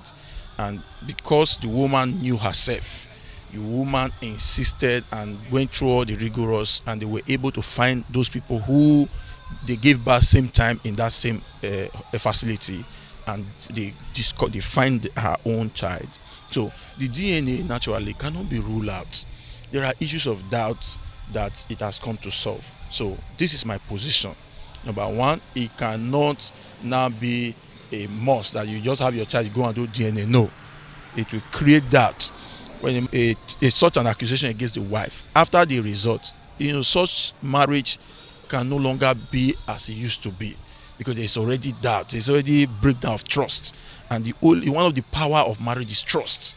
And because the woman knew herself, the woman insisted and went through all the rigorous, and they were able to find those people who they gave birth same time in that same facility, and they find her own child. So the DNA naturally cannot be ruled out. There are issues of doubt that it has come to solve. So this is my position. Number one, it cannot now be a must that you just have your child, you go and do DNA. No, it will create doubt when such an accusation against the wife. After the result, such marriage can no longer be as it used to be, because there's already doubt, there's already breakdown of trust, and one of the power of marriage is trust.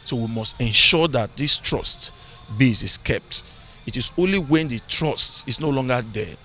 So we must ensure that this trust base is kept. It is only when the trust is no longer there,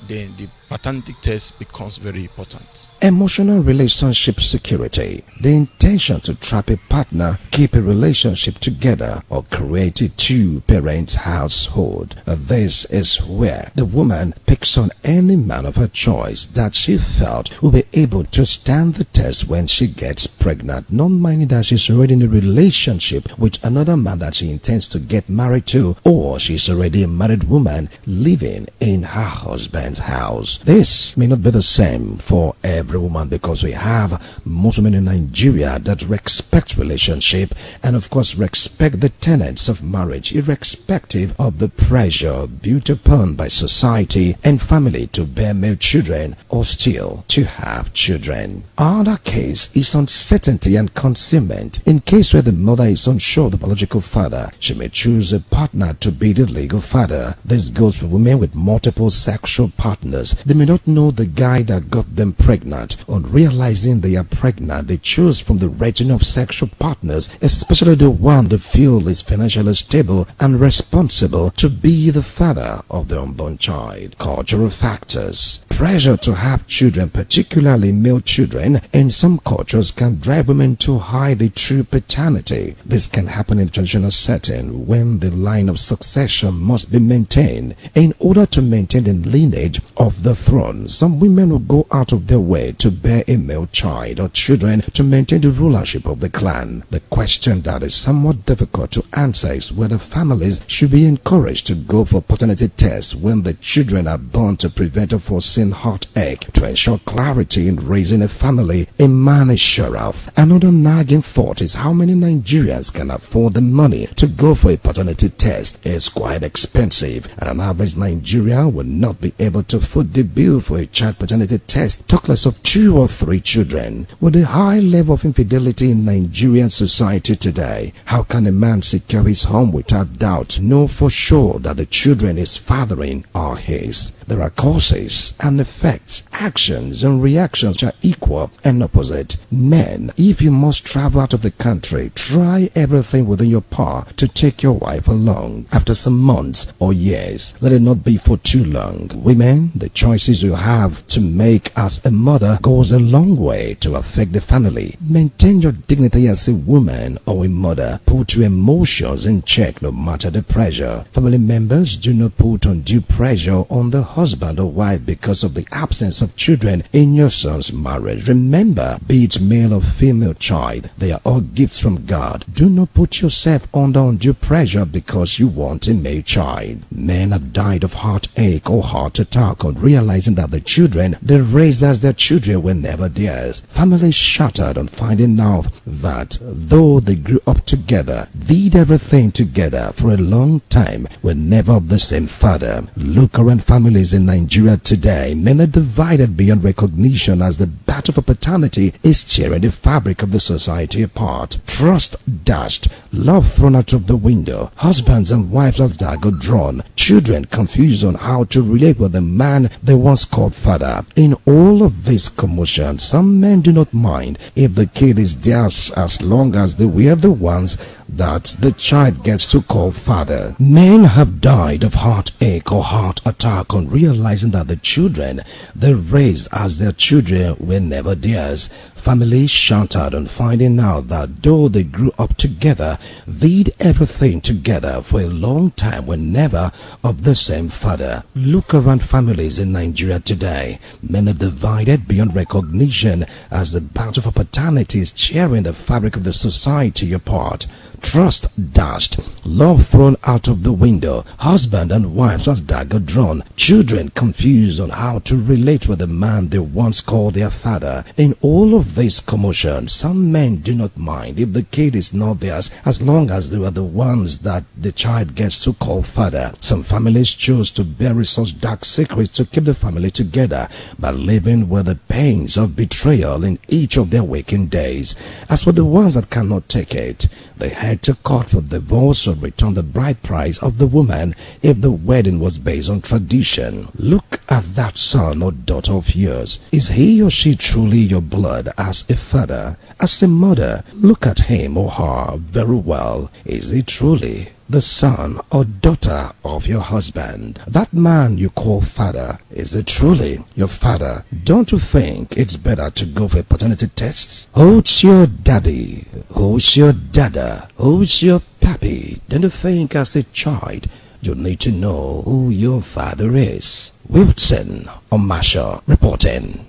then the paternity test becomes very important. Emotional relationship security. The intention to trap a partner, keep a relationship together, or create a two-parent household. This is where the woman picks on any man of her choice that she felt will be able to stand the test when she gets pregnant, not minding that she's already in a relationship with another man that she intends to get married to, or she's already a married woman living in her husband's house. This may not be the same for every woman, because we have most women in Nigeria that respect relationship and of course respect the tenets of marriage, irrespective of the pressure built upon by society and family to bear male children or still to have children. Other case is uncertainty and concealment. In case where the mother is unsure of the biological father, she may choose a partner to be the legal father. This goes for women with multiple sexual partners. They may not know the guy that got them pregnant. On realizing they are pregnant, they choose from the region of sexual partners, especially the one they feel is financially stable and responsible, to be the father of the unborn child. Cultural factors. Pressure to have children, particularly male children, in some cultures can drive women to hide the true paternity. This can happen in traditional setting when the line of succession must be maintained. In order to maintain the lineage of the throne, some women will go out of their way to bear a male child or children to maintain the rulership of the clan. The question that is somewhat difficult to answer is whether families should be encouraged to go for paternity tests when the children are born to prevent unforeseen heartache. To ensure clarity in raising a family, a man is sure of. Another nagging thought is how many Nigerians can afford the money to go for a paternity test. It's quite expensive, and an average Nigerian will not be able to foot the bill for a child paternity test, talk less of 2 or 3 children. With the high level of infidelity in Nigerian society today, how can a man secure his home without doubt, know for sure that the children he's fathering are his? There are causes and effects, actions and reactions are equal and opposite. Men, if you must travel out of the country, try everything within your power to take your wife along. After some months or years, let it not be for too long. Women, the choices you have to make as a mother goes a long way to affect the family. Maintain your dignity as a woman or a mother. Put your emotions in check no matter the pressure. Family members, do not put undue pressure on the husband or wife because of the absence of children in your son's marriage. Remember, be it male or female child, they are all gifts from God. Do not put yourself under undue pressure because you want a male child. Men have died of heartache or heart attack on realizing that the children they raised as their children were never theirs. Families shattered on finding out that though they grew up together, did everything together for a long time, were never of the same father. Look around families in Nigeria today. Men are divided beyond recognition as the battle for paternity is tearing the fabric of the society apart. Trust dashed, love thrown out of the window, husbands and wives of dagger drawn, children confused on how to relate with the man they once called father. In all of this commotion, some men do not mind if the kid is theirs as long as they were the ones that the child gets to call father. Men have died of heartache or heart attack on realizing that the children they raised as their children were never theirs. Families shattered on finding out that though they grew up together, did everything together for a long time, were never of the same father. Look around families in Nigeria today. Men are divided beyond recognition as the battle for paternity is tearing the fabric of the society apart. Trust dashed, love thrown out of the window, husband and wives as dagger drawn, children confused on how to relate with the man they once called their father. In all of this commotion, some men do not mind if the kid is not theirs as long as they are the ones that the child gets to call father. Some families choose to bury such dark secrets to keep the the family together by living with the pains of betrayal in each of their waking days. As for the ones that cannot take it, they head to court for divorce or return the bride price of the woman if the wedding was based on tradition. Look at that son or daughter of yours. Is he or she truly your blood as a father, as a mother? Look at him or her very well. Is he truly the son or daughter of your husband? That man you call father, is it truly your father? Don't you think it's better to go for paternity tests? Who's your daddy? Who's your dada? Who's your pappy? Don't you think as a child you need to know who your father is? Wilson Omasha reporting.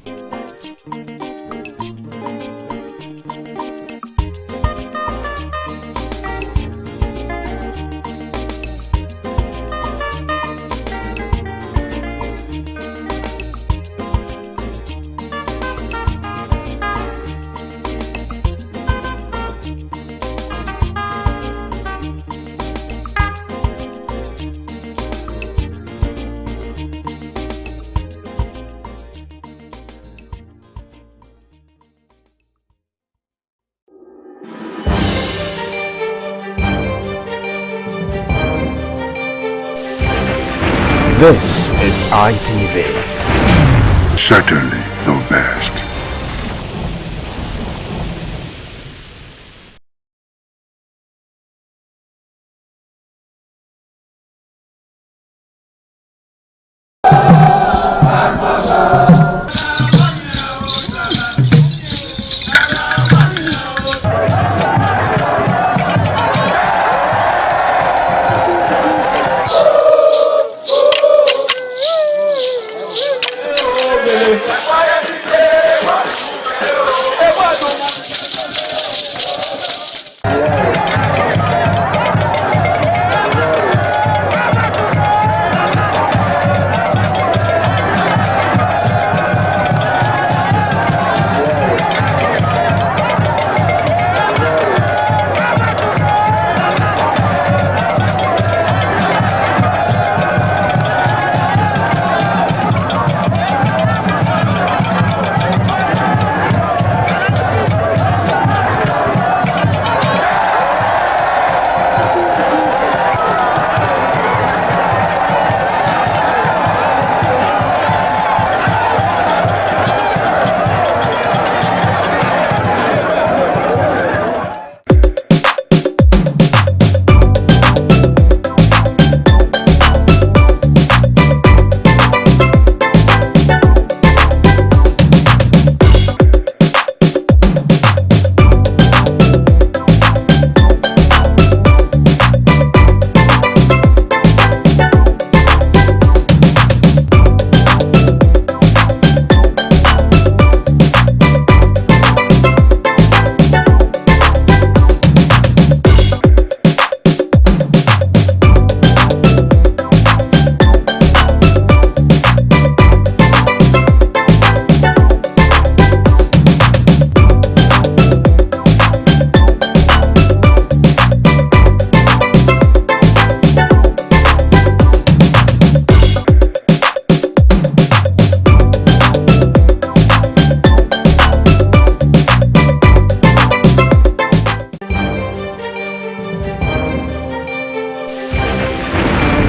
This is ITV. Certainly the best.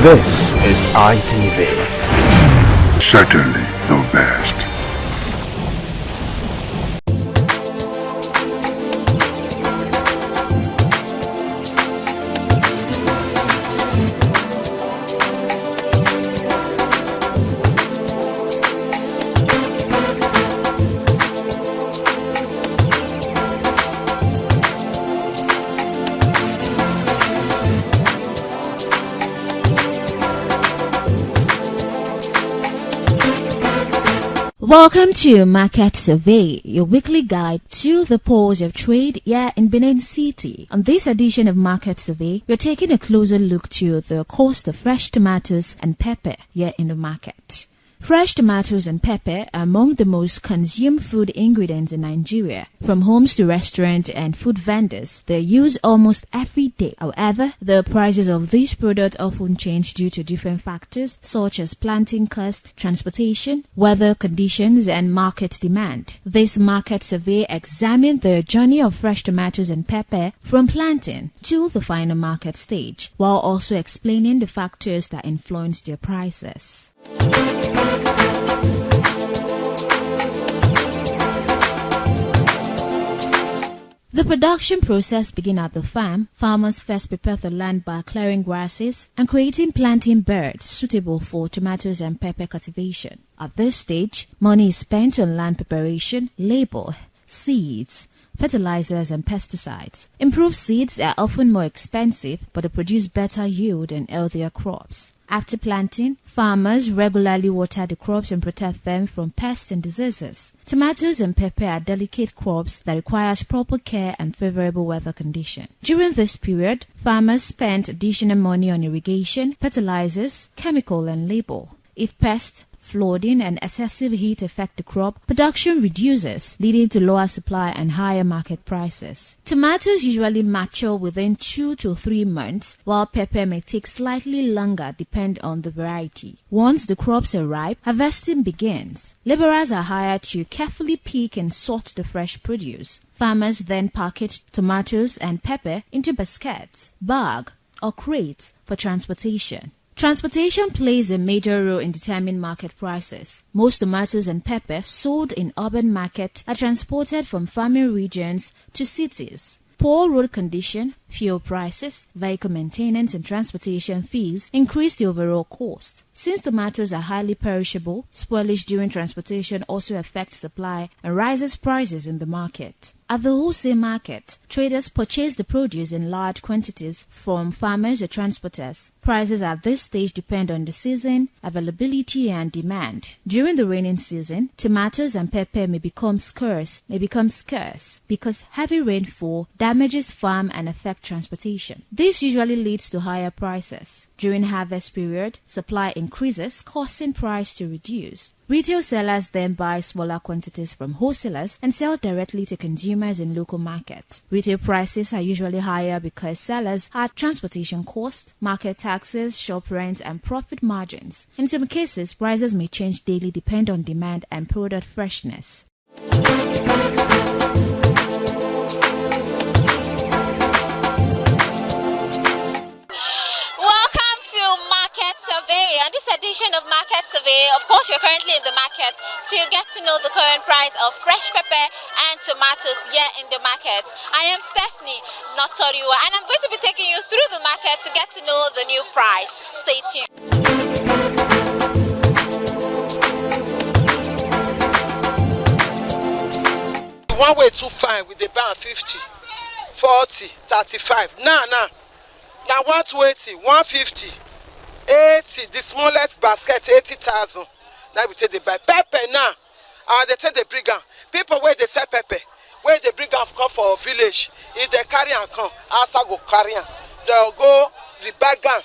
This is ITV. Certainly the best. Welcome to Market Survey, your weekly guide to the pulse of trade here in Benin City. On this edition of Market Survey, we're taking a closer look to the cost of fresh tomatoes and pepper here in the market. Fresh tomatoes and pepper are among the most consumed food ingredients in Nigeria. From homes to restaurants and food vendors, they're used almost every day. However, the prices of these products often change due to different factors such as planting cost, transportation, weather conditions, and market demand. This market survey examined the journey of fresh tomatoes and pepper from planting to the final market stage, while also explaining the factors that influence their prices. The production process begins at the farm. Farmers first prepare the land by clearing grasses and creating planting beds suitable for tomatoes and pepper cultivation. At this stage, money is spent on land preparation, labor, seeds, fertilizers and pesticides. Improved seeds are often more expensive, but they produce better yield and healthier crops. After planting, farmers regularly water the crops and protect them from pests and diseases. Tomatoes and pepper are delicate crops that require proper care and favorable weather conditions. During this period, farmers spend additional money on irrigation, fertilizers, chemical and labor. If pests, flooding and excessive heat affect the crop, production reduces, leading to lower supply and higher market prices. Tomatoes usually mature within 2 to 3 months, while pepper may take slightly longer depending on the variety. Once the crops are ripe, harvesting begins. Laborers are hired to carefully pick and sort the fresh produce. Farmers then package tomatoes and pepper into baskets, bags, or crates for transportation. Transportation plays a major role in determining market prices. Most tomatoes and pepper sold in urban markets are transported from farming regions to cities. Poor road condition, fuel prices, vehicle maintenance and transportation fees increase the overall cost. Since tomatoes are highly perishable, spoilage during transportation also affects supply and raises prices in the market. At the wholesale market, traders purchase the produce in large quantities from farmers or transporters. Prices at this stage depend on the season, availability, and demand. During the rainy season, tomatoes and pepper may become scarce because heavy rainfall damages farm and affects transportation. This usually leads to higher prices. During harvest period, supply increases, causing price to reduce. Retail sellers then buy smaller quantities from wholesalers and sell directly to consumers in local markets. Retail prices are usually higher because sellers add transportation costs, market taxes, shop rent, and profit margins. In some cases, prices may change daily depending on demand and product freshness. Survey. On this edition of Market Survey, of course, we're currently in the market to get to know the current price of fresh pepper and tomatoes here in the market. I am Stephanie Notoriwa, and I'm going to be taking you through the market to get to know the new price. Stay tuned. 1 way too fine with the band 50, 40, 35. Now 120, 150. 80, the smallest basket 80,000. Now we take the buy pepper now. They take the bring am. People where they sell pepper, where they bring am come for a village. If they carry am come, also go carry am. They'll go the bag am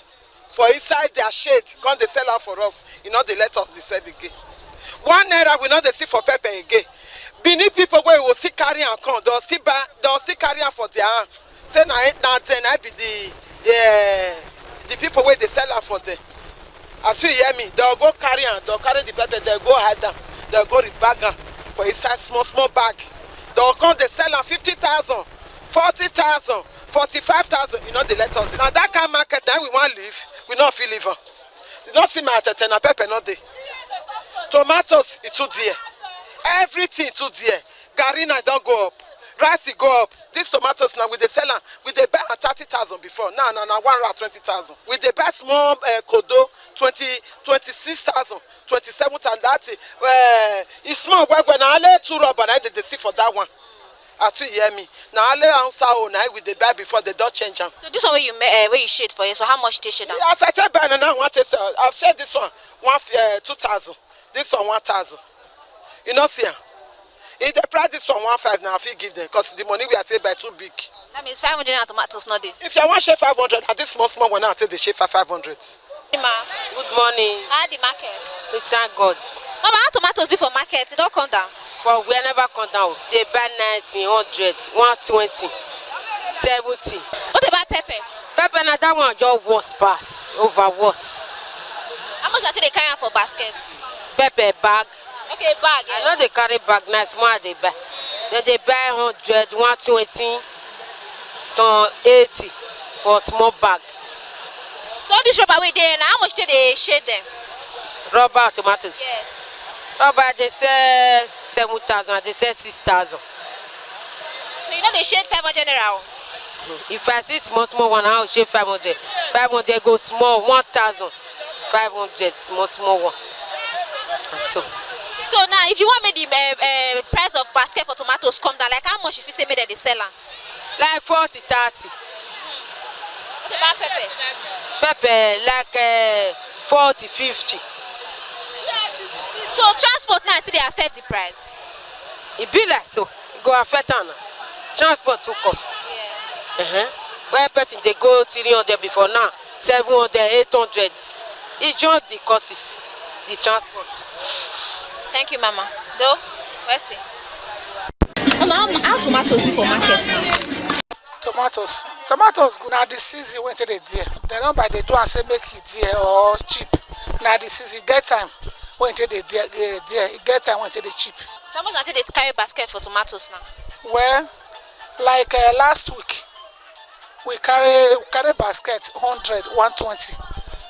for inside their shade. Come they sell out for us. You know they let us decide again. 1 naira we know they see for pepper again. Benin people where will see carry am come. They'll still carry am for their hand. Say now then I be the people where they sell out for them. Until you hear me, they'll go carry them, they'll carry the pepper, they'll go hide them, they'll go rebag them for inside small bag. They'll come, they sell them 50,000, 40,000, 45,000. You know they let us. Now that kind of market now we want to live, we not feel live. You not see my attention, pepper not there. Tomatoes it too dear. Everything too dear. Garina don't go up. Rice go up. These tomatoes now with the seller, with the buy at 30,000 before. Now 120,000. With the best small kodo 26,000, 27,000. That's it's small. When I lay 2 rubber, I did the see for that one. At you hear me. Now I lay answer now with the buy before they don't change them. So this one where you shade for you. So how much they shade? As I tell buy now what is I've said this one 2,000. This one 1,000. You know see. If they price this one 1,500 now, I feel give them because the money we are taking by too big. That means 500 tomatoes not there. If you want share 500, and this small one now take the share for 500. Good morning. How the market? We thank God. Mama, how tomatoes be for market? It don't come down. For we never come down. They buy 90, 100, 120, 70. What about pepper? Pepper na that one just worse pass, over worse. How much they carry for basket? Pepper bag. Okay, bag. Yeah. I know they carry bag now, small they buy. Then they buy 100, 120, some 80 for small bag. So all this rubber way there, now how much do they shade them? Rubber tomatoes. Yes. Rubber they sell 7,000, they sell 6,000. So you know they shade 500 naira. If I see small one, I will shade 500. 500 go small, 1,000. 500 small one. So now if you want me the price of basket for tomatoes come down, like how much if you say me that they sell them? Like 40, 30. What about pepper? Pepper like 40, 50. So transport now still they affect the price? It be like so. It go affect on transport to cost. Yeah. Where person they go 300 before now, 700, 800. It's just the costs, the transport. Thank you, Mama. Though, let's see. Mama, how tomatoes before market now? Tomatoes good now the season went to the dear. They don't buy the do and say make it dear or cheap. Now the season get time went to the dear, get time went to the cheap. How much until they carry basket for tomatoes now? Well, like last week we carry basket 100, 120.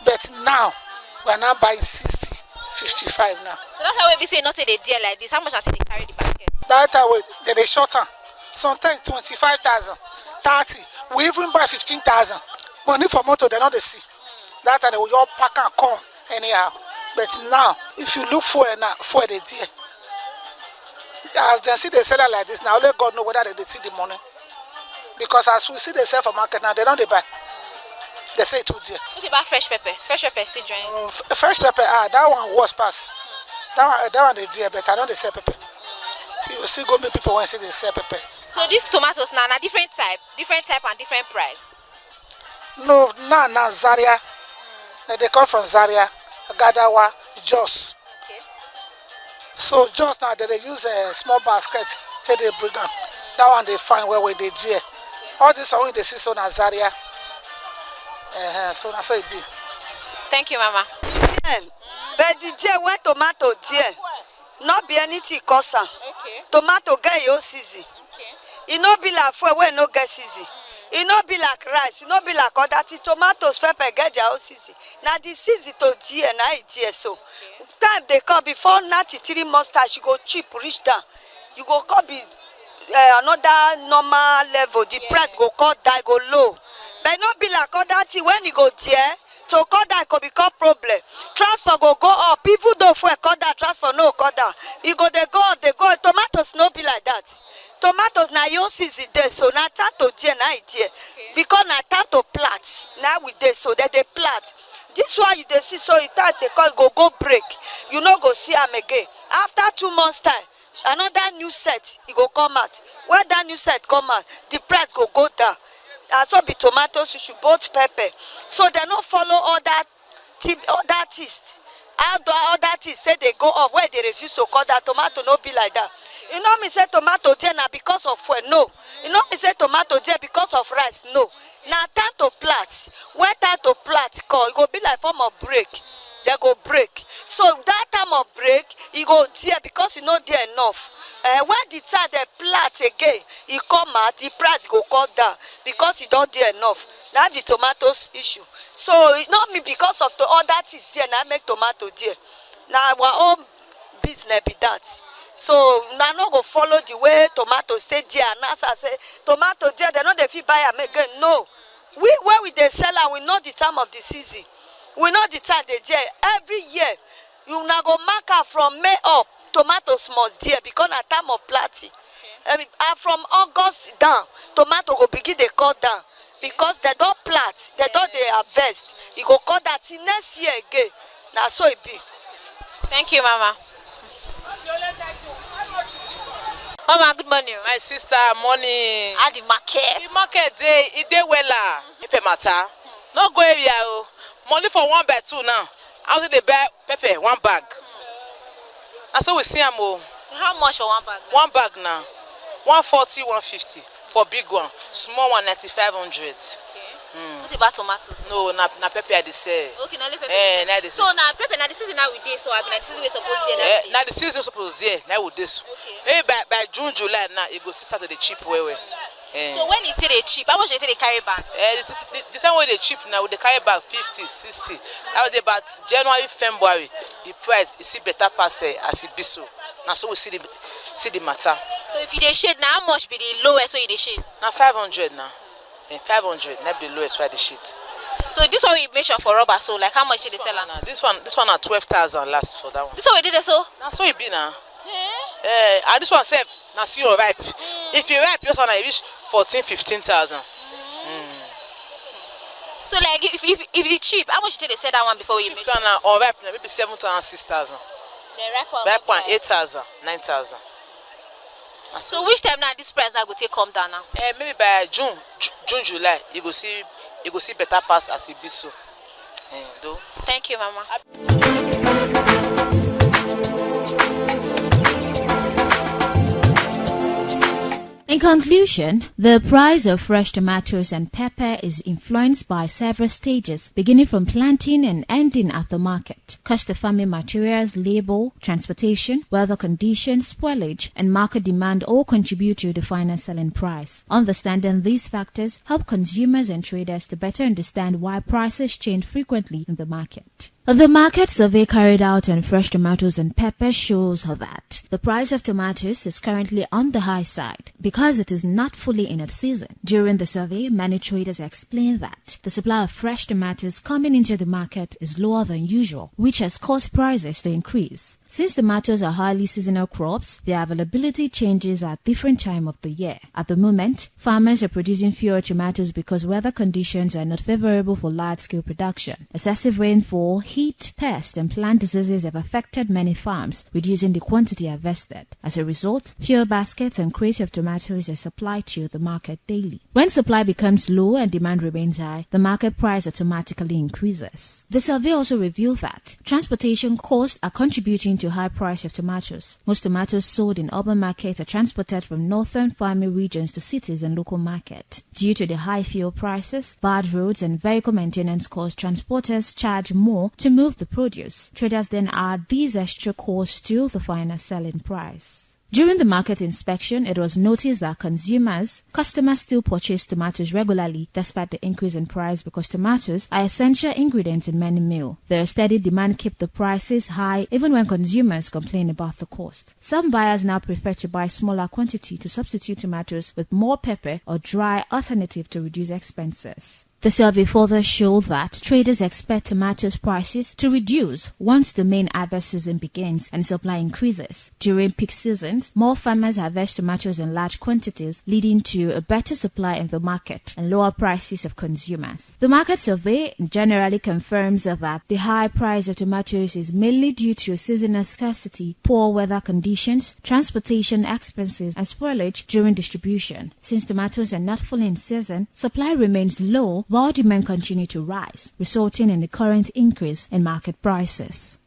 But now we are now buying 60, 55 now. So that's how we say not a deal like this. How much until they carry the basket? That way they shorten. Sometimes 25,000, 30. We even buy 15,000. Money for motor they not they see. That time they will all pack and come anyhow. But now if you look for it now, for the deal. As they see they sell it like this now, only God know whether they see the money. Because as we see they sell for market now, they don't they buy. They say too dear. What about fresh pepper? Fresh pepper still drying. Fresh pepper, that one was pass. That one they dear, but I don't they sell pepper. You still go meet people when see they sell pepper. So these tomatoes now are different type and different price. No, now Zaria. They come from Zaria, Gadawa, Jos. Okay. So Jos now they use a small basket till they bring them. That one they find where they dear. Okay. All this one they see so na Zaria. So that's how it be. Thank you, Mama. But the day when tomato dear, not be anything cost. Okay. Tomato get your season. Okay. It no be like food when no get season. It no be like rice. It no be like other things. Tomatoes, pepper get their own season. Now the season to dear, now it dear so. Time they come before 93 mustache, you go cheap, reach down. You go come be another normal level. The price go cut down, go low. But not be like other thing when you go there, to cut that could become problem. Transport go up. People don't for cut that transport no cut that. You go they go up, they go. Tomatoes no be like that. Tomatoes now your season there, so now time to dear now it dear. Because now time to plant. Now we there, so that they plant. This one you they see so it time they call go break. You know go see them again. After 2 months time, another new set it go come out. When that new set come out, the price go down. As so be tomatoes, you should both pepper. So they don't follow other taste. Other taste they go up where they refuse to cut that tomato no be like that. You know me say tomato there now because of fuel, no. You know me say tomato there because of rice, no. Now time to plant. When time to plant come, it go be like form of break. They go break. So that time of break, it go there because it not there enough. When the time they plant again, it come out, the price go cut down because it don't there enough. That's the tomatoes issue. So it not me because of the other things there, now make tomato there. Now our own business be that. So now not go follow the way tomatoes stay there. And as I say, tomato there, they know they fit buy them again. No. Where we they sell and we know the time of the season. We know the time they there. Every year, you now go mark out from May up. Tomatoes must dear because at time of planting. And from August down, tomato go begin they cut down because they don't plant, they don't they harvest. You go cut that till next year again. Now so it be. Thank you, Mama. Mama, good morning. My sister, morning. At the market. The market day, it dey wella. Ipe mata. No go area o. money for 1 bag 2 now. I was they buy pepper 1 bag. And so we see them all. How much for 1 bag? 1 bag now. 140, 150 for big one. Small one 9,500. What about tomatoes? No, na pepper I dey sell. Okay, na pepper. Na dey so na pepper na the season now we dey, so I mean na the season we supposed to dey. Na the season supposed there, na we dey so. Maybe by June, July now it go start to the cheap well. So when it dey cheap, how much they say they carry bag? The time when they cheap now, they carry bag 50, 60. That was about January, February. The price is see better pass as it be so. Now so we see the matter. So if you dey shade now, how much be the lowest so you dey shade? Now 500 now. 500, not the lowest why the shit. So this one we measure for rubber, so like how much did they sell? Nah, this one at 12,000 last for that one. This one we did it so? That's so it be now. And this one said, now see you ripe. If you ripe, this one I reach 14, 15,000. So like if it's cheap, how much did they sell that one before you measure? Or ripe, maybe 7,000, 6,000. The ripe one 8,000, 9,000. So which time now this price now will take come down now? Maybe by June, July, you go see better pass as it be so. Thank you, Mama. In conclusion, the price of fresh tomatoes and pepper is influenced by several stages, beginning from planting and ending at the market. Cost of farming materials, labor, transportation, weather conditions, spoilage, and market demand all contribute to the final selling price. Understanding these factors help consumers and traders to better understand why prices change frequently in the market. The market survey carried out on fresh tomatoes and pepper shows that the price of tomatoes is currently on the high side because it is not fully in its season. During the survey, many traders explained that the supply of fresh tomatoes coming into the market is lower than usual, which has caused prices to increase. Since tomatoes are highly seasonal crops, their availability changes at different time of the year. At the moment, farmers are producing fewer tomatoes because weather conditions are not favorable for large-scale production. Excessive rainfall, heat, pests, and plant diseases have affected many farms, reducing the quantity harvested. As a result, fewer baskets and crates of tomatoes are supplied to the market daily. When supply becomes low and demand remains high, the market price automatically increases. The survey also revealed that transportation costs are contributing to high price of tomatoes. Most tomatoes sold in urban markets are transported from northern farming regions to cities and local market. Due to the high fuel prices, bad roads, and vehicle maintenance costs, transporters charge more to move the produce. Traders then add these extra costs to the final selling price. During the market inspection, it was noticed that customers still purchase tomatoes regularly despite the increase in price because tomatoes are essential ingredients in many meals. The steady demand keeps the prices high even when consumers complain about the cost. Some buyers now prefer to buy smaller quantity to substitute tomatoes with more pepper or dry alternative to reduce expenses. The survey further showed that traders expect tomatoes prices to reduce once the main harvest season begins and supply increases. During peak seasons, more farmers harvest tomatoes in large quantities, leading to a better supply in the market and lower prices of consumers. The market survey generally confirms that the high price of tomatoes is mainly due to seasonal scarcity, poor weather conditions, transportation expenses, and spoilage during distribution. Since tomatoes are not fully in season, supply remains low while demand continues to rise, resulting in the current increase in market prices.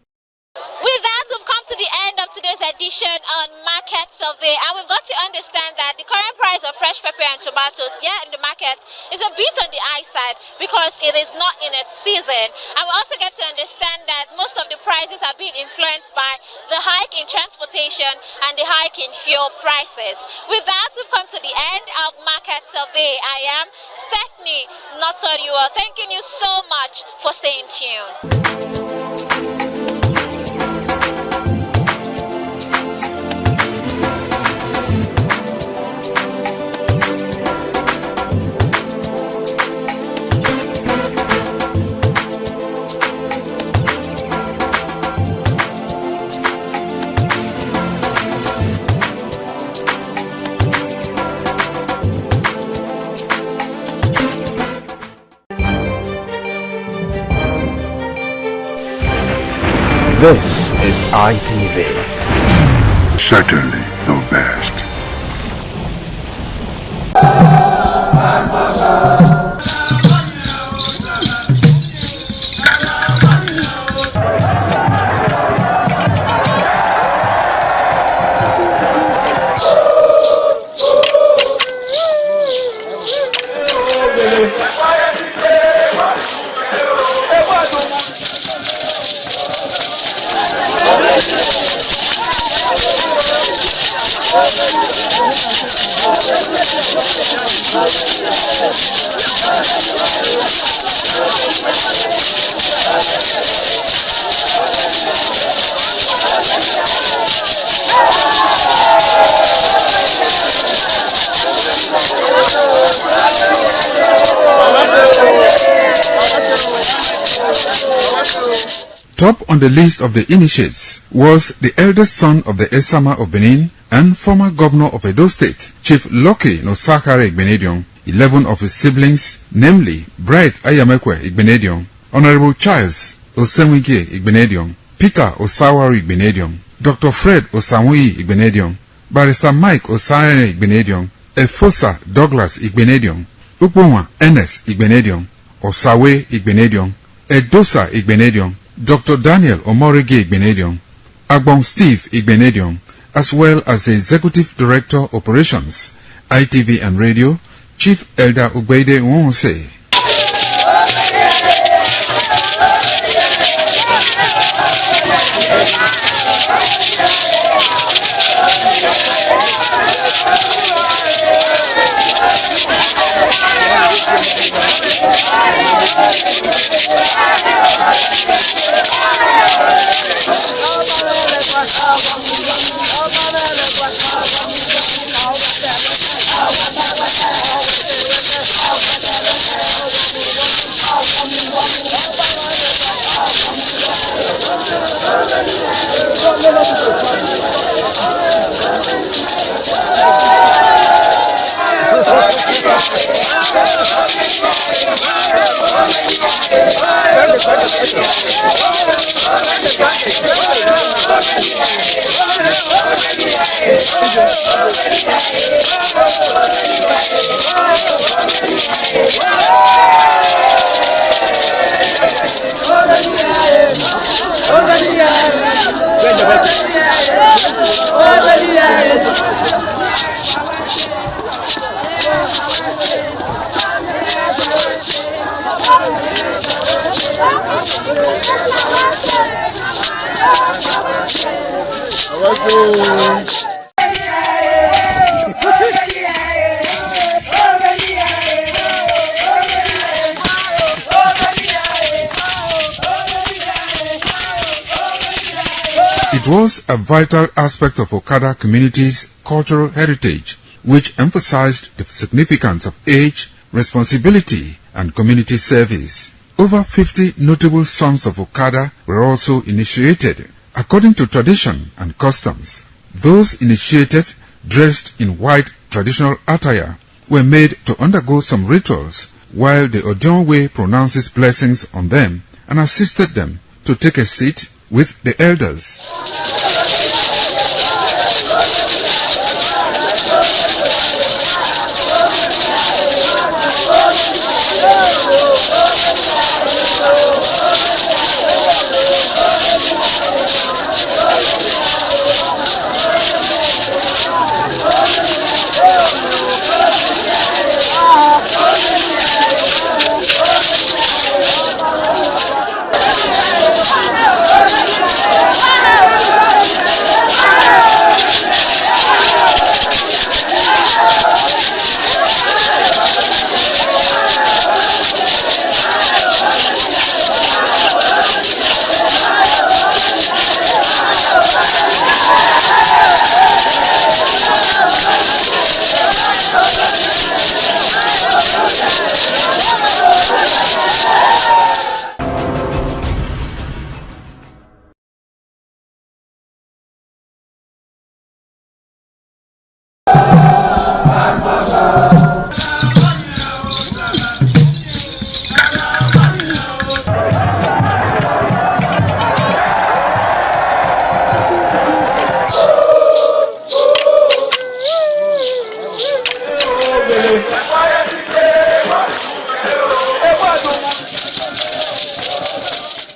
With that, we've come to the end of today's edition on Market Survey, and we've got to understand that the current price of fresh pepper and tomatoes here in the market is a bit on the high side because it is not in its season. And we also get to understand that most of the prices are being influenced by the hike in transportation and the hike in fuel prices. With that, we've come to the end of Market Survey. I am Stephanie Notoriwa, thanking you so much for staying tuned. This is ITV. Certainly the best. Top on the list of the initiates was the eldest son of the Esama of Benin and former governor of Edo State, Chief Lucky Nosakare Igbenedion. 11 of his siblings, namely Bright Ayamekwe Igbenedion, Honorable Charles Osenwike Igbenedion, Peter Osawari Igbenedion, Dr. Fred Osanwi Igbenedion, Barrister Mike Osare Igbenedion, Efosa Douglas Igbenedion, Ukponwa Enes Igbenedion, Osawe Igbenedion, Edosa Igbenedion, Dr. Daniel Omorige Igbenedion, Agbon Steve Igbenedion, as well as the Executive Director Operations, ITV and Radio, Chief Elder Ugbeide Nwonse. It was a vital aspect of Okada community's cultural heritage, which emphasized the significance of age, responsibility, and community service. Over 50 notable sons of Okada were also initiated. According to tradition and customs, those initiated, dressed in white traditional attire, were made to undergo some rituals, while the Odionwe pronounces blessings on them and assisted them to take a seat with the elders.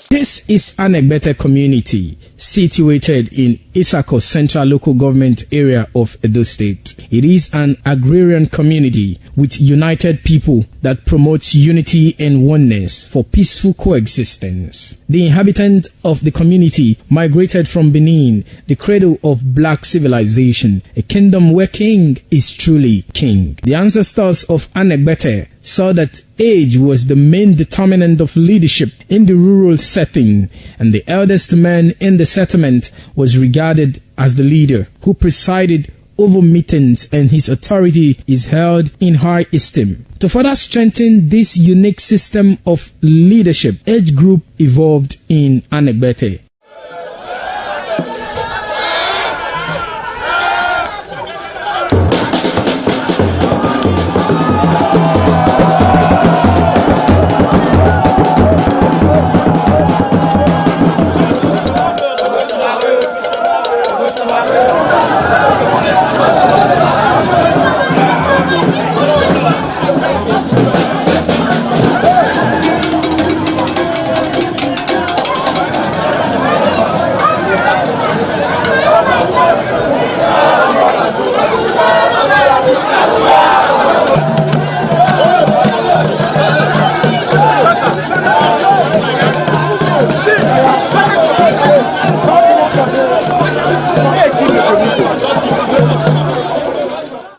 This is Anegbete Community, situated in Isako Central Local Government Area of Edo State. It is an agrarian community with united people that promotes unity and oneness for peaceful coexistence. The inhabitants of the community migrated from Benin, the cradle of black civilization, a kingdom where king is truly king. The ancestors of Anegbete saw that age was the main determinant of leadership in the rural setting, and the eldest man in the settlement was regarded as the leader who presided over meetings, and his authority is held in high esteem. To further strengthen this unique system of leadership, age group evolved in Anegbete.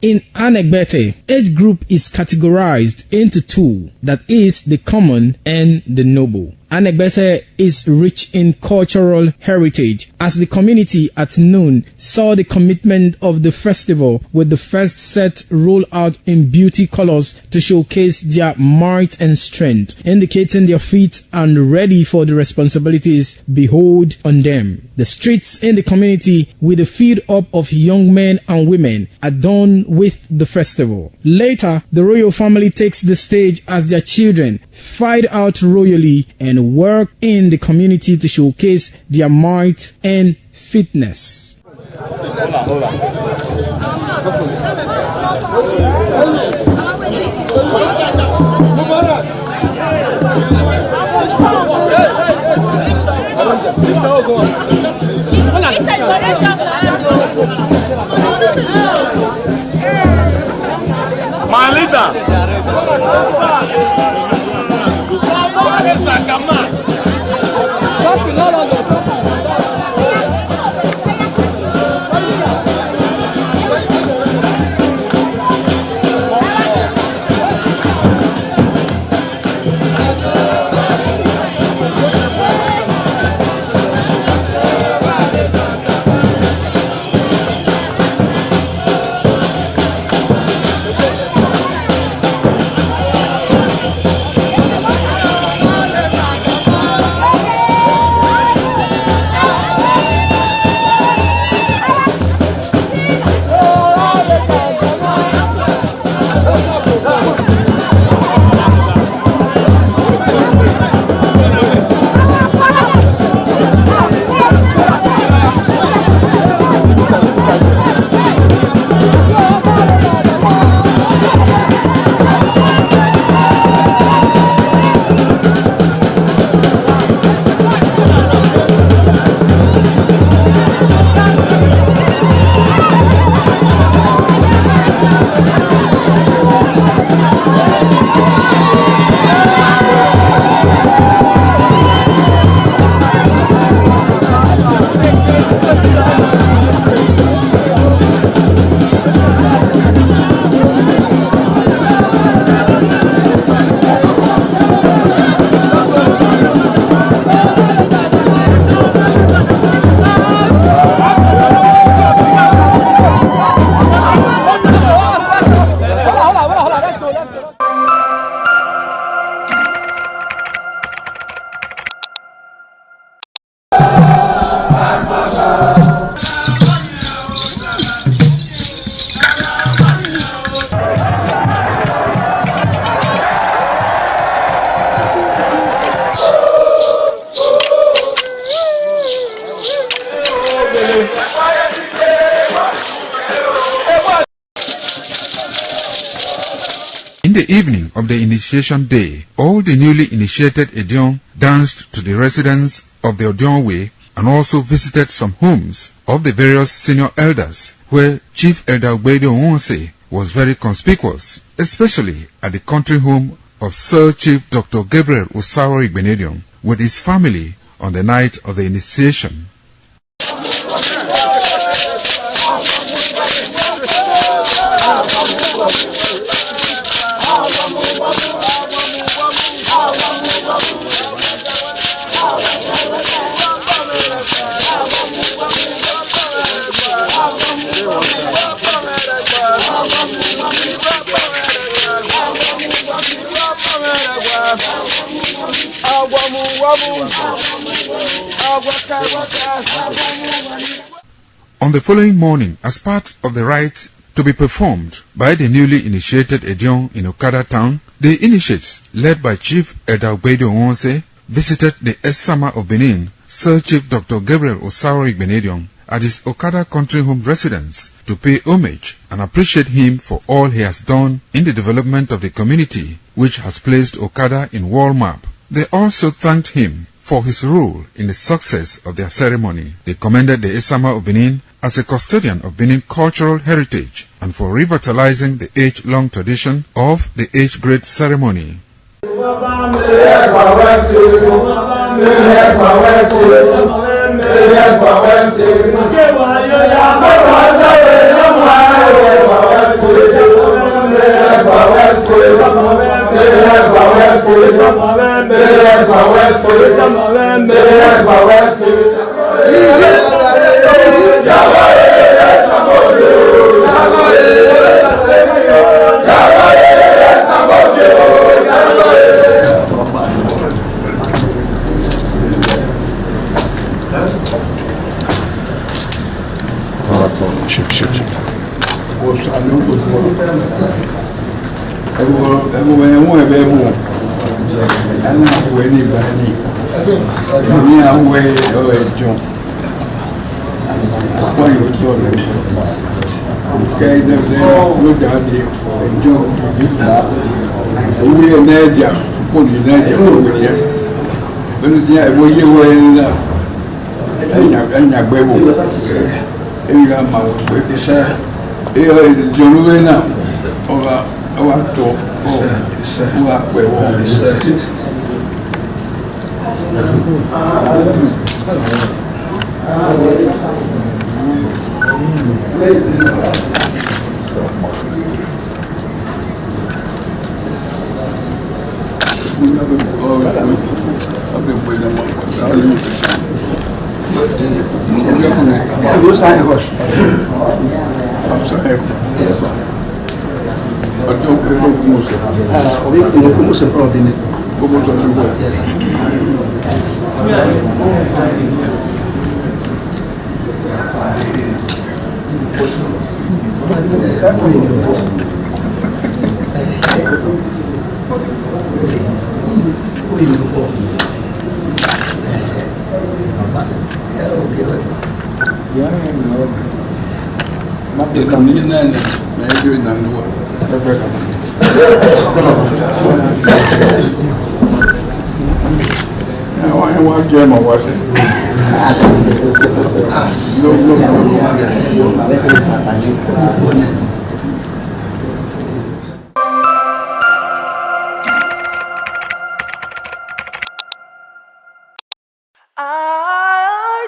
In Anegbete, age group is categorized into two, that is, the common and the noble. Anegbete is rich in cultural heritage, as the community at noon saw the commitment of the festival with the first set roll out in beauty colors to showcase their might and strength, indicating their feet and ready for the responsibilities behold on them. The streets in the community with a feed up of young men and women adorned with the festival. Later, the royal family takes the stage as their children fight out royally and work in the community to showcase their might and fitness. In the evening of the initiation day, all the newly initiated Edion danced to the residents of the Edion Way and also visited some homes of the various senior elders, where Chief Elder Ogbede Onwonse was very conspicuous, especially at the country home of Sir Chief Dr. Gabriel Osawo Igbenedion with his family on the night of the initiation. On the following morning, as part of the rite to be performed by the newly initiated Edion in Okada town, the initiates, led by Chief Elder Ogbede Onwonse, visited the Esama of Benin, Sir Chief Dr. Gabriel Osawo Igbenedion, at his Okada country home residence to pay homage and appreciate him for all he has done in the development of the community, which has placed Okada in world map. They also thanked him for his role in the success of their ceremony. They commended the Esama of Benin as a custodian of Benin cultural heritage and for revitalizing the age-long tradition of the age-grade ceremony.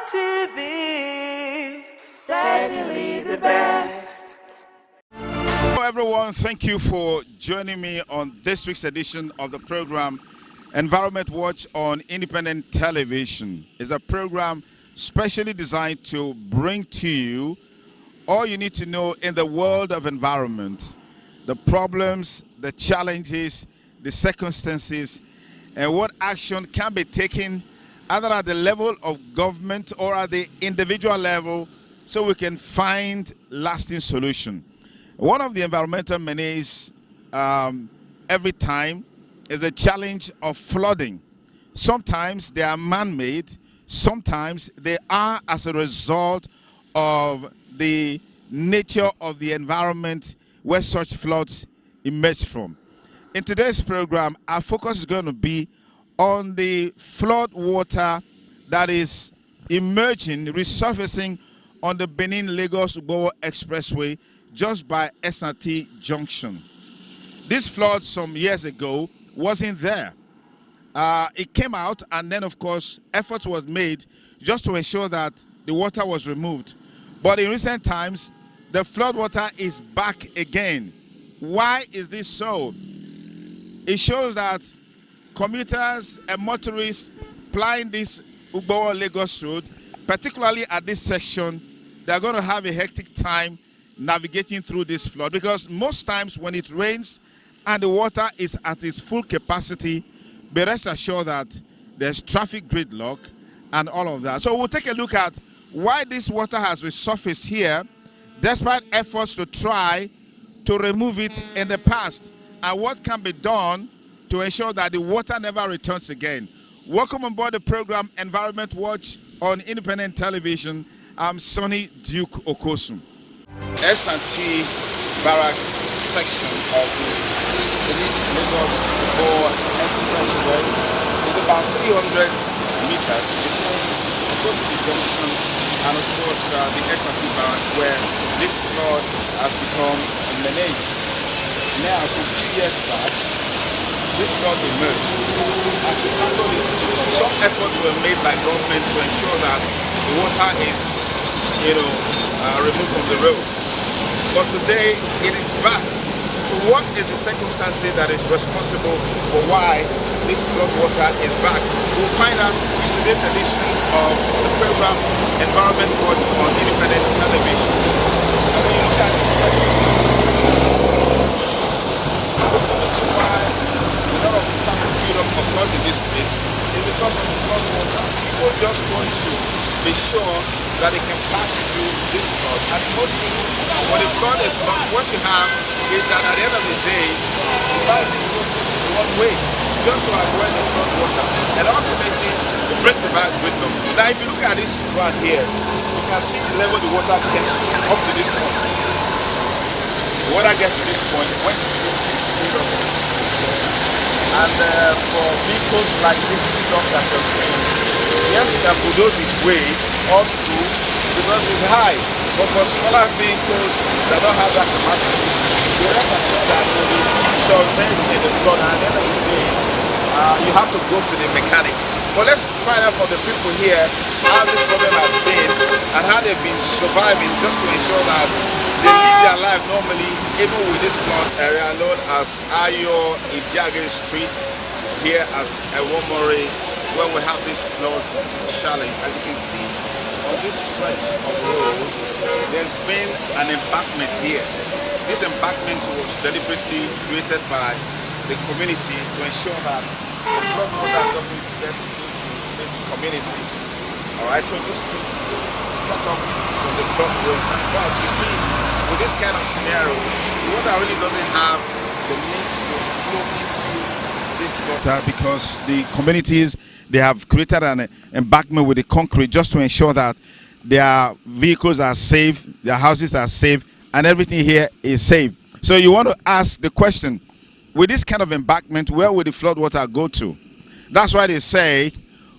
ITV, certainly the best. Hello everyone, thank you for joining me on this week's edition of the program Environment Watch on Independent Television. It's a program specially designed to bring to you all you need to know in the world of environment, the problems, the challenges, the circumstances, and what action can be taken either at the level of government or at the individual level so we can find lasting solution. One of the environmental menaces every time is the challenge of flooding. Sometimes they are man-made, sometimes they are as a result of the nature of the environment where such floods emerge from. In today's program, our focus is going to be on the flood water that is emerging, resurfacing on the Benin-Lagos-Ugbowo Expressway just by SRT Junction. This flood some years ago wasn't there. It came out, and then, of course, efforts were made just to ensure that the water was removed. But in recent times, the flood water is back again. Why is this so? It shows that commuters and motorists plying this Ugbowo-Lagos road, particularly at this section, they're going to have a hectic time navigating through this flood, because most times when it rains and the water is at its full capacity, be rest assured that there's traffic gridlock and all of that. So we'll take a look at why this water has resurfaced here, despite efforts to try to remove it in the past, and what can be done to ensure that the water never returns again. Welcome on board the program Environment Watch on Independent Television. I'm Sonny Duke Okosun. S&T Barrack section of the Lagos-Ugbowo Expressway is about 300 meters between Okosun Junction and, of course, the S&T Barrack, where this flood has become managed. Now, so 2 years back, this flood emerged. Some efforts were made by government to ensure that the water is, removed from the road. But today, it is back. So what is the circumstances that is responsible for why this flood water is back? We'll find out in today's edition of the program Environment Watch on Independent Television. And when you look at this why a lot of traffic build-up occurs in this place is because of the flood water. People just want to be sure that they can pass through this flood. And most people, when the flood is come, what you have is that at the end of the day, the bicycle goes one way just to avoid the flood water. And ultimately, it breaks the bad rhythm. Now, if you look at this right here, you can see the level the water gets up to this point. The water gets to this point when it goes to speed up. And for vehicles like this truck that you're seeing, yes, you can bulldoze its way up to because it's high. But for smaller vehicles that don't have that capacity, you rest assured that will be submerged in the flood, and at the end of the day, you have to go to the mechanic. But let's find out from the people here how this problem has been and how they've been surviving, just to ensure that they live their life normally, even with this flood area known as Ayo Idiage Street here at Ewomori, where we have this flood challenge. As you can see, on this stretch of road, there's been an embankment here. This embankment was deliberately created by the community to ensure that the flood water doesn't get into this community. Alright, so just to cut off from the flood water. But you see, with this kind of scenario, the water really doesn't have the means to flow into this water, because the communities, they have created an embankment with the concrete just to ensure that their vehicles are safe, their houses are safe, and everything here is safe. So you want to ask the question, with this kind of embankment, where will the flood water go to? That's why they say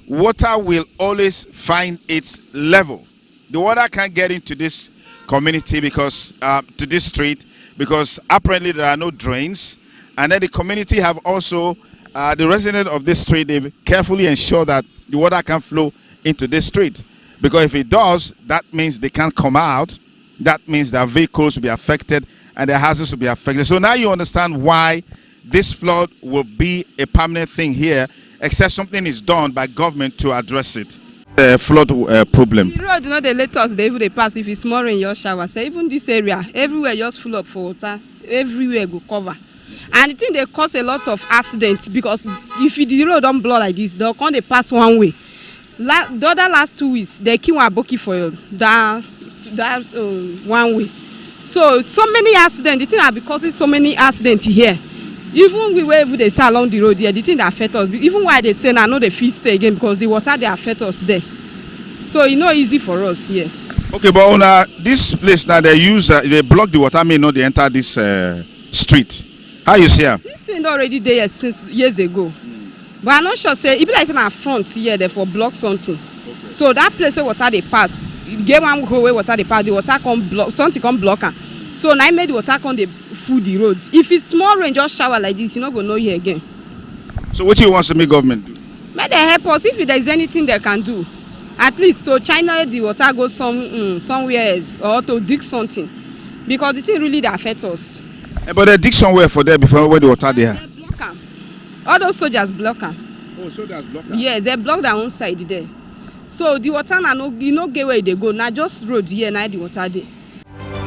water will always find its level. The water can't get into this community because to this street, because apparently there are no drains, and then the community have also the residents of this street, they've carefully ensured that the water can flow into this street, because if it does, that means they can't come out. That means their vehicles will be affected and their houses will be affected. So now you understand why this flood will be a permanent thing here, except something is done by government to address it. The flood problem. The road, they let us, they even they pass if it's more in your shower. So even this area, everywhere just full up for water, everywhere go cover. And the thing they cause a lot of accidents, because if the road don't blow like this, they'll come they pass one way. The other last 2 weeks, they kill Aboki for that one way. So many accidents. The thing that because so many accidents here. Even wherever they say along the road here, the thing that affect us. Even why they say now, I know they feel stay again because the water they affect us there. So it's not easy for us here. Okay, but on this place now they use they block the water. May not they enter this street. How you see her? This thing already there since years ago. But I'm not sure say even like in our front here they for block something. Okay. So that place where water they pass, get one go where water they pass, the water come block, something come block am. So now I made the water come the food the road. If it's small rain, just shower like this, you not gonna know here again. So what you want to make government do? May they help us if there is anything they can do. At least to China the water go somewhere else or to dig something. Because the thing really affects us. But they dig somewhere for there before where the water there. They block them. All those soldiers block them. Oh, soldiers block them? Yes, they block their own side there. So the water now no, you know get where they go. Now just road here, now the water there.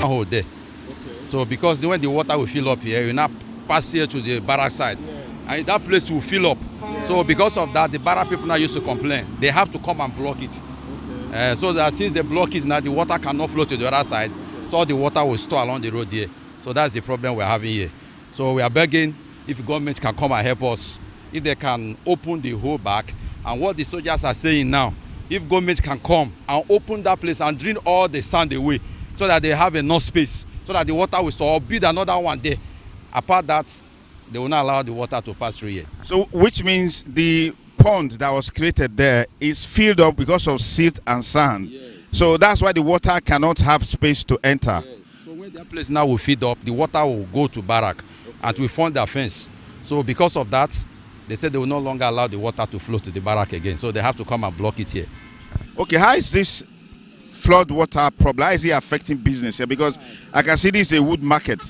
Oh, there. Okay. So because when the water will fill up here, you now pass here to the barrack side. Yeah. And that place will fill up. So because of that, the barrack people now used to complain. They have to come and block it. Okay. So that since they block it now, the water cannot flow to the other side. So the water will store along the road here. So that's the problem we're having here. So we are begging if the government can come and help us, if they can open the hole back. And what the soldiers are saying now, if government can come and open that place and drain all the sand away so that they have enough space, so that the water will store, or build another one there. Apart that, they will not allow the water to pass through here. So which means the pond that was created there is filled up because of silt and sand. Yes. So that's why the water cannot have space to enter. Yes. So when that place now will feed up, the water will go to barrack and will form their fence. So because of that, they said they will no longer allow the water to flow to the barrack again. So they have to come and block it here. Okay, how is this flood water problem? How is it affecting business here? Because I can see this is a wood market.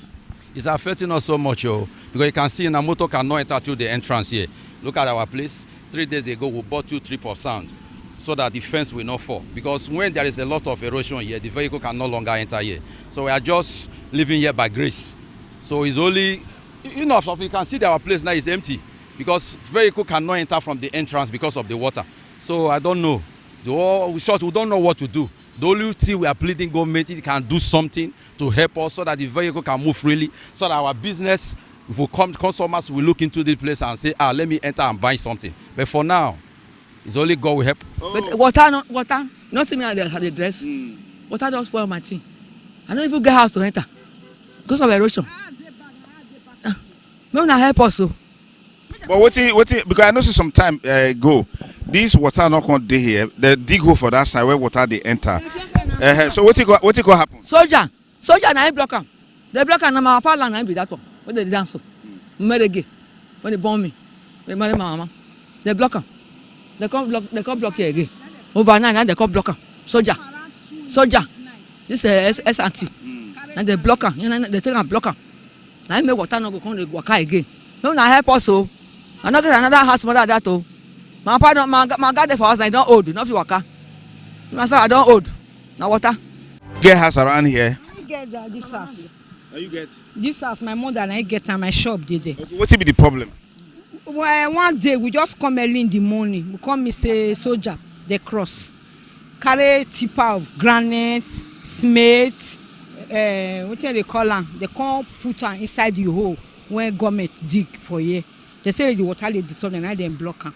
It's affecting us so much, because you can see a motor cannot enter through the entrance here. Look at our place. 3 days ago, we bought 2 trips of sand so that the fence will not fall. Because when there is a lot of erosion here, the vehicle can no longer enter here. So we are just living here by grace. So it's only, you can see that our place now is empty because vehicle cannot enter from the entrance because of the water. So I don't know. We don't know what to do. The only thing we are pleading government, it can do something to help us so that the vehicle can move freely, so that our business, if we come, customers will look into this place and say, let me enter and buy something. But for now, it's only God will help. But water, not see me at the dress. Water don't spoil my thing. I don't even get house to enter because of erosion. May not help us. But what because I know some time ago, this water not going to dey here. They dig hole for that side where water they enter. So what go happen? Soldier now block am. They block am. My papa land be that one. When they dance, when they bomb me, they marry my mama. They block am. They come block here again. Overnight now they come block am. Soldier. This is SRT. Now they block am. They take and block am. Now make water not go come they waka again. No, na help us so. I not get another house mother that too. My father, my God for us, I don't old. Not waka. My son, I don't old. Now water. Get house around here. I get this house. You get this house. My mother and I get at my shop today. Okay, what will be the problem? Well, one day we just come early in the morning. We come say soldier, they cross, carry tipper of granite, cement. What they call them? They come put them inside the hole when government dig for here. They say the water they dissolve and I then block them.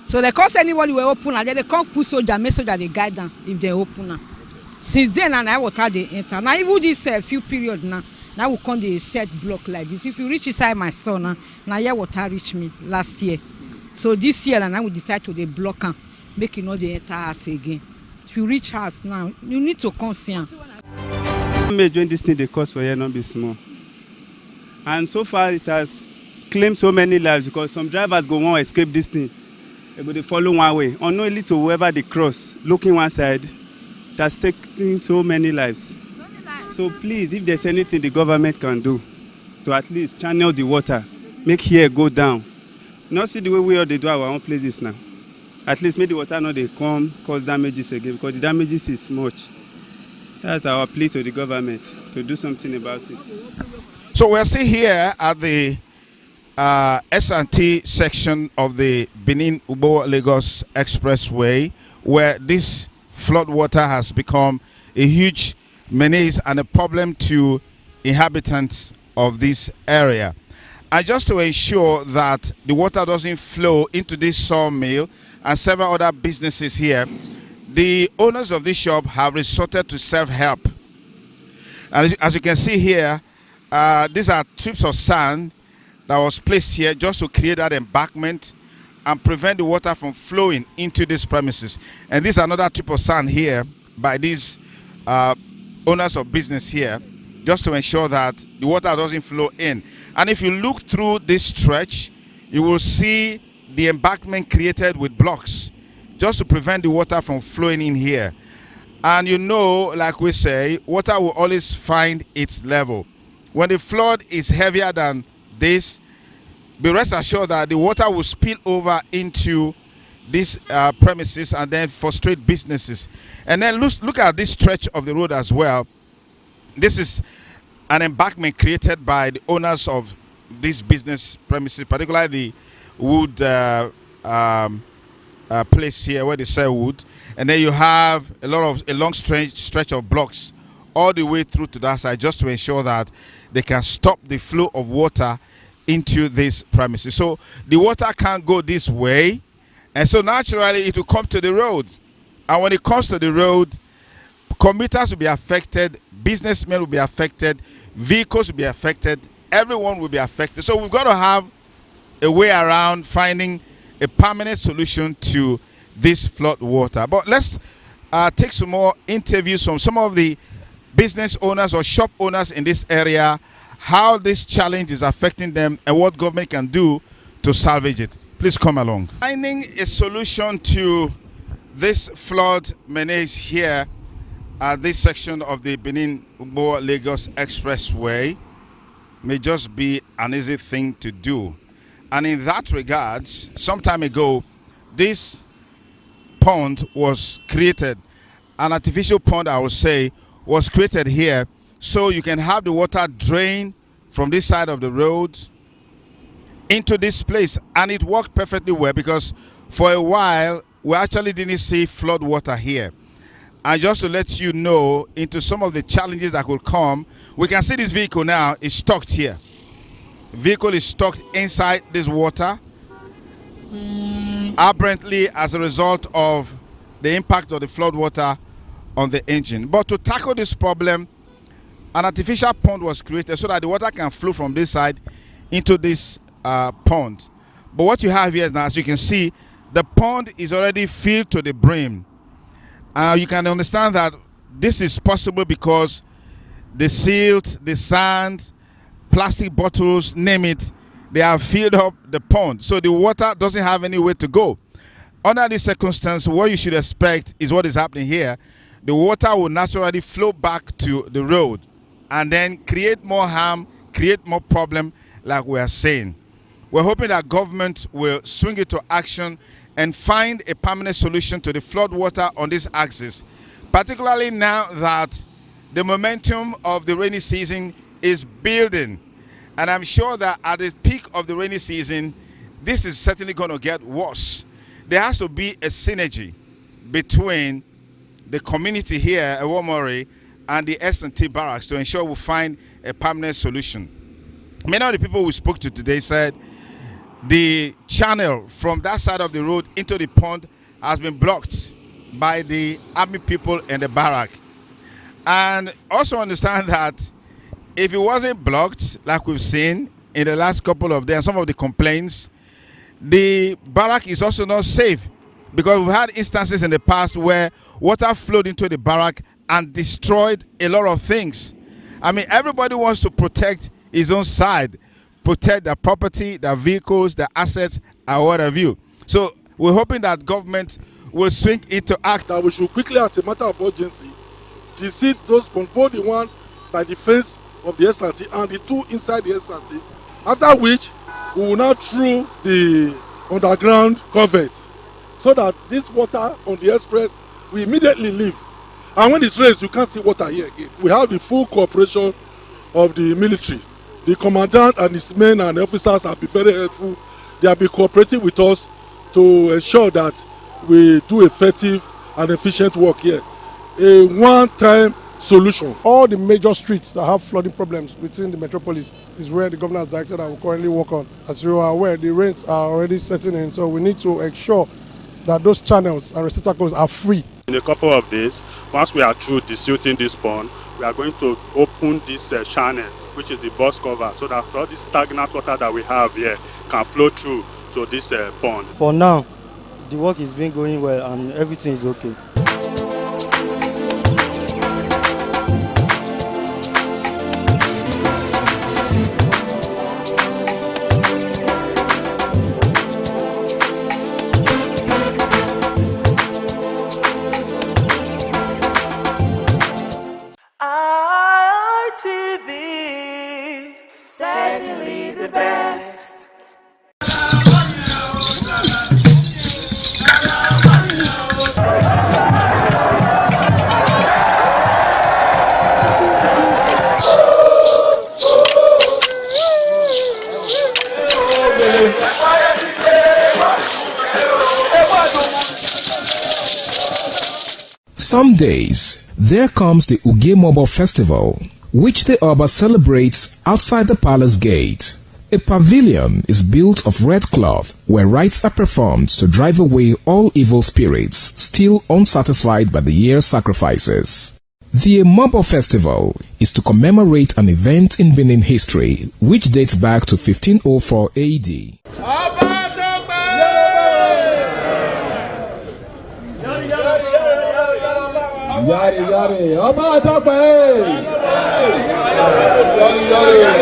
So they can't say anybody will open and then they can't put soldier, make soldier they guide them if they open them. Since then and I water they enter. Now even this few period now we come the set block like this. If you reach inside my son now here water reach me last year. So this year and I will decide to they block them, make you know they enter us again. If you reach us now, you need to come see them. Doing this thing they cost for here not be small. And so far it has claimed so many lives because some drivers go want to escape this thing. They follow one way. Unknowingly to whoever they cross, looking one side, it has taken so many lives. So please, if there's anything the government can do to at least channel the water, make here go down. Not see the way we all they do our own places now. At least make the water not they come cause damages again because the damages is much. That's our plea to the government to do something about it. So we're still here at the S&T section of the Benin-Ubo-Lagos Expressway, where this flood water has become a huge menace and a problem to inhabitants of this area. And just to ensure that the water doesn't flow into this sawmill and several other businesses here, the owners of this shop have resorted to self-help. And as you can see here, these are strips of sand that was placed here just to create that embankment and prevent the water from flowing into these premises. And this is another trip of sand here by these owners of business here, just to ensure that the water doesn't flow in. And if you look through this stretch, you will see the embankment created with blocks, just to prevent the water from flowing in here. And you know, like we say, water will always find its level. When the flood is heavier than this, be rest assured that the water will spill over into these premises and then frustrate businesses. And then look at this stretch of the road as well. This is an embankment created by the owners of these business premises, particularly the wood place here where they sell wood. And then you have a long stretch of blocks all the way through to that side, just to ensure that they can stop the flow of water into these premises. So the water can't go this way, and so naturally it will come to the road. And when it comes to the road, commuters will be affected, businessmen will be affected, vehicles will be affected, everyone will be affected. So we've got to have a way around finding a permanent solution to this flood water. But let's take some more interviews from some of the business owners or shop owners in this area, how this challenge is affecting them and what government can do to salvage it. Please come along. Finding a solution to this flood menace here at this section of the Benin-Ugbo-Lagos Expressway may just be an easy thing to do. And in that regards, some time ago, this pond was created, an artificial pond, I would say, was created here so you can have the water drain from this side of the road into this place. And it worked perfectly well, because for a while we actually didn't see flood water here. And just to let you know into some of the challenges that could come, we can see this vehicle now is stuck here. Vehicle is stuck inside this water, apparently as a result of the impact of the flood water on the engine. But to tackle this problem, an artificial pond was created so that the water can flow from this side into this pond. But what you have here is now, as you can see, the pond is already filled to the brim. You can understand that this is possible because the silt, the sand, plastic bottles, name it, they have filled up the pond. So the water doesn't have anywhere to go. Under this circumstance, what you should expect is what is happening here. The water will naturally flow back to the road and then create more harm, create more problem, like we are saying. We're hoping that government will swing into action and find a permanent solution to the flood water on this axis, particularly now that the momentum of the rainy season is building. And I'm sure that at the peak of the rainy season, this is certainly going to get worse. There has to be a synergy between the community here at Womori and the S&T barracks to ensure we find a permanent solution. Many of the people we spoke to today said the channel from that side of the road into the pond has been blocked by the army people in the barrack. And also understand that if it wasn't blocked, like we've seen in the last couple of days, some of the complaints, the barrack is also not safe, because we've had instances in the past where water flowed into the barrack and destroyed a lot of things. I mean, everybody wants to protect his own side, protect their property, their vehicles, their assets, and what have you. So we're hoping that government will swing into act. That we should quickly, as a matter of urgency, deseat those ponds, both the one by the fence of the S&T and the two inside the S&T, after which we will now through the underground culvert, so that this water on the express will immediately leave. And when it rains, you can't see water here again. We have the full cooperation of the military. The commandant and his men and officers have been very helpful. They have been cooperating with us to ensure that we do effective and efficient work here. A one-time solution. All the major streets that have flooding problems within the metropolis is where the governor has directed that we currently work on. As you are aware, the rains are already setting in, so we need to ensure that those channels and receptacles are free. In a couple of days, once we are through desilting this pond, we are going to open this channel, which is the box cover, so that all this stagnant water that we have here can flow through to this pond. For now, the work is been going well and everything is okay. ITV, certainly the best. Some days, there comes the Ugemobo Festival, which the Oba celebrates outside the palace gate. A pavilion is built of red cloth where rites are performed to drive away all evil spirits still unsatisfied by the year's sacrifices. The Emobo Festival is to commemorate an event in Benin history which dates back to 1504 AD. Yari yari, Ọba Tope. Yari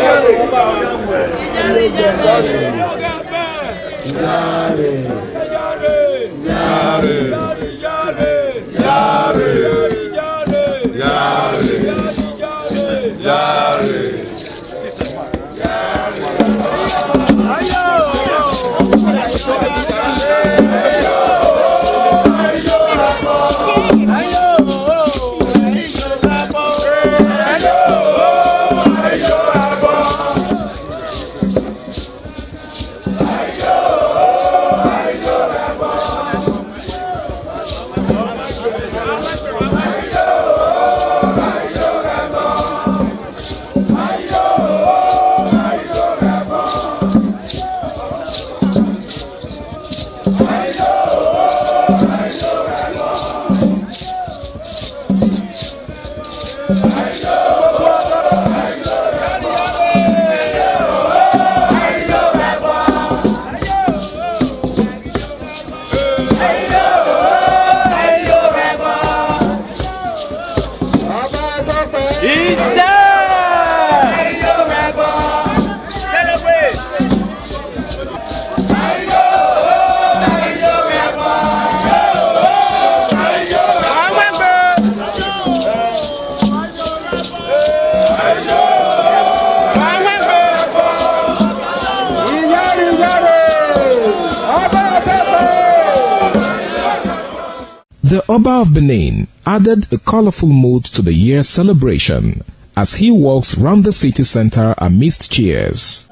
The Oba of Benin added a colorful mood to the year's celebration as he walks round the city center amidst cheers.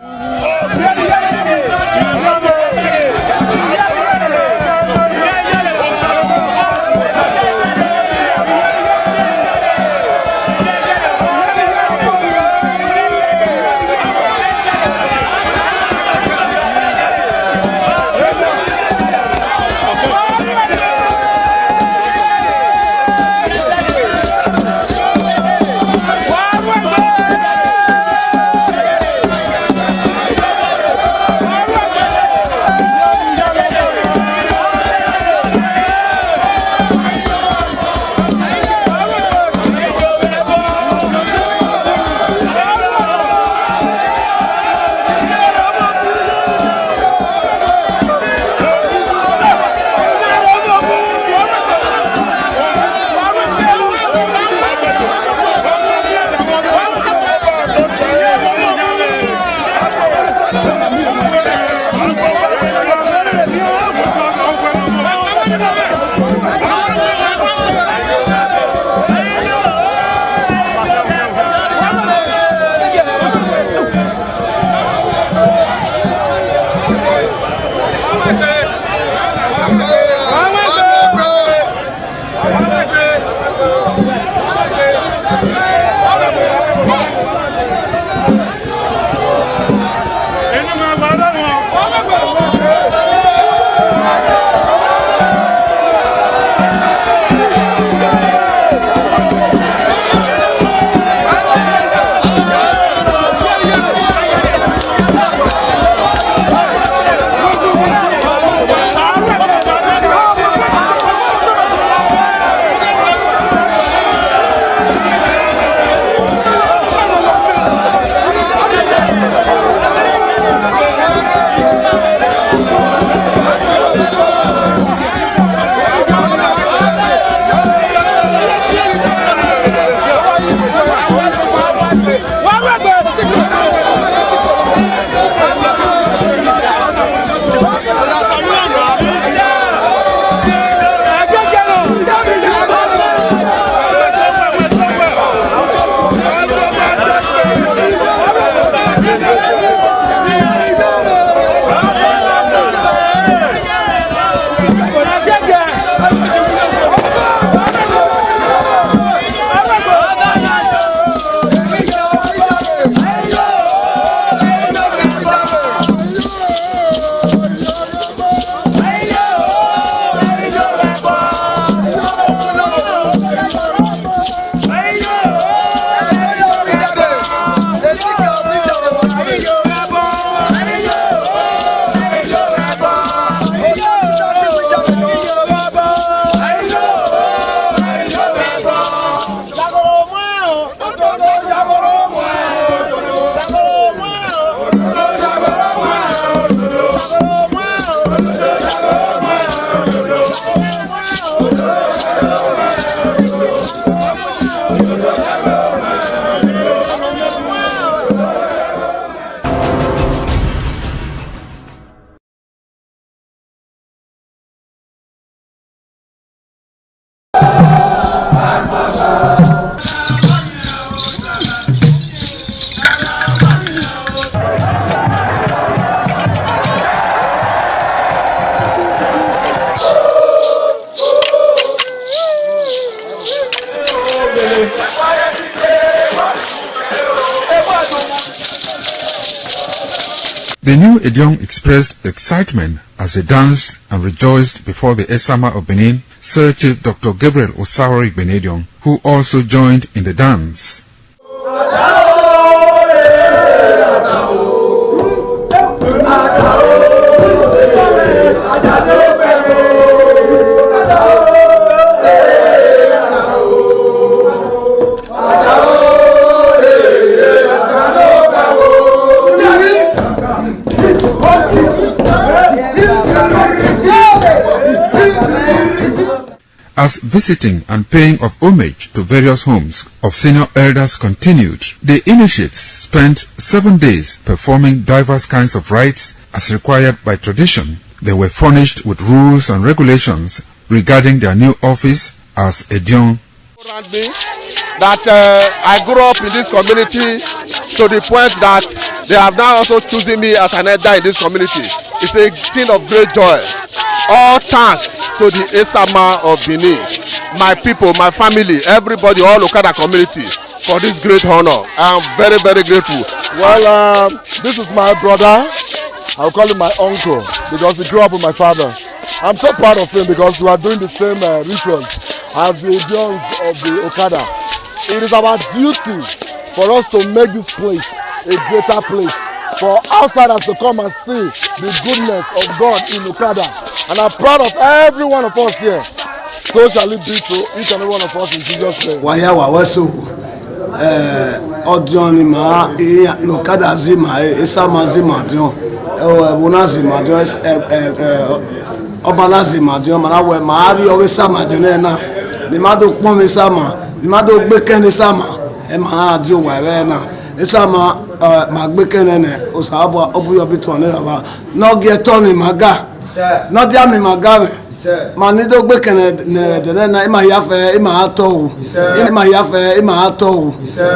The new Edion expressed excitement as he danced and rejoiced before the Esama of Benin, Sir Chief Dr. Gabriel Osawori Igbenedion, who also joined in the dance. As visiting and paying of homage to various homes of senior elders continued, the initiates spent 7 days performing diverse kinds of rites as required by tradition. They were furnished with rules and regulations regarding their new office as Edion. That I grew up in this community to the point that they have now also chosen me as an elder in this community. It's a thing of great joy. All thanks to the Esama of Benin, my people, my family, everybody, all Okada community for this great honor. I am very, very grateful. Well, this is my brother. I'll call him my uncle because he grew up with my father. I'm so proud of him because we are doing the same rituals as the Edions of the Okada. It is our duty for us to make this place a greater place, for outsiders to come and see the goodness of God in Okada. And I'm proud of every one of us here. So shall it be to each and every one of us in Jesus' name. Waya waweso Odion ma Okada zima Esama zima Odion Ebona zima Odion Obala zima Odion Marawe Mari Esama Odion na Bimado pon Esama Bimado gbeken Esama e ma Odion wa na Esama magbekenene osabo obuyo bitone baba no get turn maga no dia mi maga mani do gbekene de na ima yafe ima ato ima yafe ima ato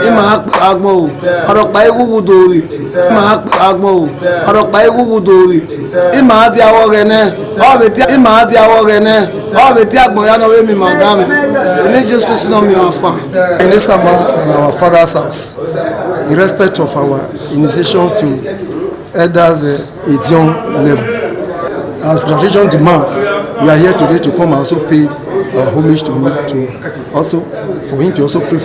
ima agbo oropa ewudori ima agbo oropa ewudori ima adi awogene o be ti ima adi awogene o be ti agbo ya no we mi maga me ni Jesus Christ no mi afa in this summer in our father's house, in respect of our initiation to elders Edion level. As tradition demands, we are here today to come and also pay our homage to him, for him to also pray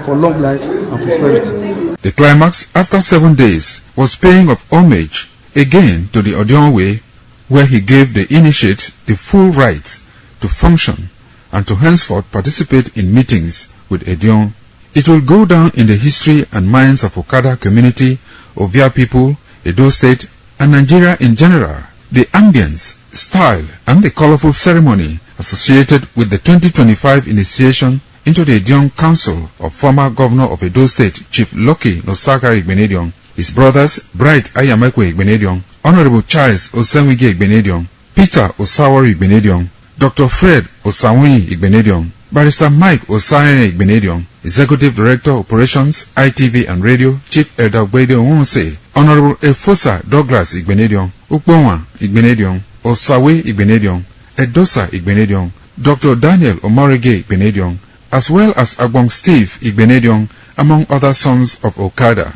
for long life and prosperity. The climax after 7 days was paying of homage again to the Edion way, where he gave the initiate the full rights to function and to henceforth participate in meetings with Edion. It will go down in the history and minds of Okada community, Ovia people, Edo State, and Nigeria in general. The ambience, style, and the colorful ceremony associated with the 2025 initiation into the Edion Council of former Governor of Edo State, Chief Lucky Nosakari Igbenedion, his brothers Bright Ayamekwe Igbenedion, Honorable Charles Osenwige Igbenedion, Peter Osawori Igbenedion, Dr. Fred Osawuni Igbenedion, Barrister Mike Osayene Igbenedion, Executive Director Operations, ITV and Radio, Chief Elder Ogbeide Onwonse, Honorable Efosa Douglas Igbenedion, Ukponwa Igbenedion, Osawe Igbenedion, Edosa Igbenedion, Dr. Daniel Omorige Igbenedion, as well as Agbong Steve Igbenedion, among other sons of Okada.